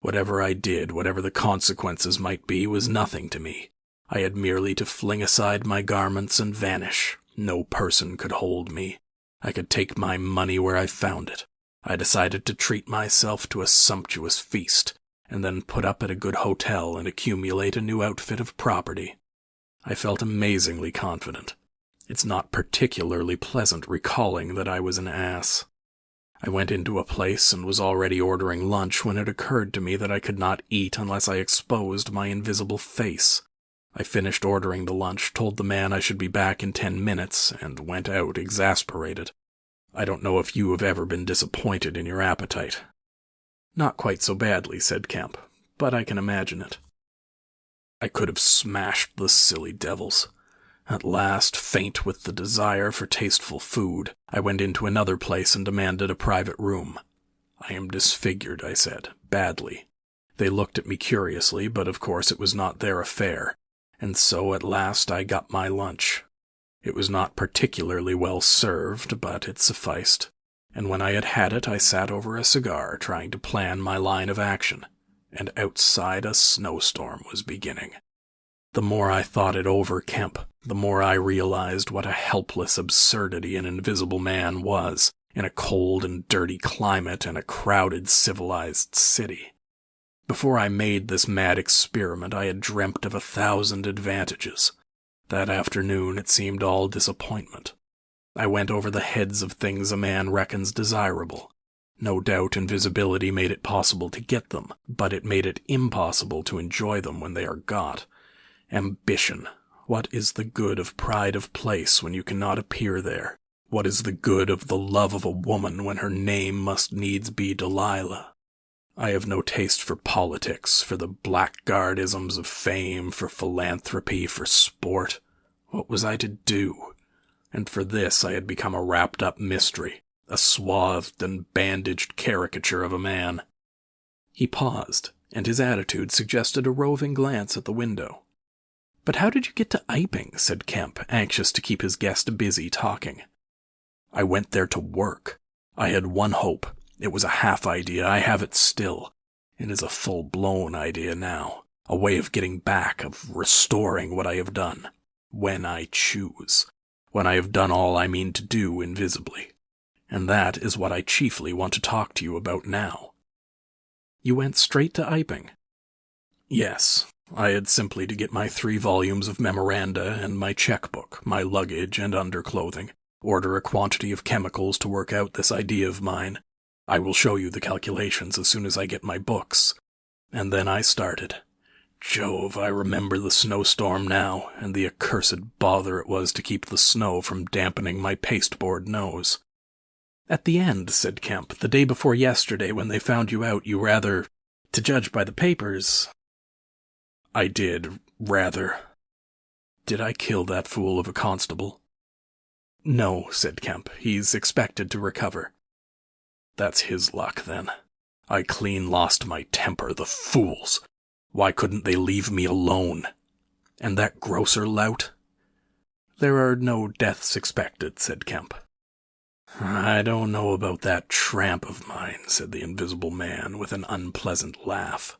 Whatever I did, whatever the consequences might be, was nothing to me. I had merely to fling aside my garments and vanish. No person could hold me. I could take my money where I found it. I decided to treat myself to a sumptuous feast, and then put up at a good hotel and accumulate a new outfit of property. I felt amazingly confident. It's not particularly pleasant recalling that I was an ass. I went into a place and was already ordering lunch when it occurred to me that I could not eat unless I exposed my invisible face. I finished ordering the lunch, told the man I should be back in 10 minutes, and went out exasperated. I don't know if you have ever been disappointed in your appetite. Not quite so badly, said Kemp, but I can imagine it. I could have smashed the silly devils. At last, faint with the desire for tasteful food, I went into another place and demanded a private room. I am disfigured, I said, badly. They looked at me curiously, but of course it was not their affair, and so at last I got my lunch. It was not particularly well served, but it sufficed, and when I had had it I sat over a cigar trying to plan my line of action, and outside a snowstorm was beginning. The more I thought it over, Kemp, the more I realized what a helpless absurdity an Invisible Man was in a cold and dirty climate and a crowded civilized city. Before I made this mad experiment I had dreamt of 1,000 advantages. That afternoon it seemed all disappointment. I went over the heads of things a man reckons desirable. No doubt invisibility made it possible to get them, but it made it impossible to enjoy them when they are got. Ambition. What is the good of pride of place when you cannot appear there? What is the good of the love of a woman when her name must needs be Delilah? I have no taste for politics, for the blackguardisms of fame, for philanthropy, for sport. What was I to do? And for this I had become a wrapped-up mystery, a swathed and bandaged caricature of a man. He paused, and his attitude suggested a roving glance at the window. "But how did you get to Iping?" said Kemp, anxious to keep his guest busy talking. "I went there to work. I had one hope. It was a half idea. I have it still. It is a full-blown idea now. A way of getting back, of restoring what I have done. When I choose. When I have done all I mean to do invisibly. And that is what I chiefly want to talk to you about now." "You went straight to Iping?" "Yes. I had simply to get my 3 volumes of memoranda and my checkbook, my luggage and underclothing, order a quantity of chemicals to work out this idea of mine. I will show you the calculations as soon as I get my books. And then I started. Jove, I remember the snowstorm now, and the accursed bother it was to keep the snow from dampening my pasteboard nose." "At the end," said Kemp, "the day before yesterday when they found you out, you rather, to judge by the papers—" "I did, rather. Did I kill that fool of a constable?" "No," said Kemp. "He's expected to recover." "That's his luck, then. I clean lost my temper, the fools. Why couldn't they leave me alone? And that grocer lout?" "There are no deaths expected," said Kemp. "I don't know about that tramp of mine," said the Invisible Man with an unpleasant laugh.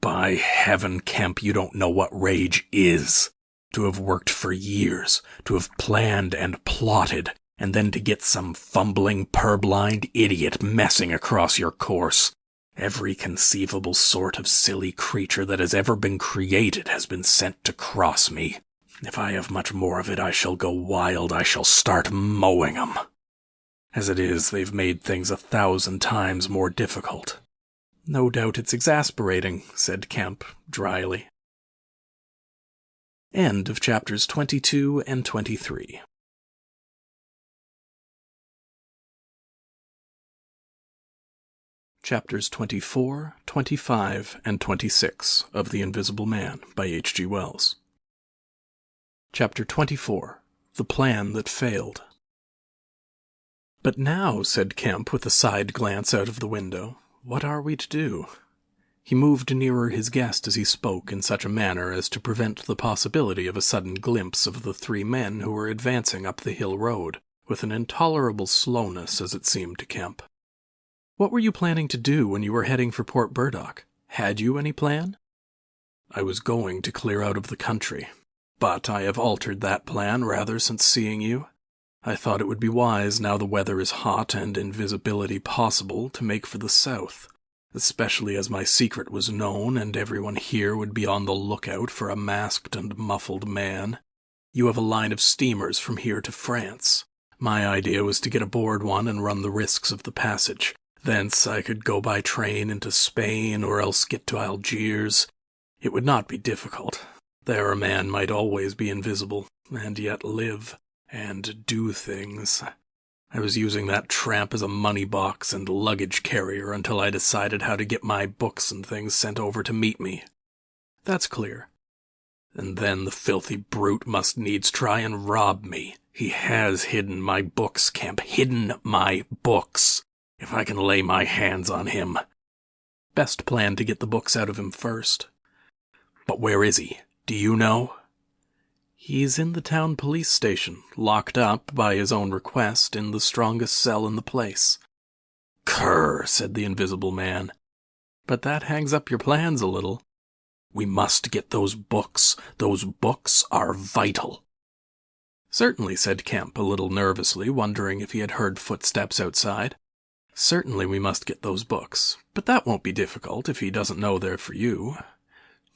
"By heaven, Kemp, you don't know what rage is. To have worked for years, to have planned and plotted, and then to get some fumbling, purblind idiot messing across your course. Every conceivable sort of silly creature that has ever been created has been sent to cross me. If I have much more of it, I shall go wild. I shall start mowing 'em. As it is, they've made things 1,000 times more difficult." "No doubt it's exasperating," said Kemp, dryly. End of chapters 22 and 23. Chapters 24, 25, and 26 of The Invisible Man by H.G. Wells. Chapter 24, The Plan That Failed. "But now," said Kemp with a side glance out of the window, "what are we to do?" He moved nearer his guest as he spoke in such a manner as to prevent the possibility of a sudden glimpse of the three men who were advancing up the hill road, with an intolerable slowness as it seemed to Kemp. "What were you planning to do when you were heading for Port Burdock? Had you any plan?" "I was going to clear out of the country, but I have altered that plan rather since seeing you. I thought it would be wise, now the weather is hot and invisibility possible, to make for the south, especially as my secret was known and everyone here would be on the lookout for a masked and muffled man. You have a line of steamers from here to France. My idea was to get aboard one and run the risks of the passage. Thence I could go by train into Spain or else get to Algiers. It would not be difficult. There a man might always be invisible, and yet live, and do things. I was using that tramp as a money box and luggage carrier until I decided how to get my books and things sent over to meet me. That's clear. And then the filthy brute must needs try and rob me. He has hidden my books, Kemp. Hidden my books. If I can lay my hands on him. Best plan to get the books out of him first. But where is he? Do you know?" "He's in the town police station, locked up, by his own request, in the strongest cell in the place." "Cur," said the Invisible Man. "But that hangs up your plans a little." "We must get those books. Those books are vital." "Certainly," said Kemp, a little nervously, wondering if he had heard footsteps outside. "Certainly we must get those books, but that won't be difficult if he doesn't know they're for you."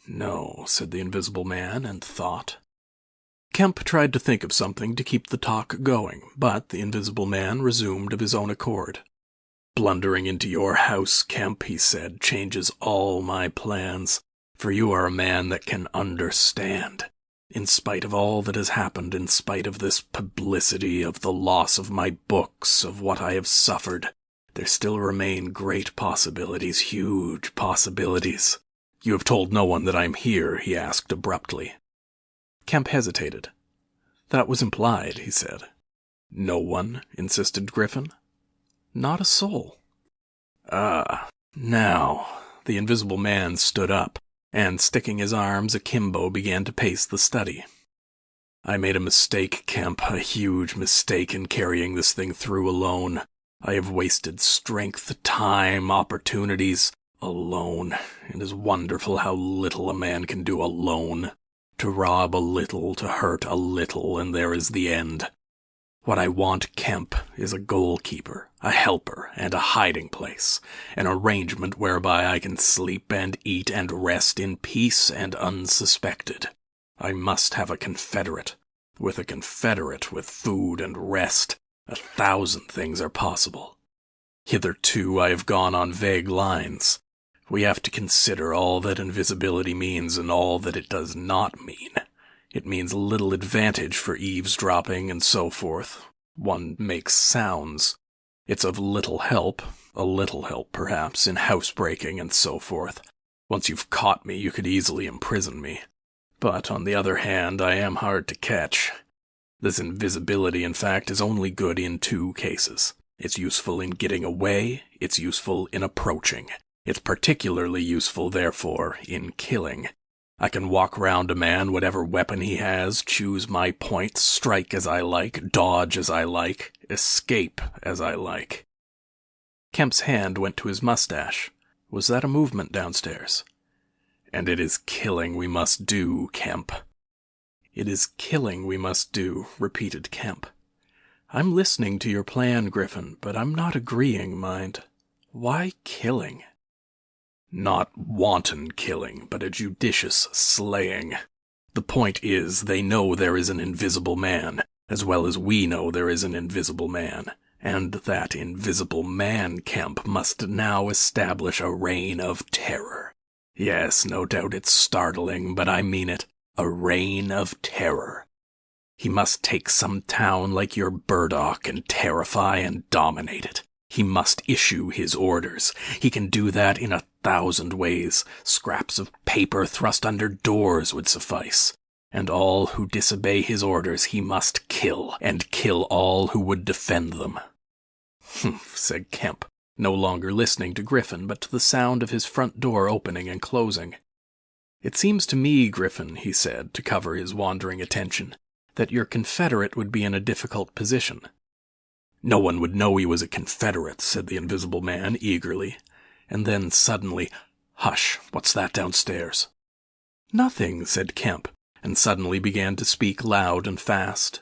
"No," said the Invisible Man, and thought. Kemp tried to think of something to keep the talk going, but the Invisible Man resumed of his own accord. "Blundering into your house, Kemp," he said, "changes all my plans, for you are a man that can understand. In spite of all that has happened, in spite of this publicity, of the loss of my books, of what I have suffered, there still remain great possibilities, huge possibilities. You have told no one that I'm here?" he asked abruptly. Kemp hesitated. "That was implied," he said. "No one?" insisted Griffin. "Not a soul." "Ah, now." The Invisible Man stood up, and sticking his arms akimbo began to pace the study. "I made a mistake, Kemp, a huge mistake in carrying this thing through alone. I have wasted strength, time, opportunities, alone. It is wonderful how little a man can do alone. To rob a little, to hurt a little, and there is the end. What I want, Kemp, is a goalkeeper, a helper, and a hiding place, an arrangement whereby I can sleep and eat and rest in peace and unsuspected. I must have a confederate. With a confederate, with food and rest, 1,000 things are possible. Hitherto I have gone on vague lines. We have to consider all that invisibility means and all that it does not mean. It means little advantage for eavesdropping and so forth. One makes sounds. It's of little help, a little help perhaps, in housebreaking and so forth. Once you've caught me, you could easily imprison me. But on the other hand, I am hard to catch. This invisibility, in fact, is only good in 2 cases. It's useful in getting away, it's useful in approaching. It's particularly useful, therefore, in killing. I can walk round a man, whatever weapon he has, choose my point, strike as I like, dodge as I like, escape as I like." Kemp's hand went to his mustache. Was that a movement downstairs? "And it is killing we must do, Kemp." "It is killing we must do," repeated Kemp. "I'm listening to your plan, Griffin, but I'm not agreeing, mind. Why killing?" "Not wanton killing, but a judicious slaying. The point is, they know there is an invisible man, as well as we know there is an invisible man, and that invisible man, Kemp, must now establish a reign of terror. Yes, no doubt it's startling, but I mean it. A reign of terror. He must take some town like your Burdock and terrify and dominate it. He must issue his orders. He can do that in 1,000 ways. Scraps of paper thrust under doors would suffice. And all who disobey his orders he must kill, and kill all who would defend them. "Humph," said Kemp, no longer listening to Griffin, but to the sound of his front door opening and closing. "It seems to me, Griffin," he said, to cover his wandering attention, "that your Confederate would be in a difficult position." "No one would know he was a Confederate," said the Invisible Man eagerly, and then suddenly, "Hush, what's that downstairs?" "Nothing," said Kemp, and suddenly began to speak loud and fast.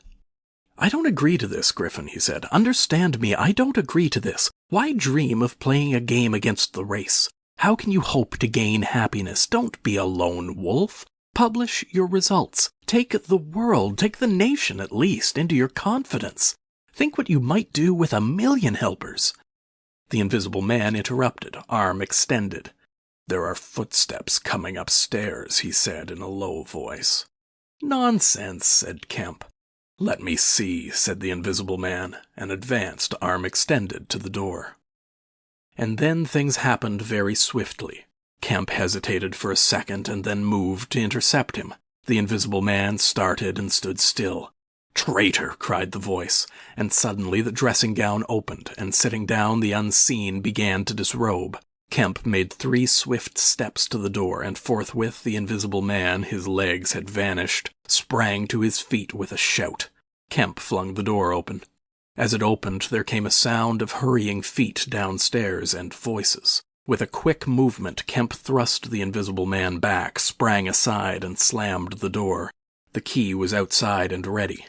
"I don't agree to this, Griffin," he said. "Understand me, I don't agree to this. Why dream of playing a game against the race? How can you hope to gain happiness? Don't be a lone wolf. Publish your results. Take the world, take the nation at least, into your confidence. Think what you might do with 1,000,000 helpers." The Invisible Man interrupted, arm extended. "There are footsteps coming upstairs," he said in a low voice. "Nonsense," said Kemp. "Let me see," said the Invisible Man, and advanced, arm extended, to the door. And then things happened very swiftly. Kemp hesitated for a second and then moved to intercept him. The Invisible Man started and stood still. "Traitor!" cried the voice, and suddenly the dressing-gown opened, and sitting down the unseen began to disrobe. Kemp made 3 swift steps to the door, and forthwith the Invisible Man, his legs had vanished, sprang to his feet with a shout. Kemp flung the door open. As it opened, there came a sound of hurrying feet downstairs and voices. With a quick movement, Kemp thrust the Invisible Man back, sprang aside, and slammed the door. The key was outside and ready.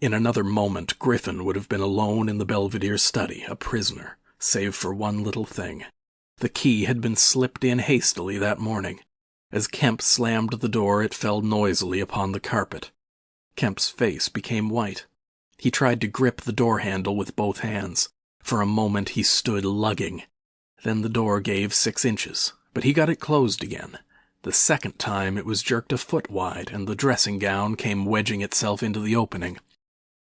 In another moment, Griffin would have been alone in the Belvedere study, a prisoner, save for one little thing. The key had been slipped in hastily that morning. As Kemp slammed the door, it fell noisily upon the carpet. Kemp's face became white. He tried to grip the door handle with both hands. For a moment he stood lugging. Then the door gave 6 inches, but he got it closed again. The second time it was jerked a foot wide, and the dressing-gown came wedging itself into the opening.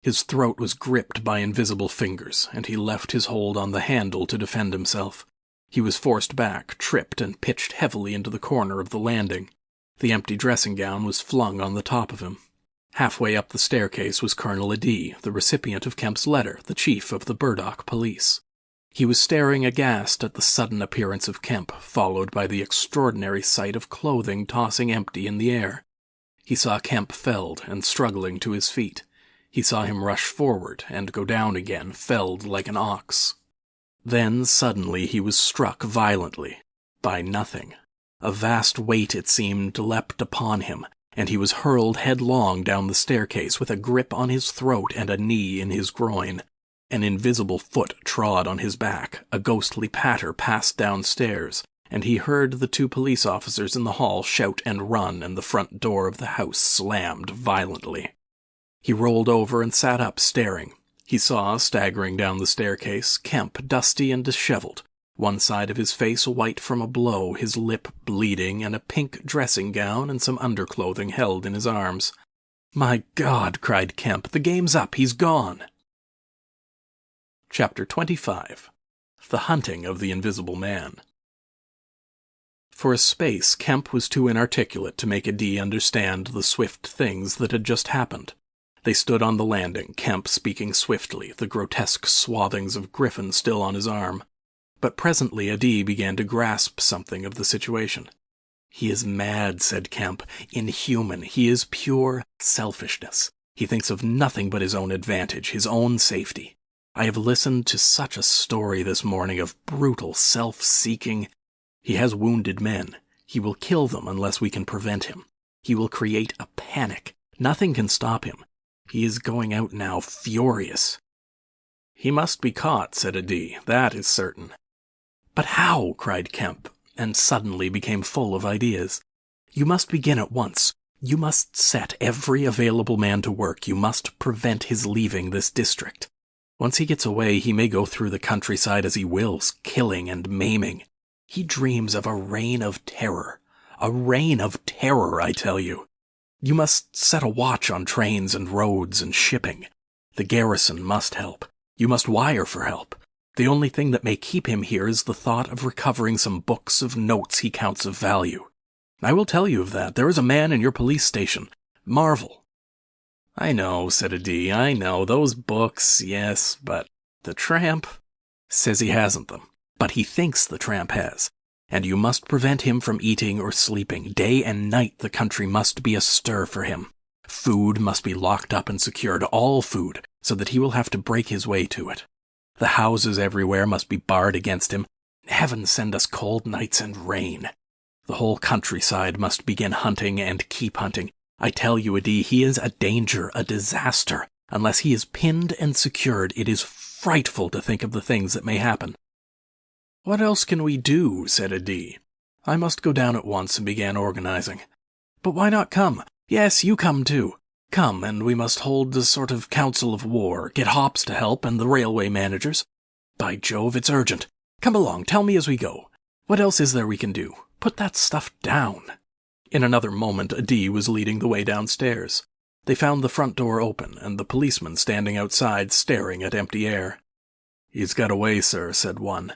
His throat was gripped by invisible fingers, and he left his hold on the handle to defend himself. He was forced back, tripped, and pitched heavily into the corner of the landing. The empty dressing-gown was flung on the top of him. Halfway up the staircase was Colonel Adee, the recipient of Kemp's letter, the chief of the Burdock police. He was staring aghast at the sudden appearance of Kemp, followed by the extraordinary sight of clothing tossing empty in the air. He saw Kemp felled and struggling to his feet. He saw him rush forward and go down again, felled like an ox. Then, suddenly, he was struck violently. By nothing. A vast weight, it seemed, leapt upon him, and he was hurled headlong down the staircase with a grip on his throat and a knee in his groin. An invisible foot trod on his back, a ghostly patter passed downstairs, and he heard the 2 police officers in the hall shout and run, and the front door of the house slammed violently. He rolled over and sat up, staring. He saw, staggering down the staircase, Kemp, dusty and disheveled, one side of his face white from a blow, his lip bleeding, and a pink dressing-gown and some underclothing held in his arms. "My God!" cried Kemp. "The game's up! He's gone!" Chapter 25. The Hunting of the Invisible Man. For a space, Kemp was too inarticulate to make Adee understand the swift things that had just happened. They stood on the landing, Kemp speaking swiftly, the grotesque swathings of Griffin still on his arm. But presently Adee began to grasp something of the situation. "He is mad," said Kemp. "Inhuman. He is pure selfishness. He thinks of nothing but his own advantage, his own safety. I have listened to such a story this morning of brutal self-seeking. He has wounded men. He will kill them unless we can prevent him. He will create a panic. Nothing can stop him. He is going out now, furious." "He must be caught," said Adee. "That is certain." "But how?" cried Kemp, and suddenly became full of ideas. "You must begin at once. You must set every available man to work. You must prevent his leaving this district. Once he gets away, he may go through the countryside as he wills, killing and maiming. He dreams of a reign of terror. A reign of terror, I tell you. You must set a watch on trains and roads and shipping. The garrison must help. You must wire for help. The only thing that may keep him here is the thought of recovering some books of notes he counts of value. I will tell you of that. There is a man in your police station, Marvel." "I know," said A.D., "I know. Those books, yes, but the tramp says he hasn't them. But he thinks the tramp has. And you must prevent him from eating or sleeping. Day and night the country must be astir for him. Food must be locked up and secured, all food, so that he will have to break his way to it. The houses everywhere must be barred against him. Heaven send us cold nights and rain. The whole countryside must begin hunting and keep hunting. I tell you, A.D., he is a danger, a disaster. Unless he is pinned and secured, it is frightful to think of the things that may happen." "What else can we do?" said A.D. "I must go down at once," and began organizing. "But why not come? Yes, you come too. Come, and we must hold a sort of council of war, get Hops to help, and the railway managers. By Jove, it's urgent. Come along, tell me as we go. What else is there we can do? Put that stuff down." In another moment, A.D. was leading the way downstairs. They found the front door open, and the policeman standing outside staring at empty air. "He's got away, sir," said one.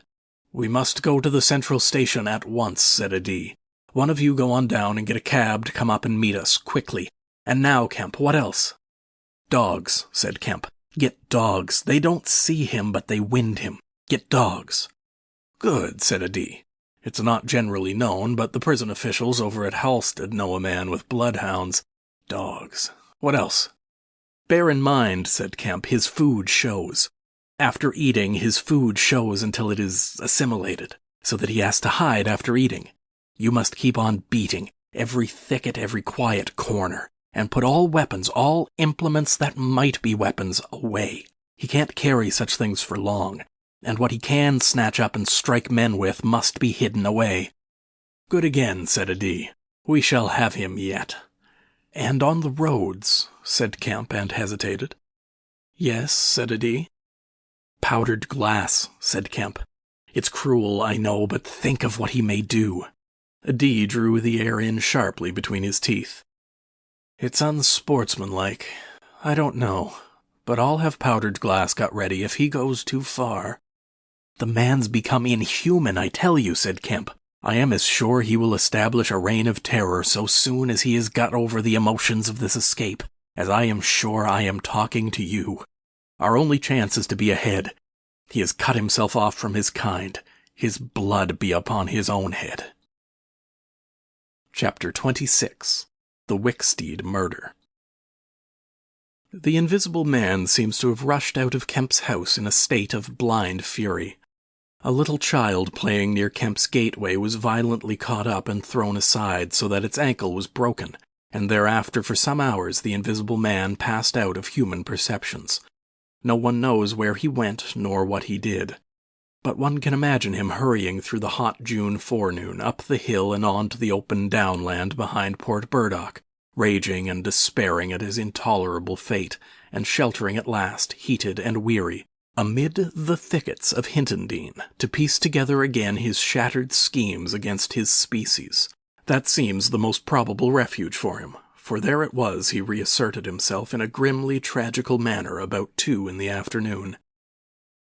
"We must go to the central station at once," said A.D. "One of you go on down and get a cab to come up and meet us, quickly. And now, Kemp, what else?" "Dogs," said Kemp. "Get dogs. They don't see him, but they wind him. Get dogs." "Good," said A.D. "It's not generally known, but the prison officials over at Halstead know a man with bloodhounds. Dogs. What else?" "Bear in mind," said Kemp, "his food shows. After eating, his food shows until it is assimilated, so that he has to hide after eating. You must keep on beating, every thicket, every quiet corner, and put all weapons, all implements that might be weapons, away. He can't carry such things for long, and what he can snatch up and strike men with must be hidden away." "Good again," said A.D. "We shall have him yet." "And on the roads," said Kemp, and hesitated. "Yes," said A.D. "Powdered glass," said Kemp. "It's cruel, I know, but think of what he may do." A.D. drew the air in sharply between his teeth. "It's unsportsmanlike. I don't know. But I'll have powdered glass got ready if he goes too far." "The man's become inhuman, I tell you," said Kemp. "I am as sure he will establish a reign of terror so soon as he has got over the emotions of this escape, as I am sure I am talking to you. Our only chance is to be ahead. He has cut himself off from his kind. His blood be upon his own head." Chapter 26. The Wicksteed Murder. The Invisible Man seems to have rushed out of Kemp's house in a state of blind fury. A little child playing near Kemp's gateway was violently caught up and thrown aside so that its ankle was broken, and thereafter for some hours the Invisible Man passed out of human perceptions. No one knows where he went nor what he did. But one can imagine him hurrying through the hot June forenoon, up the hill and on to the open downland behind Port Burdock, raging and despairing at his intolerable fate, and sheltering at last, heated and weary, amid the thickets of Hintondean, to piece together again his shattered schemes against his species. That seems the most probable refuge for him, for there it was he reasserted himself in a grimly tragical manner about 2 in the afternoon.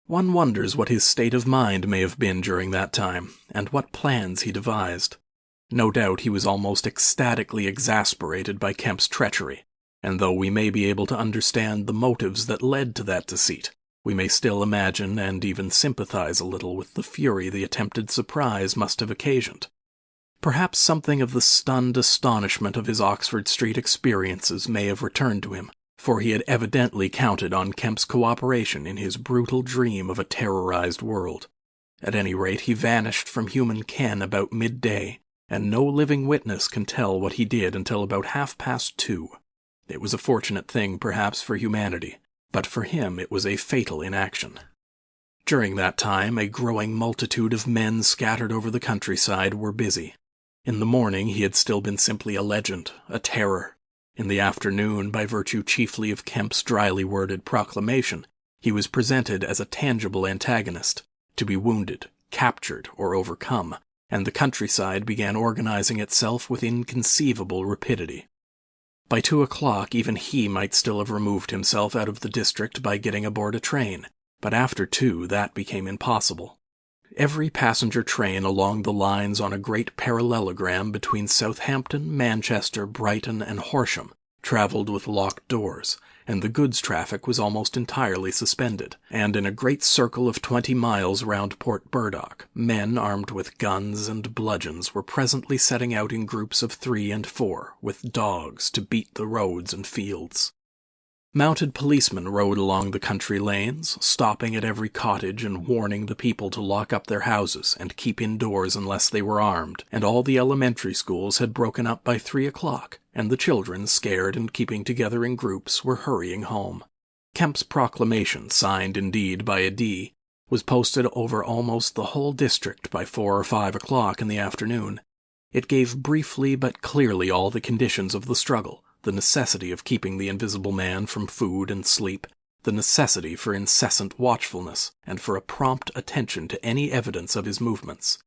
One wonders what his state of mind may have been during that time, and what plans he devised. No doubt he was almost ecstatically exasperated by Kemp's treachery, and though we may be able to understand the motives that led to that deceit, we may still imagine and even sympathize a little with the fury the attempted surprise must have occasioned. Perhaps something of the stunned astonishment of his Oxford Street experiences may have returned to him, for he had evidently counted on Kemp's cooperation in his brutal dream of a terrorized world. At any rate, he vanished from human ken about midday, and no living witness can tell what he did until about 2:30. It was a fortunate thing, perhaps, for humanity, but for him it was a fatal inaction. During that time, a growing multitude of men scattered over the countryside were busy. In the morning he had still been simply a legend, a terror. In the afternoon, by virtue chiefly of Kemp's dryly worded proclamation, he was presented as a tangible antagonist, to be wounded, captured, or overcome, and the countryside began organizing itself with inconceivable rapidity. By 2 o'clock even he might still have removed himself out of the district by getting aboard a train, but after 2 that became impossible. Every passenger train along the lines on a great parallelogram between Southampton, Manchester, Brighton, and Horsham travelled with locked doors, and the goods traffic was almost entirely suspended, and in a great circle of 20 miles round Port Burdock, men armed with guns and bludgeons were presently setting out in groups of 3 and 4, with dogs, to beat the roads and fields. Mounted policemen rode along the country lanes, stopping at every cottage and warning the people to lock up their houses and keep indoors unless they were armed, and all the elementary schools had broken up by 3 o'clock, and the children, scared and keeping together in groups, were hurrying home. Kemp's proclamation, signed indeed by a D, was posted over almost the whole district by 4 or 5 o'clock in the afternoon. It gave briefly but clearly all the conditions of the struggle: the necessity of keeping the Invisible Man from food and sleep, the necessity for incessant watchfulness, and for a prompt attention to any evidence of his movements.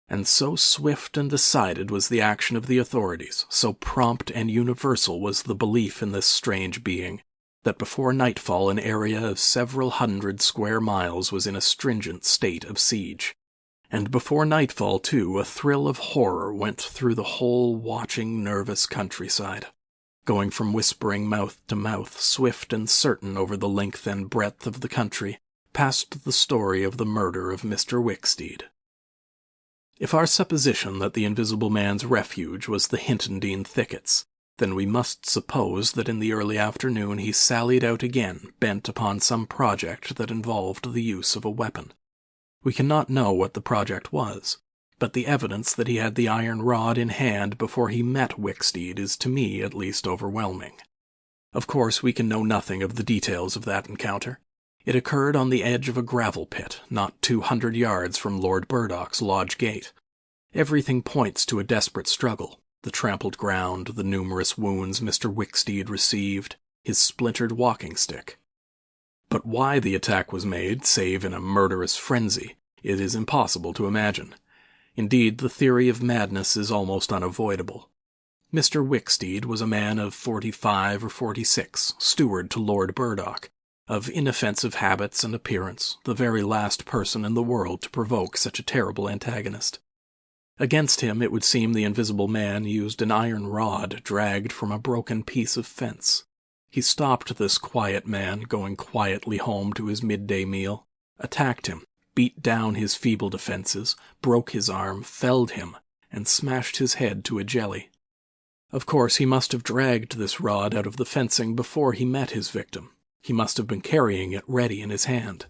And so swift and decided was the action of the authorities, so prompt and universal was the belief in this strange being, that before nightfall an area of several hundred square miles was in a stringent state of siege. And before nightfall, too, a thrill of horror went through the whole watching, nervous countryside, going from whispering mouth to mouth, swift and certain over the length and breadth of the country, past the story of the murder of Mr. Wicksteed. If our supposition that the Invisible Man's refuge was the Hintondean thickets, then we must suppose that in the early afternoon he sallied out again, bent upon some project that involved the use of a weapon. We cannot know what the project was, but the evidence that he had the iron rod in hand before he met Wicksteed is to me at least overwhelming. Of course we can know nothing of the details of that encounter. It occurred on the edge of a gravel pit, not 200 yards from Lord Burdock's lodge gate. Everything points to a desperate struggle: the trampled ground, the numerous wounds Mr. Wicksteed received, his splintered walking stick. But why the attack was made, save in a murderous frenzy, it is impossible to imagine. Indeed, the theory of madness is almost unavoidable. Mr. Wicksteed was a man of 45 or 46, steward to Lord Burdock, of inoffensive habits and appearance, the very last person in the world to provoke such a terrible antagonist. Against him, it would seem, the Invisible Man used an iron rod dragged from a broken piece of fence. He stopped this quiet man going quietly home to his midday meal, attacked him, beat down his feeble defenses, broke his arm, felled him, and smashed his head to a jelly. Of course, he must have dragged this rod out of the fencing before he met his victim. He must have been carrying it ready in his hand.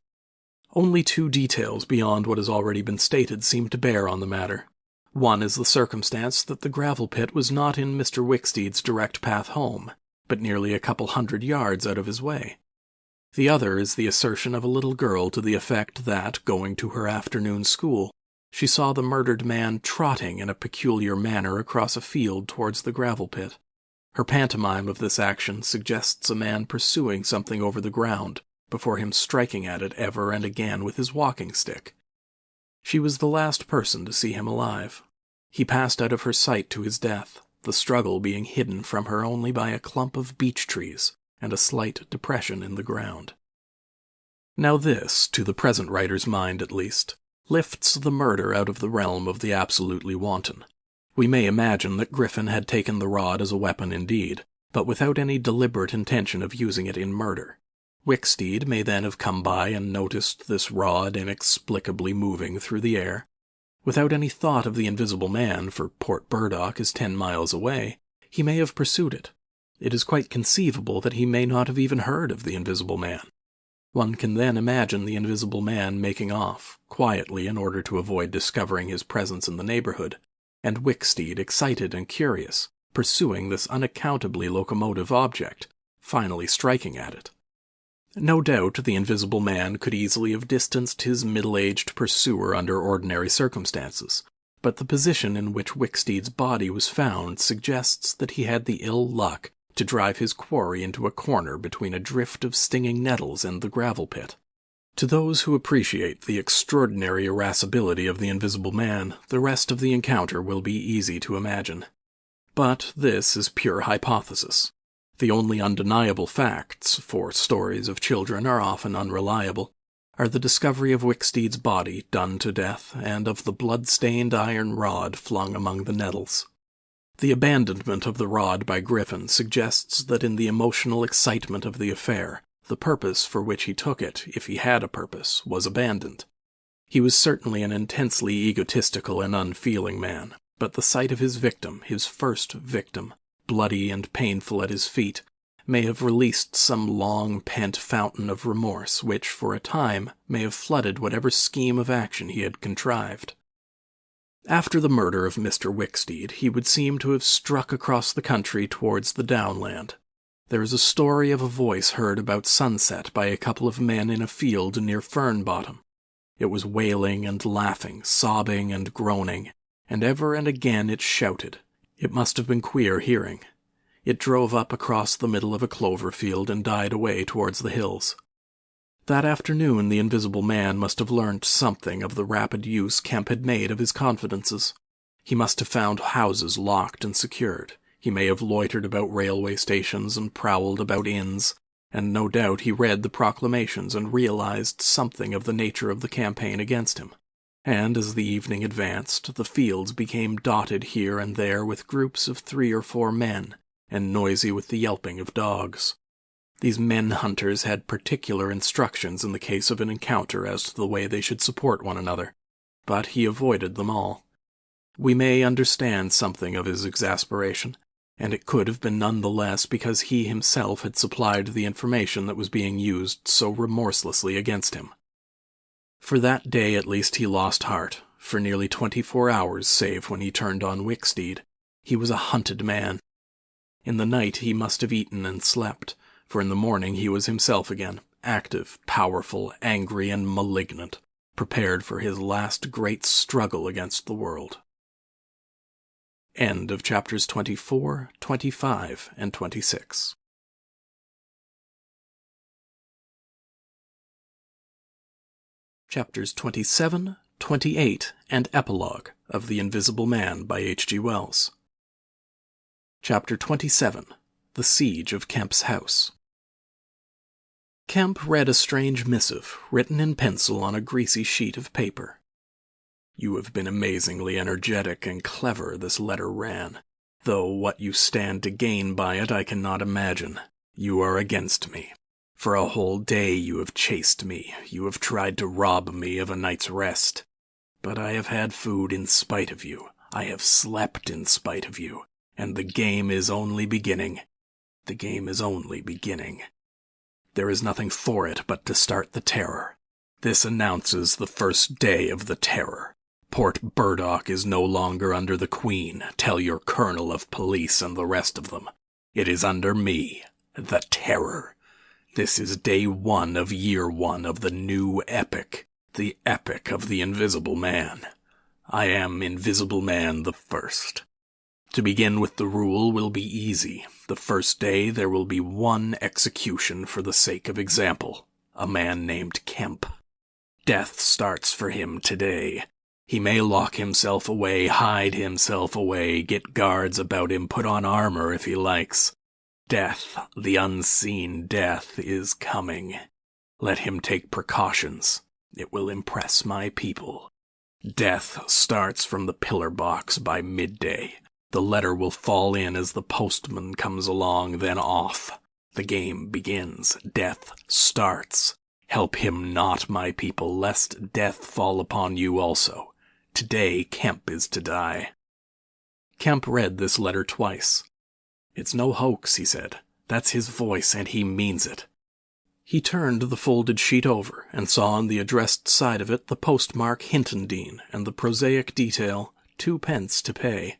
Only 2 details beyond what has already been stated seem to bear on the matter. One is the circumstance that the gravel pit was not in Mr. Wicksteed's direct path home, but nearly a couple hundred yards out of his way. The other is the assertion of a little girl to the effect that, going to her afternoon school, she saw the murdered man trotting in a peculiar manner across a field towards the gravel pit. Her pantomime of this action suggests a man pursuing something over the ground, before him striking at it ever and again with his walking stick. She was the last person to see him alive. He passed out of her sight to his death, the struggle being hidden from her only by a clump of beech trees and a slight depression in the ground. Now this, to the present writer's mind at least, lifts the murder out of the realm of the absolutely wanton. We may imagine that Griffin had taken the rod as a weapon indeed, but without any deliberate intention of using it in murder. Wicksteed may then have come by and noticed this rod inexplicably moving through the air. Without any thought of the Invisible Man, for Port Burdock is 10 miles away, he may have pursued it. It is quite conceivable that he may not have even heard of the Invisible Man. One can then imagine the Invisible Man making off, quietly in order to avoid discovering his presence in the neighborhood, and Wicksteed, excited and curious, pursuing this unaccountably locomotive object, finally striking at it. No doubt the Invisible Man could easily have distanced his middle-aged pursuer under ordinary circumstances, but the position in which Wicksteed's body was found suggests that he had the ill luck to drive his quarry into a corner between a drift of stinging nettles and the gravel pit. To those who appreciate the extraordinary irascibility of the Invisible Man, the rest of the encounter will be easy to imagine. But this is pure hypothesis. The only undeniable facts, for stories of children are often unreliable, are the discovery of Wicksteed's body done to death and of the blood-stained iron rod flung among the nettles. The abandonment of the rod by Griffin suggests that in the emotional excitement of the affair, the purpose for which he took it, if he had a purpose, was abandoned. He was certainly an intensely egotistical and unfeeling man, but the sight of his victim, his first victim, bloody and painful at his feet, may have released some long-pent fountain of remorse which, for a time, may have flooded whatever scheme of action he had contrived. After the murder of Mr. Wicksteed, he would seem to have struck across the country towards the downland. There is a story of a voice heard about sunset by a couple of men in a field near Fern Bottom. It was wailing and laughing, sobbing and groaning, and ever and again it shouted. It must have been queer hearing. It drove up across the middle of a clover field and died away towards the hills. That afternoon the Invisible Man must have learnt something of the rapid use Kemp had made of his confidences. He must have found houses locked and secured. He may have loitered about railway stations and prowled about inns, and no doubt he read the proclamations and realized something of the nature of the campaign against him. And as the evening advanced, the fields became dotted here and there with groups of 3 or 4 men, and noisy with the yelping of dogs. These men-hunters had particular instructions in the case of an encounter as to the way they should support one another, but he avoided them all. We may understand something of his exasperation, and it could have been none the less because he himself had supplied the information that was being used so remorselessly against him. For that day at least he lost heart. For nearly 24 hours, save when he turned on Wicksteed, he was a hunted man. In the night he must have eaten and slept, for in the morning he was himself again, active, powerful, angry, and malignant, prepared for his last great struggle against the world. End of chapters 24, 25, and 26. Chapters 27, 28, and Epilogue of The Invisible Man by H.G. Wells. Chapter 27. The Siege of Kemp's House. Kemp read a strange missive, written in pencil on a greasy sheet of paper. "You have been amazingly energetic and clever," this letter ran, "though what you stand to gain by it I cannot imagine. You are against me. For a whole day you have chased me, you have tried to rob me of a night's rest. But I have had food in spite of you, I have slept in spite of you, and the game is only beginning. The game is only beginning. There is nothing for it but to start the terror. This announces the first day of the terror. Port Burdock is no longer under the Queen. Tell your colonel of police and the rest of them. It is under me, the Terror. This is day 1 of year 1 of the new epic, the epic of the Invisible Man. I am Invisible Man the First. To begin with the rule will be easy. The first day there will be one execution for the sake of example. A man named Kemp. Death starts for him today. He may lock himself away, hide himself away, get guards about him, put on armor if he likes. Death, the unseen death, is coming. Let him take precautions. It will impress my people. Death starts from the pillar box by midday. The letter will fall in as the postman comes along, then off. The game begins. Death starts. Help him not, my people, lest death fall upon you also. Today Kemp is to die. Kemp read this letter twice. "It's no hoax," he said. "That's his voice, and he means it." He turned the folded sheet over, and saw on the addressed side of it the postmark Hintondean, and the prosaic detail, 2 pence to pay.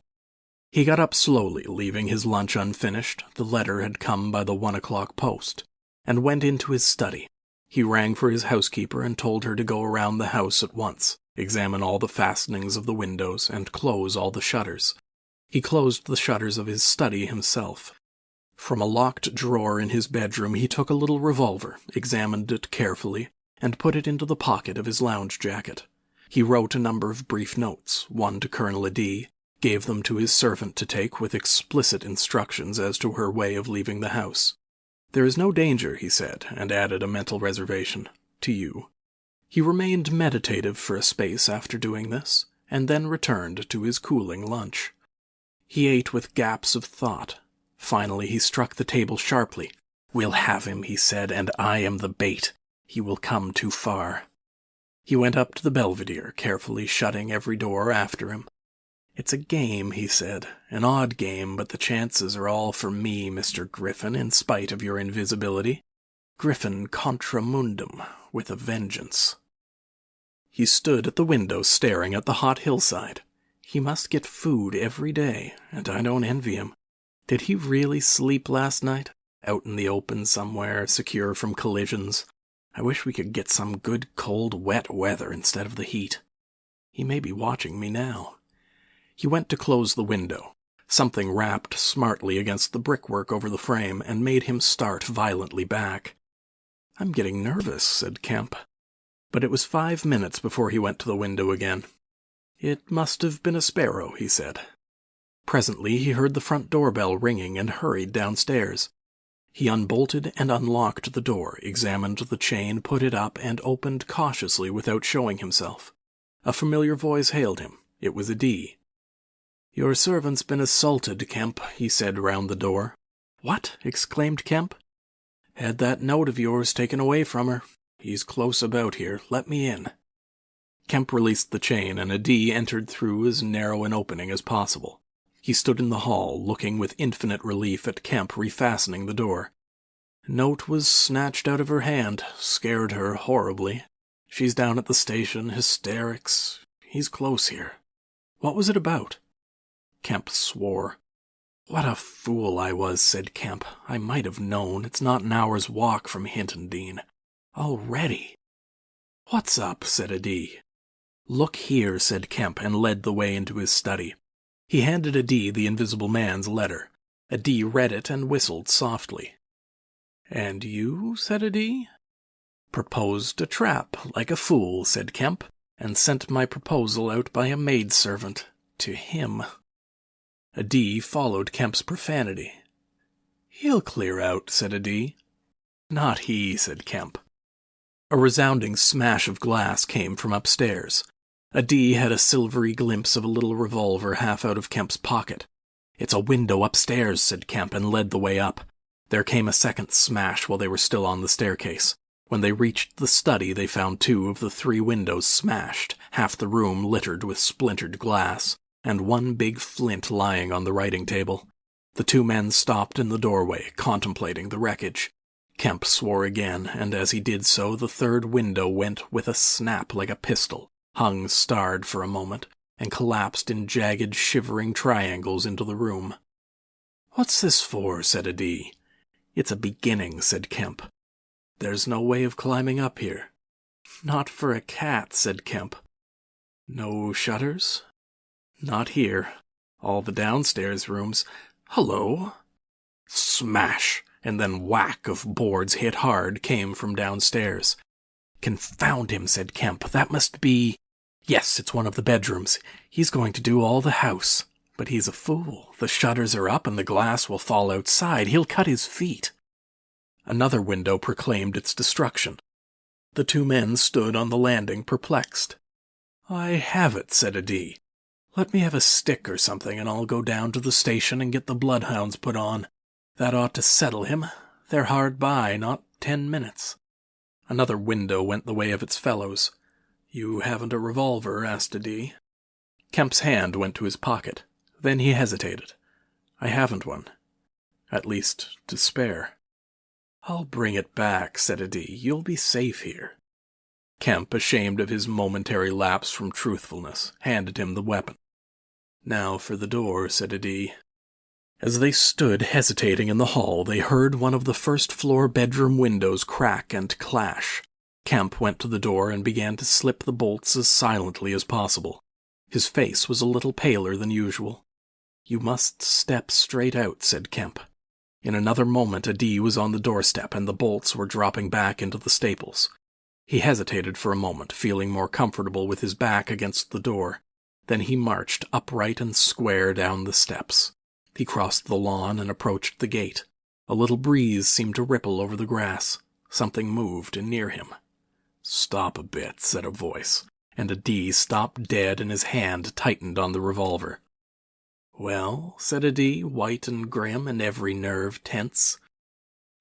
He got up slowly, leaving his lunch unfinished, the letter had come by the 1 o'clock post, and went into his study. He rang for his housekeeper and told her to go around the house at once, examine all the fastenings of the windows, and close all the shutters. He closed the shutters of his study himself. From a locked drawer in his bedroom he took a little revolver, examined it carefully, and put it into the pocket of his lounge jacket. He wrote a number of brief notes, one to Colonel Adee, gave them to his servant to take with explicit instructions as to her way of leaving the house. "There is no danger," he said, and added a mental reservation, "to you." He remained meditative for a space after doing this, and then returned to his cooling lunch. He ate with gaps of thought. Finally he struck the table sharply. "We'll have him," he said, "and I am the bait. He will come too far." He went up to the Belvedere, carefully shutting every door after him. "It's a game," he said, "an odd game, but the chances are all for me, Mr. Griffin, in spite of your invisibility. Griffin contra mundum, with a vengeance." He stood at the window staring at the hot hillside. He must get food every day, and I don't envy him. Did he really sleep last night? Out in the open somewhere, secure from collisions? I wish we could get some good cold wet weather instead of the heat. He may be watching me now. He went to close the window. Something rapped smartly against the brickwork over the frame and made him start violently back. "I'm getting nervous," said Kemp. But it was 5 minutes before he went to the window again. "It must have been a sparrow," he said. Presently he heard the front doorbell ringing and hurried downstairs. He unbolted and unlocked the door, examined the chain, put it up, and opened cautiously without showing himself. A familiar voice hailed him. It was Adie. "Your servant's been assaulted, Kemp," he said round the door. "What?" exclaimed Kemp. "Had that note of yours taken away from her. He's close about here. Let me in." Kemp released the chain, and Adie entered through as narrow an opening as possible. He stood in the hall, looking with infinite relief at Kemp refastening the door. "Note was snatched out of her hand. Scared her horribly. She's down at the station, hysterics. He's close here. What was it about?" Kemp swore. "What a fool I was," said Kemp. "I might have known. It's not an hour's walk from Hintondean. Already." "What's up?" said Adie. "Look here," said Kemp, and led the way into his study. He handed Adie the Invisible Man's letter. Adie read it and whistled softly. "And you?" said Adie. "Proposed a trap, like a fool," said Kemp, "and sent my proposal out by a maidservant. To him." Adie followed Kemp's profanity. "He'll clear out," said Adie. "Not he," said Kemp. A resounding smash of glass came from upstairs. Adie had a silvery glimpse of a little revolver half out of Kemp's pocket. "It's a window upstairs," said Kemp, and led the way up. There came a second smash while they were still on the staircase. When they reached the study, they found 2 of the 3 windows smashed, half the room littered with splintered glass, and one big flint lying on the writing table. The 2 men stopped in the doorway, contemplating the wreckage. Kemp swore again, and as he did so, the 3rd window went with a snap like a pistol, hung starred for a moment, and collapsed in jagged, shivering triangles into the room. "What's this for?" said Adie. "It's a beginning," said Kemp. "There's no way of climbing up here." "Not for a cat," said Kemp. "No shutters?" "Not here. All the downstairs rooms—" "Hullo!" Smash, and then whack of boards hit hard came from downstairs. "Confound him," said Kemp. "That must be— Yes, it's one of the bedrooms. He's going to do all the house. But he's a fool. The shutters are up and the glass will fall outside. He'll cut his feet." Another window proclaimed its destruction. The 2 men stood on the landing, perplexed. "I have it," said Adie. "Let me have a stick or something, and I'll go down to the station and get the bloodhounds put on. That ought to settle him. They're hard by, not 10 minutes." Another window went the way of its fellows. "You haven't a revolver?" asked Adie. Kemp's hand went to his pocket. Then he hesitated. "I haven't one. At least, to spare." "I'll bring it back," said Adie. "You'll be safe here." Kemp, ashamed of his momentary lapse from truthfulness, handed him the weapon. "Now for the door," said Adie. As they stood hesitating in the hall, they heard one of the first-floor bedroom windows crack and clash. Kemp went to the door and began to slip the bolts as silently as possible. His face was a little paler than usual. "You must step straight out," said Kemp. In another moment Adie was on the doorstep and the bolts were dropping back into the staples. He hesitated for a moment, feeling more comfortable with his back against the door. Then he marched upright and square down the steps. He crossed the lawn and approached the gate. A little breeze seemed to ripple over the grass. Something moved near him. "Stop a bit," said a voice, and Adi stopped dead and his hand tightened on the revolver. "Well?" said Adi, white and grim and every nerve tense.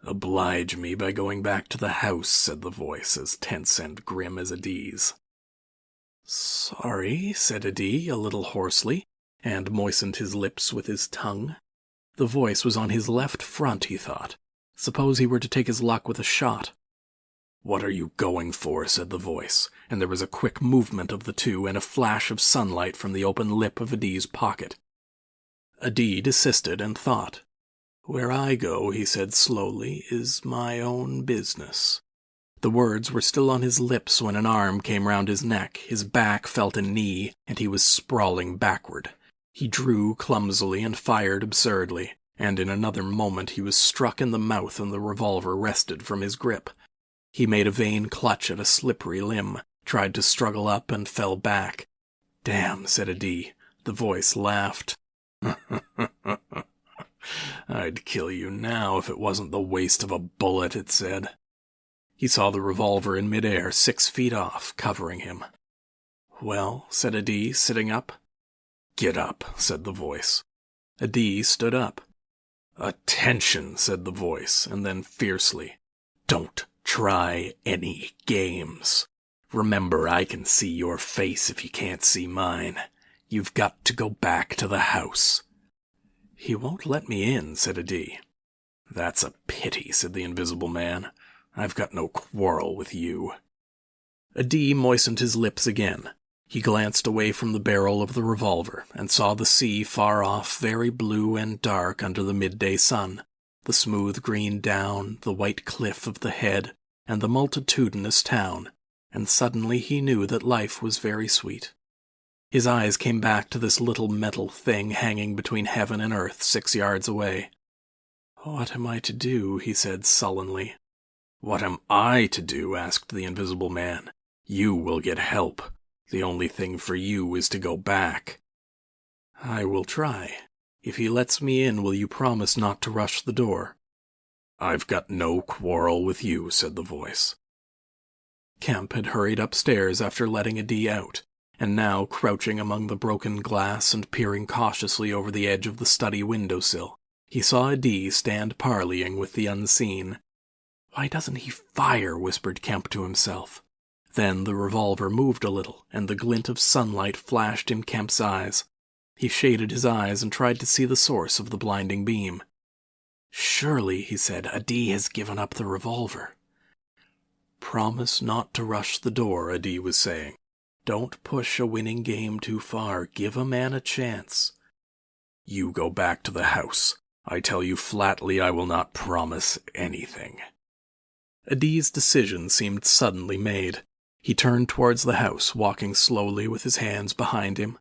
"Oblige me by going back to the house," said the voice, as tense and grim as Adi's. "Sorry," said Adi, a little hoarsely, and moistened his lips with his tongue. The voice was on his left front, he thought. Suppose he were to take his luck with a shot. "What are you going for?" said the voice, and there was a quick movement of the two and a flash of sunlight from the open lip of Adi's pocket. Adi desisted and thought. "Where I go," he said slowly, "is my own business." The words were still on his lips when an arm came round his neck, his back felt a knee, and he was sprawling backward. He drew clumsily and fired absurdly, and in another moment he was struck in the mouth and the revolver wrested from his grip. He made a vain clutch at a slippery limb, tried to struggle up and fell back. "Damn," said Adi. The voice laughed. "I'd kill you now if it wasn't the waste of a bullet," it said. He saw the revolver in midair 6 feet off, covering him. "Well?" said Adi, sitting up. "Get up," said the voice. Adi stood up. "Attention," said the voice, and then fiercely, "Don't try any games. Remember, I can see your face if you can't see mine. You've got to go back to the house." "He won't let me in," said Adi. "That's a pity," said the Invisible Man. "I've got no quarrel with you." Adi moistened his lips again. He glanced away from the barrel of the revolver and saw the sea far off, very blue and dark under the midday sun, the smooth green down, the white cliff of the head, and the multitudinous town, and suddenly he knew that life was very sweet. His eyes came back to this little metal thing hanging between heaven and earth 6 yards away. "What am I to do?" he said sullenly. "What am I to do?" asked the Invisible Man. "You will get help. The only thing for you is to go back." "I will try. If he lets me in, will you promise not to rush the door?" "I've got no quarrel with you," said the voice. Kemp had hurried upstairs after letting Adi out, and now, crouching among the broken glass and peering cautiously over the edge of the study windowsill, he saw Adi stand parleying with the unseen. "Why doesn't he fire?" whispered Kemp to himself. Then the revolver moved a little, and the glint of sunlight flashed in Kemp's eyes. He shaded his eyes and tried to see the source of the blinding beam. "Surely," he said, "Adi has given up the revolver." "Promise not to rush the door," Adi was saying. "Don't push a winning game too far. Give a man a chance." "You go back to the house. I tell you flatly I will not promise anything." Adi's decision seemed suddenly made. He turned towards the house, walking slowly with his hands behind him.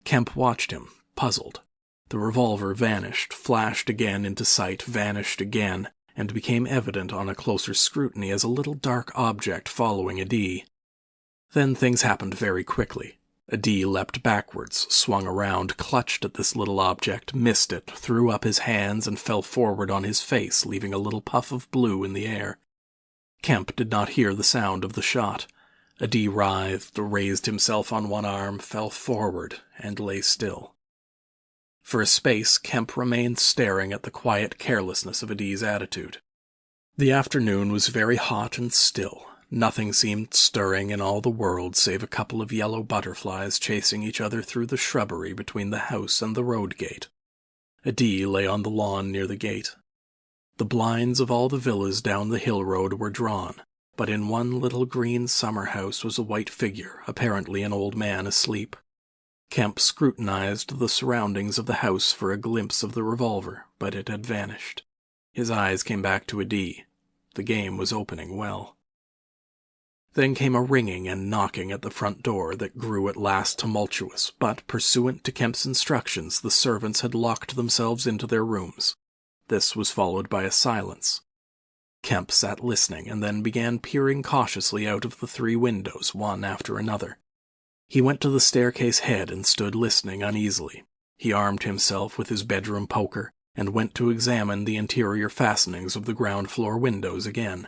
Kemp watched him, puzzled. The revolver vanished, flashed again into sight, vanished again, and became evident on a closer scrutiny as a little dark object following Adi. Then things happened very quickly. Adi leapt backwards, swung around, clutched at this little object, missed it, threw up his hands, and fell forward on his face, leaving a little puff of blue in the air. Kemp did not hear the sound of the shot. Adi writhed, raised himself on one arm, fell forward, and lay still. For a space, Kemp remained staring at the quiet carelessness of Adi's attitude. The afternoon was very hot and still. Nothing seemed stirring in all the world save a couple of yellow butterflies chasing each other through the shrubbery between the house and the road gate. Adi lay on the lawn near the gate. The blinds of all the villas down the hill road were drawn, but in one little green summer house was a white figure, apparently an old man asleep. Kemp scrutinized the surroundings of the house for a glimpse of the revolver, but it had vanished. His eyes came back to Adi. The game was opening well. Then came a ringing and knocking at the front door that grew at last tumultuous, but, pursuant to Kemp's instructions, the servants had locked themselves into their rooms. This was followed by a silence. Kemp sat listening and then began peering cautiously out of the 3 windows, one after another. He went to the staircase head and stood listening uneasily. He armed himself with his bedroom poker and went to examine the interior fastenings of the ground-floor windows again.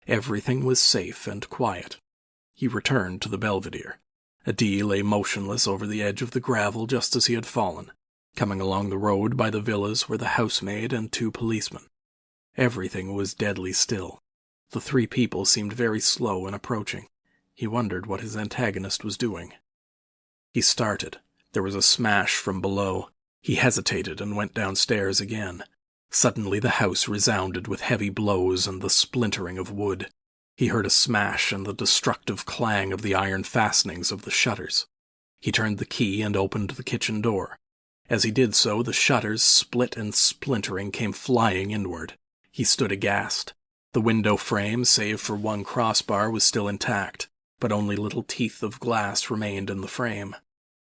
Everything was safe and quiet. He returned to the Belvedere. Adi lay motionless over the edge of the gravel just as he had fallen. Coming along the road by the villas were the housemaid and 2 policemen. Everything was deadly still. The 3 people seemed very slow in approaching. He wondered what his antagonist was doing. He started. There was a smash from below. He hesitated and went downstairs again. Suddenly the house resounded with heavy blows and the splintering of wood. He heard a smash and the destructive clang of the iron fastenings of the shutters. He turned the key and opened the kitchen door. As he did so, the shutters, split and splintering, came flying inward. He stood aghast. The window frame, save for 1 crossbar, was still intact, but only little teeth of glass remained in the frame.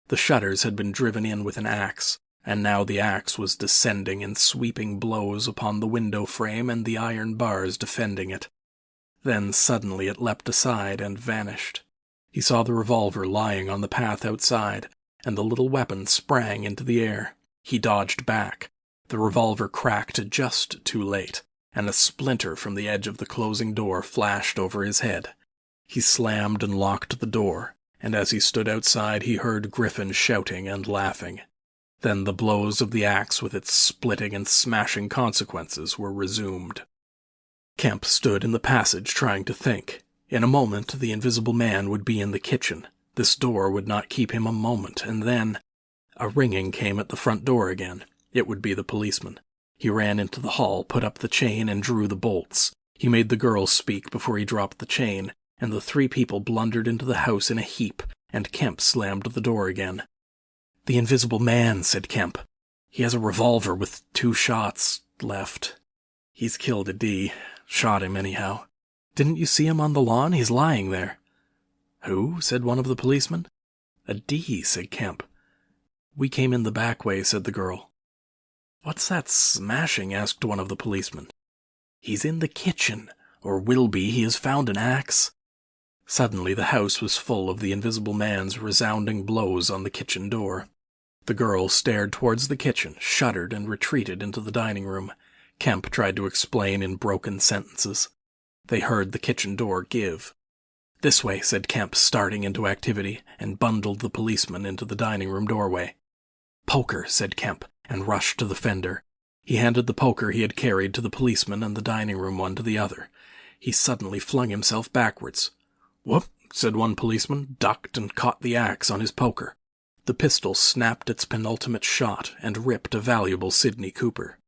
The shutters had been driven in with an axe, and now the axe was descending in sweeping blows upon the window frame and the iron bars defending it. Then suddenly it leapt aside and vanished. He saw the revolver lying on the path outside, and the little weapon sprang into the air. He dodged back. The revolver cracked just too late, and a splinter from the edge of the closing door flashed over his head. He slammed and locked the door, and as he stood outside he heard Griffin shouting and laughing. Then the blows of the axe with its splitting and smashing consequences were resumed. Kemp stood in the passage trying to think. In a moment the invisible man would be in the kitchen. This door would not keep him a moment, and then... A ringing came at the front door again. It would be the policeman. He ran into the hall, put up the chain, and drew the bolts. He made the girl speak before he dropped the chain, and the 3 people blundered into the house in a heap, and Kemp slammed the door again. "The invisible man," said Kemp. "He has a revolver with 2 shots left. He's killed Adi. Shot him, anyhow. Didn't you see him on the lawn? He's lying there." "Who?" said one of the policemen. "Adi," said Kemp. "We came in the back way," said the girl. "What's that smashing?" asked one of the policemen. "He's in the kitchen, or will be. He has found an axe." Suddenly the house was full of the invisible man's resounding blows on the kitchen door. The girl stared towards the kitchen, shuddered, and retreated into the dining room. Kemp tried to explain in broken sentences. They heard the kitchen door give. "This way," said Kemp, starting into activity, and bundled the policeman into the dining room doorway. "Poker," said Kemp, and rushed to the fender. He handed the poker he had carried to the policeman and the dining room one to the other. He suddenly flung himself backwards. "Whoop," said one policeman, ducked and caught the axe on his poker. The pistol snapped its penultimate shot and ripped a valuable Sidney Cooper.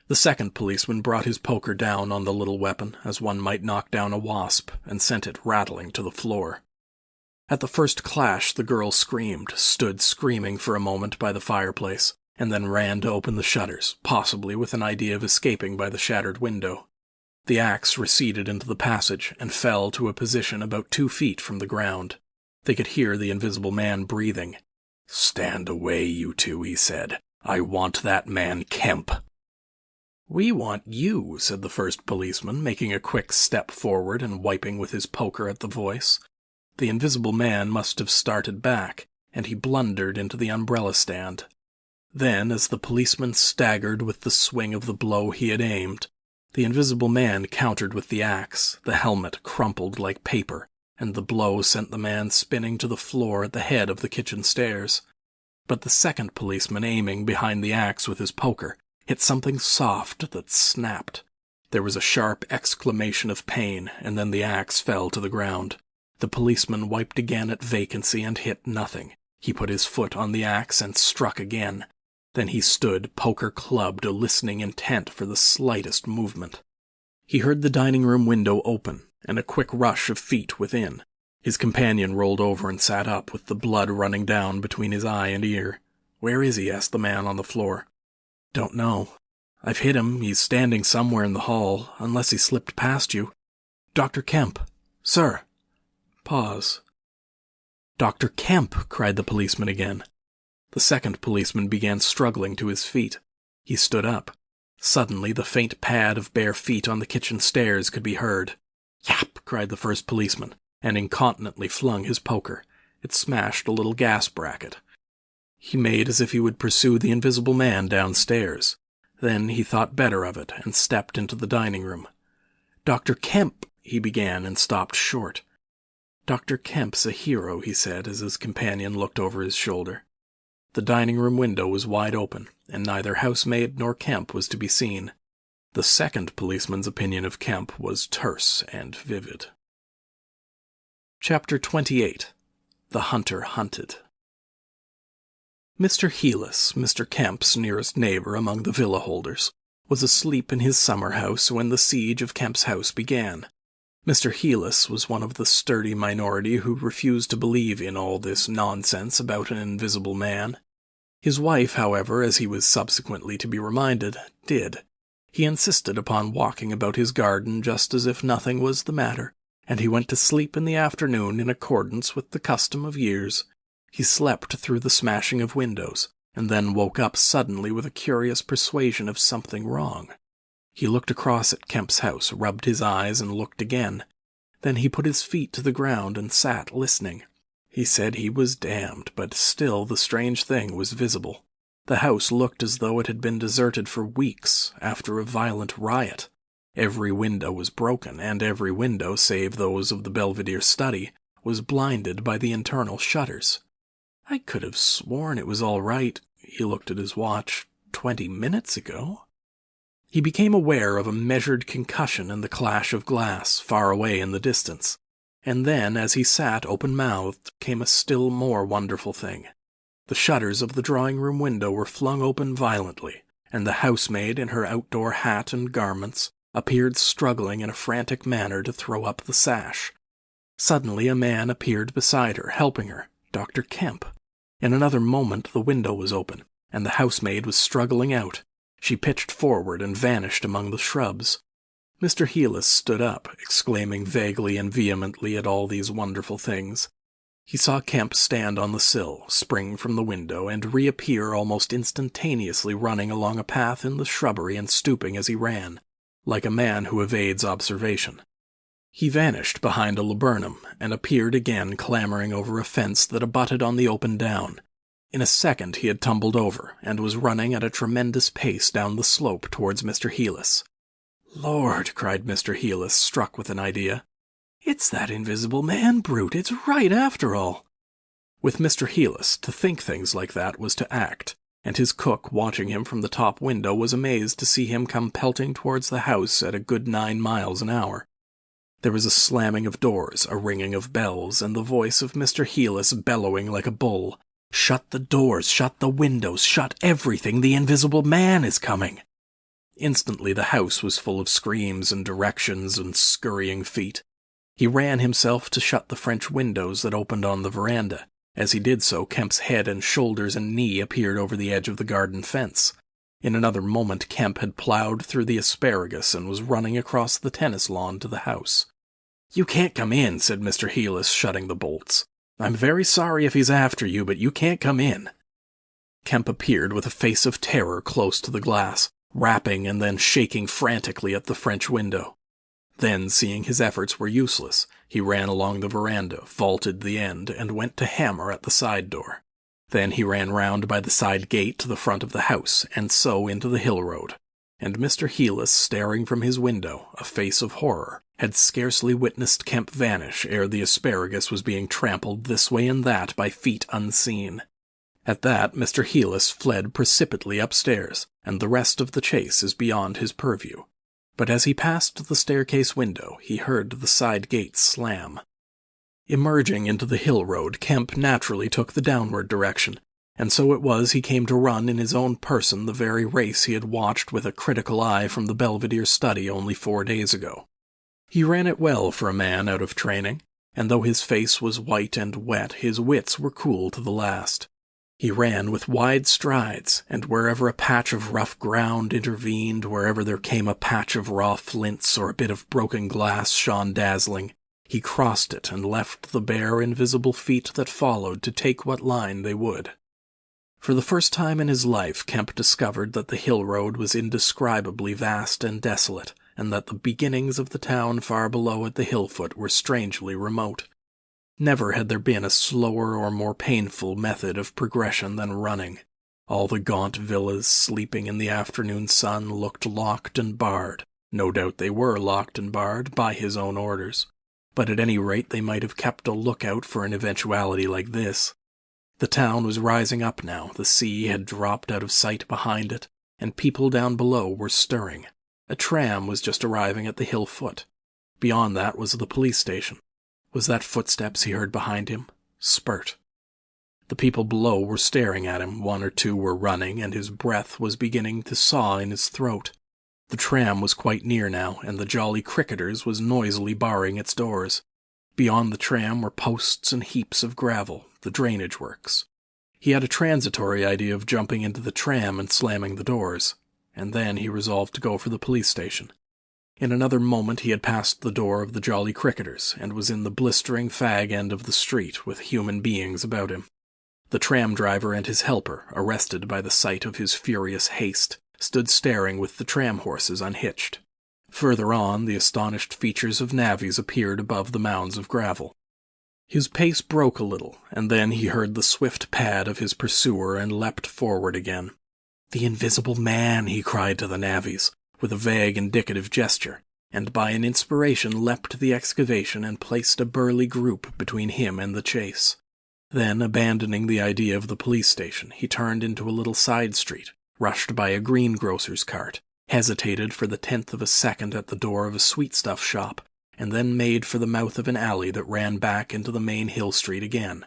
The second policeman brought his poker down on the little weapon, as one might knock down a wasp, and sent it rattling to the floor. At the first clash the girl screamed, stood screaming for a moment by the fireplace, and then ran to open the shutters, possibly with an idea of escaping by the shattered window. The axe receded into the passage and fell to a position about 2 feet from the ground. They could hear the invisible man breathing. "Stand away, you 2, he said. "I want that man Kemp." "We want you," said the first policeman, making a quick step forward and wiping with his poker at the voice. The invisible man must have started back, and he blundered into the umbrella stand. Then, as the policeman staggered with the swing of the blow he had aimed, the invisible man countered with the axe. The helmet crumpled like paper, and the blow sent the man spinning to the floor at the head of the kitchen stairs. But the second policeman, aiming behind the axe with his poker, hit something soft that snapped. There was a sharp exclamation of pain, and then the axe fell to the ground. The policeman wiped again at vacancy and hit nothing. He put his foot on the axe and struck again. Then he stood, poker clubbed, listening intent for the slightest movement. He heard the dining room window open, and a quick rush of feet within. His companion rolled over and sat up, with the blood running down between his eye and ear. "Where is he?" asked the man on the floor. "Don't know. I've hit him. He's standing somewhere in the hall, unless he slipped past you. Dr. Kemp. Sir." Pause. "Dr. Kemp!" cried the policeman again. The second policeman began struggling to his feet. He stood up. Suddenly the faint pad of bare feet on the kitchen stairs could be heard. "Yap!" cried the first policeman, and incontinently flung his poker. It smashed a little gas bracket. He made as if he would pursue the invisible man downstairs. Then he thought better of it and stepped into the dining room. "Dr. Kemp," he began, and stopped short. "Dr. Kemp's a hero," he said as his companion looked over his shoulder. The dining-room window was wide open, and neither housemaid nor Kemp was to be seen. The second policeman's opinion of Kemp was terse and vivid. Chapter 28. The Hunter Hunted. Mr. Heelis, Mr. Kemp's nearest neighbor among the villa holders, was asleep in his summer house when the siege of Kemp's house began. Mr. Heelis was one of the sturdy minority who refused to believe in all this nonsense about an invisible man. His wife, however, as he was subsequently to be reminded, did. He insisted upon walking about his garden just as if nothing was the matter, and he went to sleep in the afternoon in accordance with the custom of years. He slept through the smashing of windows, and then woke up suddenly with a curious persuasion of something wrong. He looked across at Kemp's house, rubbed his eyes, and looked again. Then he put his feet to the ground and sat listening. He said he was damned, but still the strange thing was visible. The house looked as though it had been deserted for weeks after a violent riot. Every window was broken, and every window, save those of the Belvedere study, was blinded by the internal shutters. I could have sworn it was all right. He looked at his watch. 20 minutes ago? He became aware of a measured concussion and the clash of glass far away in the distance. And then, as he sat open-mouthed, came a still more wonderful thing. The shutters of the drawing-room window were flung open violently, and the housemaid in her outdoor hat and garments appeared struggling in a frantic manner to throw up the sash. Suddenly a man appeared beside her, helping her, Dr. Kemp. In another moment the window was open, and the housemaid was struggling out. She pitched forward and vanished among the shrubs. Mr. Heelis stood up, exclaiming vaguely and vehemently at all these wonderful things. He saw Kemp stand on the sill, spring from the window, and reappear almost instantaneously running along a path in the shrubbery and stooping as he ran, like a man who evades observation. He vanished behind a laburnum, and appeared again clambering over a fence that abutted on the open down. In a second he had tumbled over, and was running at a tremendous pace down the slope towards Mr. Heelis. "Lord!" cried Mr. Heelis, struck with an idea. "It's that invisible man brute! It's right, after all!" With Mr. Heelis, to think things like that was to act, and his cook, watching him from the top window, was amazed to see him come pelting towards the house at a good 9 miles an hour. There was a slamming of doors, a ringing of bells, and the voice of Mr. Heelis bellowing like a bull. "Shut the doors, shut the windows, shut everything! The invisible man is coming!" Instantly the house was full of screams and directions and scurrying feet. He ran himself to shut the French windows that opened on the veranda. As he did so, Kemp's head and shoulders and knee appeared over the edge of the garden fence. In another moment Kemp had plowed through the asparagus and was running across the tennis lawn to the house. "You can't come in," said Mr. Heelis, shutting the bolts. "I'm very sorry if he's after you, but you can't come in." Kemp appeared with a face of terror close to the glass, rapping and then shaking frantically at the French window. Then, seeing his efforts were useless, he ran along the veranda, vaulted the end, and went to hammer at the side door. Then he ran round by the side gate to the front of the house, and so into the hill road. And Mr. Heelis, staring from his window, a face of horror, had scarcely witnessed Kemp vanish ere the asparagus was being trampled this way and that by feet unseen. At that, Mr. Heelis fled precipitately upstairs, and the rest of the chase is beyond his purview. But as he passed the staircase window, he heard the side gate slam. Emerging into the hill road, Kemp naturally took the downward direction, and so it was he came to run in his own person the very race he had watched with a critical eye from the Belvedere study only 4 days ago. He ran it well for a man out of training, and though his face was white and wet, his wits were cool to the last. He ran with wide strides, and wherever a patch of rough ground intervened, wherever there came a patch of raw flints or a bit of broken glass shone dazzling, he crossed it and left the bare, invisible feet that followed to take what line they would. For the first time in his life, Kemp discovered that the hill road was indescribably vast and desolate, and that the beginnings of the town far below at the hill foot were strangely remote. Never had there been a slower or more painful method of progression than running. All the gaunt villas sleeping in the afternoon sun looked locked and barred. No doubt they were locked and barred by his own orders. but at any rate they might have kept a lookout for an eventuality like this. The town was rising up now, the sea had dropped out of sight behind it, and people down below were stirring. A tram was just arriving at the hill foot. Beyond that was the police station. Was that footsteps he heard behind him? Spurt. The people below were staring at him, one or two were running, and his breath was beginning to saw in his throat. The tram was quite near now, and the Jolly Cricketers was noisily barring its doors. Beyond the tram were posts and heaps of gravel, the drainage works. He had a transitory idea of jumping into the tram and slamming the doors, and then he resolved to go for the police station. In another moment he had passed the door of the Jolly Cricketers, and was in the blistering fag end of the street with human beings about him. The tram driver and his helper, arrested by the sight of his furious haste, stood staring with the tram horses unhitched. Further on, the astonished features of navvies appeared above the mounds of gravel. His pace broke a little, and then he heard the swift pad of his pursuer and leapt forward again. "The Invisible Man," he cried to the navvies, with a vague indicative gesture, and by an inspiration leapt to the excavation and placed a burly group between him and the chase. Then, abandoning the idea of the police station, he turned into a little side street, rushed by a greengrocer's cart, hesitated for the 10th of a second at the door of a sweetstuff shop, and then made for the mouth of an alley that ran back into the main hill street again.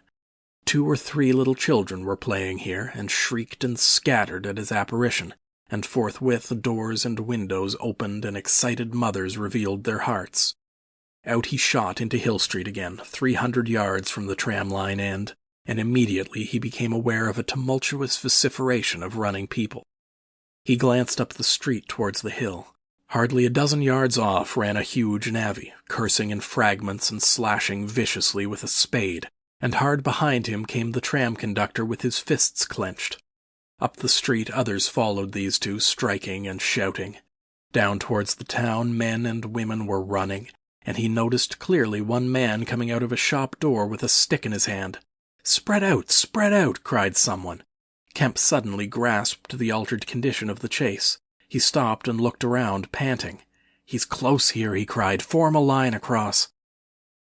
2 or 3 little children were playing here, and shrieked and scattered at his apparition, and forthwith doors and windows opened and excited mothers revealed their hearts. Out he shot into Hill Street again, 300 yards from the tram-line end, and immediately he became aware of a tumultuous vociferation of running people. He glanced up the street towards the hill. Hardly a dozen yards off ran a huge navvy, cursing in fragments and slashing viciously with a spade, and hard behind him came the tram conductor with his fists clenched. Up the street others followed these two, striking and shouting. Down towards the town men and women were running, and he noticed clearly one man coming out of a shop door with a stick in his hand. Spread out, cried someone. Kemp suddenly grasped the altered condition of the chase. He stopped and looked around, panting. He's close here, he cried. Form a line across.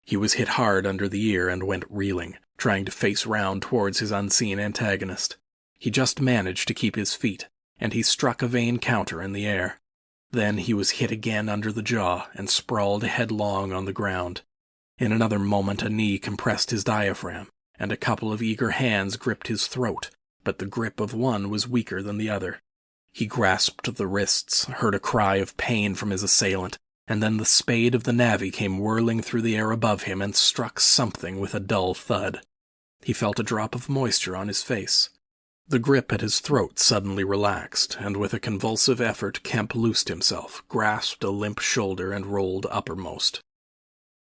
He was hit hard under the ear and went reeling, trying to face round towards his unseen antagonist. He just managed to keep his feet, and he struck a vain counter in the air. Then he was hit again under the jaw and sprawled headlong on the ground. In another moment a knee compressed his diaphragm, and a couple of eager hands gripped his throat, but the grip of one was weaker than the other. He grasped the wrists, heard a cry of pain from his assailant, and then the spade of the navvy came whirling through the air above him and struck something with a dull thud. He felt a drop of moisture on his face. The grip at his throat suddenly relaxed, and with a convulsive effort Kemp loosed himself, grasped a limp shoulder, and rolled uppermost.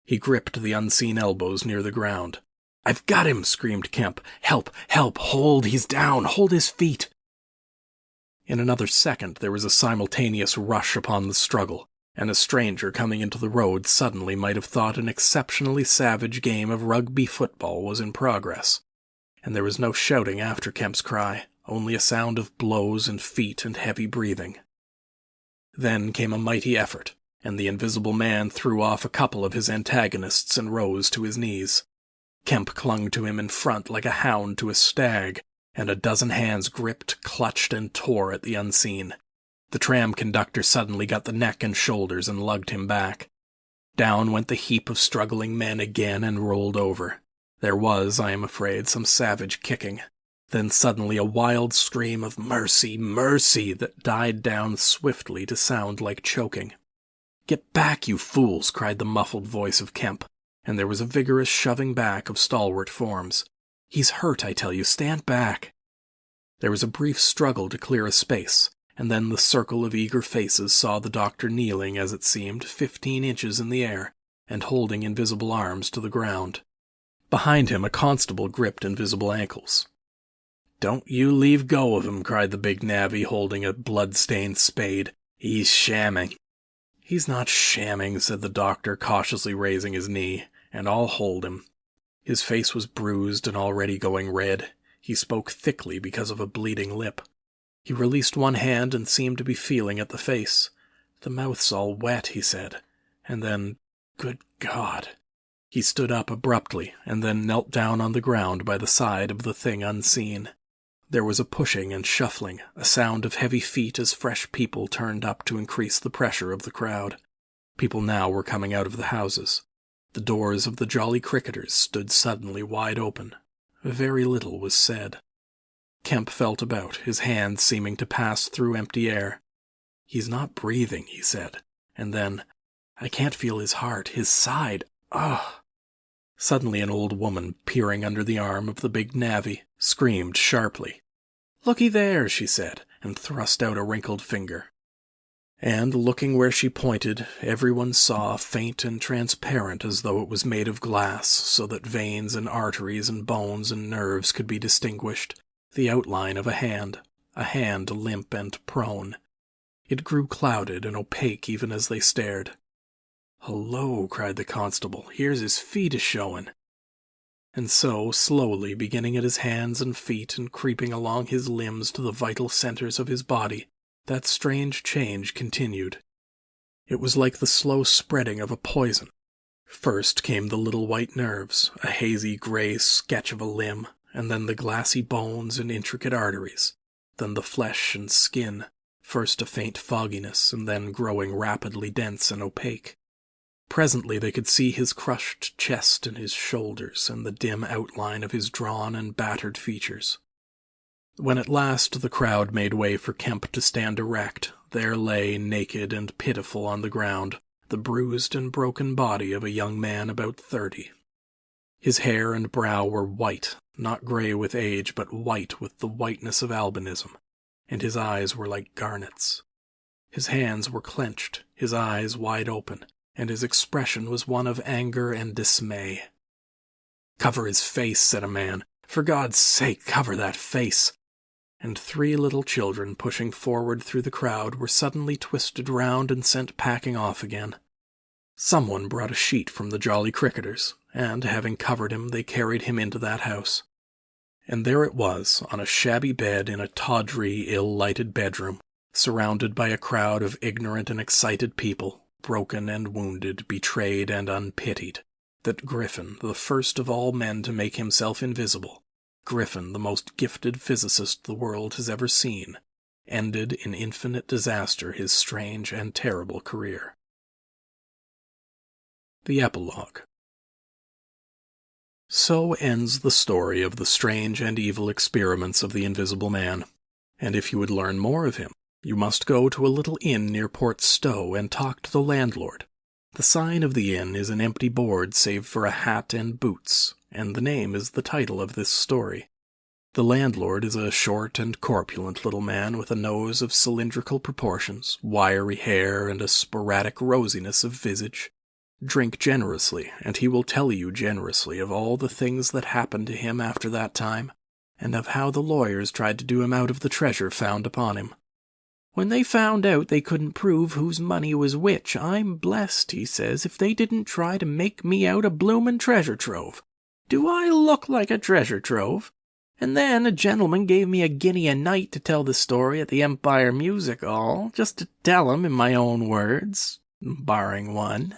He gripped the unseen elbows near the ground. "I've got him!" screamed Kemp. "Help! Help! Hold! He's down! Hold his feet!" In another second there was a simultaneous rush upon the struggle, and a stranger coming into the road suddenly might have thought an exceptionally savage game of rugby football was in progress. And there was no shouting after Kemp's cry, only a sound of blows and feet and heavy breathing. Then came a mighty effort, and the Invisible Man threw off a couple of his antagonists and rose to his knees. Kemp clung to him in front like a hound to a stag, and a dozen hands gripped, clutched, and tore at the unseen. The tram conductor suddenly got the neck and shoulders and lugged him back. Down went the heap of struggling men again and rolled over. There was, I am afraid, some savage kicking. Then suddenly a wild scream of "Mercy! Mercy!" that died down swiftly to sound like choking. "Get back, you fools!" cried the muffled voice of Kemp, and there was a vigorous shoving back of stalwart forms. "He's hurt, I tell you. Stand back!" There was a brief struggle to clear a space, and then the circle of eager faces saw the doctor kneeling, as it seemed, 15 inches in the air, and holding invisible arms to the ground. Behind him a constable gripped invisible ankles. "Don't you leave go of him," cried the big navvy, holding a blood-stained spade. "He's shamming." "He's not shamming," said the doctor, cautiously raising his knee, "and I'll hold him." His face was bruised and already going red. He spoke thickly because of a bleeding lip. He released one hand and seemed to be feeling at the face. "The mouth's all wet," he said, and then, "Good God!" He stood up abruptly and then knelt down on the ground by the side of the thing unseen. There was a pushing and shuffling, a sound of heavy feet as fresh people turned up to increase the pressure of the crowd. People now were coming out of the houses. The doors of the Jolly Cricketers stood suddenly wide open. Very little was said. Kemp felt about, his hands seeming to pass through empty air. "He's not breathing," he said, and then, "I can't feel his heart, his side. Ugh!" Suddenly an old woman, peering under the arm of the big navvy, screamed sharply. "Looky there," she said, and thrust out a wrinkled finger. And, looking where she pointed, everyone saw, faint and transparent as though it was made of glass, so that veins and arteries and bones and nerves could be distinguished, the outline of a hand limp and prone. It grew clouded and opaque even as they stared. "Hullo," cried the constable, "here's his feet a-showin'." And so, slowly, beginning at his hands and feet and creeping along his limbs to the vital centers of his body, that strange change continued. It was like the slow spreading of a poison. First came the little white nerves, a hazy gray sketch of a limb, and then the glassy bones and intricate arteries, then the flesh and skin, first a faint fogginess, and then growing rapidly dense and opaque. Presently they could see his crushed chest and his shoulders, and the dim outline of his drawn and battered features. When at last the crowd made way for Kemp to stand erect, there lay, naked and pitiful on the ground, the bruised and broken body of a young man about 30. His hair and brow were white, not gray with age, but white with the whiteness of albinism, and his eyes were like garnets. His hands were clenched, his eyes wide open, and his expression was one of anger and dismay. "Cover his face," said a man. "For God's sake, cover that face." And 3 little children, pushing forward through the crowd, were suddenly twisted round and sent packing off again. Someone brought a sheet from the Jolly Cricketers, and, having covered him, they carried him into that house. And there it was, on a shabby bed in a tawdry, ill-lighted bedroom, surrounded by a crowd of ignorant and excited people, broken and wounded, betrayed and unpitied, that Griffin, the first of all men to make himself invisible, Griffin, the most gifted physicist the world has ever seen, ended in infinite disaster his strange and terrible career. The Epilogue. So ends the story of the strange and evil experiments of the Invisible Man, and if you would learn more of him, you must go to a little inn near Port Stowe and talk to the landlord. The sign of the inn is an empty board save for a hat and boots, and the name is the title of this story. The landlord is a short and corpulent little man with a nose of cylindrical proportions, wiry hair, and a sporadic rosiness of visage. Drink generously, and he will tell you generously of all the things that happened to him after that time, and of how the lawyers tried to do him out of the treasure found upon him. "When they found out they couldn't prove whose money was which, I'm blessed," he says, "if they didn't try to make me out a bloomin' treasure trove. Do I look like a treasure trove? And then a gentleman gave me £1 a night to tell the story at the Empire Music Hall, just to tell 'em in my own words, barring one."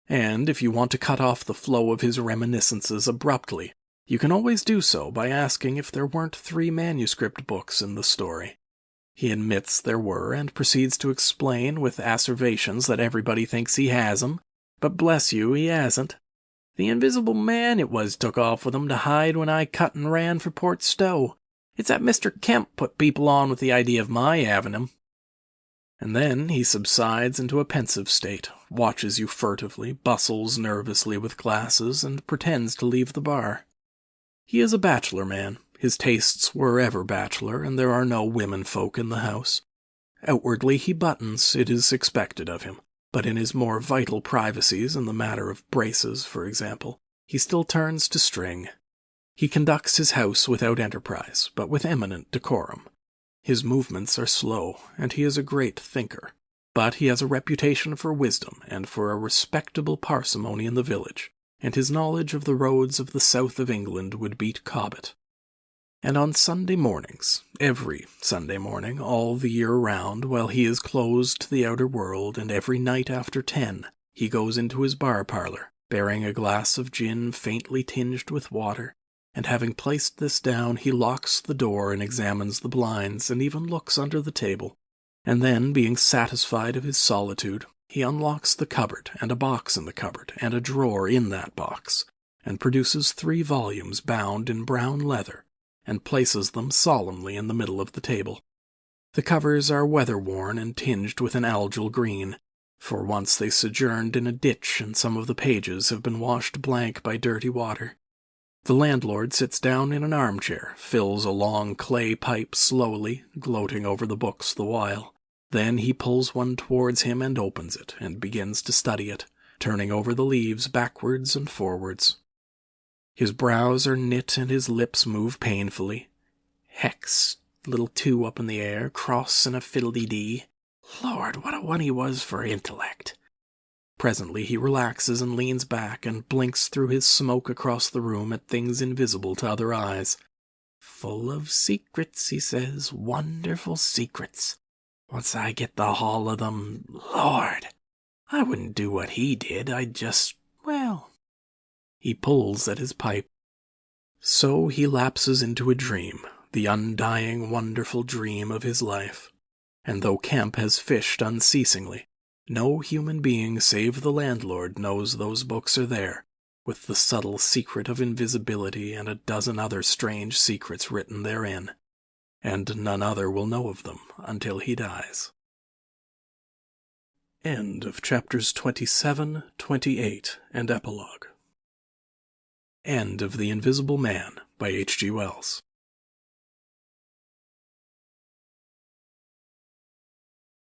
And if you want to cut off the flow of his reminiscences abruptly, you can always do so by asking if there weren't 3 manuscript books in the story. He admits there were, and proceeds to explain with asseverations that everybody thinks he has 'em, but bless you, he hasn't. The Invisible Man it was took off with 'em to hide when I cut and ran for Port Stowe. It's that Mr. Kemp put people on with the idea of my having 'em. And then he subsides into a pensive state, watches you furtively, bustles nervously with glasses, and pretends to leave the bar. He is a bachelor man. His tastes were ever bachelor, and there are no women folk in the house. Outwardly he buttons, it is expected of him, but in his more vital privacies, in the matter of braces, for example, he still turns to string. He conducts his house without enterprise, but with eminent decorum. His movements are slow, and he is a great thinker, but he has a reputation for wisdom and for a respectable parsimony in the village, and his knowledge of the roads of the south of England would beat Cobbett. And on Sunday mornings, every Sunday morning, all the year round, while he is closed to the outer world, and every night after 10, he goes into his bar-parlour, bearing a glass of gin faintly tinged with water, and having placed this down, he locks the door and examines the blinds, and even looks under the table, and then, being satisfied of his solitude, he unlocks the cupboard, and a box in the cupboard, and a drawer in that box, and produces 3 volumes bound in brown leather, and places them solemnly in the middle of the table. The covers are weather-worn and tinged with an algal green, for once they sojourned in a ditch, and some of the pages have been washed blank by dirty water. The landlord sits down in an armchair, fills a long clay pipe slowly, gloating over the books the while. Then he pulls one towards him and opens it, and begins to study it, turning over the leaves backwards and forwards. His brows are knit and his lips move painfully. Hex, little 2 up in the air, cross and a fiddle-dee-dee. Lord, what a one he was for intellect. Presently he relaxes and leans back and blinks through his smoke across the room at things invisible to other eyes. Full of secrets, he says, wonderful secrets. Once I get the haul of them, Lord, I wouldn't do what he did, I'd just, well... He pulls at his pipe. So he lapses into a dream, the undying, wonderful dream of his life. And though Kemp has fished unceasingly, no human being save the landlord knows those books are there, with the subtle secret of invisibility and a dozen other strange secrets written therein. And none other will know of them until he dies. End of chapters 27, 28, and epilogue. End of The Invisible Man by H.G. Wells.